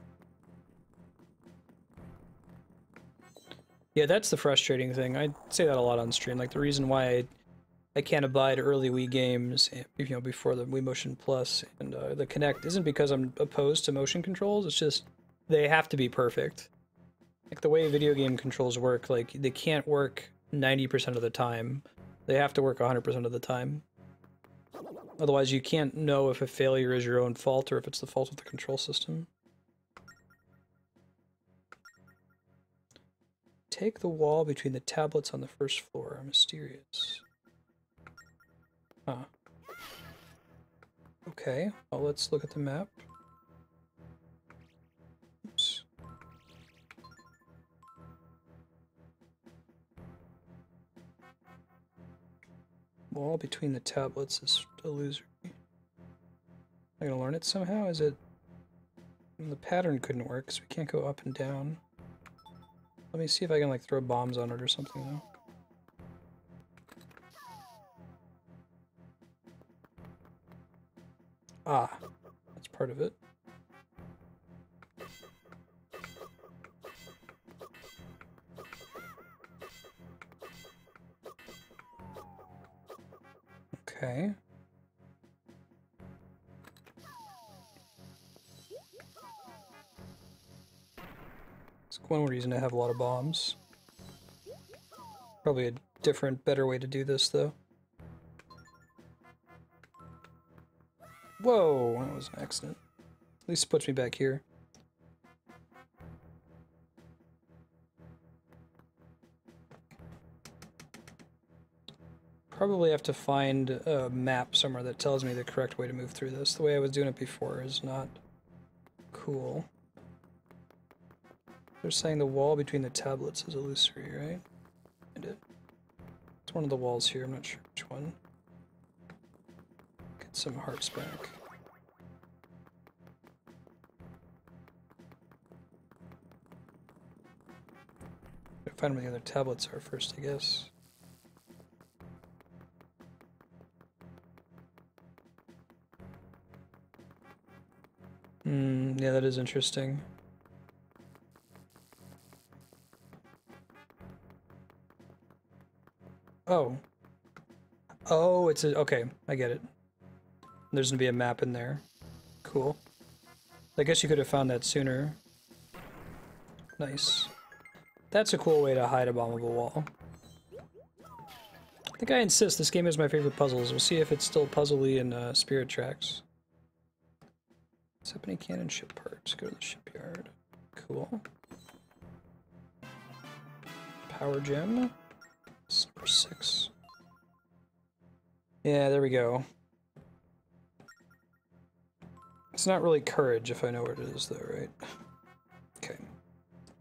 Yeah, that's the frustrating thing. I say that a lot on stream. Like, the reason why I can't abide early Wii games, you know, before the Wii Motion Plus and the Kinect isn't because I'm opposed to motion controls. It's just they have to be perfect. Like, the way video game controls work, like, they can't work 90% of the time. They have to work 100% of the time. Otherwise, you can't know if a failure is your own fault or if it's the fault of the control system. Take the wall between the tablets on the first floor. Mysterious. Huh. Okay, well, let's look at the map. Oops. Wall between the tablets is illusory. Am I gonna learn it somehow? Is it... The pattern couldn't work, so we can't go up and down. Let me see if I can, like, throw bombs on it or something, though. Ah, that's part of it. Okay. It's one reason to have a lot of bombs. Probably a different, better way to do this, though. Whoa, that was an accident. At least it puts me back here. Probably have to find a map somewhere that tells me the correct way to move through this. The way I was doing it before is not cool. They're saying the wall between the tablets is illusory, right? I did. It's one of the walls here, I'm not sure which one. Get some hearts back. Gotta find where the other tablets are first, I guess. Yeah, that is interesting. Oh. Oh, it's a... Okay, I get it. There's gonna be a map in there. Cool. I guess you could have found that sooner. Nice. That's a cool way to hide a bombable wall. I think I insist this game is my favorite puzzles. We'll see if it's still puzzly in Spirit Tracks. Zeppelin cannon ship parts. Go to the shipyard. Cool. Power gem. Number 6. Yeah, there we go. It's not really courage if I know where it is though, right? Okay.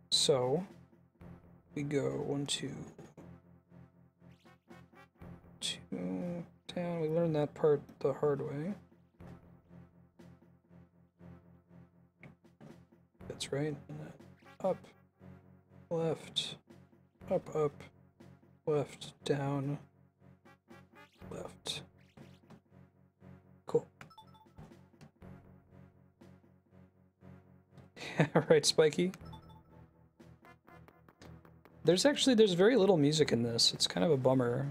So we go 1, 2, 2 down. We learned that part the hard way. That's right. And then up, left, up, left, down, left. Cool. Yeah, right, Spiky. There's very little music in this. It's kind of a bummer.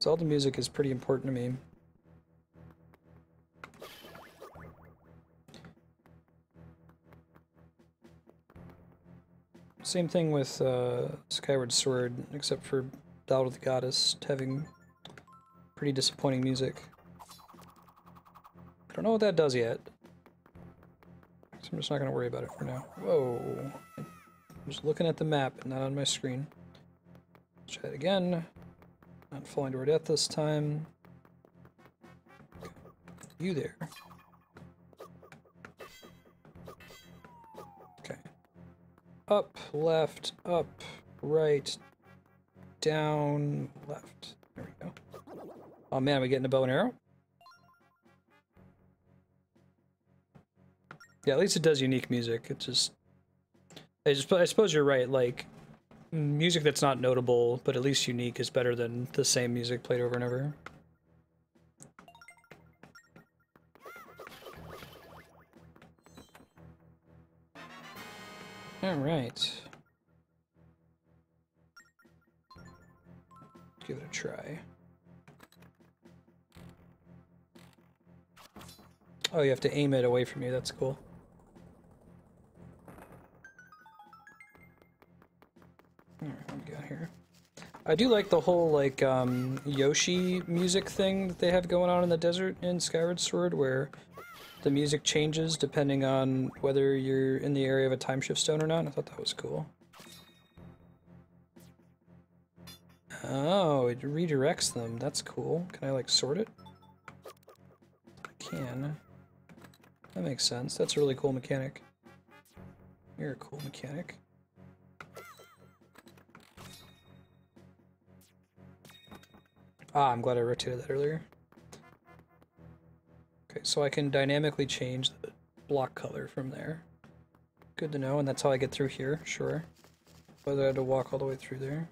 Zelda music is pretty important to me. Same thing with Skyward Sword, except for Battle of the Goddess having pretty disappointing music. I don't know what that does yet. So I'm just not going to worry about it for now. Whoa. I'm just looking at the map and not on my screen. Let's try it again. Not falling to our death this time. You there. Okay. Up, left, up, right, down, left. There we go. Oh man, we getting a bow and arrow? Yeah, at least it does unique music. It just... I suppose you're right, like, music that's not notable, but at least unique is better than the same music played over and over. Alright. Give it a try. Oh, you have to aim it away from you, that's cool. Alright, what we got here? I do like the whole, like, Yoshi music thing that they have going on in the desert in Skyward Sword, where the music changes depending on whether you're in the area of a time shift stone or not. I thought that was cool. Oh, it redirects them. That's cool. Can I, like, sort it? I can. That makes sense. That's a really cool mechanic. You're a cool mechanic. Ah, I'm glad I rotated that earlier. Okay, so I can dynamically change the block color from there. Good to know, and that's how I get through here, sure. Whether I had to walk all the way through there.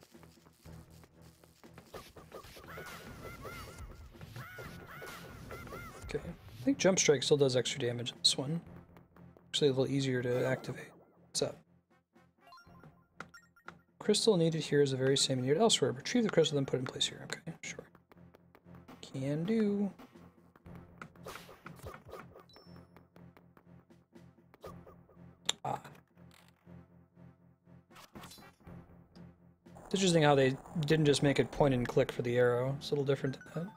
Okay, I think Jump Strike still does extra damage in this one. Actually a little easier to activate. What's up? Crystal needed here is the very same needed elsewhere. Retrieve the crystal, then put it in place here. Okay, sure. Can do. Ah. It's interesting how they didn't just make it point and click for the arrow. It's a little different than that.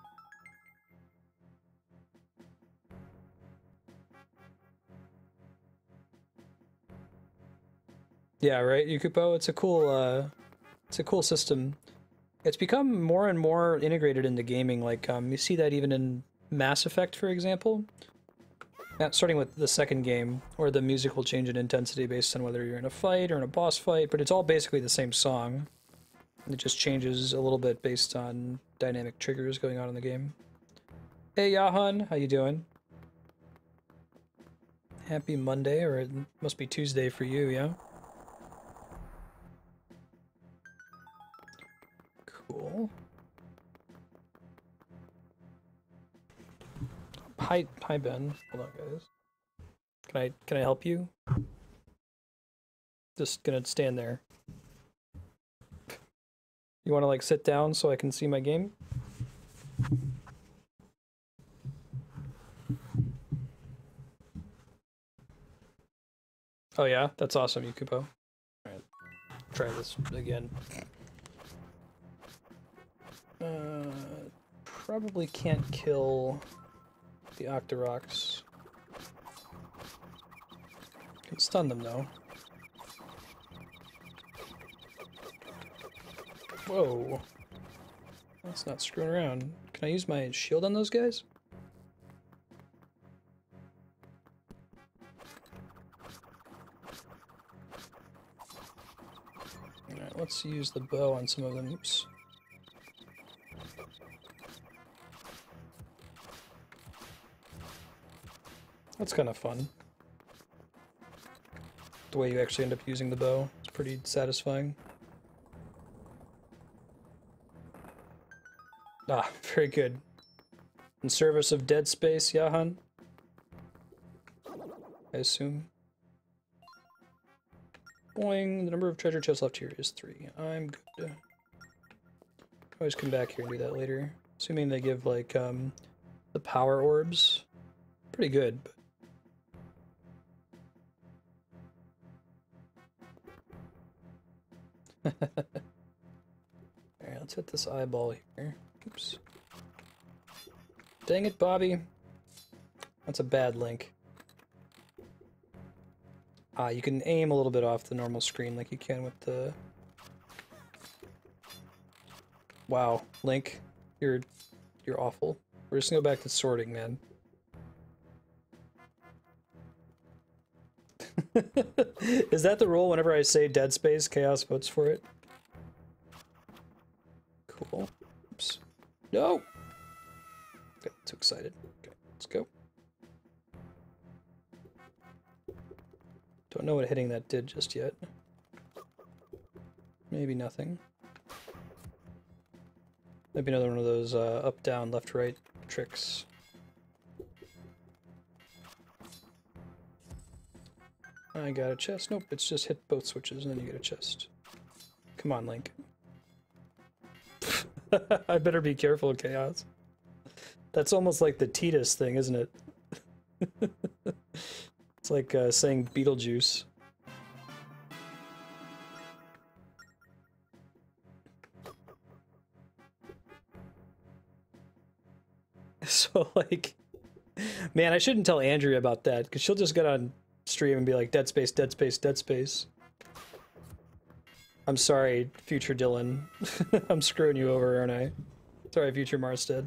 Yeah, right, Yukupo? It's a cool system. It's become more and more integrated into gaming. Like, you see that even in Mass Effect, for example. Starting with the second game, where the music will change in intensity based on whether you're in a fight or in a boss fight, but it's all basically the same song. It just changes a little bit based on dynamic triggers going on in the game. Hey, Yahan, how you doing? Happy Monday, or it must be Tuesday for you, yeah? Cool. Hi Ben. Hold on, guys. Can I help you? Just gonna stand there. You want to like sit down so I can see my game? Oh yeah, that's awesome, Yukupo. All right, try this again. Probably can't kill the Octoroks. Can stun them though. Whoa. That's not screwing around. Can I use my shield on those guys? Alright, let's use the bow on some of them. Oops. That's kind of fun. The way you actually end up using the bow. It's pretty satisfying. Ah, very good. In service of Dead Space, Yahan? I assume. Boing, the number of treasure chests left here is 3. I'm good. Always come back here and do that later. Assuming they give, like, the power orbs. Pretty good, but... Alright, let's hit this eyeball here. Oops. Dang it, Bobby. That's a bad link. Ah, you can aim a little bit off the normal screen like you can with the... Wow, Link, you're awful. We're just gonna go back to sorting, man. Is that the rule? Whenever I say Dead Space, Chaos votes for it? Cool. Oops. No! Got too excited. Okay, let's go. Don't know what hitting that did just yet. Maybe nothing. Maybe another one of those up, down, left, right tricks. I got a chest. Nope, it's just hit both switches and then you get a chest. Come on, Link. I better be careful, Chaos. That's almost like the Tidus thing, isn't it? It's like saying Beetlejuice. So, like... Man, I shouldn't tell Andrea about that, because she'll just get on stream and be like, Dead Space, Dead Space, Dead Space. I'm sorry, future Dylan. I'm screwing you over, aren't I? Sorry, future Marstead.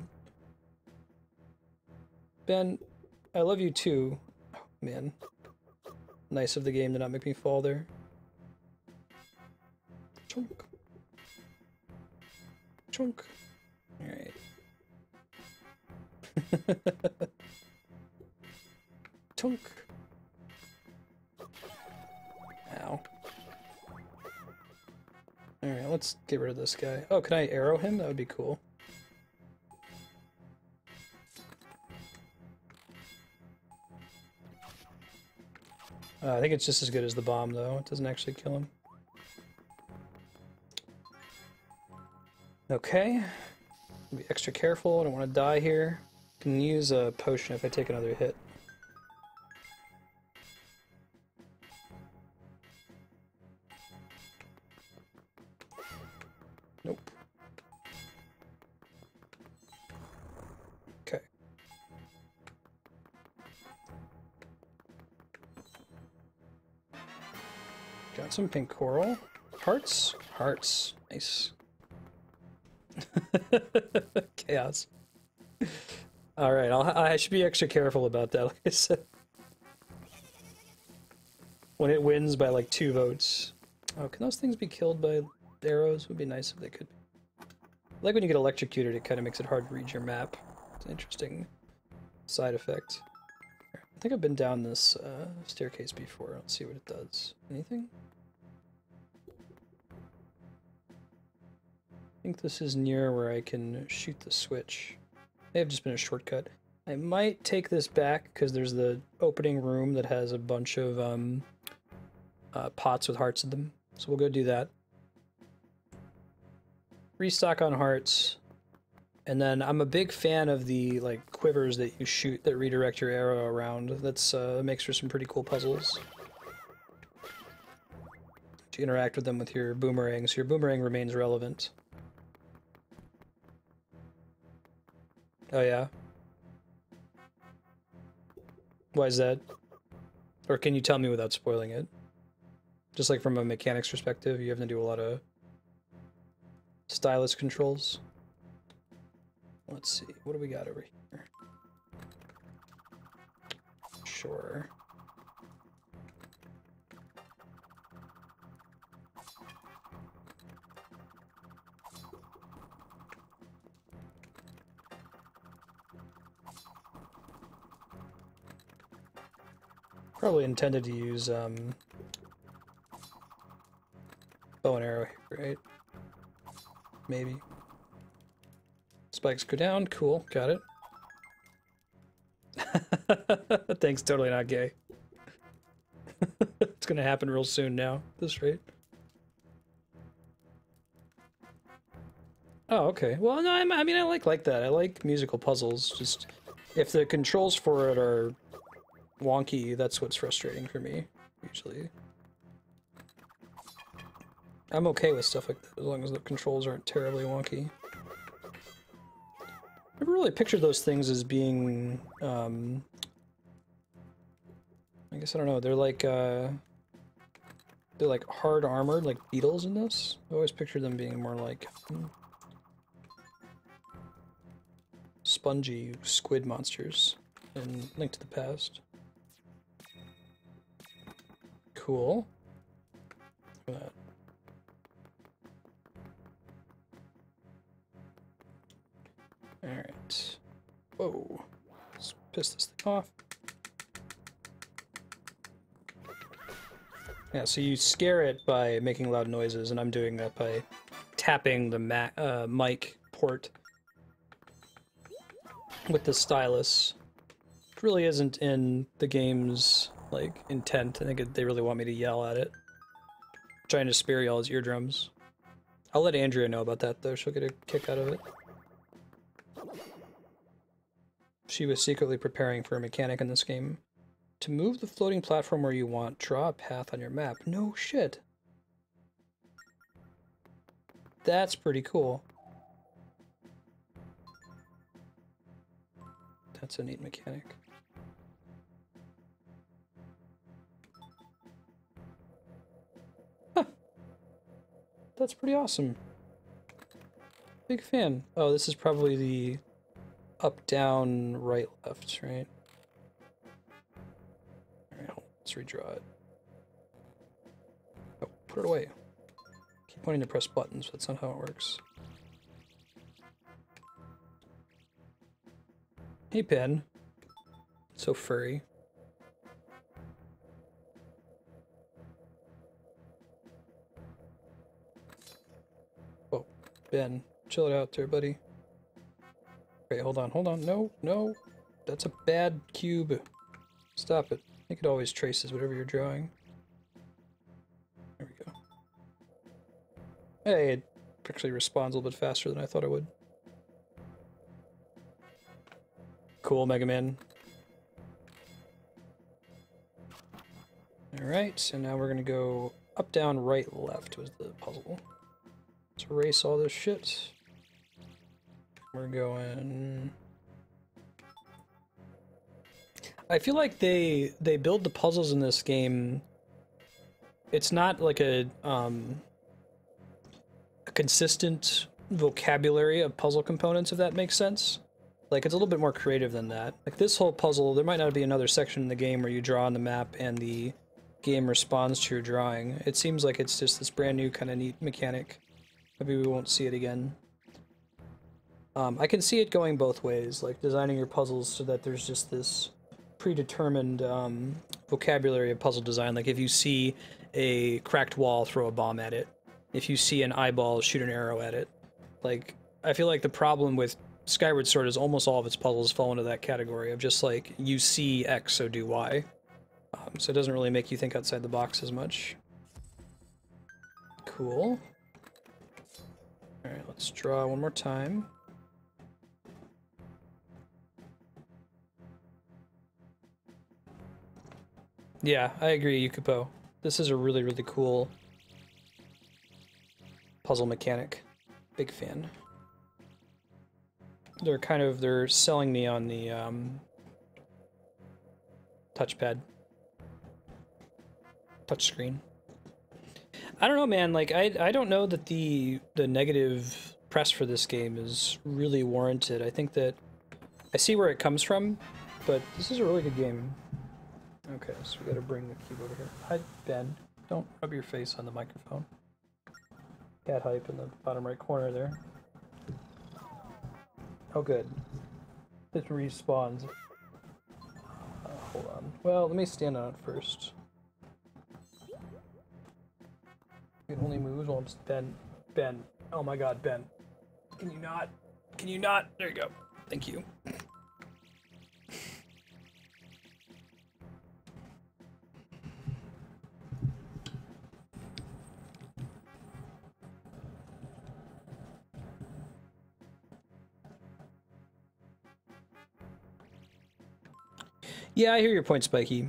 Ben, I love you too. Oh, man. Nice of the game to not make me fall there. Chunk. Chunk. Alright. Chunk. Ow. Alright, let's get rid of this guy. Oh, can I arrow him? That would be cool. I think it's just as good as the bomb, though. It doesn't actually kill him. Okay. Be extra careful. I don't want to die here. Can use a potion if I take another hit. Nope. Okay. Got some pink coral. Hearts? Hearts. Nice. Chaos. Alright, I should be extra careful about that, like I said. When it wins by like 2 votes. Oh, can those things be killed by arrows? It would be nice if they could. Like when you get electrocuted, it kind of makes it hard to read your map. It's an interesting side effect. I think I've been down this staircase before. Let's see what it does. Anything? I think this is near where I can shoot the switch. May have just been a shortcut. I might take this back because there's the opening room that has a bunch of pots with hearts in them. So we'll go do that. Restock on hearts. And then I'm a big fan of the like quivers that you shoot that redirect your arrow around. That's makes for some pretty cool puzzles. To interact with them with your boomerang, so your boomerang remains relevant. Oh yeah? Why is that? Or can you tell me without spoiling it? Just like from a mechanics perspective, you have to do a lot of stylus controls. Let's see, what do we got over here? Sure. Probably intended to use bow and arrow here, right? Maybe. Spikes go down, cool, got it. Thanks, totally not gay. It's gonna happen real soon now, at this rate. Oh, okay. Well, no, I mean, I like that. I like musical puzzles. Just, if the controls for it are wonky, that's what's frustrating for me, usually. I'm okay with stuff like that, as long as the controls aren't terribly wonky. I never really pictured those things as being, I guess, I don't know, they're like hard armored, like beetles in this. I always pictured them being more like spongy squid monsters in Link to the Past. Cool. Look at that. Alright. Whoa. Let's piss this thing off. Yeah, so you scare it by making loud noises, and I'm doing that by tapping the mic port with the stylus. It really isn't in the game's, like, intent. I think they really want me to yell at it. Trying to spare y'all's eardrums. I'll let Andrea know about that, though. She'll get a kick out of it. She was secretly preparing for a mechanic in this game. To move the floating platform where you want, draw a path on your map. No shit. That's pretty cool. That's a neat mechanic. Huh. That's pretty awesome. Big fan. Oh, this is probably the up, down, right, left, right? Alright, let's redraw it. Oh, put it away. Keep wanting to press buttons, but that's not how it works. Hey, pen. So furry. Oh, Ben, chill it out there, buddy. Wait, hold on. No, no. That's a bad cube. Stop it. I think it always traces whatever you're drawing. There we go. Hey, it actually responds a little bit faster than I thought it would. Cool, Mega Man. Alright, so now we're gonna go up, down, right, left was the puzzle. Let's erase all this shit. We're going... I feel like they build the puzzles in this game. It's not like a consistent vocabulary of puzzle components, if that makes sense. Like, it's a little bit more creative than that. Like, this whole puzzle, there might not be another section in the game where you draw on the map and the game responds to your drawing. It seems like it's just this brand new kind of neat mechanic. Maybe we won't see it again. I can see it going both ways, like designing your puzzles so that there's just this predetermined vocabulary of puzzle design. Like if you see a cracked wall, throw a bomb at it. If you see an eyeball, shoot an arrow at it. Like, I feel like the problem with Skyward Sword is almost all of its puzzles fall into that category of just like, you see X, so do Y. So it doesn't really make you think outside the box as much. Cool. Alright, let's draw one more time. Yeah, I agree, Yukipo. This is a really, really cool puzzle mechanic. Big fan. They're selling me on the touchpad. Touchscreen. I don't know, man, like I don't know that the negative press for this game is really warranted. I think that I see where it comes from, but this is a really good game. Okay, so we gotta bring the cube over here. Hi, Ben. Don't rub your face on the microphone. Cat hype in the bottom right corner there. Oh, good. It respawns. Hold on. Well, let me stand on it first. It only moves while it's Ben. Ben. Oh my god, Ben. Can you not? Can you not? There you go. Thank you. Yeah, I hear your point, Spiky.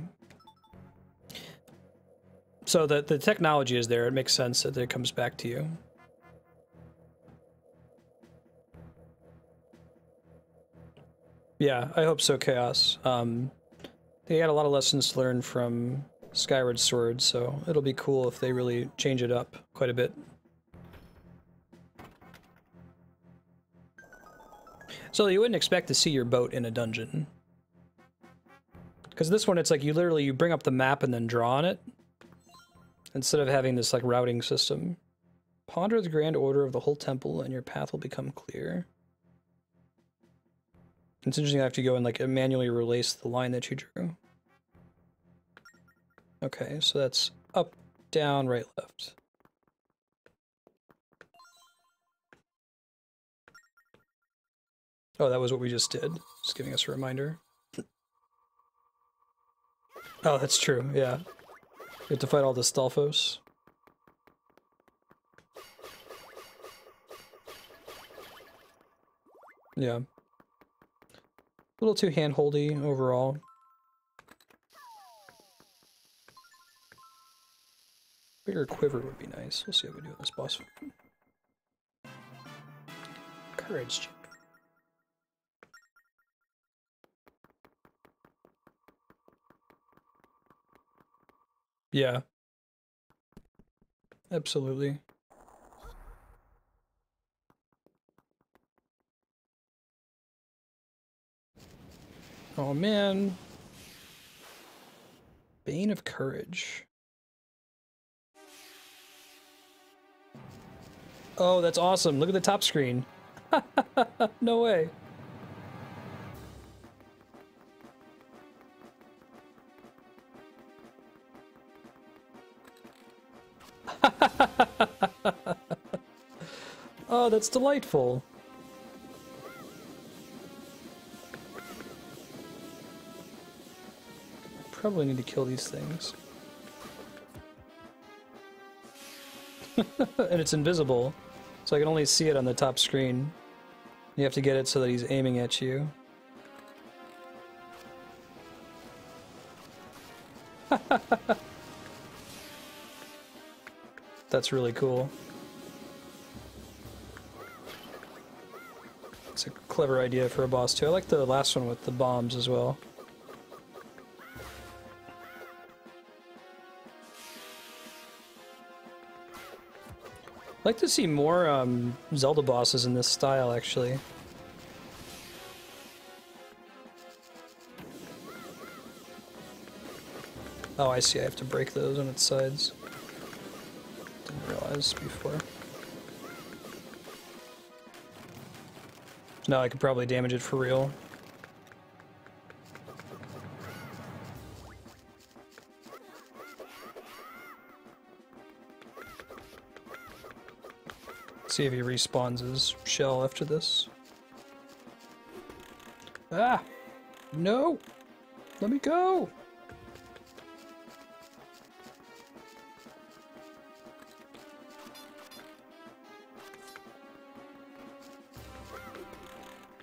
So the technology is there. It makes sense that it comes back to you. Yeah, I hope so, Chaos. They had a lot of lessons to learn from Skyward Sword, so it'll be cool if they really change it up quite a bit. So you wouldn't expect to see your boat in a dungeon. Because this one, it's like you bring up the map and then draw on it, instead of having this like routing system. Ponder the grand order of the whole temple and your path will become clear. It's interesting I have to go and like manually erase the line that you drew. Okay, so that's up, down, right, left. Oh, that was what we just did. Just giving us a reminder. Oh, that's true, yeah. You have to fight all the Stalfos. Yeah. A little too hand-holdy overall. Bigger quiver would be nice. We'll see how we do in this boss fight. Courage check. Yeah. Absolutely. Oh man. Bane of Courage. Oh, that's awesome. Look at the top screen. No way. Oh, that's delightful. Probably need to kill these things. And it's invisible, so I can only see it on the top screen. You have to get it so that he's aiming at you. That's really cool. It's a clever idea for a boss too. I like the last one with the bombs as well. I'd like to see more Zelda bosses in this style, actually. Oh, I see. I have to break those on its sides. Didn't realize before. Now I could probably damage it for real. See if he respawns his shell after this. Ah! No! Let me go!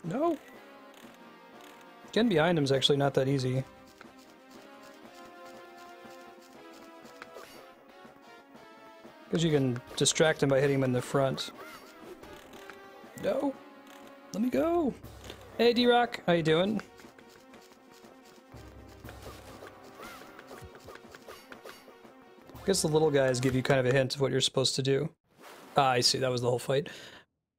No! Getting behind him is actually not that easy. Because you can distract him by hitting him in the front. No! Let me go! Hey D-Rock, how you doing? I guess the little guys give you kind of a hint of what you're supposed to do. Ah, I see, that was the whole fight.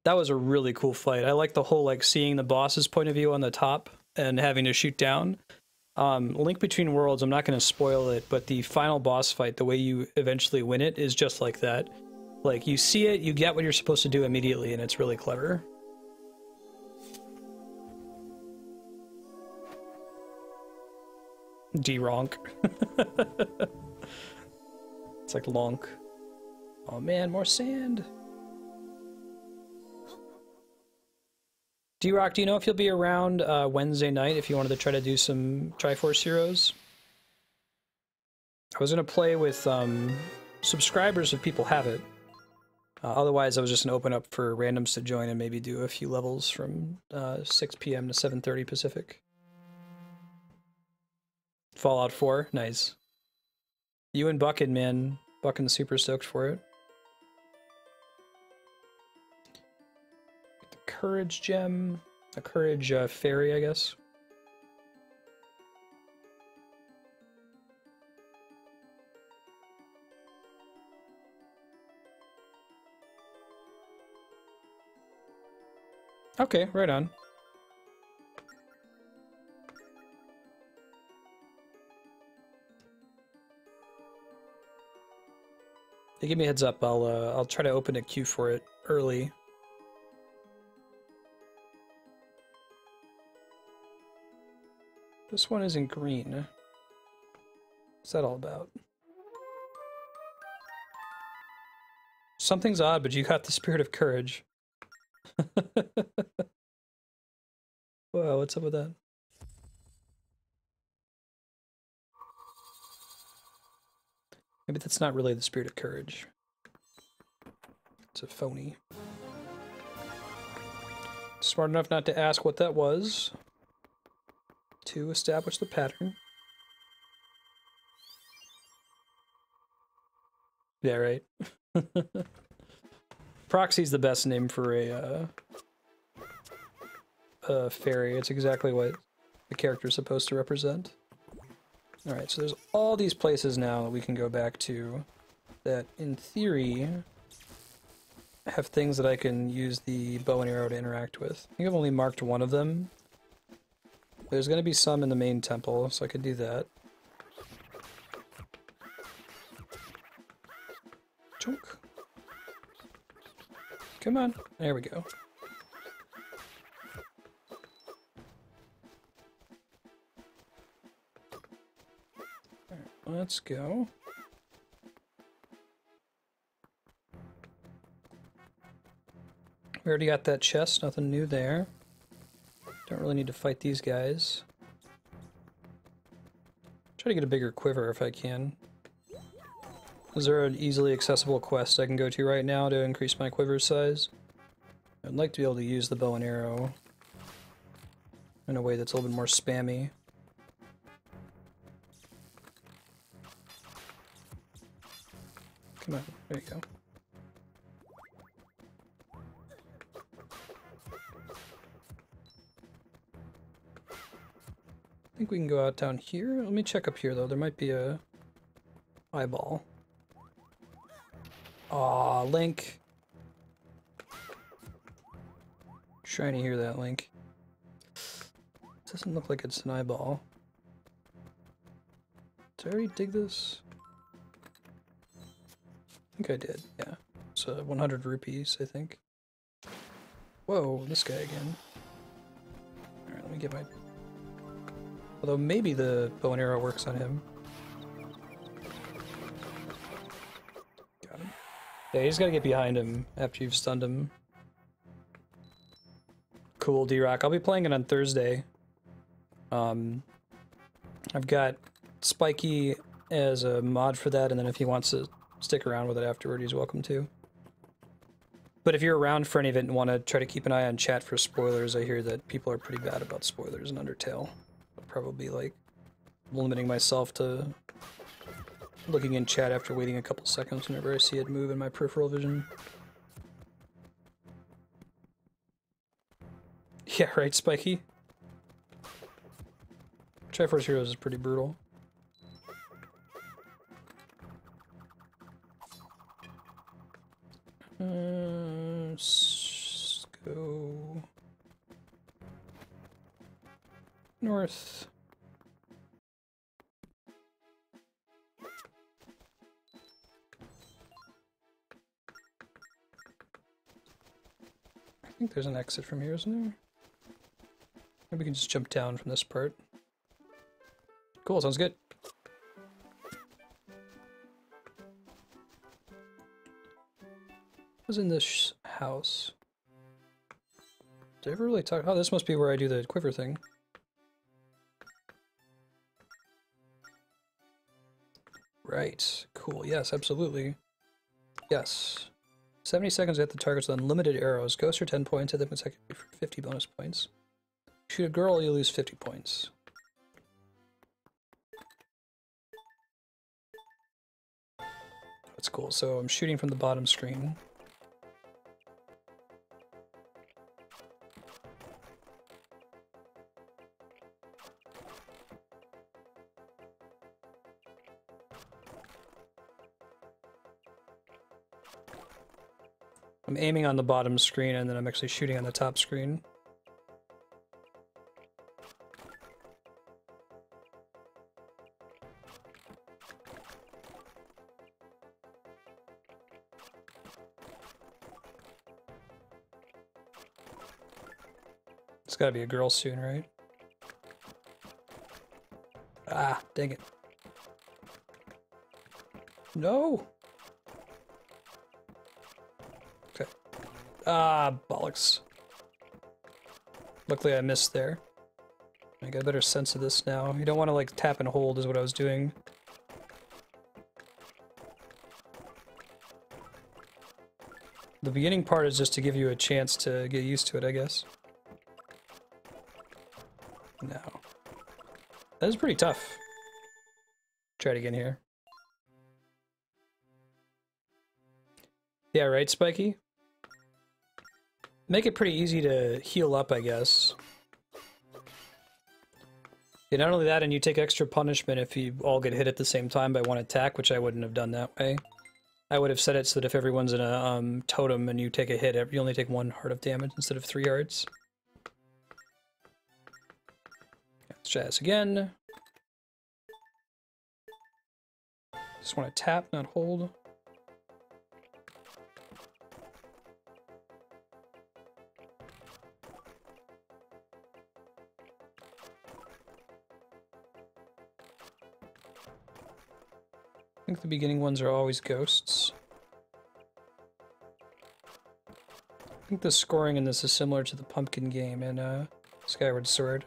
That was a really cool fight. I like the whole, like, seeing the boss's point of view on the top and having to shoot down. Link Between Worlds, I'm not going to spoil it, but the final boss fight, the way you eventually win it, is just like that. Like, you see it, you get what you're supposed to do immediately, and it's really clever. D-Ronk. It's like Lonk. Oh man, more sand. D-Rock, do you know if you'll be around Wednesday night if you wanted to try to do some Triforce Heroes? I was going to play with subscribers if people have it. Otherwise, I was just going to open up for randoms to join and maybe do a few levels from 6 p.m. to 7:30 Pacific. Fallout 4, nice. You and Buckin, man. Buckin's super stoked for it. The Courage Gem. A Courage Fairy, I guess. Okay, right on. They give me a heads up. I'll try to open a queue for it early. This one is in green. What's that all about? Something's odd, but you got the Spirit of Courage. Whoa, what's up with that? Maybe that's not really the Spirit of Courage. It's a phony. Smart enough not to ask what that was. To establish the pattern. Yeah, right. Proxy's the best name for a fairy. It's exactly what the character's supposed to represent. Alright, so there's all these places now that we can go back to that, in theory, have things that I can use the bow and arrow to interact with. I think I've only marked one of them. There's going to be some in the main temple, so I could do that. Chunk. Come on. There we go. Alright, let's go. We already got that chest, nothing new there. Don't really need to fight these guys. Try to get a bigger quiver if I can. Is there an easily accessible quest I can go to right now to increase my quiver size? I'd like to be able to use the bow and arrow in a way that's a little bit more spammy. Come on, there you go. I think we can go out down here. Let me check up here though. There might be a eyeball. Aw, Link. Trying to hear that, Link. Doesn't look like it's an eyeball. Did I already dig this? I think I did, yeah. It's 100 rupees, I think. Whoa, this guy again. Alright, let me get my... Although maybe the bow and arrow works on him. Got him. Yeah, you just gotta get behind him after you've stunned him. Cool, D-Rock. I'll be playing it on Thursday. I've got Spiky as a mod for that, and then if he wants to stick around with it afterward, he's welcome to. But if you're around for any of it and want to try to keep an eye on chat for spoilers, I hear that people are pretty bad about spoilers in Undertale. I'll probably, like, limiting myself to looking in chat after waiting a couple seconds whenever I see it move in my peripheral vision. Yeah, right, Spiky? Triforce Heroes is pretty brutal. Let's go north. I think there's an exit from here, isn't there? Maybe we can just jump down from this part. Cool, sounds good. What's in this house? Did I ever really talk? Oh, this must be where I do the quiver thing. Right. Cool. Yes, absolutely. Yes. 70 seconds at the targets with unlimited arrows. Ghosts are 10 points, hit them consecutively for 50 bonus points. Shoot a girl, you lose 50 points. That's cool. So I'm shooting from the bottom screen. I'm aiming on the bottom screen and then I'm actually shooting on the top screen. It's gotta be a girl soon, right? Ah, dang it. No! Okay. Ah, bollocks. Luckily I missed there. I got a better sense of this now. You don't want to like tap and hold is what I was doing. The beginning part is just to give you a chance to get used to it, I guess. No. That is pretty tough. Try it again here. Yeah, right, Spiky? Make it pretty easy to heal up, I guess. Yeah, not only that, and you take extra punishment if you all get hit at the same time by one attack, which I wouldn't have done that way. I would have set it so that if everyone's in a totem and you take a hit, you only take 1 heart of damage instead of 3 hearts. Let's try this again. Just want to tap, not hold. I think the beginning ones are always ghosts. I think the scoring in this is similar to the pumpkin game in Skyward Sword.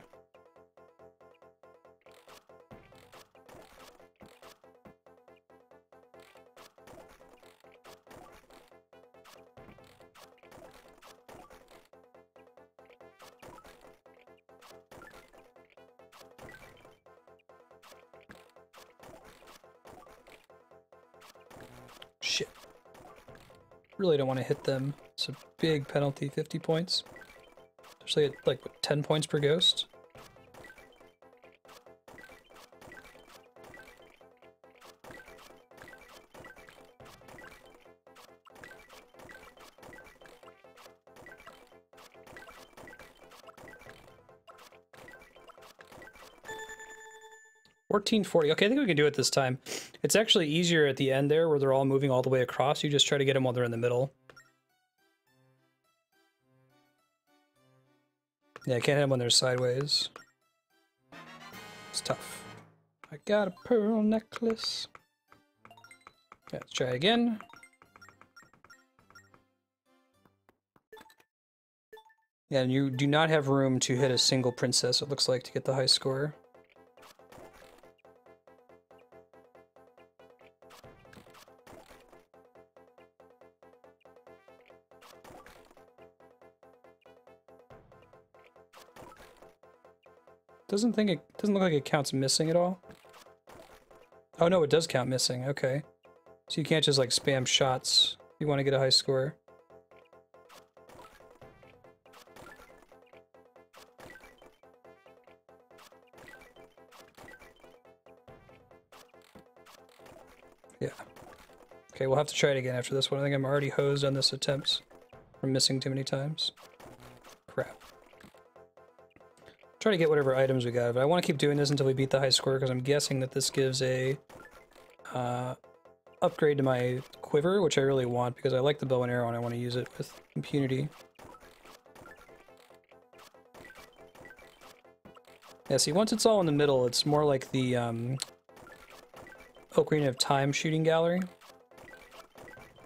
Shit. Really don't want to hit them. It's a big penalty, 50 points. Especially at like what, 10 points per ghost. $14.40. Okay, I think we can do it this time. It's actually easier at the end there where they're all moving all the way across. You just try to get them while they're in the middle. Yeah, I can't hit them when they're sideways. It's tough. I got a pearl necklace. Okay, let's try again. Yeah, and you do not have room to hit a single princess, it looks like, to get the high score. Doesn't look like it counts missing at all. Oh no, it does count missing. Okay. So you can't just like spam shots if you want to get a high score. Yeah. Okay, we'll have to try it again after this one. I think I'm already hosed on this attempt from missing too many times. Crap. Try to get whatever items we got, but I want to keep doing this until we beat the high score because I'm guessing that this gives a upgrade to my quiver, which I really want because I like the bow and arrow and I want to use it with impunity. Yeah, see, once it's all in the middle, it's more like the Ocarina of Time shooting gallery.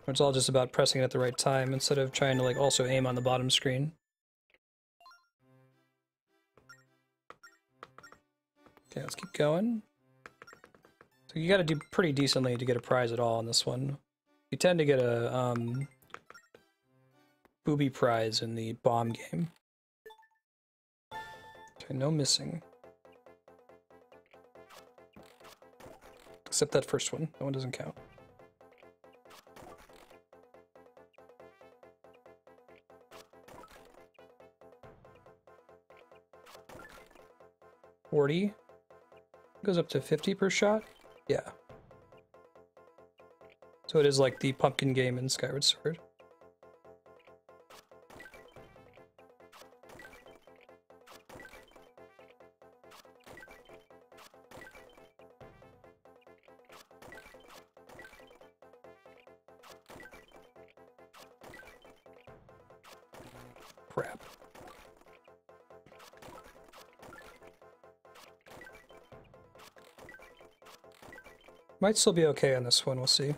Where it's all just about pressing it at the right time instead of trying to like also aim on the bottom screen. Okay, let's keep going. So you gotta do pretty decently to get a prize at all on this one. You tend to get a booby prize in the bomb game. Okay, no missing. Except that first one. That one doesn't count. $40. Goes up to 50 per shot? Yeah. So it is like the pumpkin game in Skyward Sword. Crap. Might still be okay on this one, we'll see.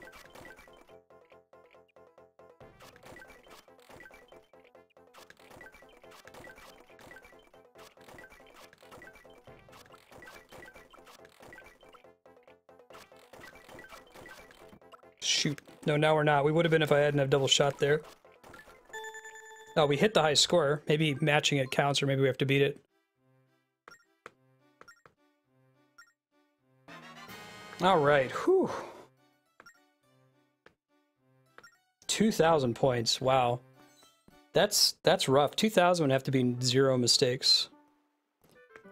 Shoot. No, now we're not. We would have been if I hadn't have double shot there. Oh, we hit the high score. Maybe matching it counts, or maybe we have to beat it. All right. Whew. 2,000 points. Wow. That's rough. 2,000 would have to be 0 mistakes.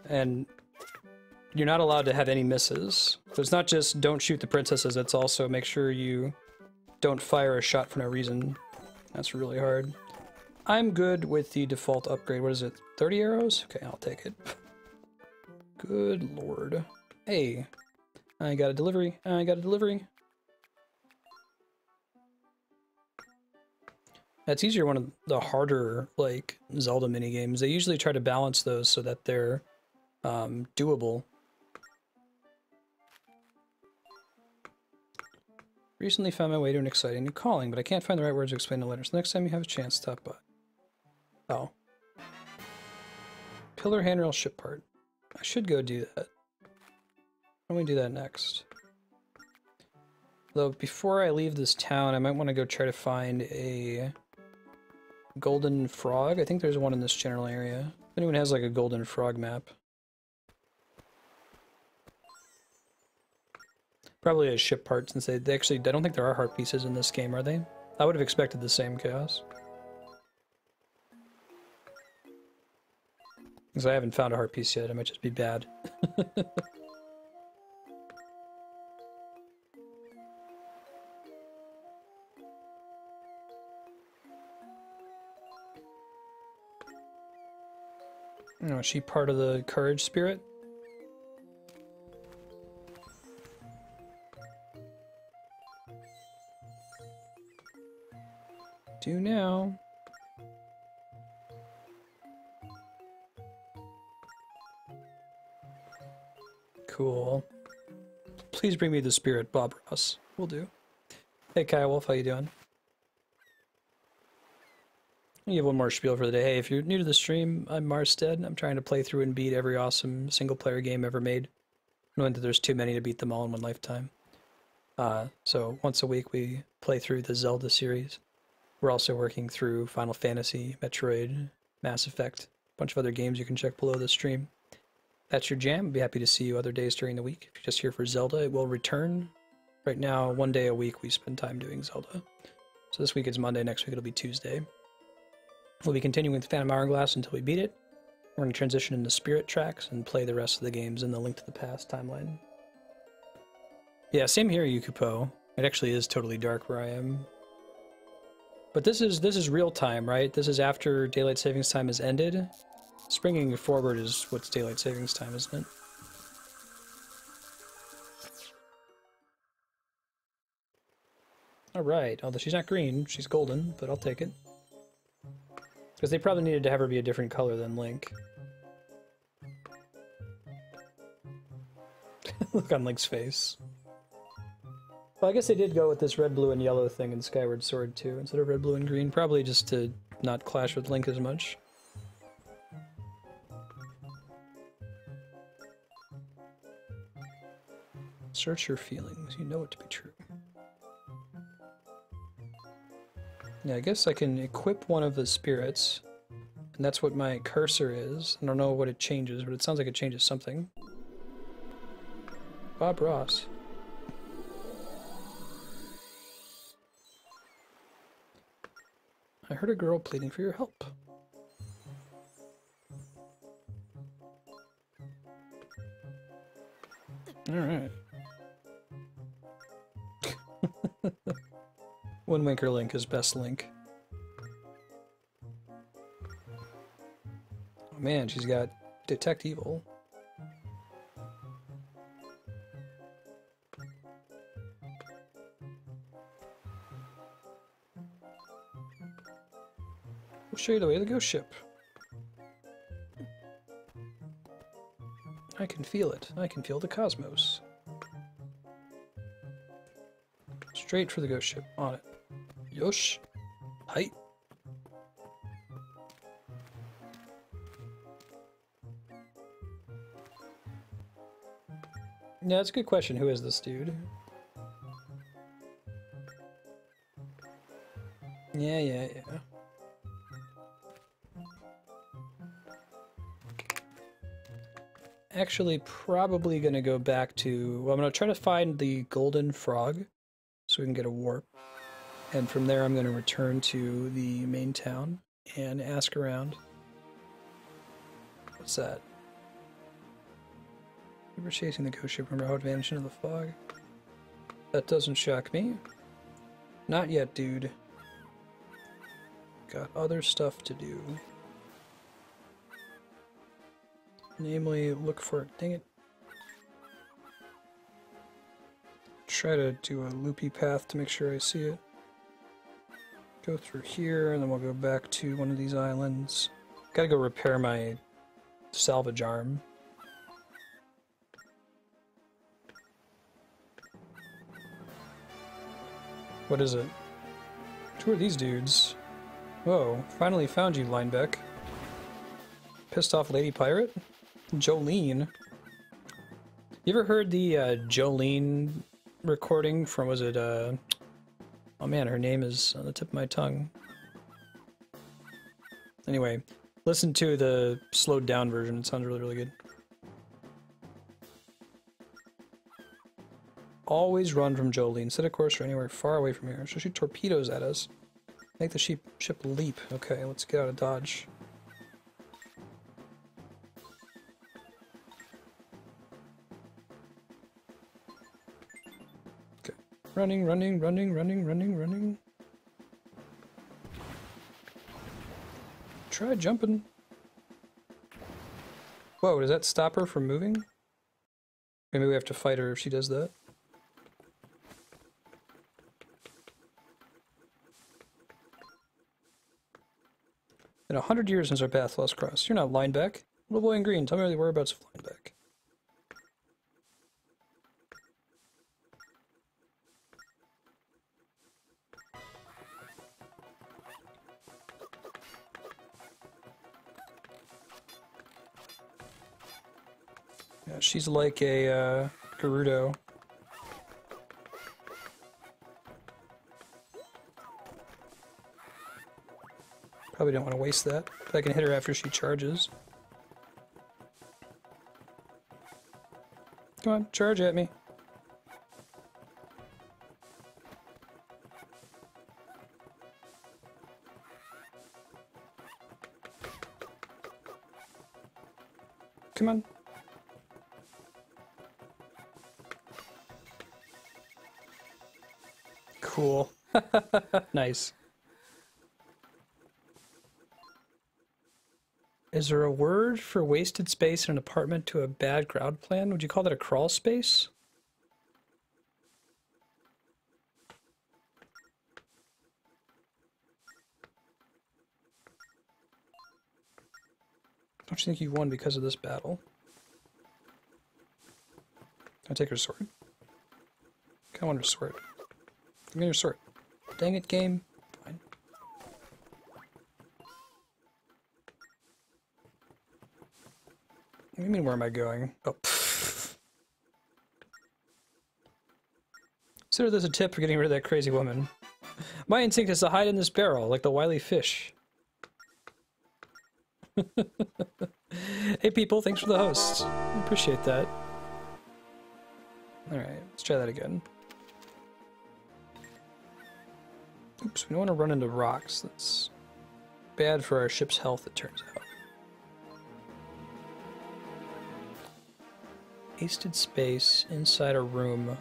And you're not allowed to have any misses. So it's not just don't shoot the princesses, it's also make sure you don't fire a shot for no reason. That's really hard. I'm good with the default upgrade. What is it? 30 arrows? Okay, I'll take it. Good lord. Hey, I got a delivery. I got a delivery. That's easier one of the harder, like, Zelda minigames. They usually try to balance those so that they're doable. Recently found my way to an exciting new calling, but I can't find the right words to explain the letters. Next time you have a chance, stop by. Oh. Pillar handrail ship part. I should go do that. Why don't we do that next? Though, before I leave this town, I might want to go try to find a golden frog. I think there's one in this general area. If anyone has like a golden frog map. Probably a ship part, since they actually, I don't think there are heart pieces in this game, are they? I would have expected the same chaos. Because I haven't found a heart piece yet, I might just be bad. Oh, is she part of the courage spirit? Do now. Cool. Please bring me the spirit, Bob Ross. Will do. Hey, Kyle Wolf, how you doing? You have one more spiel for the day. Hey, if you're new to the stream, I'm Marstead. I'm trying to play through and beat every awesome single-player game ever made, knowing that there's too many to beat them all in one lifetime. So once a week we play through the Zelda series. We're also working through Final Fantasy, Metroid, Mass Effect, a bunch of other games you can check below the stream. That's your jam. I'd be happy to see you other days during the week. If you're just here for Zelda, it will return. Right now, one day a week we spend time doing Zelda. So this week is Monday, next week it'll be Tuesday. We'll be continuing with Phantom Hourglass until we beat it. We're going to transition into Spirit tracks and play the rest of the games in the Link to the Past timeline. Yeah, same here, Yukupo. It actually is totally dark where I am. But this is real time, right? This is after daylight savings time has ended. Springing forward is what's daylight savings time, isn't it? Alright, although she's not green, she's golden, but I'll take it. Because they probably needed to have her be a different color than Link. Look on Link's face. Well, I guess they did go with this red, blue, and yellow thing in Skyward Sword too, instead of red, blue, and green. Probably just to not clash with Link as much. Search your feelings. You know it to be true. Yeah, I guess I can equip one of the spirits. And that's what my cursor is. I don't know what it changes, but it sounds like it changes something. Bob Ross. I heard a girl pleading for your help. Alright. One Winker Link is best Link. Oh man, she's got Detect Evil. We'll show you the way to the ghost ship. I can feel it. I can feel the cosmos. Straight for the ghost ship. On it. Yosh. Height. Yeah, that's a good question. Who is this dude? Yeah. Actually, probably gonna go back to... Well, I'm gonna try to find the golden frog so we can get a warp. And from there, I'm gonna return to the main town and ask around. What's that? We were chasing the ghost ship. Remember how it vanished into the fog? That doesn't shock me. Not yet, dude. Got other stuff to do. Namely, look for it. Dang it. Try to do a loopy path to make sure I see it. Go through here, and then we'll go back to one of these islands. Gotta go repair my salvage arm. What is it? Who are these dudes? Whoa, finally found you, Linebeck. Pissed off Lady Pirate? Jolene. You ever heard the Jolene recording from, was it, oh man, her name is on the tip of my tongue. Anyway, listen to the slowed down version, it sounds really, really good. Always run from Jolene. Set a course for anywhere far away from here. She'll shoot torpedoes at us. Make the ship leap. Okay, let's get out of Dodge. Okay. Running. Try jumping. Whoa, does that stop her from moving? Maybe we have to fight her if she does that. In 100 years since our path lost crossed. You're not Linebeck. Little boy in green, tell me the whereabouts of Linebeck. Yeah, she's like a Gerudo. Probably don't want to waste that, but I can hit her after she charges. Come on, charge at me. Come on. Cool. Nice. Is there a word for wasted space in an apartment to a bad crowd plan? Would you call that a crawl space? Don't you think you won because of this battle? I take her sword? I want her sword. Give me your sword. Dang it, game. Fine. What do you mean, where am I going? Oh, pfft. Consider this a tip for getting rid of that crazy woman. My instinct is to hide in this barrel, like the wily fish. Hey people, thanks for the host. I appreciate that. Alright, let's try that again. Oops, we don't want to run into rocks. That's bad for our ship's health, it turns out. Wasted space inside a room.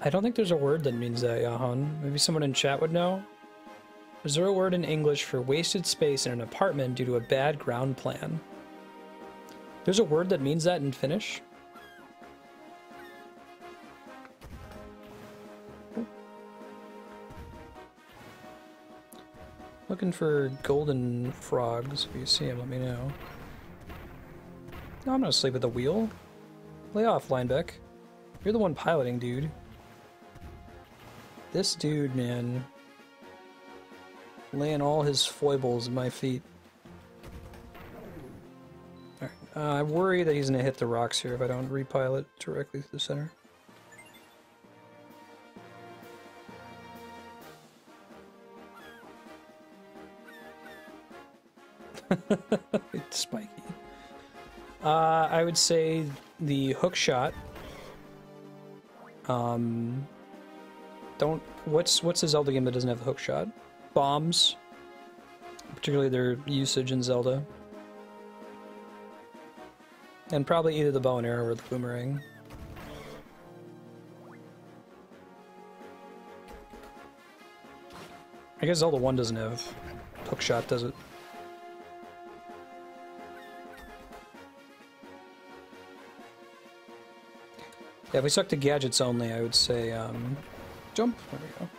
I don't think there's a word that means that, Yahan. Maybe someone in chat would know? Is there a word in English for wasted space in an apartment due to a bad ground plan? There's a word that means that in Finnish? Looking for golden frogs. If you see them, let me know. No, I'm not asleep at the wheel. Lay off, Linebeck. You're the one piloting, dude. This dude, man. Laying all his foibles at my feet. Alright, I worry that he's gonna hit the rocks here if I don't repilot directly to the center. It's spiky. I would say the hook shot. What's a Zelda game that doesn't have the hook shot? Bombs. Particularly their usage in Zelda. And probably either the bow and arrow or the boomerang. I guess Zelda 1 doesn't have hook shot, does it? Yeah, if we stuck to gadgets only, I would say, jump. There we go.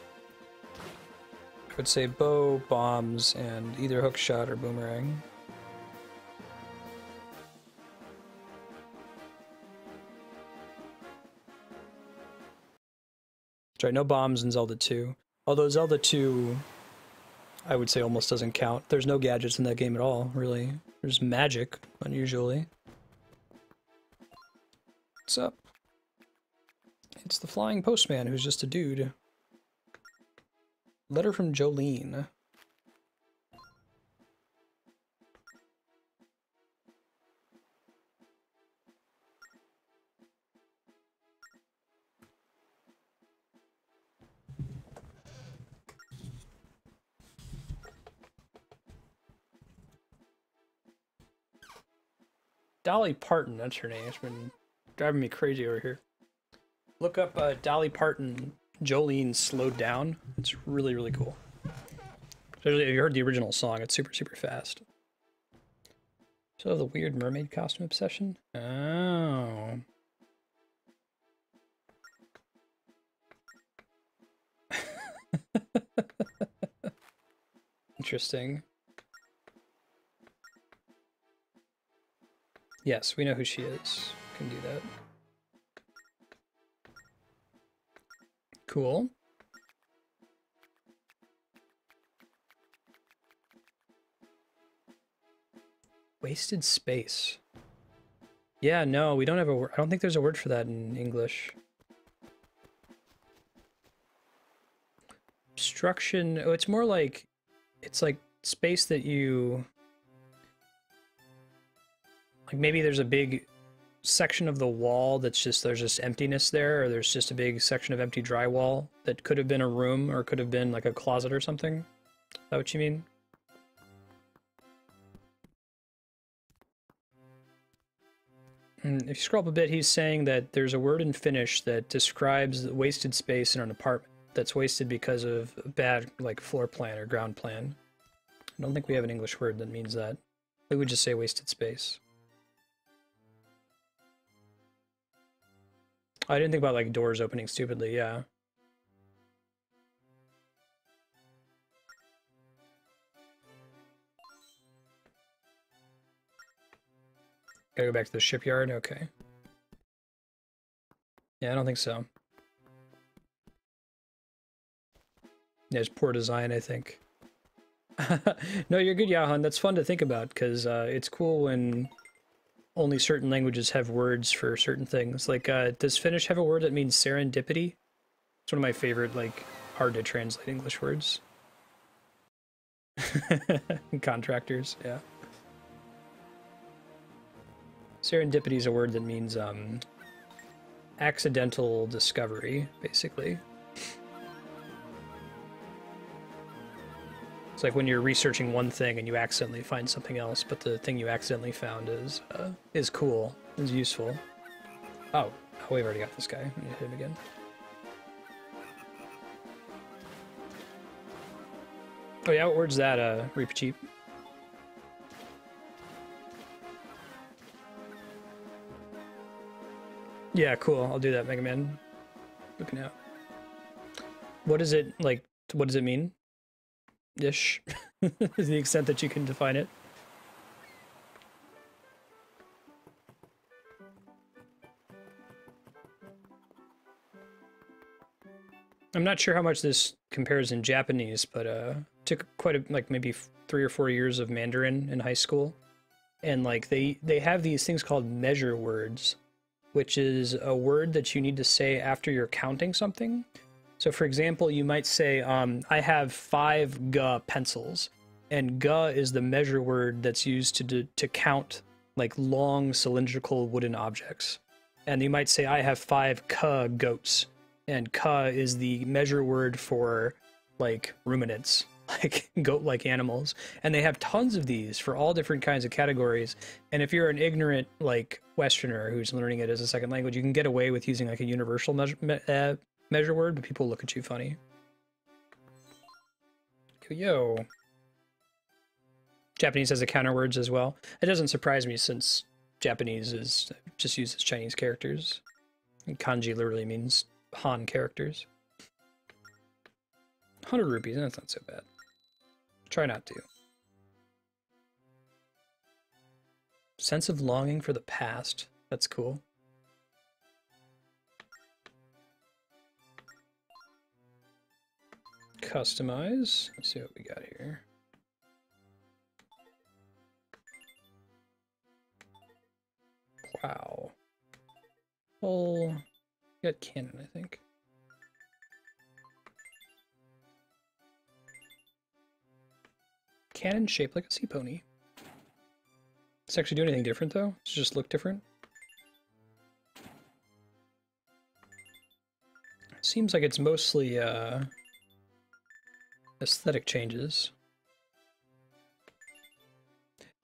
I would say bow, bombs, and either hook shot or boomerang. Right, no bombs in Zelda 2. Although Zelda 2, I would say almost doesn't count. There's no gadgets in that game at all, really. There's magic, unusually. What's up? It's the flying postman who's just a dude. Letter from Jolene. Dolly Parton, that's her name. It's been driving me crazy over here. Look up Dolly Parton, Jolene Slowed Down. It's really, really cool. Especially if you heard the original song, it's super, super fast. So the weird mermaid costume obsession? Oh. Interesting. Yes, we know who she is. Can do that. Cool. Wasted space. Yeah, no, we don't have a word. I don't think there's a word for that in English. Obstruction. Oh, it's more like, it's like space that you, like maybe there's a big section of the wall that's just, there's just emptiness there, or there's just a big section of empty drywall that could have been a room or could have been like a closet or something. Is that what you mean? If you scroll up a bit, he's saying that there's a word in Finnish that describes the wasted space in an apartment that's wasted because of bad, like, floor plan or ground plan. I don't think we have an English word that means that. We would just say wasted space. I didn't think about, like, doors opening stupidly, yeah. Gotta go back to the shipyard? Okay. Yeah, I don't think so. Yeah, it's poor design, I think. No, you're good, Yahan. That's fun to think about, because it's cool when only certain languages have words for certain things. Like, does Finnish have a word that means serendipity? It's one of my favorite, like, hard to translate English words. Contractors, yeah. Serendipity is a word that means accidental discovery, basically. It's like when you're researching one thing and you accidentally find something else, but the thing you accidentally found is cool, is useful. Oh, we've already got this guy. I need to hit him again. Oh yeah, what word's that, Reaper Cheap? Yeah, cool. I'll do that, Mega Man. Looking out. What is it, like, what does it mean? Ish. Is the extent that you can define it. I'm not sure how much this compares in Japanese, but took quite a, like maybe 3 or 4 years of Mandarin in high school. And like they have these things called measure words, which is a word that you need to say after you're counting something. So for example, you might say, I have 5 ga pencils, and ga is the measure word that's used to count like long cylindrical wooden objects. And you might say, I have 5 ka goats, and ka is the measure word for like ruminants, like goat-like animals. And they have tons of these for all different kinds of categories. And if you're an ignorant like Westerner who's learning it as a second language, you can get away with using like a universal measure word, but people look at you funny. Yo. Japanese has the counter words as well. It doesn't surprise me since Japanese is just uses Chinese characters. And kanji literally means Han characters. 100 rupees, that's not so bad. Try not to. Sense of longing for the past. That's cool. Customize. Let's see what we got here. Wow. Oh, got cannon, I think. Cannon shaped like a sea pony. Does it actually do anything different though? Does it just look different? Seems like it's mostly aesthetic changes.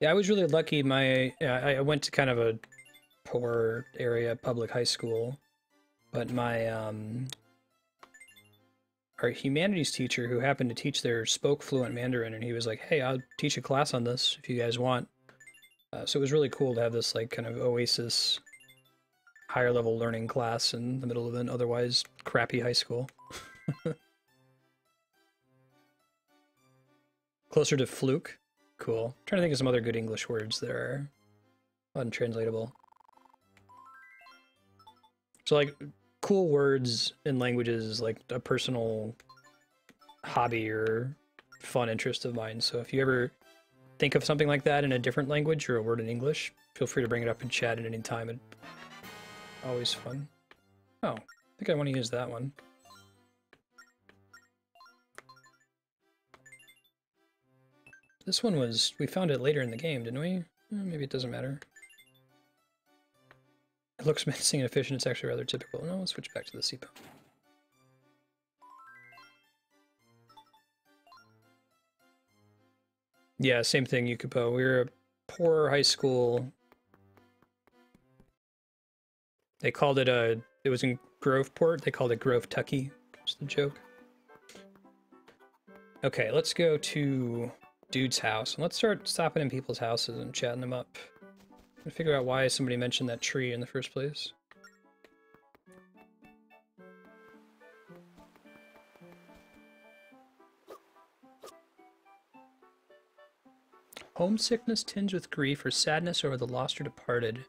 Yeah, I was really lucky. I went to kind of a poor area public high school, but my our humanities teacher, who happened to teach there, spoke fluent Mandarin, and he was like, "Hey, I'll teach a class on this if you guys want." So it was really cool to have this like kind of oasis higher level learning class in the middle of an otherwise crappy high school. Closer to fluke. Cool. I'm trying to think of some other good English words that are untranslatable. So like cool words in languages is like a personal hobby or fun interest of mine. So if you ever think of something like that in a different language or a word in English, feel free to bring it up in chat at any time. It's always fun. Oh, I think I want to use that one. This one was, we found it later in the game, didn't we? Maybe it doesn't matter. It looks menacing and efficient, it's actually rather typical. No, let's switch back to the Seapo. Yeah, same thing, Yukupo. We were a poor high school. They called it it was in Groveport, they called it Grove Tucky. That's the joke. Okay, let's go to Dude's house, and let's start stopping in people's houses and chatting them up. And figure out why somebody mentioned that tree in the first place. Homesickness tinged with grief or sadness over the lost or departed.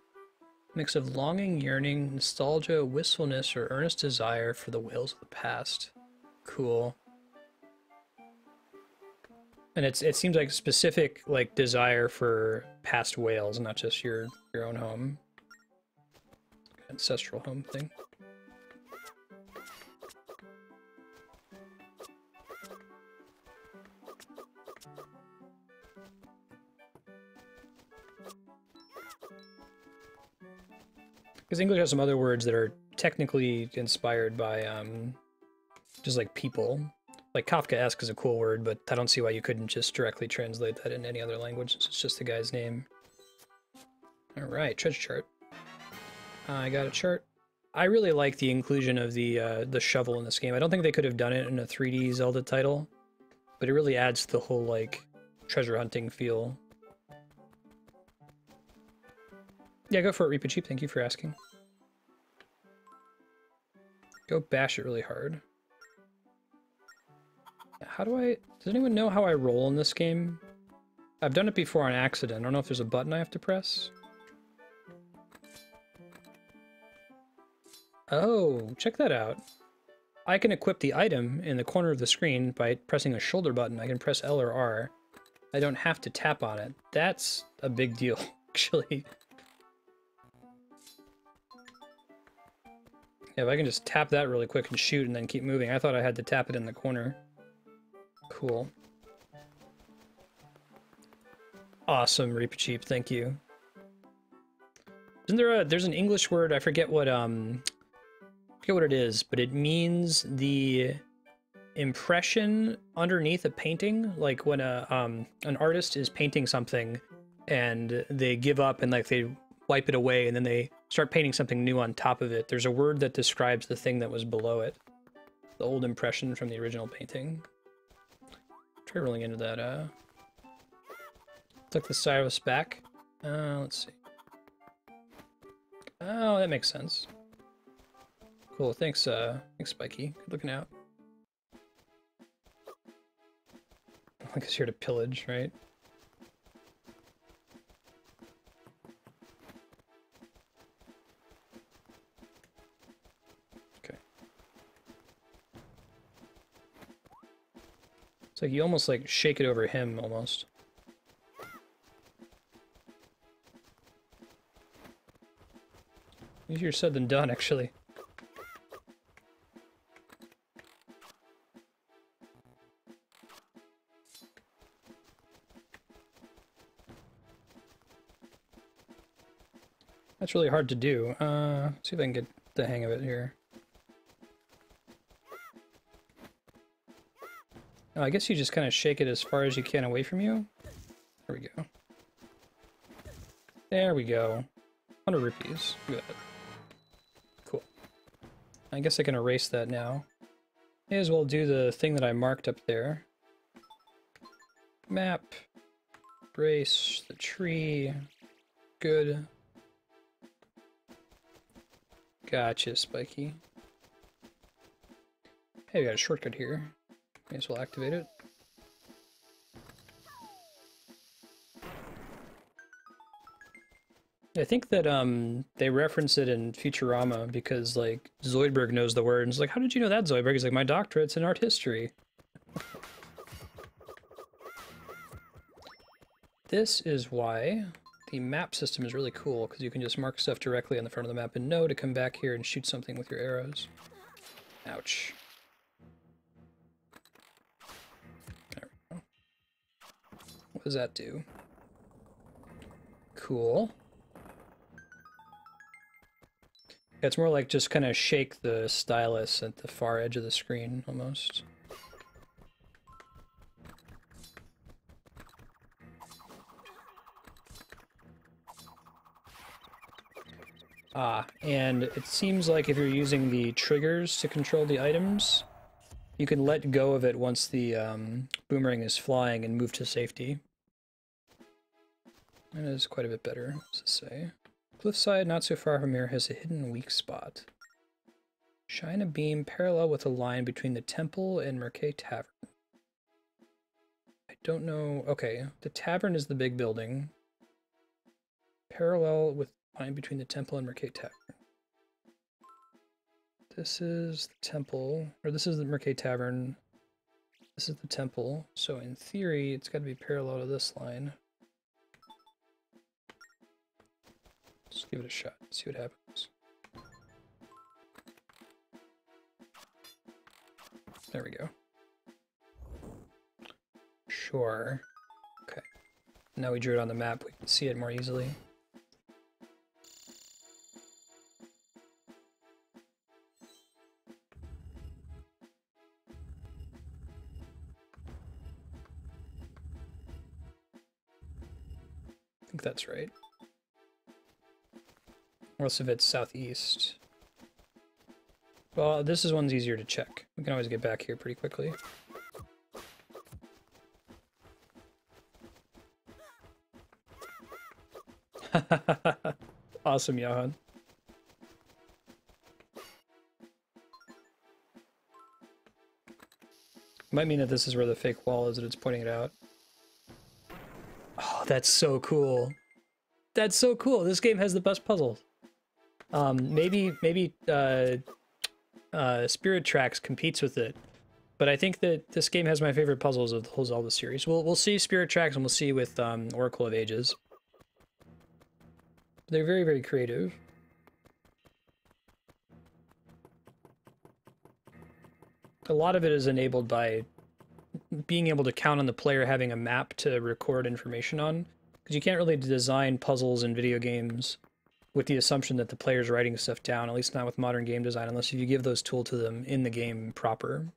Mix of longing, yearning, nostalgia, wistfulness, or earnest desire for the whales of the past. Cool. And it seems like specific like desire for past whales, not just your own home. Ancestral home thing. Because English has some other words that are technically inspired by just like people. Like Kafkaesque is a cool word, but I don't see why you couldn't just directly translate that in any other language. It's just the guy's name. All right, treasure chart. I got a chart. I really like the inclusion of the shovel in this game. I don't think they could have done it in a 3D Zelda title, but it really adds to the whole like treasure hunting feel. Yeah, go for it, Reaper Cheap. Thank you for asking. Go bash it really hard. How do I... Does anyone know how I roll in this game? I've done it before on accident. I don't know if there's a button I have to press. Oh, check that out. I can equip the item in the corner of the screen by pressing a shoulder button. I can press L or R. I don't have to tap on it. That's a big deal, actually. Yeah, if I can just tap that really quick and shoot and then keep moving. I thought I had to tap it in the corner. Cool. Awesome, Reaper Cheap, thank you. Isn't there there's an English word, I forget what it is, but it means the impression underneath a painting, like when an artist is painting something and they give up and like they wipe it away and then they start painting something new on top of it. There's a word that describes the thing that was below it. The old impression from the original painting. Try rolling into that, took the stylus back. Let's see. Oh, that makes sense. Cool, thanks, thanks, Spiky. Good looking out. I guess here to pillage, right? Okay. It's like you almost like shake it over him, almost. Easier said than done, actually. That's really hard to do. See if I can get the hang of it here. Oh, I guess you just kind of shake it as far as you can away from you. There we go. There we go. 100 rupees. Good. Cool. I guess I can erase that now. May as well do the thing that I marked up there. Map. Erase the tree. Good. Gotcha, Spiky. Hey, we got a shortcut here. May as well activate it. I think that they reference it in Futurama because like Zoidberg knows the word and it's like, how did you know that, Zoidberg? He's like, my doctorate's in art history. This is why the map system is really cool, because you can just mark stuff directly on the front of the map and know to come back here and shoot something with your arrows. Ouch. There we go. What does that do? Cool. It's more like just kind of shake the stylus at the far edge of the screen, almost. And it seems like if you're using the triggers to control the items, you can let go of it once the boomerang is flying and move to safety. That is quite a bit better, what does it say? Cliffside, not so far from here, has a hidden weak spot. Shine a beam parallel with a line between the temple and Merkay Tavern. I don't know... Okay, the tavern is the big building. Parallel with line between the temple and Mercate Tavern. This is the temple, or this is the Mercate Tavern. This is the temple, so in theory, it's got to be parallel to this line. Just give it a shot, see what happens. There we go. Sure. Okay. Now we drew it on the map, we can see it more easily. I think that's right. Most of it's southeast. Well, this is one's easier to check. We can always get back here pretty quickly. Awesome, Johan. Might mean that this is where the fake wall is, that it's pointing it out. Oh, that's so cool. That's so cool. This game has the best puzzles. Maybe Spirit Tracks competes with it, but I think that this game has my favorite puzzles of the whole Zelda series. We'll see Spirit Tracks, and we'll see with Oracle of Ages. They're very, very creative. A lot of it is enabled by being able to count on the player having a map to record information on, because you can't really design puzzles in video games with the assumption that the player's writing stuff down, at least not with modern game design, unless you give those tools to them in the game proper.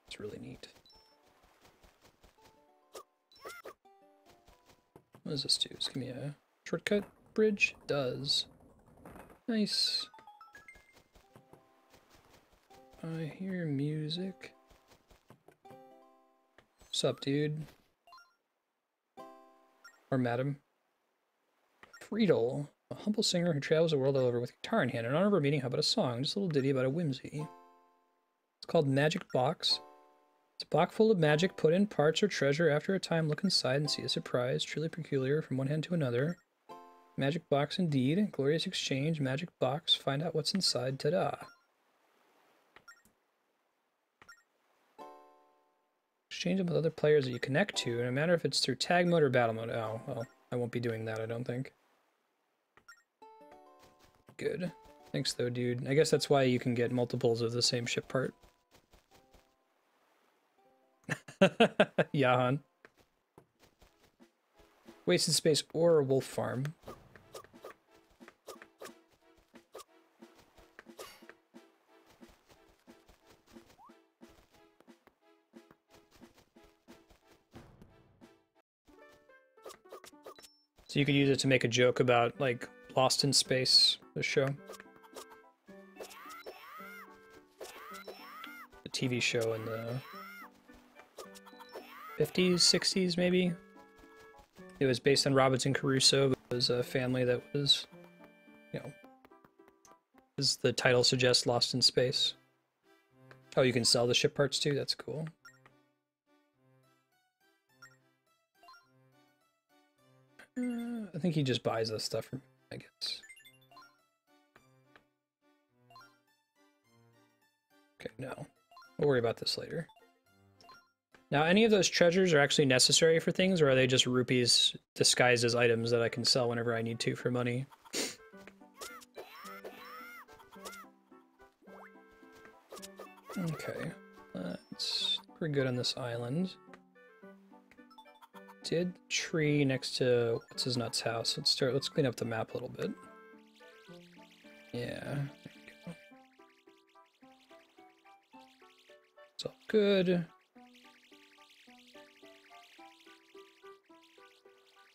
It's really neat. What does this do? Just give me a shortcut bridge? It does. Nice. I hear music. What's up, dude? Or madam? Friedel, a humble singer who travels the world all over with guitar in hand. In honor of our meeting, how about a song? Just a little ditty about a whimsy. It's called Magic Box. It's a box full of magic, put in parts or treasure. After a time, look inside and see a surprise, truly peculiar from one hand to another. Magic box indeed. Glorious exchange. Magic box. Find out what's inside. Ta-da. Exchange them with other players that you connect to, no matter if it's through tag mode or battle mode. Oh, well, I won't be doing that, I don't think. Good. Thanks, though, dude. I guess that's why you can get multiples of the same ship part. Jahan. Wasted Space or Wolf Farm. So you could use it to make a joke about, like, Lost in Space, the show. The TV show in the 50s, 60s, maybe? It was based on Robinson Crusoe, but it was a family that was, you know, as the title suggests, lost in space. Oh, you can sell the ship parts too? That's cool. I think he just buys this stuff from, I guess. Okay, no. We'll worry about this later. Now, any of those treasures are actually necessary for things, or are they just rupees disguised as items that I can sell whenever I need to for money? Okay, we're good on this island. Did tree next to what's his nuts house. Let's clean up the map a little bit. Yeah, there you go. It's all good.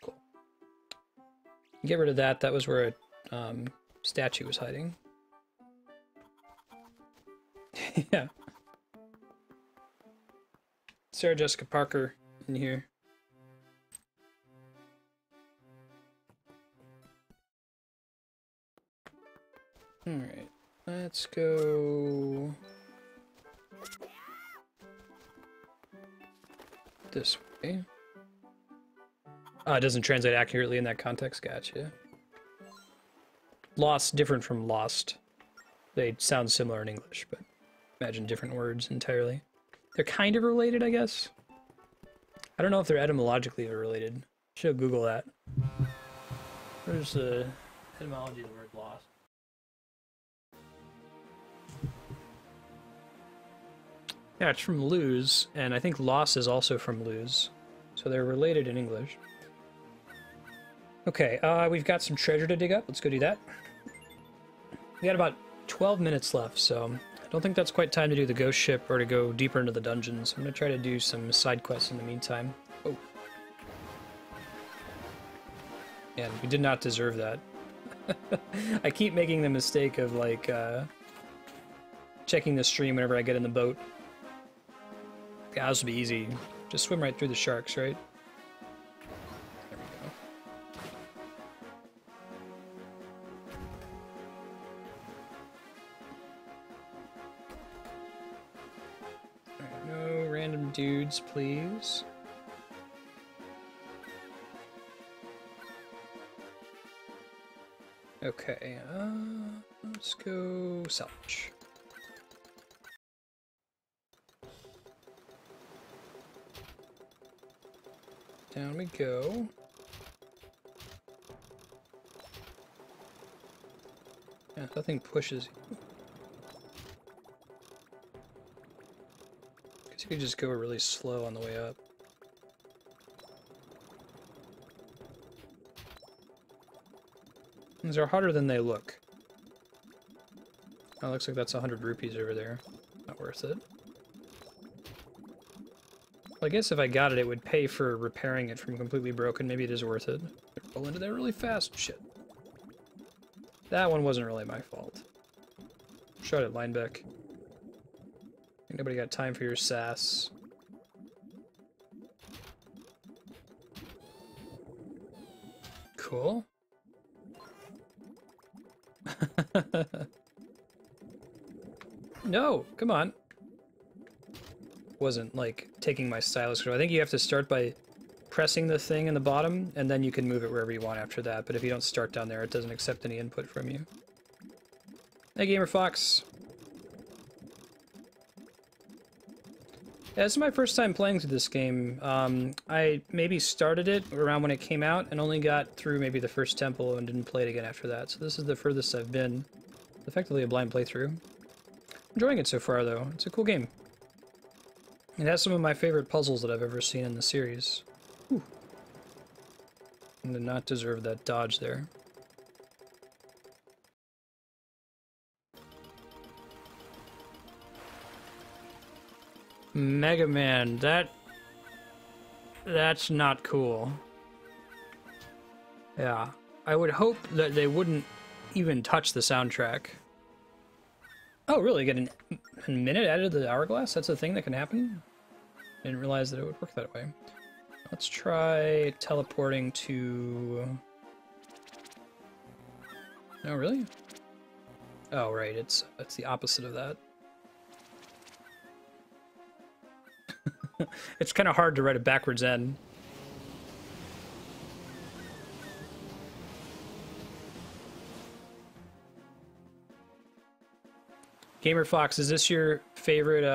Cool. Get rid of that. That was where a statue was hiding. Yeah. Sarah Jessica Parker in here. Alright, let's go this way. It doesn't translate accurately in that context. Gotcha. Lost, different from lost. They sound similar in English, but imagine different words entirely. They're kind of related, I guess. I don't know if they're etymologically related. Should Google that. Where's the etymology of the word lost? Yeah, it's from lose, and I think loss is also from lose. So they're related in English. Okay, we've got some treasure to dig up. Let's go do that. We got about 12 minutes left, so I don't think that's quite time to do the ghost ship or to go deeper into the dungeons. I'm going to try to do some side quests in the meantime. Oh. Man, we did not deserve that. I keep making the mistake of, like, checking the stream whenever I get in the boat. Yeah, this will be easy. Just swim right through the sharks, right? There we go. Alright, no random dudes, please. Okay, let's go salvage. Down we go. Yeah, nothing pushes you. Guess you could just go really slow on the way up. These are harder than they look. Oh, looks like that's 100 rupees over there. Not worth it. Well, I guess if I got it, it would pay for repairing it from completely broken. Maybe it is worth it. Roll into there really fast. Shit. That one wasn't really my fault. Shot it, Linebeck. Ain't nobody got time for your sass. Cool. No, come on. Wasn't like taking my stylus control. I think you have to start by pressing the thing in the bottom, and then you can move it wherever you want after that. But if you don't start down there, it doesn't accept any input from you. Hey, Gamer Fox. Yeah, this is my first time playing through this game. I maybe started it around when it came out and only got through maybe the first temple and didn't play it again after that. So this is the furthest I've been. Effectively a blind playthrough. Enjoying it so far, though. It's a cool game. It has some of my favorite puzzles that I've ever seen in the series. Whew. And did not deserve that dodge there. Mega Man, that's not cool. Yeah, I would hope that they wouldn't even touch the soundtrack. Oh, really? Get a minute added to the Hourglass? That's a thing that can happen? I didn't realize that it would work that way. Let's try teleporting to... Oh, really? Oh, right, it's the opposite of that. It's kind of hard to write a backwards N. Gamer Fox, is this your favorite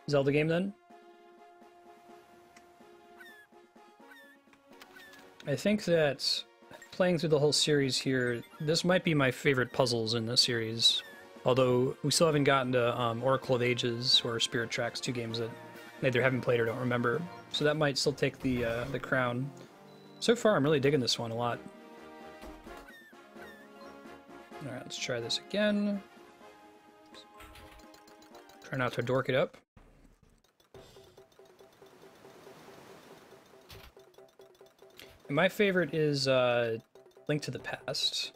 Zelda game then? I think that playing through the whole series here, this might be my favorite puzzles in the series. Although we still haven't gotten to Oracle of Ages or Spirit Tracks, two games that I either haven't played or don't remember. So that might still take the crown. So far, I'm really digging this one a lot. Alright, let's try this again. Try not to dork it up. And my favorite is Link to the Past.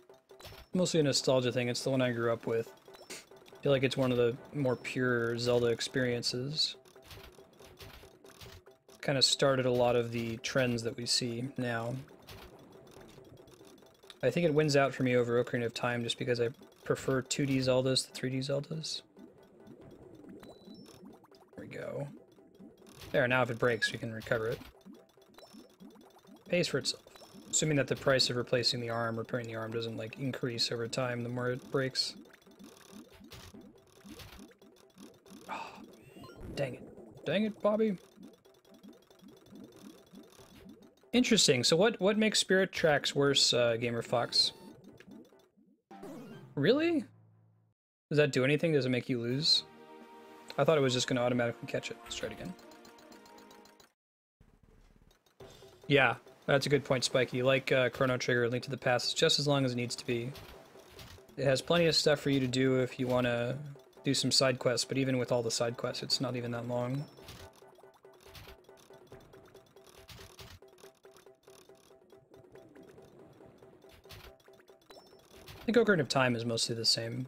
Mostly a nostalgia thing, it's the one I grew up with. I feel like it's one of the more pure Zelda experiences. Kind of started a lot of the trends that we see now. I think it wins out for me over Ocarina of Time just because I prefer 2D Zeldas to 3D Zeldas. There we go. There, now if it breaks, we can recover it. pays for itself. Assuming that the price of replacing the arm, repairing the arm, doesn't, like, increase over time the more it breaks. Oh, dang it. Dang it, Bobby. Interesting. So what makes Spirit Tracks worse, Gamer Fox? Really? Does that do anything? Does it make you lose? I thought it was just going to automatically catch it. Let's try it again. Yeah, that's a good point, Spiky. Like Chrono Trigger, Link to the Past, it's just as long as it needs to be. It has plenty of stuff for you to do if you want to do some side quests, but even with all the side quests, it's not even that long. I think Ocarina of Time is mostly the same.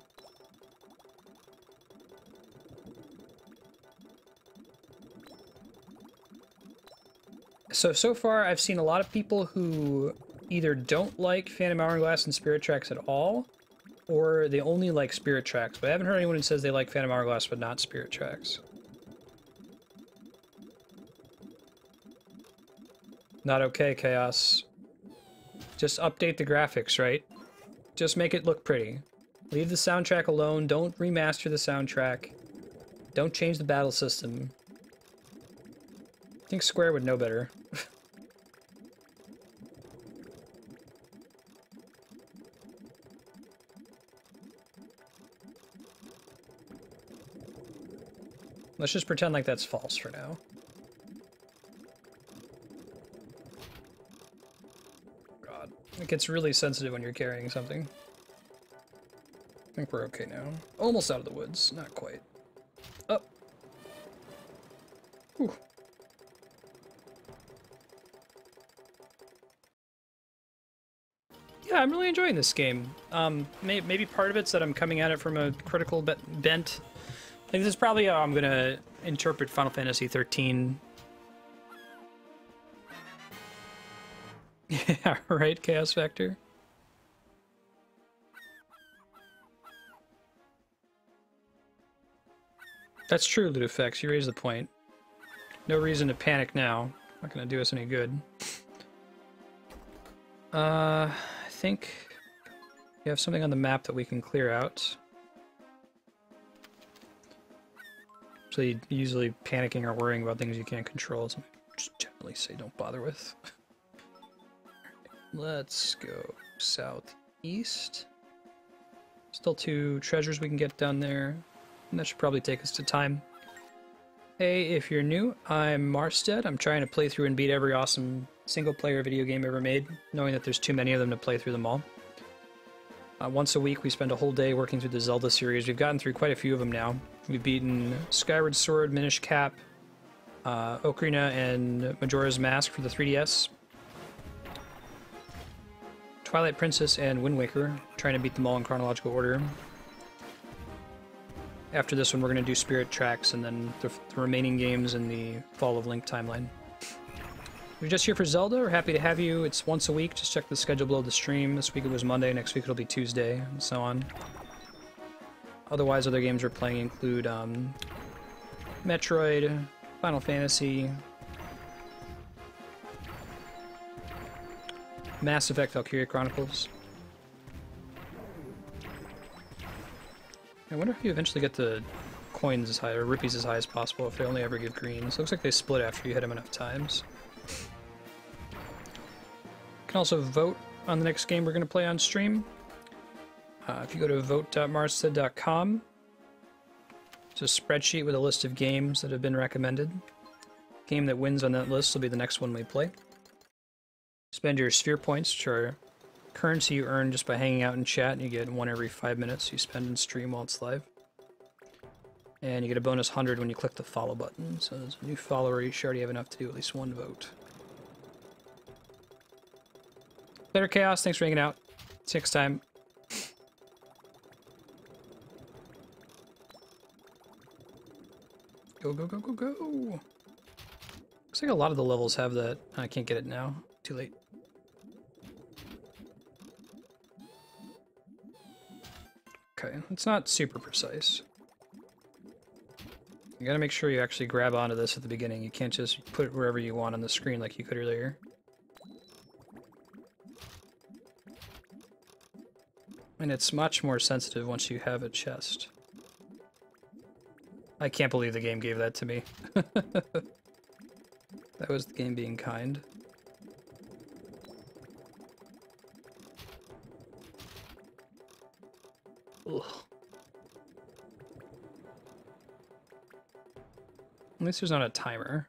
So far, I've seen a lot of people who either don't like Phantom Hourglass and Spirit Tracks at all, or they only like Spirit Tracks, but I haven't heard anyone who says they like Phantom Hourglass but not Spirit Tracks. Not okay, Chaos. Just update the graphics, right? Just make it look pretty. Leave the soundtrack alone, don't remaster the soundtrack. Don't change the battle system. I think Square would know better. Let's just pretend like that's false for now. God, it gets really sensitive when you're carrying something. I think we're okay now. Almost out of the woods, not quite. Up. Whew. Yeah, I'm really enjoying this game. Maybe part of it's that I'm coming at it from a critical bent. Like, this is probably how I'm gonna interpret Final Fantasy 13. Yeah, right, Chaos Factor? That's true, Ludifex, you raise the point. No reason to panic now. Not gonna do us any good. I think we have something on the map that we can clear out. So usually panicking or worrying about things you can't control is just generally say don't bother with. Let's go southeast. Still 2 treasures we can get down there. And that should probably take us to time. Hey, if you're new, I'm Marstead. I'm trying to play through and beat every awesome single-player video game ever made, knowing that there's too many of them to play through them all. Once a week, we spend a whole day working through the Zelda series. We've gotten through quite a few of them now. We've beaten Skyward Sword, Minish Cap, Ocarina, and Majora's Mask for the 3DS. Twilight Princess and Wind Waker, trying to beat them all in chronological order. After this one, we're going to do Spirit Tracks and then the remaining games in the Fall of Link timeline. If you're just here for Zelda, we're happy to have you. It's once a week. Just check the schedule below the stream. This week it was Monday, next week it'll be Tuesday, and so on. Otherwise, other games we're playing include Metroid, Final Fantasy, Mass Effect Valkyria Chronicles. I wonder if you eventually get the coins as high, or rupees as high as possible if they only ever give greens. Looks like they split after you hit them enough times. You can also vote on the next game we're going to play on stream. If you go to vote.marstead.com, it's a spreadsheet with a list of games that have been recommended. Game that wins on that list will be the next one we play. Spend your sphere points, which are currency you earn just by hanging out in chat, and you get 1 every 5 minutes you spend in stream while it's live. And you get a bonus 100 when you click the follow button. So as a new follower, you should already have enough to do at least 1 vote. Better Chaos, thanks for hanging out. See you next time. Go, go, go, go, go! Looks like a lot of the levels have that. I can't get it now. Too late. Okay, it's not super precise. You gotta make sure you actually grab onto this at the beginning. You can't just put it wherever you want on the screen like you could earlier. And it's much more sensitive once you have a chest. I can't believe the game gave that to me. That was the game being kind. Ugh. At least there's not a timer.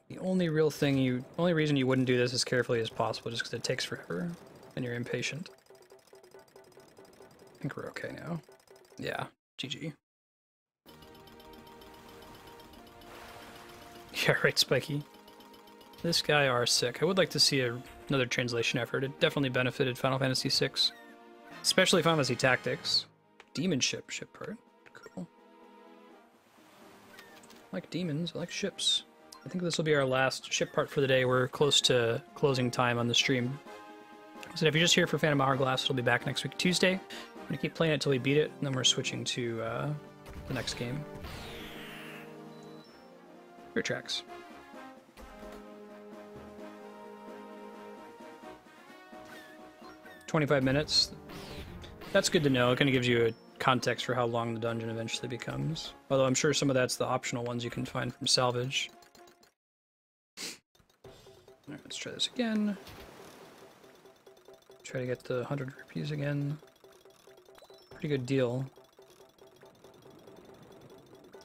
The only reason you wouldn't do this as carefully as possible, just because it takes forever and you're impatient. I think we're okay now. Yeah, GG. Yeah, right, Spiky. This guy are sick. I would like to see another translation effort. It definitely benefited Final Fantasy VI. Especially Final Fantasy Tactics. Demon ship part. Cool. I like demons, I like ships. I think this will be our last ship part for the day. We're close to closing time on the stream. So if you're just here for Phantom Hourglass, it'll be back next week, Tuesday. I'm going to keep playing it until we beat it, and then we're switching to the next game. Your tracks. "25 minutes. That's good to know. It kind of gives you a context for how long the dungeon eventually becomes. Although I'm sure some of that's the optional ones you can find from salvage. Alright, let's try this again. Try to get the 100 rupees again. Pretty good deal.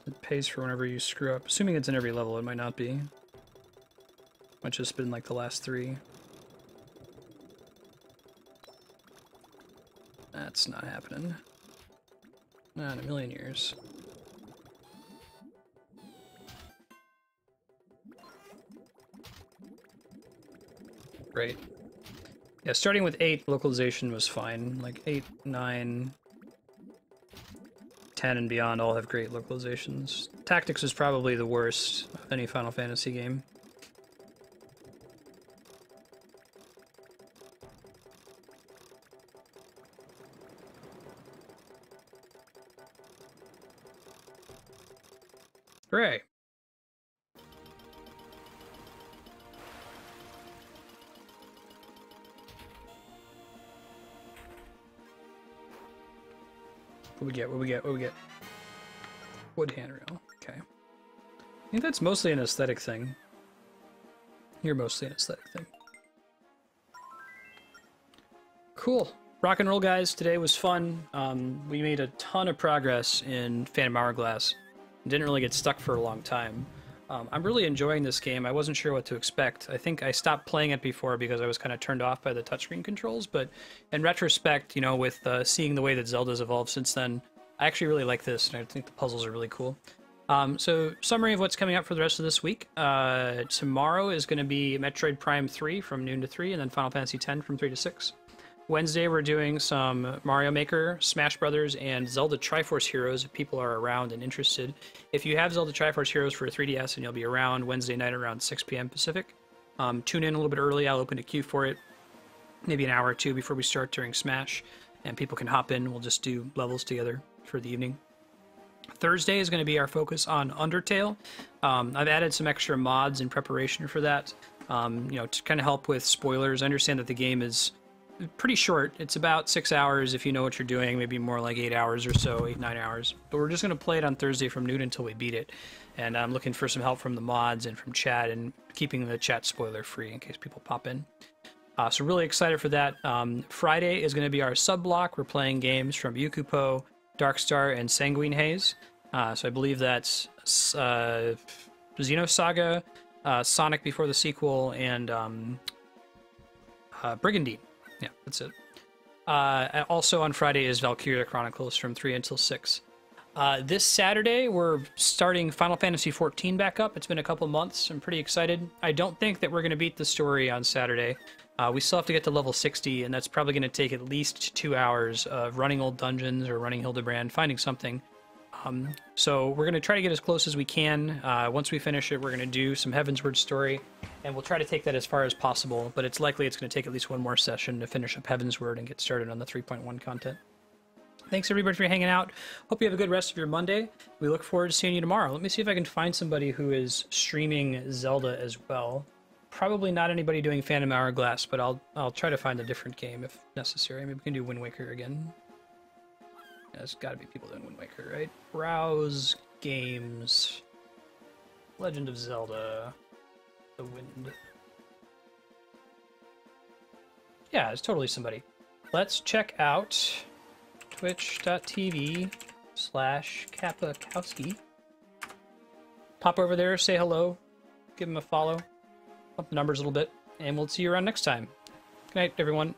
It pays for whenever you screw up. Assuming it's in every level, it might not be. Might just been like the last 3. That's not happening. Not in a million years. Great. Yeah, starting with 8, localization was fine. Like 8, 9, 10 and beyond all have great localizations. Tactics is probably the worst of any Final Fantasy game. Hooray! What we get? What we get? What we get? Wood handrail. Okay. I think that's mostly an aesthetic thing. You're mostly an aesthetic thing. Cool. Rock and roll, guys. Today was fun. We made a ton of progress in Phantom Hourglass. Didn't really get stuck for a long time. I'm really enjoying this game. I wasn't sure what to expect. I think I stopped playing it before because I was kind of turned off by the touchscreen controls, but in retrospect, you know, with seeing the way that Zelda's evolved since then, I actually really like this, and I think the puzzles are really cool. So, summary of what's coming up for the rest of this week. Tomorrow is going to be Metroid Prime 3 from noon to 3, and then Final Fantasy X from 3 to 6. Wednesday, we're doing some Mario Maker, Smash Brothers, and Zelda Triforce Heroes if people are around and interested. If you have Zelda Triforce Heroes for 3DS and you'll be around Wednesday night around 6 p.m. Pacific, tune in a little bit early. I'll open a queue for it, maybe an hour or two before we start during Smash, and people can hop in. We'll just do levels together for the evening. Thursday is going to be our focus on Undertale. I've added some extra mods in preparation for that, you know, to kind of help with spoilers. I understand that the game is pretty short. It's about 6 hours if you know what you're doing, maybe more like 8 hours or so, 8-9 hours. But we're just going to play it on Thursday from noon until we beat it. And I'm looking for some help from the mods and from chat, and keeping the chat spoiler free in case people pop in. So really excited for that. Friday is going to be our sub block. We're playing games from Yukupo, Darkstar, and Sanguine Haze. So I believe that's Xenosaga, Sonic Before the Sequel, and Brigandine. Yeah, that's it. Also on Friday is Valkyria Chronicles from 3 until 6. This Saturday, we're starting Final Fantasy XIV back up. It's been a couple months. I'm pretty excited. I don't think that we're going to beat the story on Saturday. We still have to get to level 60, and that's probably going to take at least 2 hours of running old dungeons or running Hildebrand, finding something. So we're going to try to get as close as we can. Once we finish it, we're going to do some Heavensward story, and we'll try to take that as far as possible, but it's likely it's going to take at least one more session to finish up Heavensward and get started on the 3.1 content. Thanks everybody for hanging out. Hope you have a good rest of your Monday. We look forward to seeing you tomorrow. Let me see if I can find somebody who is streaming Zelda as well. Probably not anybody doing Phantom Hourglass, but I'll try to find a different game if necessary. Maybe we can do Wind Waker again. Yeah, there's got to be people doing Wind Waker, right? Browse games. Legend of Zelda. The Wind. Yeah, there's totally somebody. Let's check out twitch.tv/Kapakowski. Pop over there, say hello, give him a follow, bump the numbers a little bit, and we'll see you around next time. Good night, everyone.